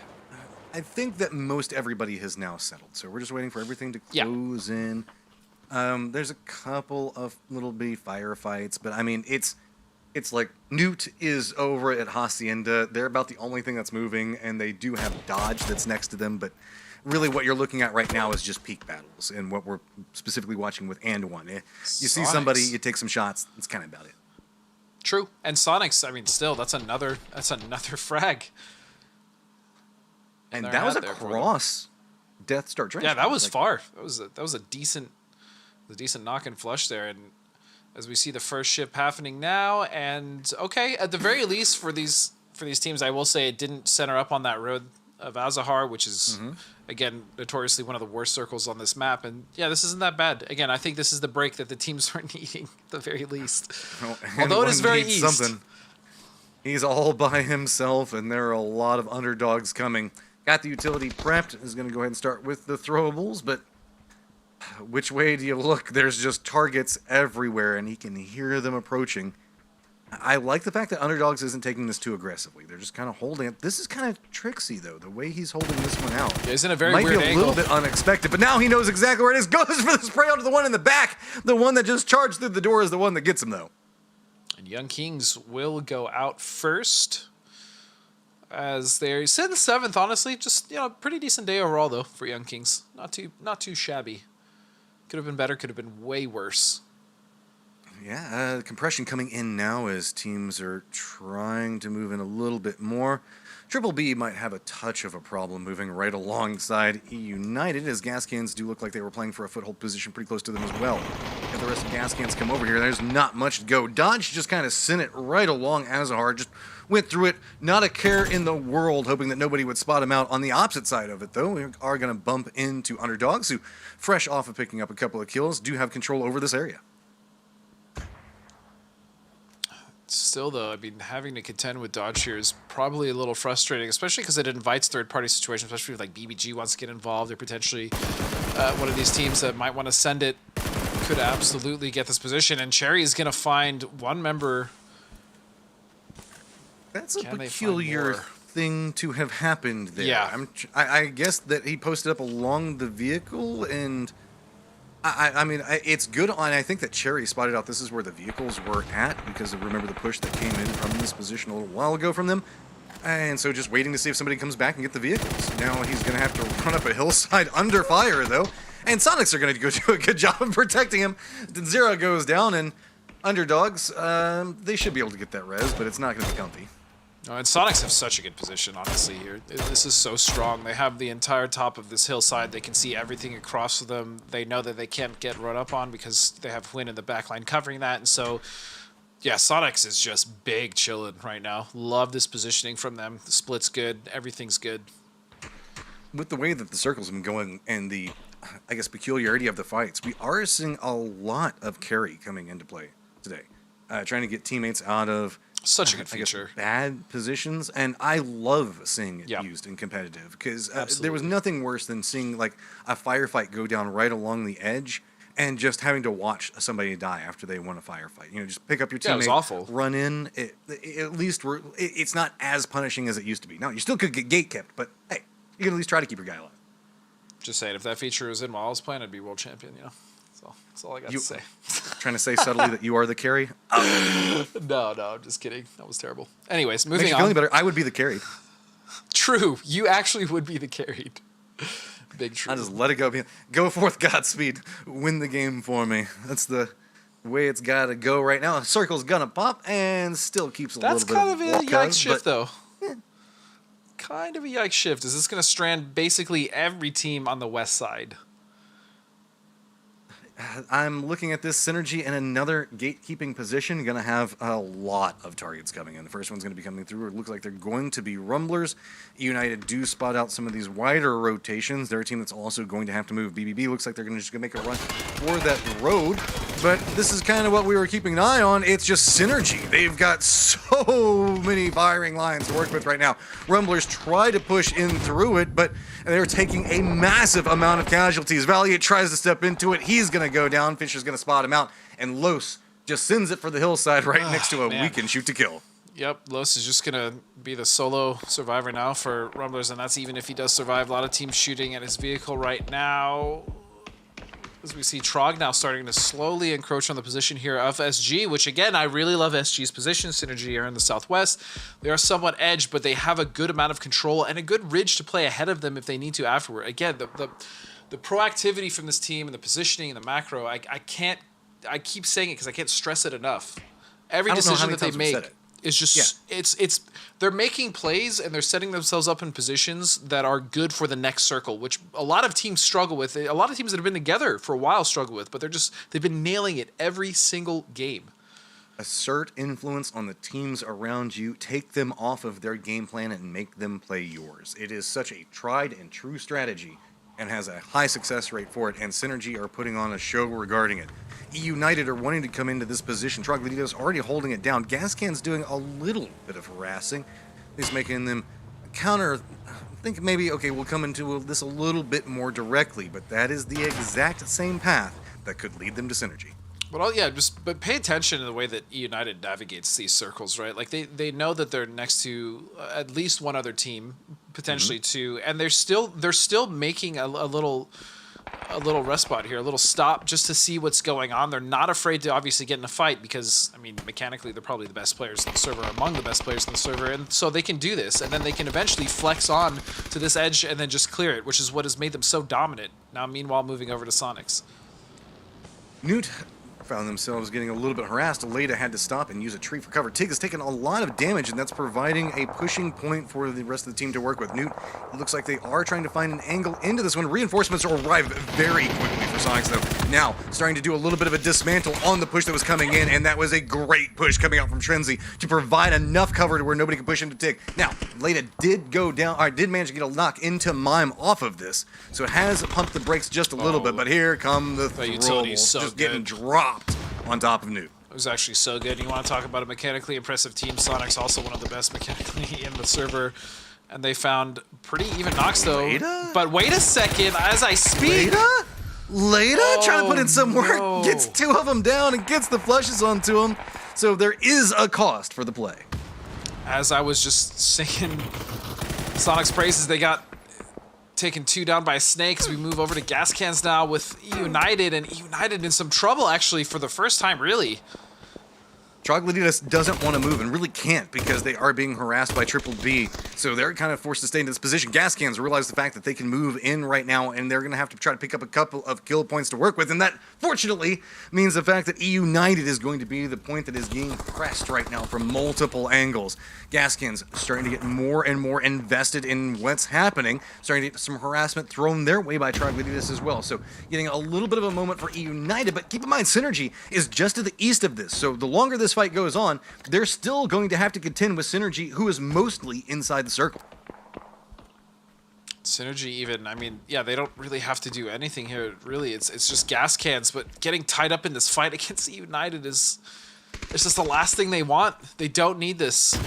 I think that most everybody has now settled, so we're just waiting for everything to close in. There's a couple of little bitty firefights, but I mean, it's like Newt is over at Hacienda. They're about the only thing that's moving, and they do have Dodge that's next to them, but really what you're looking at right now is just peak battles, and what we're specifically watching with And1. You see somebody, you take some shots, that's kind of about it. True, and Sonics, I mean, still, that's another frag. And that was a cross Death Star Drench. Yeah, that was far. That was a decent knock and flush there. And as we see the first ship happening now, and okay, at the very least for these teams, I will say it didn't center up on that road of Azahar, which is again notoriously one of the worst circles on this map. And yeah, this isn't that bad. Again, I think this is the break that the teams are needing at the very least. Although it is very east. He's all by himself, and there are a lot of underdogs coming. Got the utility prepped, is going to go ahead and start with the throwables, but which way do you look? There's just targets everywhere, and he can hear them approaching. I like the fact that Underdogs isn't taking this too aggressively. They're just kind of holding it. This is kind of tricksy, though, the way he's holding this one out. Isn't a very Might weird be a angle. little bit unexpected, but now he knows exactly where it is. Goes for the spray onto the one in the back. The one that just charged through the door is the one that gets him, though. And Young Kings will go out first. As they're sit in 7th, honestly, just pretty decent day overall though for Young Kings. Not too shabby. Could have been better. Could have been way worse. Yeah, compression coming in now as teams are trying to move in a little bit more. Triple B might have a touch of a problem moving right alongside E United, as Gas Cans do look like they were playing for a foothold position pretty close to them as well. If the rest of Gas Cans come over here, there's not much to go. Dodge just kind of sent it right along Azahar, just went through it, not a care in the world, hoping that nobody would spot him out. On the opposite side of it, though, we are going to bump into Underdogs, who, fresh off of picking up a couple of kills, do have control over this area. Still, though, I mean, having to contend with Dodge here is probably a little frustrating, especially because it invites third-party situations, especially if, like, BBG wants to get involved, or potentially one of these teams that might want to send it could absolutely get this position, and Cherry is going to find one member. That's a peculiar thing to have happened there. Yeah. I guess that he posted up along the vehicle, and I mean, it's good on. I think that Cherry spotted out this is where the vehicles were at, because remember the push that came in from this position a little while ago from them. And so just waiting to see if somebody comes back and get the vehicles. Now he's going to have to run up a hillside under fire, though, And Sonics are going to go do a good job of protecting him. Zera goes down, and underdogs, they should be able to get that res, but it's not going to be comfy. No, and Sonics have such a good position, honestly, here. This is so strong. They have the entire top of this hillside. They can see everything across them. They know that they can't get run up on because they have Hwin in the backline covering that. And so, yeah, Sonics is just big chilling right now. Love this positioning from them. The split's good. Everything's good. With the way that the circles have been going and the, I guess, peculiarity of the fights, we are seeing a lot of carry coming into play today. Trying to get teammates out of such a good feature, bad positions, and I love seeing it used in competitive because there was nothing worse than seeing like a firefight go down right along the edge and just having to watch somebody die after they won a firefight. You know, just pick up your teammate, it was awful. Run in. At least it's not as punishing as it used to be. Now you still could get gate kept, but hey, you can at least try to keep your guy alive. Just saying, if that feature was in while I was playing, I'd be world champion. You know. That's all I got to say. Trying to say subtly that you are the carry? No, I'm just kidding. That was terrible. Anyways, moving Makes you on. feel any better. I would be the carried. True. You actually would be the carried. Big true. I just let it go. Go forth, Godspeed. Win the game for me. That's the way it's got to go right now. Circle's going to pop and still keeps a little bit of That's kind of a yikes shift, though. Yeah. Kind of a yikes shift. Is this going to strand basically every team on the west side? I'm looking at this synergy in another gatekeeping position. Going to have a lot of targets coming in. The first one's going to be coming through. It looks like they're going to be Rumblers. United do spot out some of these wider rotations. They're a team that's also going to have to move. BBB looks like they're just going to make a run for that road. But this is kind of what we were keeping an eye on. It's just synergy. They've got so many firing lines to work with right now. Rumblers try to push in through it, but they're taking a massive amount of casualties. Valiant tries to step into it. He's going to go down. Fisher's going to spot him out. And Los just sends it for the hillside right next to a weakened shoot to kill. Yep, Los is just going to be the solo survivor now for Rumblers, and that's even if he does survive. A lot of teams shooting at his vehicle right now. As we see Trog now starting to slowly encroach on the position here of SG, which again, I really love SG's position. Synergy are in the southwest. They are somewhat edged, but they have a good amount of control and a good ridge to play ahead of them if they need to afterward. Again, the proactivity from this team and the positioning and the macro, I keep saying it because I can't stress it enough. Every decision that they make is just it's they're making plays and they're setting themselves up in positions that are good for the next circle, which a lot of teams struggle with. A lot of teams that have been together for a while struggle with, but they've been nailing it every single game. Assert influence on the teams around you, take them off of their game plan and make them play yours. It is such a tried and true strategy and has a high success rate for it, and Synergy are putting on a show regarding it. United are wanting to come into this position. Trogloditos already holding it down. Gascan's doing a little bit of harassing. He's making them counter. Think maybe, okay, we'll come into this a little bit more directly, but that is the exact same path that could lead them to Synergy. But pay attention to the way that United navigates these circles, right? Like they know that they're next to at least one other team, potentially two, and they're still making a little respite here, a little stop just to see what's going on. They're not afraid to obviously get in a fight because, I mean, mechanically they're probably the best players in the server, among the best players in the server, and so they can do this, and then they can eventually flex on to this edge and then just clear it, which is what has made them so dominant. Now, meanwhile, moving over to Sonics. Newt found themselves getting a little bit harassed. Aleda had to stop and use a tree for cover. Tig has taken a lot of damage, and that's providing a pushing point for the rest of the team to work with. Newt, it looks like they are trying to find an angle into this one. Reinforcements arrive very quickly for Sonics, though. Now, starting to do a little bit of a dismantle on the push that was coming in, and that was a great push coming out from Trenzy to provide enough cover to where nobody can push into Tig. Now, Aleda did go down, or did manage to get a knock into Mime off of this, so it has pumped the brakes just a little bit, but here come the Thralls, just getting dropped on top of Newt. It was actually so good. You want to talk about a mechanically impressive team. Sonic's also one of the best mechanically in the server. And they found pretty even knocks, though. Leda? But wait a second, as I speak. Leda trying to put in some work, gets two of them down and gets the flushes onto them. So there is a cost for the play. As I was just singing Sonic's praises, they got taken two down by a snake as we move over to gas cans now with United, and United in some trouble actually for the first time, really. Troglodytes doesn't want to move and really can't because they are being harassed by Triple B. So they're kind of forced to stay in this position. Gascans realize the fact that they can move in right now and they're going to have to try to pick up a couple of kill points to work with. And that, fortunately, means the fact that E United is going to be the point that is being pressed right now from multiple angles. Gascans starting to get more and more invested in what's happening, starting to get some harassment thrown their way by Troglodytes as well. So getting a little bit of a moment for E United, but keep in mind, Synergy is just to the east of this. So the longer this fight goes on, they're still going to have to contend with Synergy, who is mostly inside the circle. Synergy even, I mean, yeah, they don't really have to do anything here, really. It's just gas cans, but getting tied up in this fight against United is... it's just the last thing they want. They don't need this.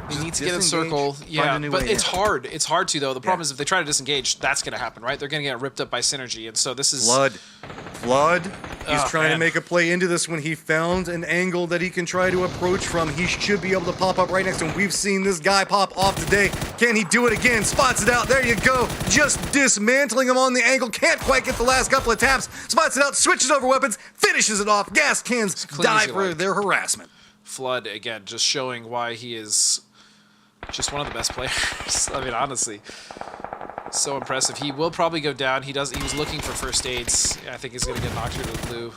They need to get in circle. Yeah, but it's hard. It's hard to, though. The problem is if they try to disengage, that's going to happen, right? They're going to get ripped up by Synergy, and so this is... Flood. He's trying to make a play into this when he found an angle that he can try to approach from. He should be able to pop up right next to him. We've seen this guy pop off today. Can he do it again? Spots it out. There you go. Just dismantling him on the angle. Can't quite get the last couple of taps. Spots it out. Switches over weapons. Finishes it off. Gas cans die for their harassment. Flood, again, just showing why he is just one of the best players. I mean, honestly. So impressive. He will probably go down. He was looking for first aids. I think he's going to get knocked here to the blue.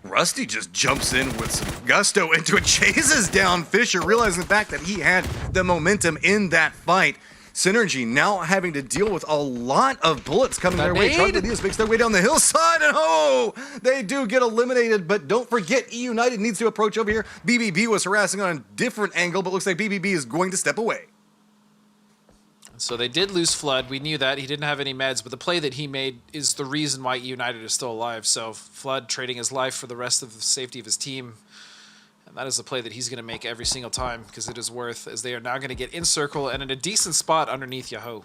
Rusty just jumps in with some gusto into it, chases down Fisher, realizing the fact that he had the momentum in that fight. Synergy now having to deal with a lot of bullets coming their way. Troglodytes makes their way down the hillside, and they do get eliminated, but don't forget, E United needs to approach over here. BBB was harassing on a different angle, but looks like BBB is going to step away. So they did lose Flood. We knew that. He didn't have any meds, but the play that he made is the reason why E United is still alive. So Flood trading his life for the rest of the safety of his team. And that is the play that he's going to make every single time because it is worth, as they are now going to get in circle and in a decent spot underneath Yahoo.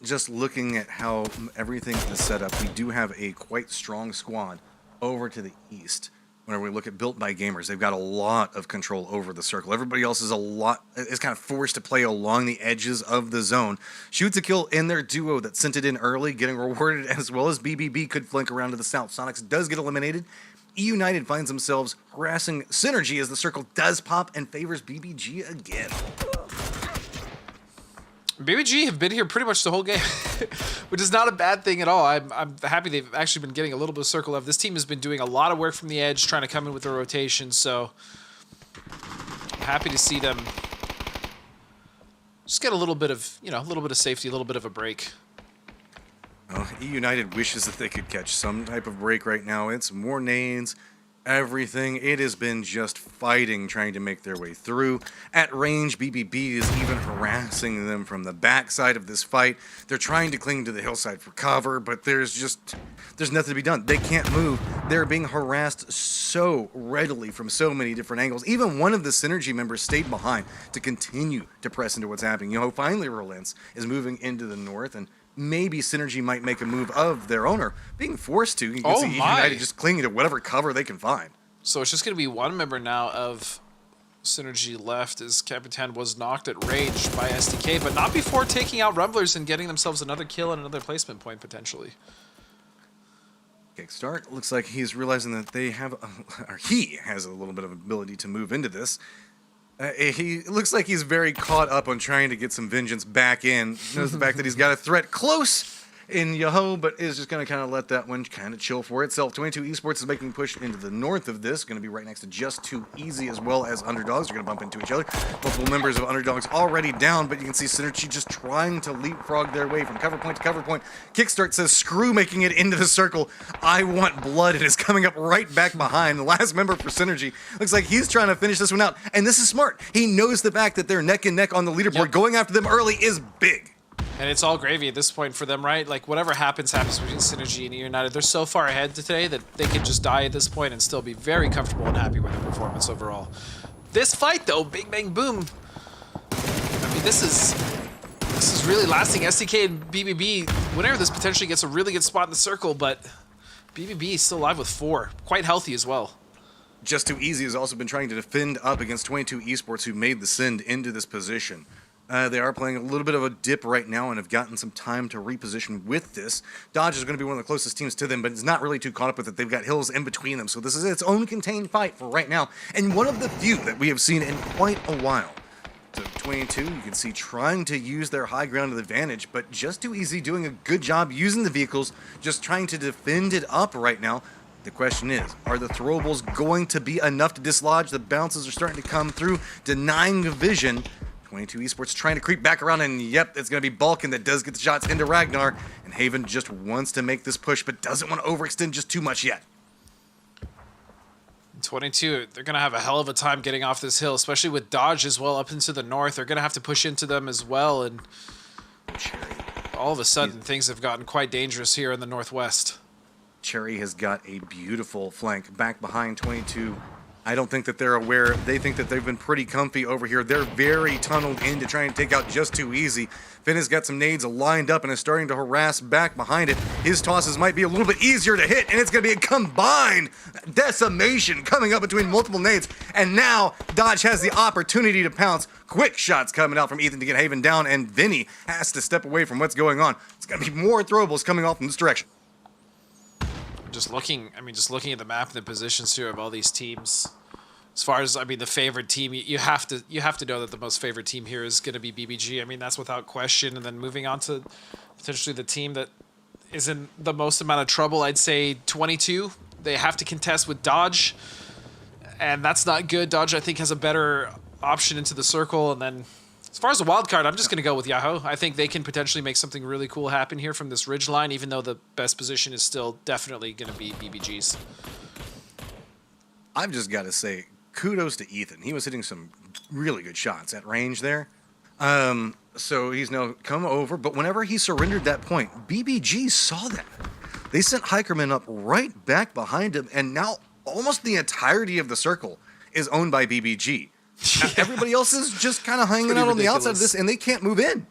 Just looking at how everything is set up, we do have a quite strong squad over to the east. Whenever we look at Built by Gamers, they've got a lot of control over the circle. Everybody else is kind of forced to play along the edges of the zone. Shoots a kill in their duo that sent it in early, getting rewarded, as well as BBB could flank around to the south. Sonics does get eliminated. E United finds themselves harassing Synergy as the circle does pop and favors BBG again. BBG have been here pretty much the whole game, which is not a bad thing at all. I'm happy they've actually been getting a little bit of circle love. This team has been doing a lot of work from the edge, trying to come in with the rotation, so I'm happy to see them just get a little bit of, a little bit of safety, a little bit of a break. Well, E United wishes that they could catch some type of break right now. It's more nades, everything. It has been just fighting, trying to make their way through. At range, BBB is even harassing them from the backside of this fight. They're trying to cling to the hillside for cover, but there's nothing to be done. They can't move. They're being harassed so readily from so many different angles. Even one of the Synergy members stayed behind to continue to press into what's happening. Finally relents, is moving into the north, and maybe Synergy might make a move of their owner, being forced to. You can see United just clinging to whatever cover they can find. So it's just going to be one member now of Synergy left, as Capitan was knocked at range by SDK, but not before taking out Rumblers and getting themselves another kill and another placement point potentially. Kickstart looks like he's realizing that they have, or he has a little bit of ability to move into this. He looks like he's very caught up on trying to get some vengeance back in. Knows the fact that he's got a threat close in Yahoo, but is just going to kind of let that one kind of chill for itself. 22 Esports is making push into the north of this. Going to be right next to Just Too Easy as well as Underdogs. They're going to bump into each other. Multiple members of Underdogs already down, but you can see Synergy just trying to leapfrog their way from cover point to cover point. Kickstart says, screw making it into the circle. I want blood. It is coming up right back behind. The last member for Synergy looks like he's trying to finish this one out. And this is smart. He knows the fact that they're neck and neck on the leaderboard. Yep. Going after them early is big. And it's all gravy at this point for them, right? Like, whatever happens between Synergy and United. They're so far ahead today that they can just die at this point and still be very comfortable and happy with their performance overall. This fight, though, bing, bang, boom. I mean, this is really lasting. SDK and BBB, whenever this potentially gets a really good spot in the circle, but BBB is still alive with 4. Quite healthy as well. Just Too Easy has also been trying to defend up against 22 Esports, who made the send into this position. They are playing a little bit of a dip right now and have gotten some time to reposition with this. Dodge is going to be one of the closest teams to them, but it's not really too caught up with it. They've got hills in between them, so this is its own contained fight for right now, and one of the few that we have seen in quite a while. So 22, you can see trying to use their high ground advantage, but just too easy, doing a good job using the vehicles, just trying to defend it up right now. The question is, are the throwables going to be enough to dislodge? The bounces are starting to come through, denying the vision. 22 Esports trying to creep back around, and yep, it's going to be Balkan that does get the shots into Ragnar, and Haven just wants to make this push, but doesn't want to overextend just too much yet. 22, they're going to have a hell of a time getting off this hill, especially with Dodge as well up into the north. They're going to have to push into them as well, and all of a sudden, things have gotten quite dangerous here in the northwest. Cherry has got a beautiful flank back behind 22. I don't think that they're aware. They think that they've been pretty comfy over here. They're very tunneled in to try and take out just too easy. Finn has got some nades lined up and is starting to harass back behind it. His tosses might be a little bit easier to hit, and it's going to be a combined decimation coming up between multiple nades. And now Dodge has the opportunity to pounce. Quick shots coming out from Ethan to get Haven down, and Vinny has to step away from what's going on. It's going to be more throwables coming off in this direction. Just looking at the map and the positions here of all these teams. As far as, the favorite team, you have to know that the most favorite team here is going to be BBG. I mean, that's without question. And then moving on to potentially the team that is in the most amount of trouble, I'd say 22. They have to contest with Dodge, and that's not good. Dodge, I think, has a better option into the circle. And then as far as the wild card, I'm just going to go with Yahoo. I think they can potentially make something really cool happen here from this ridge line, even though the best position is still definitely going to be BBG's. I've just got to say, kudos to Ethan. He was hitting some really good shots at range there. So he's now come over, but whenever he surrendered that point, BBG saw that. They sent Hikerman up right back behind him, and now almost the entirety of the circle is owned by BBG. Now, everybody else is just kind of hanging out on the outside of this, and they can't move in.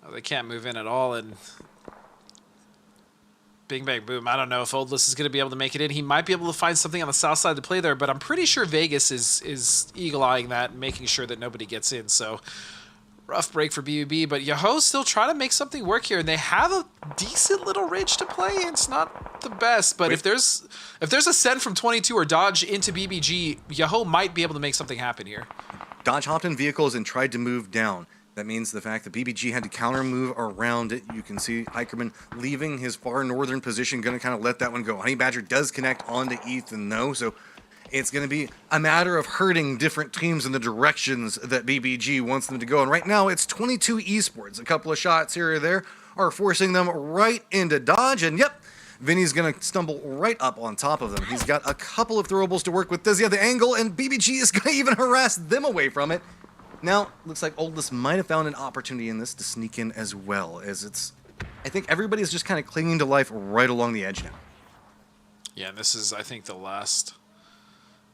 Oh, they can't move in at all, and bing, bang, boom. I don't know if Oldless is going to be able to make it in. He might be able to find something on the south side to play there, but I'm pretty sure Vegas is eagle-eyeing that and making sure that nobody gets in. So rough break for BBB, but Yahoo's still trying to make something work here, and they have a decent little ridge to play. It's not the best, but if there's a send from 22 or Dodge into BBG, Yahoo might be able to make something happen here. Dodge hopped in vehicles and tried to move down. That means the fact that BBG had to counter move around it. You can see Hikerman leaving his far northern position, going to kind of let that one go. Honey Badger does connect onto Ethan, though, so it's going to be a matter of hurting different teams in the directions that BBG wants them to go. And right now, it's 22 Esports. A couple of shots here or there are forcing them right into Dodge. And yep, Vinny's going to stumble right up on top of them. He's got a couple of throwables to work with. Does he have the angle? And BBG is going to even harass them away from it. Now, looks like Oldless might have found an opportunity in this to sneak in as well, as I think everybody's just kind of clinging to life right along the edge now. Yeah, and this is, I think, the last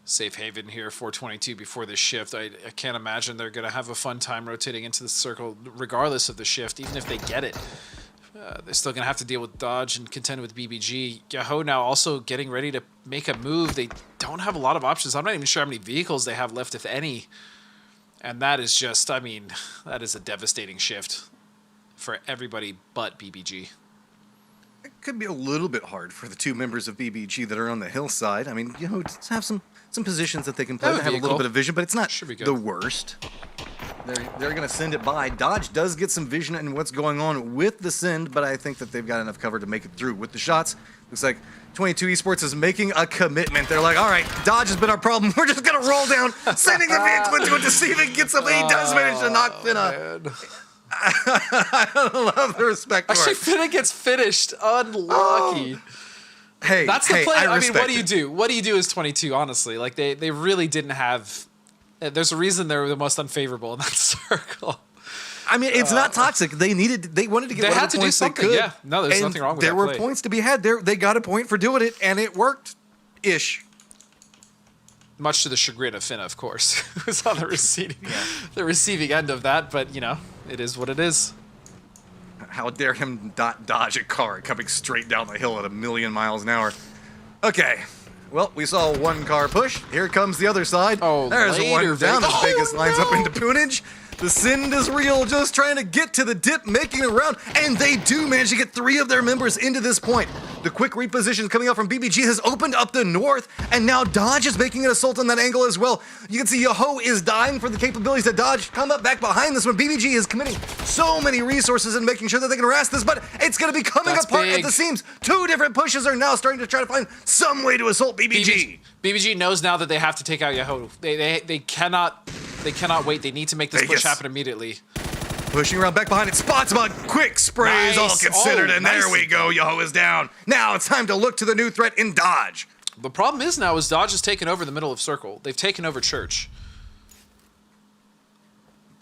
safe haven here for 22 before this shift. I can't imagine they're going to have a fun time rotating into the circle regardless of the shift, even if they get it. They're still going to have to deal with Dodge and contend with BBG. Yahoo now also getting ready to make a move. They don't have a lot of options. I'm not even sure how many vehicles they have left, if any. And that is just, that is a devastating shift for everybody but BBG. It could be a little bit hard for the two members of BBG that are on the hillside. I mean, just have some positions that they can play. They have a little bit of vision, but it's not the worst. They're going to send it by. Dodge does get some vision in what's going on with the send, but I think that they've got enough cover to make it through with the shots. Looks like 22 Esports is making a commitment. They're like, all right, Dodge has been our problem. We're just going to roll down, sending the vehicle into it to see if he can get something. He does manage to knock Finna. I love the respect for Actually, it. Finna gets finished. Unlucky. Hey, that's the play. I mean, what do you it. do? What do you do as 22, honestly? Like, they really didn't have... There's a reason they were the most unfavorable in that circle. I mean, it's not toxic. They wanted to get whatever had to points do something, they could. yeah. No, there's nothing wrong with there that were play. points to be had. They got a point for doing it, and it worked-ish. Much to the chagrin of Finna, of course, who's on the receiving end of that. But, it is what it is. How dare him dodge a car coming straight down the hill at 1,000,000 miles an hour. Okay. Well, we saw one car push. Here comes the other side. Oh, there's one down as Vegas lines up into Poonage. The send is real, just trying to get to the dip, making it around, and they do manage to get 3 of their members into this point. The quick reposition coming out from BBG has opened up the north, and now Dodge is making an assault on that angle as well. You can see Yoho is dying for the capabilities to Dodge come up back behind this one. BBG is committing so many resources and making sure that they can harass this, but it's going to be coming apart at the seams. 2 different pushes are now starting to try to find some way to assault BBG. BBG knows now that they have to take out Yoho. They cannot wait. They need to make this push happen immediately. Pushing around back behind it, spots him on quick sprays, all considered, and there we go. Yoho is down. Now it's time to look to the new threat in Dodge. The problem is now Dodge has taken over the middle of circle. They've taken over Church.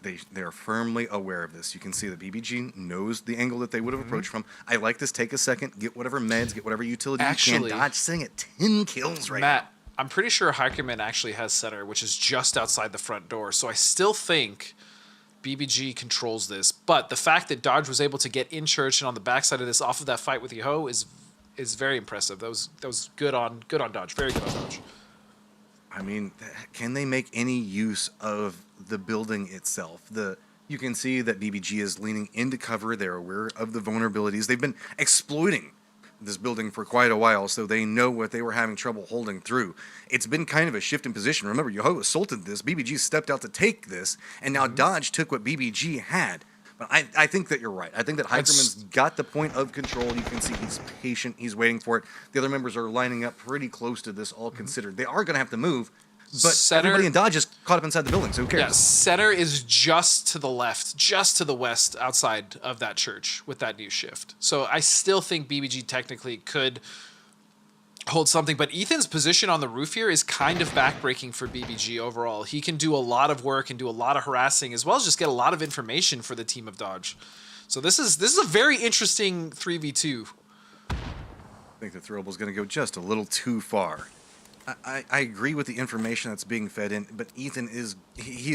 They are firmly aware of this. You can see that BBG knows the angle that they would have approached from. I like this. Take a second, get whatever meds, get whatever utility you can. Dodge sitting at 10 kills right now. I'm pretty sure Hikerman actually has center, which is just outside the front door. So I still think BBG controls this. But the fact that Dodge was able to get in Church and on the backside of this off of that fight with Yoho is very impressive. That was good on Dodge. Very good on Dodge. I mean, can they make any use of the building itself? You can see that BBG is leaning into cover. They're aware of the vulnerabilities. They've been exploiting this building for quite a while, so they know what they were having trouble holding through. It's been kind of a shift in position. Remember, Yoho assaulted this. BBG stepped out to take this, and now Dodge took what BBG had. But I think that you're right. I think that Hikerman's got the point of control. You can see he's patient. He's waiting for it. The other members are lining up pretty close to this, all considered. They are going to have to move, but everybody in Dodge is caught up inside the building, so who cares? Yeah, center is just to the left, just to the west outside of that Church with that new shift. So I still think BBG technically could hold something, but Ethan's position on the roof here is kind of backbreaking for BBG overall. He can do a lot of work and do a lot of harassing, as well as just get a lot of information for the team of Dodge. So this is a very interesting 3v2. I think the Throwable is going to go just a little too far. I agree with the information that's being fed in, but Ethan is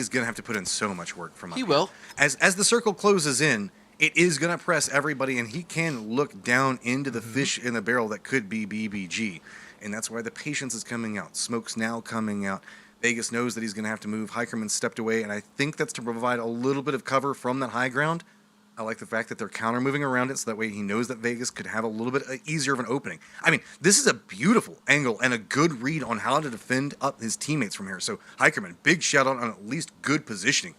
going to have to put in so much work from up here. He will. As the circle closes in, it is going to press everybody, and he can look down into the fish in the barrel that could be BBG. And that's why the patience is coming out. Smoke's now coming out. Vegas knows that he's going to have to move. Hikerman stepped away, and I think that's to provide a little bit of cover from that high ground. I like the fact that they're counter-moving around it, so that way he knows that Vegas could have a little bit easier of an opening. I mean, this is a beautiful angle and a good read on how to defend up his teammates from here. So Hikerman, big shout-out on at least good positioning.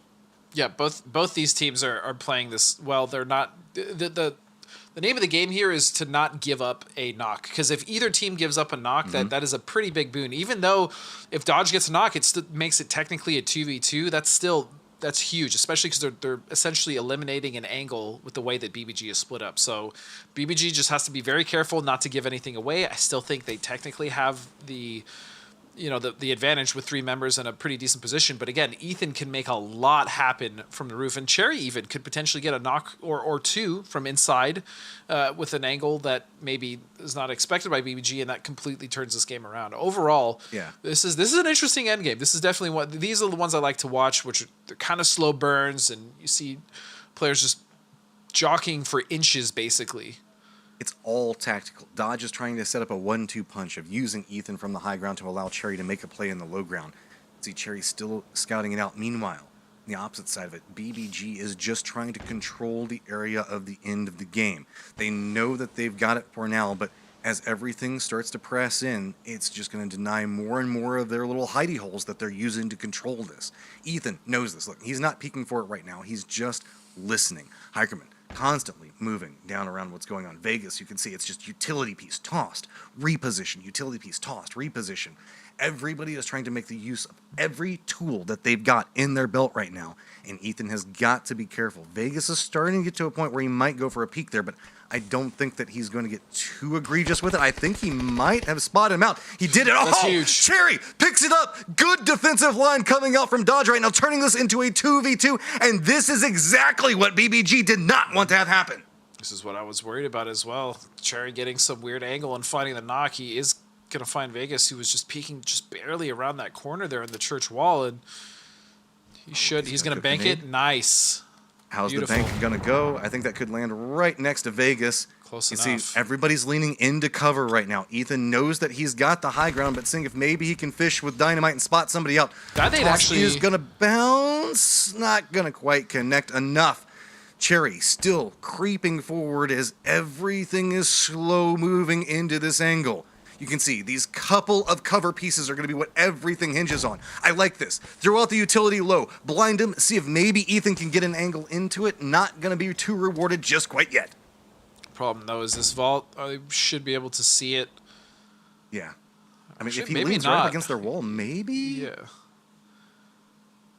Yeah, both these teams are playing this well. They're not the name of the game here is to not give up a knock, because if either team gives up a knock, that is a pretty big boon. Even though if Dodge gets a knock, it still makes it technically a 2v2. That's huge, especially because they're essentially eliminating an angle with the way that BBG is split up. So BBG just has to be very careful not to give anything away. I still think they technically have the advantage with 3 members in a pretty decent position. But again, Ethan can make a lot happen from the roof, and Cherry even could potentially get a knock or 2 from inside with an angle that maybe is not expected by BBG, and that completely turns this game around. Overall, this is an interesting end game. This is definitely these are the ones I like to watch, which they're kind of slow burns, and you see players just jockeying for inches basically. It's all tactical. Dodge is trying to set up a 1-2 punch of using Ethan from the high ground to allow Cherry to make a play in the low ground. See, Cherry still scouting it out. Meanwhile, on the opposite side of it, BBG is just trying to control the area of the end of the game. They know that they've got it for now, but as everything starts to press in, it's just going to deny more and more of their little hidey holes that they're using to control this. Ethan knows this. Look, he's not peeking for it right now. He's just listening. Hikerman constantly moving down around what's going on. Vegas, you can see it's just utility piece tossed, reposition, utility piece tossed, reposition. Everybody is trying to make the use of every tool that they've got in their belt right now, and Ethan has got to be careful. Vegas is starting to get to a point where he might go for a peek there, but I don't think that he's going to get too egregious with it. I think he might have spotted him out. He did it. That's huge. Cherry picks it up. Good defensive line coming out from Dodge right now, turning this into a 2v2, and this is exactly what BBG did not want to have happen. This is what I was worried about as well. Cherry getting some weird angle and finding the knock. He is going to find Vegas, who was just peeking just barely around that corner there in the Church wall, and he's going to bank it. Nice. How's Beautiful. the bank gonna go? I think that could land right next to Vegas. Close you enough. see, everybody's leaning into cover right now. Ethan knows that he's got the high ground, but seeing if maybe he can fish with dynamite and spot somebody out. That they'd Toss actually- is gonna bounce, not gonna quite connect enough. Cherry still creeping forward as everything is slow moving into this angle. You can see these couple of cover pieces are going to be what everything hinges on. I like this. Throw out the utility low, blind him, see if maybe Ethan can get an angle into it. Not going to be too rewarded just quite yet. Problem though is this vault. I should be able to see it. Yeah. I mean, Shit, if he maybe leans right not. up against their wall, maybe? Yeah.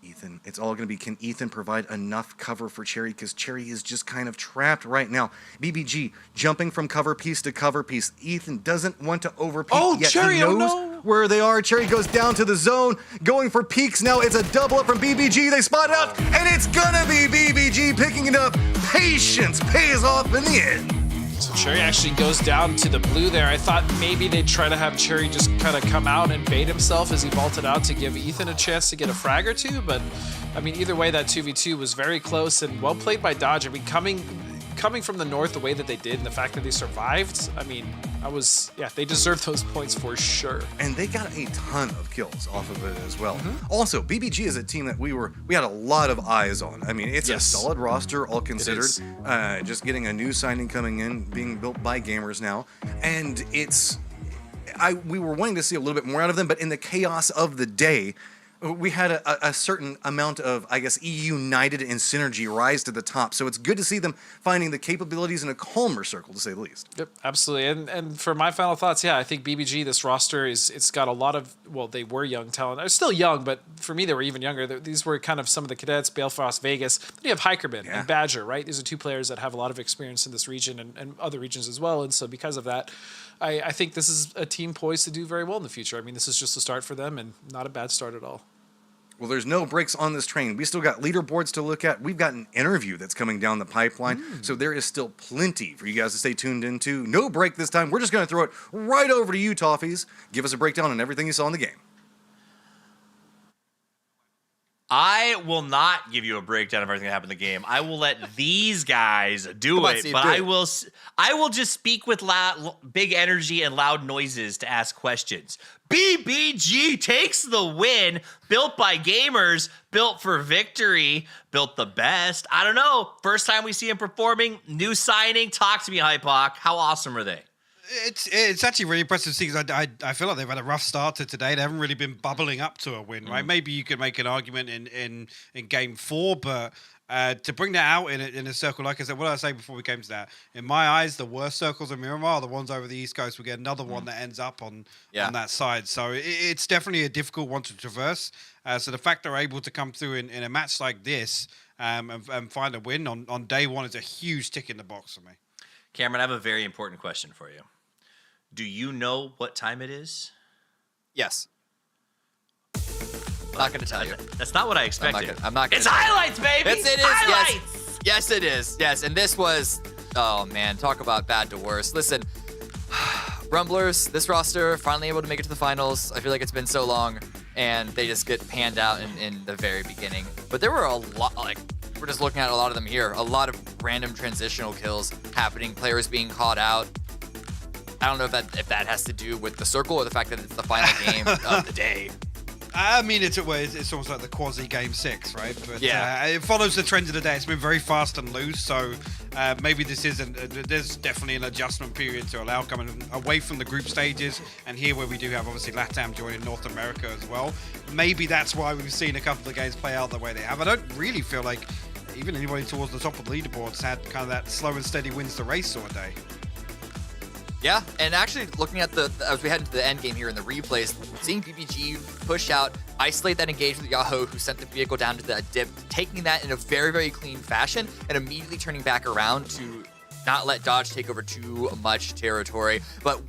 Ethan, it's all going to be, can Ethan provide enough cover for Cherry? Because Cherry is just kind of trapped right now. BBG jumping from cover piece to cover piece. Ethan doesn't want to overpeak Oh, yet. Cherry, He oh knows no. where they are. Cherry goes down to the zone, going for peaks now. It's a double up from BBG. They spot it out, and it's going to be BBG picking it up. Patience pays off in the end. So Cherry actually goes down to the blue there. I thought maybe they'd try to have Cherry just kind of come out and bait himself as he vaulted out to give Ethan a chance to get a frag or two. But, I mean, either way, that 2v2 was very close and well played by Dodge. I mean, coming from the north the way that they did and the fact that they survived, I mean, they deserved those points for sure. And they got a ton of kills off of it as well. Also, BBG is a team that we had a lot of eyes on. I mean, it's a solid roster, all considered. Just getting a new signing coming in, being built by gamers now. And we were wanting to see a little bit more out of them, but in the chaos of the day, we had a certain amount of, I guess, united and synergy rise to the top. So it's good to see them finding the capabilities in a calmer circle, to say the least. Yep, absolutely. And for my final thoughts, yeah, I think BBG, this roster, it's got a lot of, well, they were young talent. They're still young, but for me, they were even younger. These were kind of some of the cadets, Balefrost, Vegas. Then you have Hikerman and Badger, right? These are two players that have a lot of experience in this region and other regions as well. And so because of that, I think this is a team poised to do very well in the future. I mean, this is just a start for them and not a bad start at all. Well, there's no breaks on this train. We still got leaderboards to look at. We've got an interview that's coming down the pipeline. So there is still plenty for you guys to stay tuned into. No break this time. We're just going to throw it right over to you, Toffees. Give us a breakdown on everything you saw in the game. I will not give you a breakdown of everything that happened in the game. I will let these guys do Come on, it, Steve, but do I will just speak with big energy and loud noises to ask questions. BBG takes the win, built by gamers, built for victory, built the best. I don't know. First time we see him performing, new signing. Talk to me, Hypoc. How awesome are they? It's actually really impressive to see, because I feel like they've had a rough start to today. They haven't really been bubbling up to a win, right? Maybe you could make an argument in game 4, but to bring that out in a circle, like I said, what did I say before we came to that? In my eyes, the worst circles in Miramar are the ones over the East Coast. We get another one that ends up on that side. So it's definitely a difficult one to traverse. So the fact they're able to come through in a match like this and find a win on day one is a huge tick in the box for me. Cameron, I have a very important question for you. Do you know what time it is? Yes. I'm not going to tell you. That's not what I expected. I'm not gonna It's tell you. highlights, baby! Yes, it is. Highlights! Yes, it is. Yes, and this was, oh man, talk about bad to worse. Listen, Rumblers, this roster, finally able to make it to the finals. I feel like it's been so long, and they just get panned out in the very beginning. But there were a lot, like, we're just looking at a lot of them here. A lot of random transitional kills happening, players being caught out. I don't know if that has to do with the circle or the fact that it's the final game of the day. I mean, it's almost like the quasi game 6, right? But yeah, it follows the trend of the day. It's been very fast and loose, so maybe this isn't. There's definitely an adjustment period to allow coming away from the group stages, and here where we do have obviously LATAM joining North America as well. Maybe that's why we've seen a couple of games play out the way they have. I don't really feel like even anybody towards the top of the leaderboards had kind of that slow and steady wins the race sort of day. Yeah, and actually looking at as we head into the end game here in the replays, seeing BBG push out, isolate that engagement with Yahoo, who sent the vehicle down to that dip, taking that in a very, very clean fashion, and immediately turning back around to not let Dodge take over too much territory. But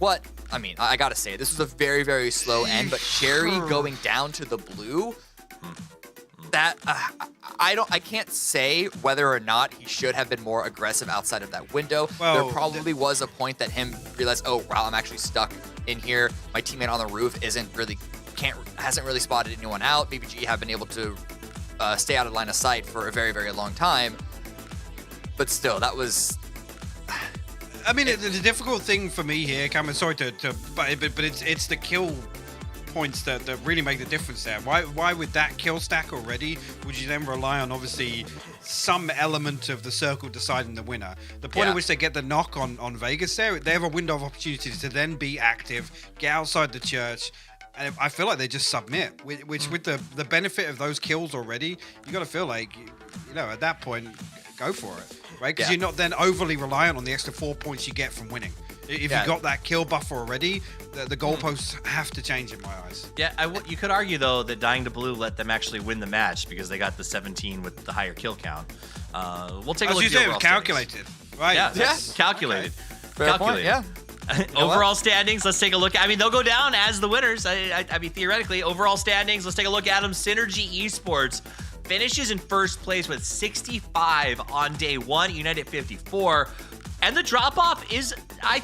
I gotta say, this was a very, very slow end, but Cherry going down to the blue, that I can't say whether or not he should have been more aggressive outside of that window. Well, there probably was a point that him realized, oh wow, I'm actually stuck in here. My teammate on the roof hasn't really spotted anyone out. BBG have been able to stay out of line of sight for a very, very long time. but still, that was. I mean, the difficult thing for me here, Cameron, sorry but it's the kill points that really make the difference there. Why with that kill stack already would you then rely on obviously some element of the circle deciding the winner? The point at which they get the knock on Vegas there, they have a window of opportunity to then be active, get outside the church. And I feel like they just submit, which with the benefit of those kills already, you got to feel like, at that point, go for it, right? Because you're not then overly reliant on the extra 4 points you get from winning. If you got that kill buffer already, the goalposts have to change in my eyes. Yeah, you could argue, though, that Dying to Blue let them actually win the match because they got the 17 with the higher kill count. We'll take a look at the overall calculated, right? Yeah, calculated. Fair point, yeah. Overall standings, let's take a look. I mean, they'll go down as the winners. I mean, theoretically, overall standings, let's take a look at them. Synergy Esports finishes in first place with 65 on day one, United 54. And the drop-off is, I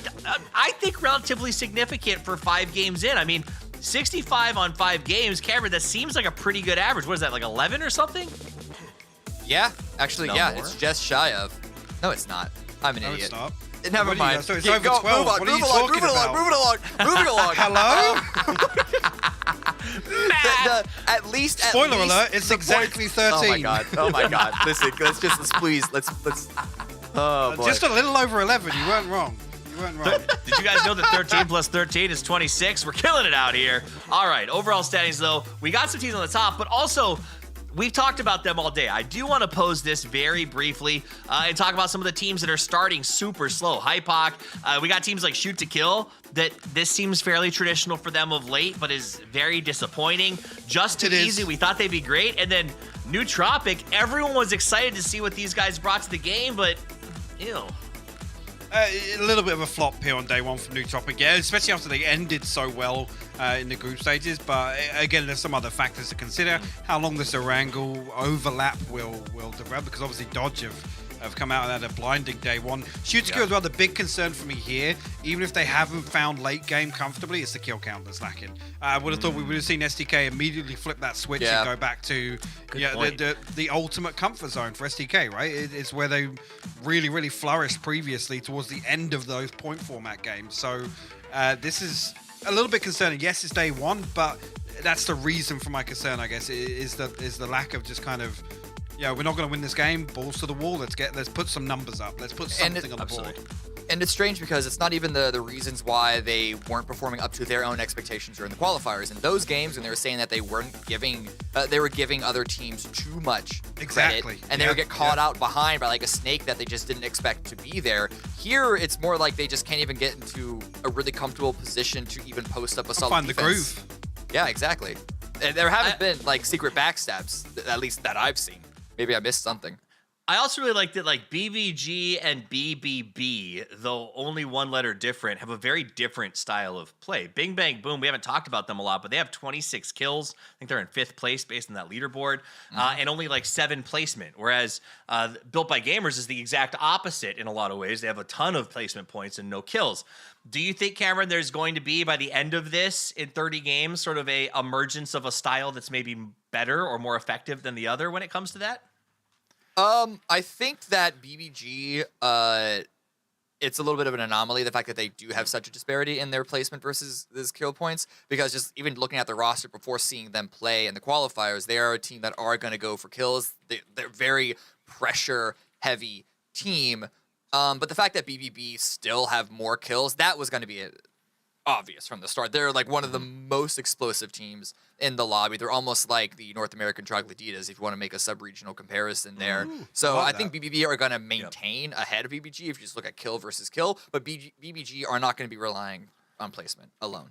think, relatively significant for 5 games in. I mean, 65 on 5 games, Cameron, that seems like a pretty good average. What is that, like 11 or something? Yeah, actually, No yeah, more? it's just shy of. No, it's not. I'm an idiot. It's not. Never mind. So it's over 12. What are you talking about? Moving along. Hello? At least. Spoiler alert! It's exactly 13. Oh my god! Listen, let's. Oh boy. Just a little over 11. You weren't wrong. Did you guys know that 13 plus 13 is 26? We're killing it out here. All right, overall standings, though. We got some teams on the top, but also we've talked about them all day. I do want to pose this very briefly and talk about some of the teams that are starting super slow. Hypoc, we got teams like Shoot to Kill, that this seems fairly traditional for them of late, but is very disappointing. Just Too Easy, we thought they'd be great. And then Nootropic, everyone was excited to see what these guys brought to the game, but ew. A little bit of a flop here on day one from Nootropic, yeah, especially after they ended so well in the group stages. But again, there's some other factors to consider. How long this Erangel overlap will develop, because obviously Dodge have come out and had a blinding day one. Shoot to Kill as well, the big concern for me here, even if they haven't found late game comfortably, it's the kill count that's lacking. I would have thought we would have seen SDK immediately flip that switch and go back to the ultimate comfort zone for SDK, right? It's where they really flourished previously towards the end of those point format games. So this is a little bit concerning. Yes, it's day one, but that's the reason for my concern, I guess, is the lack of just kind of, we're not going to win this game. Balls to the wall. Let's put some numbers up. Let's put something on the board. And it's strange because it's not even the reasons why they weren't performing up to their own expectations during the qualifiers. In those games, when they were saying that they weren't giving, they were giving other teams too much credit, and they would get caught out behind by like a snake that they just didn't expect to be there. Here, it's more like they just can't even get into a really comfortable position to even post up a solid defense. Find the groove. Yeah, exactly. There haven't been like secret backstabs, at least that I've seen. Maybe I missed something. I also really like that, like, BBG and BBB, though only one letter different, have a very different style of play. Bing Bang Boom, we haven't talked about them a lot, but they have 26 kills. I think they're in 5th place based on that leaderboard, and only like 7 placement. Whereas Built by Gamers is the exact opposite in a lot of ways. They have a ton of placement points and no kills. Do you think, Cameron, there's going to be, by the end of this, in 30 games, sort of a emergence of a style that's maybe better or more effective than the other when it comes to that? I think that BBG, it's a little bit of an anomaly, the fact that they do have such a disparity in their placement versus this kill points, because just even looking at the roster before seeing them play in the qualifiers, they are a team that are going to go for kills. They're very pressure-heavy team, but the fact that BBB still have more kills, that was going to be obvious from the start. They're like one of the most explosive teams in the lobby. They're almost like the North American Troglodytas, if you want to make a sub-regional comparison there. So I think BBB are going to maintain ahead of BBG if you just look at kill versus kill, but BBG are not going to be relying on placement alone.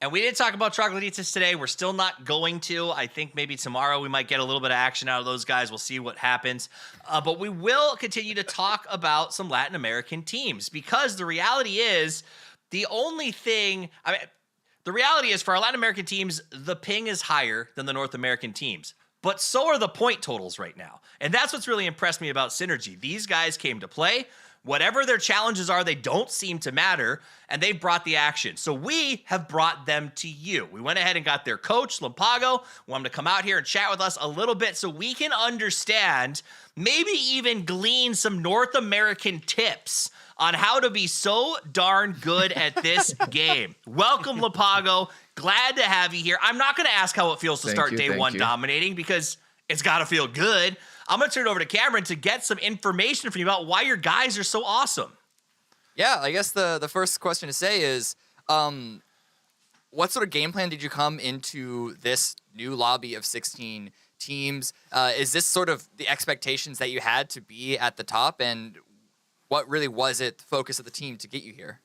And we didn't talk about Troglodytas today. We're still not going to. I think maybe tomorrow we might get a little bit of action out of those guys. We'll see what happens. But we will continue to talk about some Latin American teams, because the reality is, the reality is for our Latin American teams, the ping is higher than the North American teams. but so are the point totals right now. And that's what's really impressed me about Synergy. These guys came to play. Whatever their challenges are, they don't seem to matter, and they brought the action. So we have brought them to you. We went ahead and got their coach, Lampago, wanted to come out here and chat with us a little bit so we can understand, maybe even glean some North American tips on how to be so darn good at this game. Welcome, Lampago. Glad to have you here. I'm not going to ask how it feels to start day one dominating, because it's got to feel good. I'm going to turn it over to Cameron to get some information from you about why your guys are so awesome. Yeah, I guess the first question to say is, what sort of game plan did you come into this new lobby of 16 teams? Is this sort of the expectations that you had to be at the top, and what really was it, the focus of the team to get you here?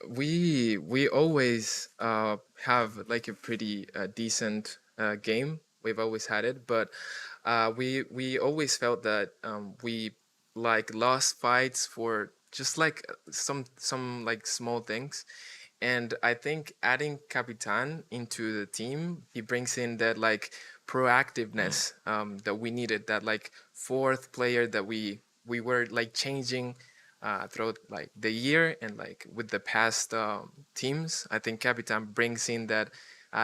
We always have like a pretty decent game. We've always had it, but we always felt that we like lost fights for just like some like small things. And I think adding Capitan into the team, he brings in that like proactiveness that we needed, that like fourth player that we were like changing throughout like the year and like with the past teams. I think Capitan brings in that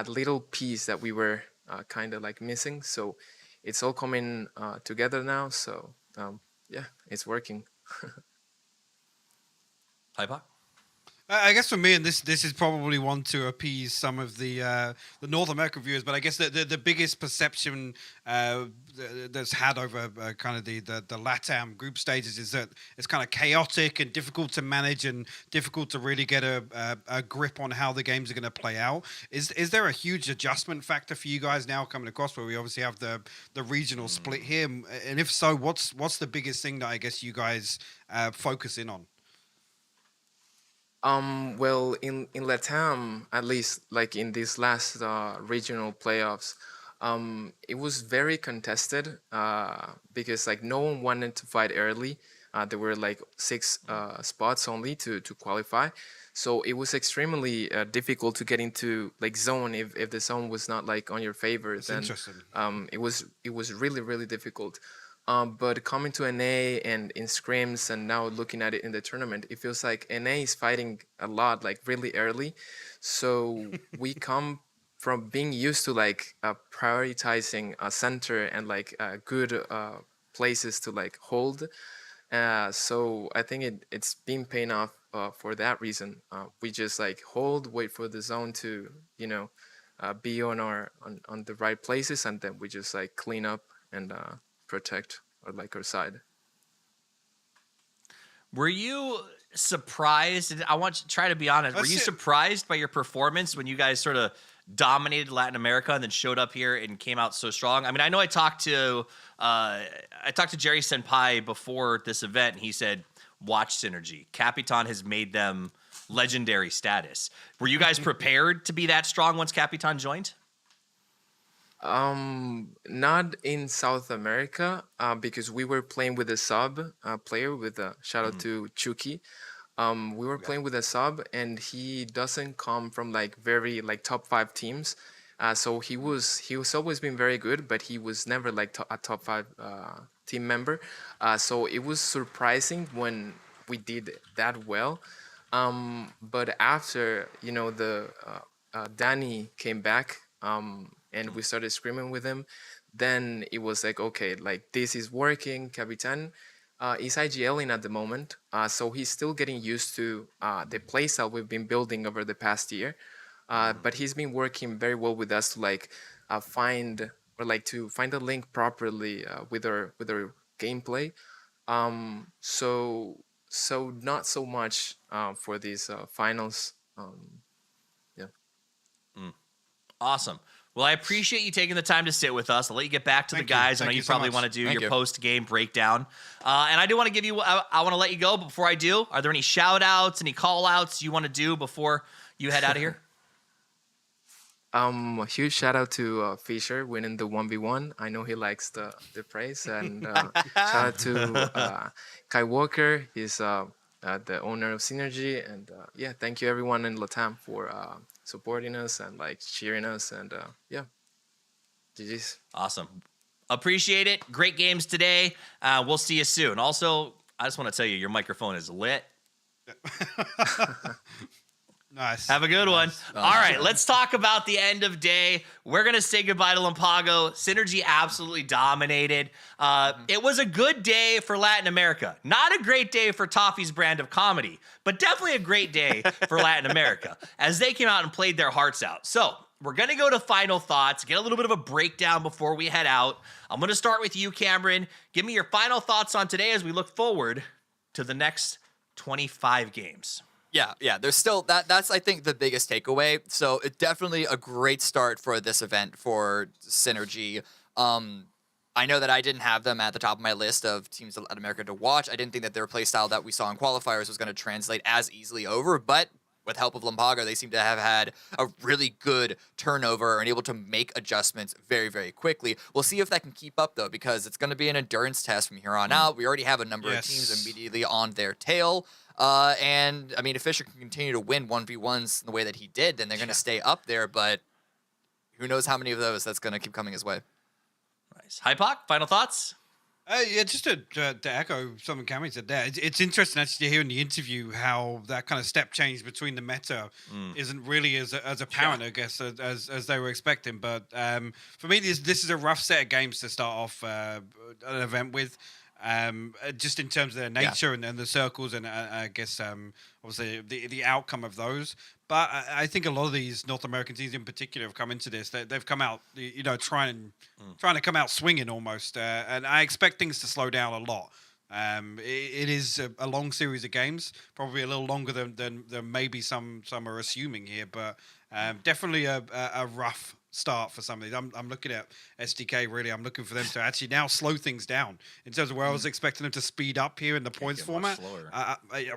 little piece that we were kind of like missing. So it's all coming together now. So yeah, it's working. Hypa? I guess for me, and this is probably one to appease some of the North American viewers, but I guess the biggest perception that's had over kind of the LATAM group stages is that it's kind of chaotic and difficult to manage and difficult to really get a grip on how the games are going to play out. Is there a huge adjustment factor for you guys now coming across, where we obviously have the regional split here? And if so, what's the biggest thing that I guess you guys focus in on? Well, in LATAM, at least like in these last regional playoffs, it was very contested because like no one wanted to fight early. There were like 6 spots only to qualify. So it was extremely difficult to get into like zone if the zone was not like on your favor. That's then interesting. it was really, really difficult. But coming to NA and in scrims and now looking at it in the tournament, it feels like NA is fighting a lot, like really early. So we come from being used to like prioritizing a center and like good places to like hold. So I think it's been paying off for that reason. We just like hold, wait for the zone to, be on the right places, and then we just like clean up and protect our side. Were you surprised? I want to try to be honest. Were you surprised by your performance when you guys sort of dominated Latin America and then showed up here and came out so strong? I mean, I know I talked to Jerry Senpai before this event, and he said, "Watch Synergy. Capitan has made them legendary status." Were you guys prepared to be that strong once Capitan joined? Not in South America, because we were playing with a sub player with a shout out to Chucky. We were playing with a sub, and he doesn't come from like very like top 5 teams. So he was always been very good, but he was never like a top 5 team member. So it was surprising when we did that well. But after the Danny came back, and we started screaming with him, then it was like, okay, like this is working. Capitan is IGLing at the moment, so he's still getting used to the playstyle we've been building over the past year. But he's been working very well with us to like find a link properly with our gameplay. So not so much for these finals. Yeah. Awesome. Well, I appreciate you taking the time to sit with us. I'll let you get back to the guys. I know you probably want to do your post-game breakdown. And I do want to give you, I want to let you go, but before I do, are there any shout-outs, any call-outs you want to do before you head out of here? A huge shout out to Fisher winning the 1v1. I know he likes the praise. And shout out to Kai Walker. He's the owner of Synergy, and yeah, thank you everyone in LATAM for supporting us and like cheering us, and yeah, GG's. Awesome. Appreciate it. Great games today. We'll see you soon. Also, I just want to tell you, your microphone is lit. Nice. Have a good one. All right, let's talk about the end of day. We're going to say goodbye to Lampago. Synergy absolutely dominated. It was a good day for Latin America. Not a great day for Toffee's brand of comedy, but definitely a great day for Latin America as they came out and played their hearts out. So we're going to go to final thoughts, get a little bit of a breakdown before we head out. I'm going to start with you, Cameron. Give me your final thoughts on today as we look forward to the next 25 games. Yeah, there's still that's I think the biggest takeaway. So it's definitely a great start for this event for Synergy. I know that I didn't have them at the top of my list of teams in Latin America to watch. I didn't think that their play style that we saw in qualifiers was going to translate as easily over, but with help of Lampago, they seem to have had a really good turnover and able to make adjustments very, very quickly. We'll see if that can keep up, though, because it's going to be an endurance test from here on out. We already have a number of teams immediately on their tail. And, I mean, if Fisher can continue to win 1v1s the way that he did, then they're going to stay up there. But who knows how many of those that's going to keep coming his way. Nice. Hypoc, final thoughts? Yeah, just to echo something Cameron said there, it's interesting actually to hear in the interview how that kind of step change between the meta isn't really as apparent, I guess, as they were expecting. But for me, this is a rough set of games to start off an event with. Just in terms of their nature and the circles and I guess obviously the outcome of those. But I think a lot of these North American teams in particular have come into this. They've come out, trying to come out swinging almost. And I expect things to slow down a lot. It is a long series of games, probably a little longer than maybe some are assuming here. But definitely a rough start for some of these. I'm looking at SDK, really. I'm looking for them to actually now slow things down in terms of where I was expecting them to speed up here in the points format.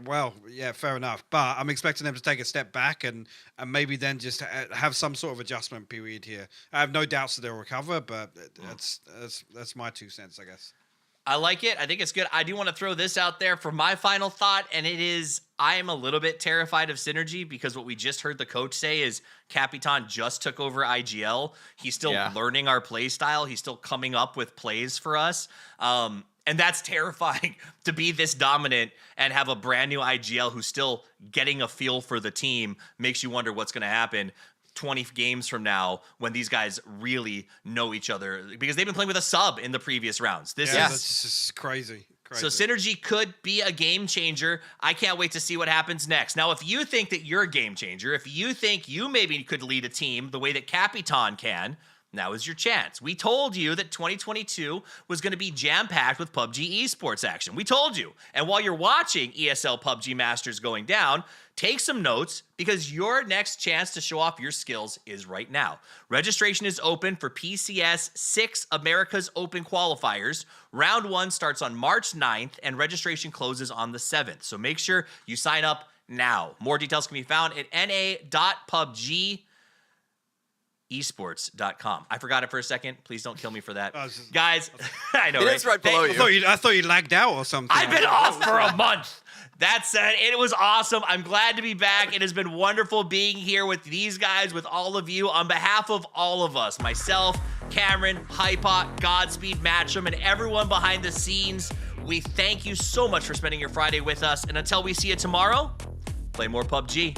Well, yeah, fair enough. But I'm expecting them to take a step back and maybe then just have some sort of adjustment period here. I have no doubts that they'll recover, but that's my 2 cents, I guess. I like it. I think it's good. I do want to throw this out there for my final thought, and it is I am a little bit terrified of Synergy because what we just heard the coach say is Capitan just took over IGL. He's still learning our play style. He's still coming up with plays for us. And that's terrifying to be this dominant and have a brand new IGL who's still getting a feel for the team. Makes you wonder what's going to happen 20 games from now when these guys really know each other, because they've been playing with a sub in the previous rounds. That's just crazy. So Synergy could be a game changer. I can't wait to see what happens next. Now, if you think that you're a game changer, if you think you maybe could lead a team the way that Capitan can, now is your chance. We told you that 2022 was going to be jam-packed with PUBG Esports action. We told you. And while you're watching ESL PUBG Masters going down, take some notes because your next chance to show off your skills is right now. Registration is open for PCS 6 America's Open qualifiers. Round 1 starts on March 9th and registration closes on the 7th. So make sure you sign up now. More details can be found at na.pubg. esports.com. I forgot it for a second. Please don't kill me for that. Guys, I know, it is right below you. I thought you lagged out or something. I've been off for a month. That said, it was awesome. I'm glad to be back. It has been wonderful being here with these guys, with all of you. On behalf of all of us, myself, Cameron, Hypot, Godspeed, Matchroom, and everyone behind the scenes, we thank you so much for spending your Friday with us. And until we see you tomorrow, play more PUBG.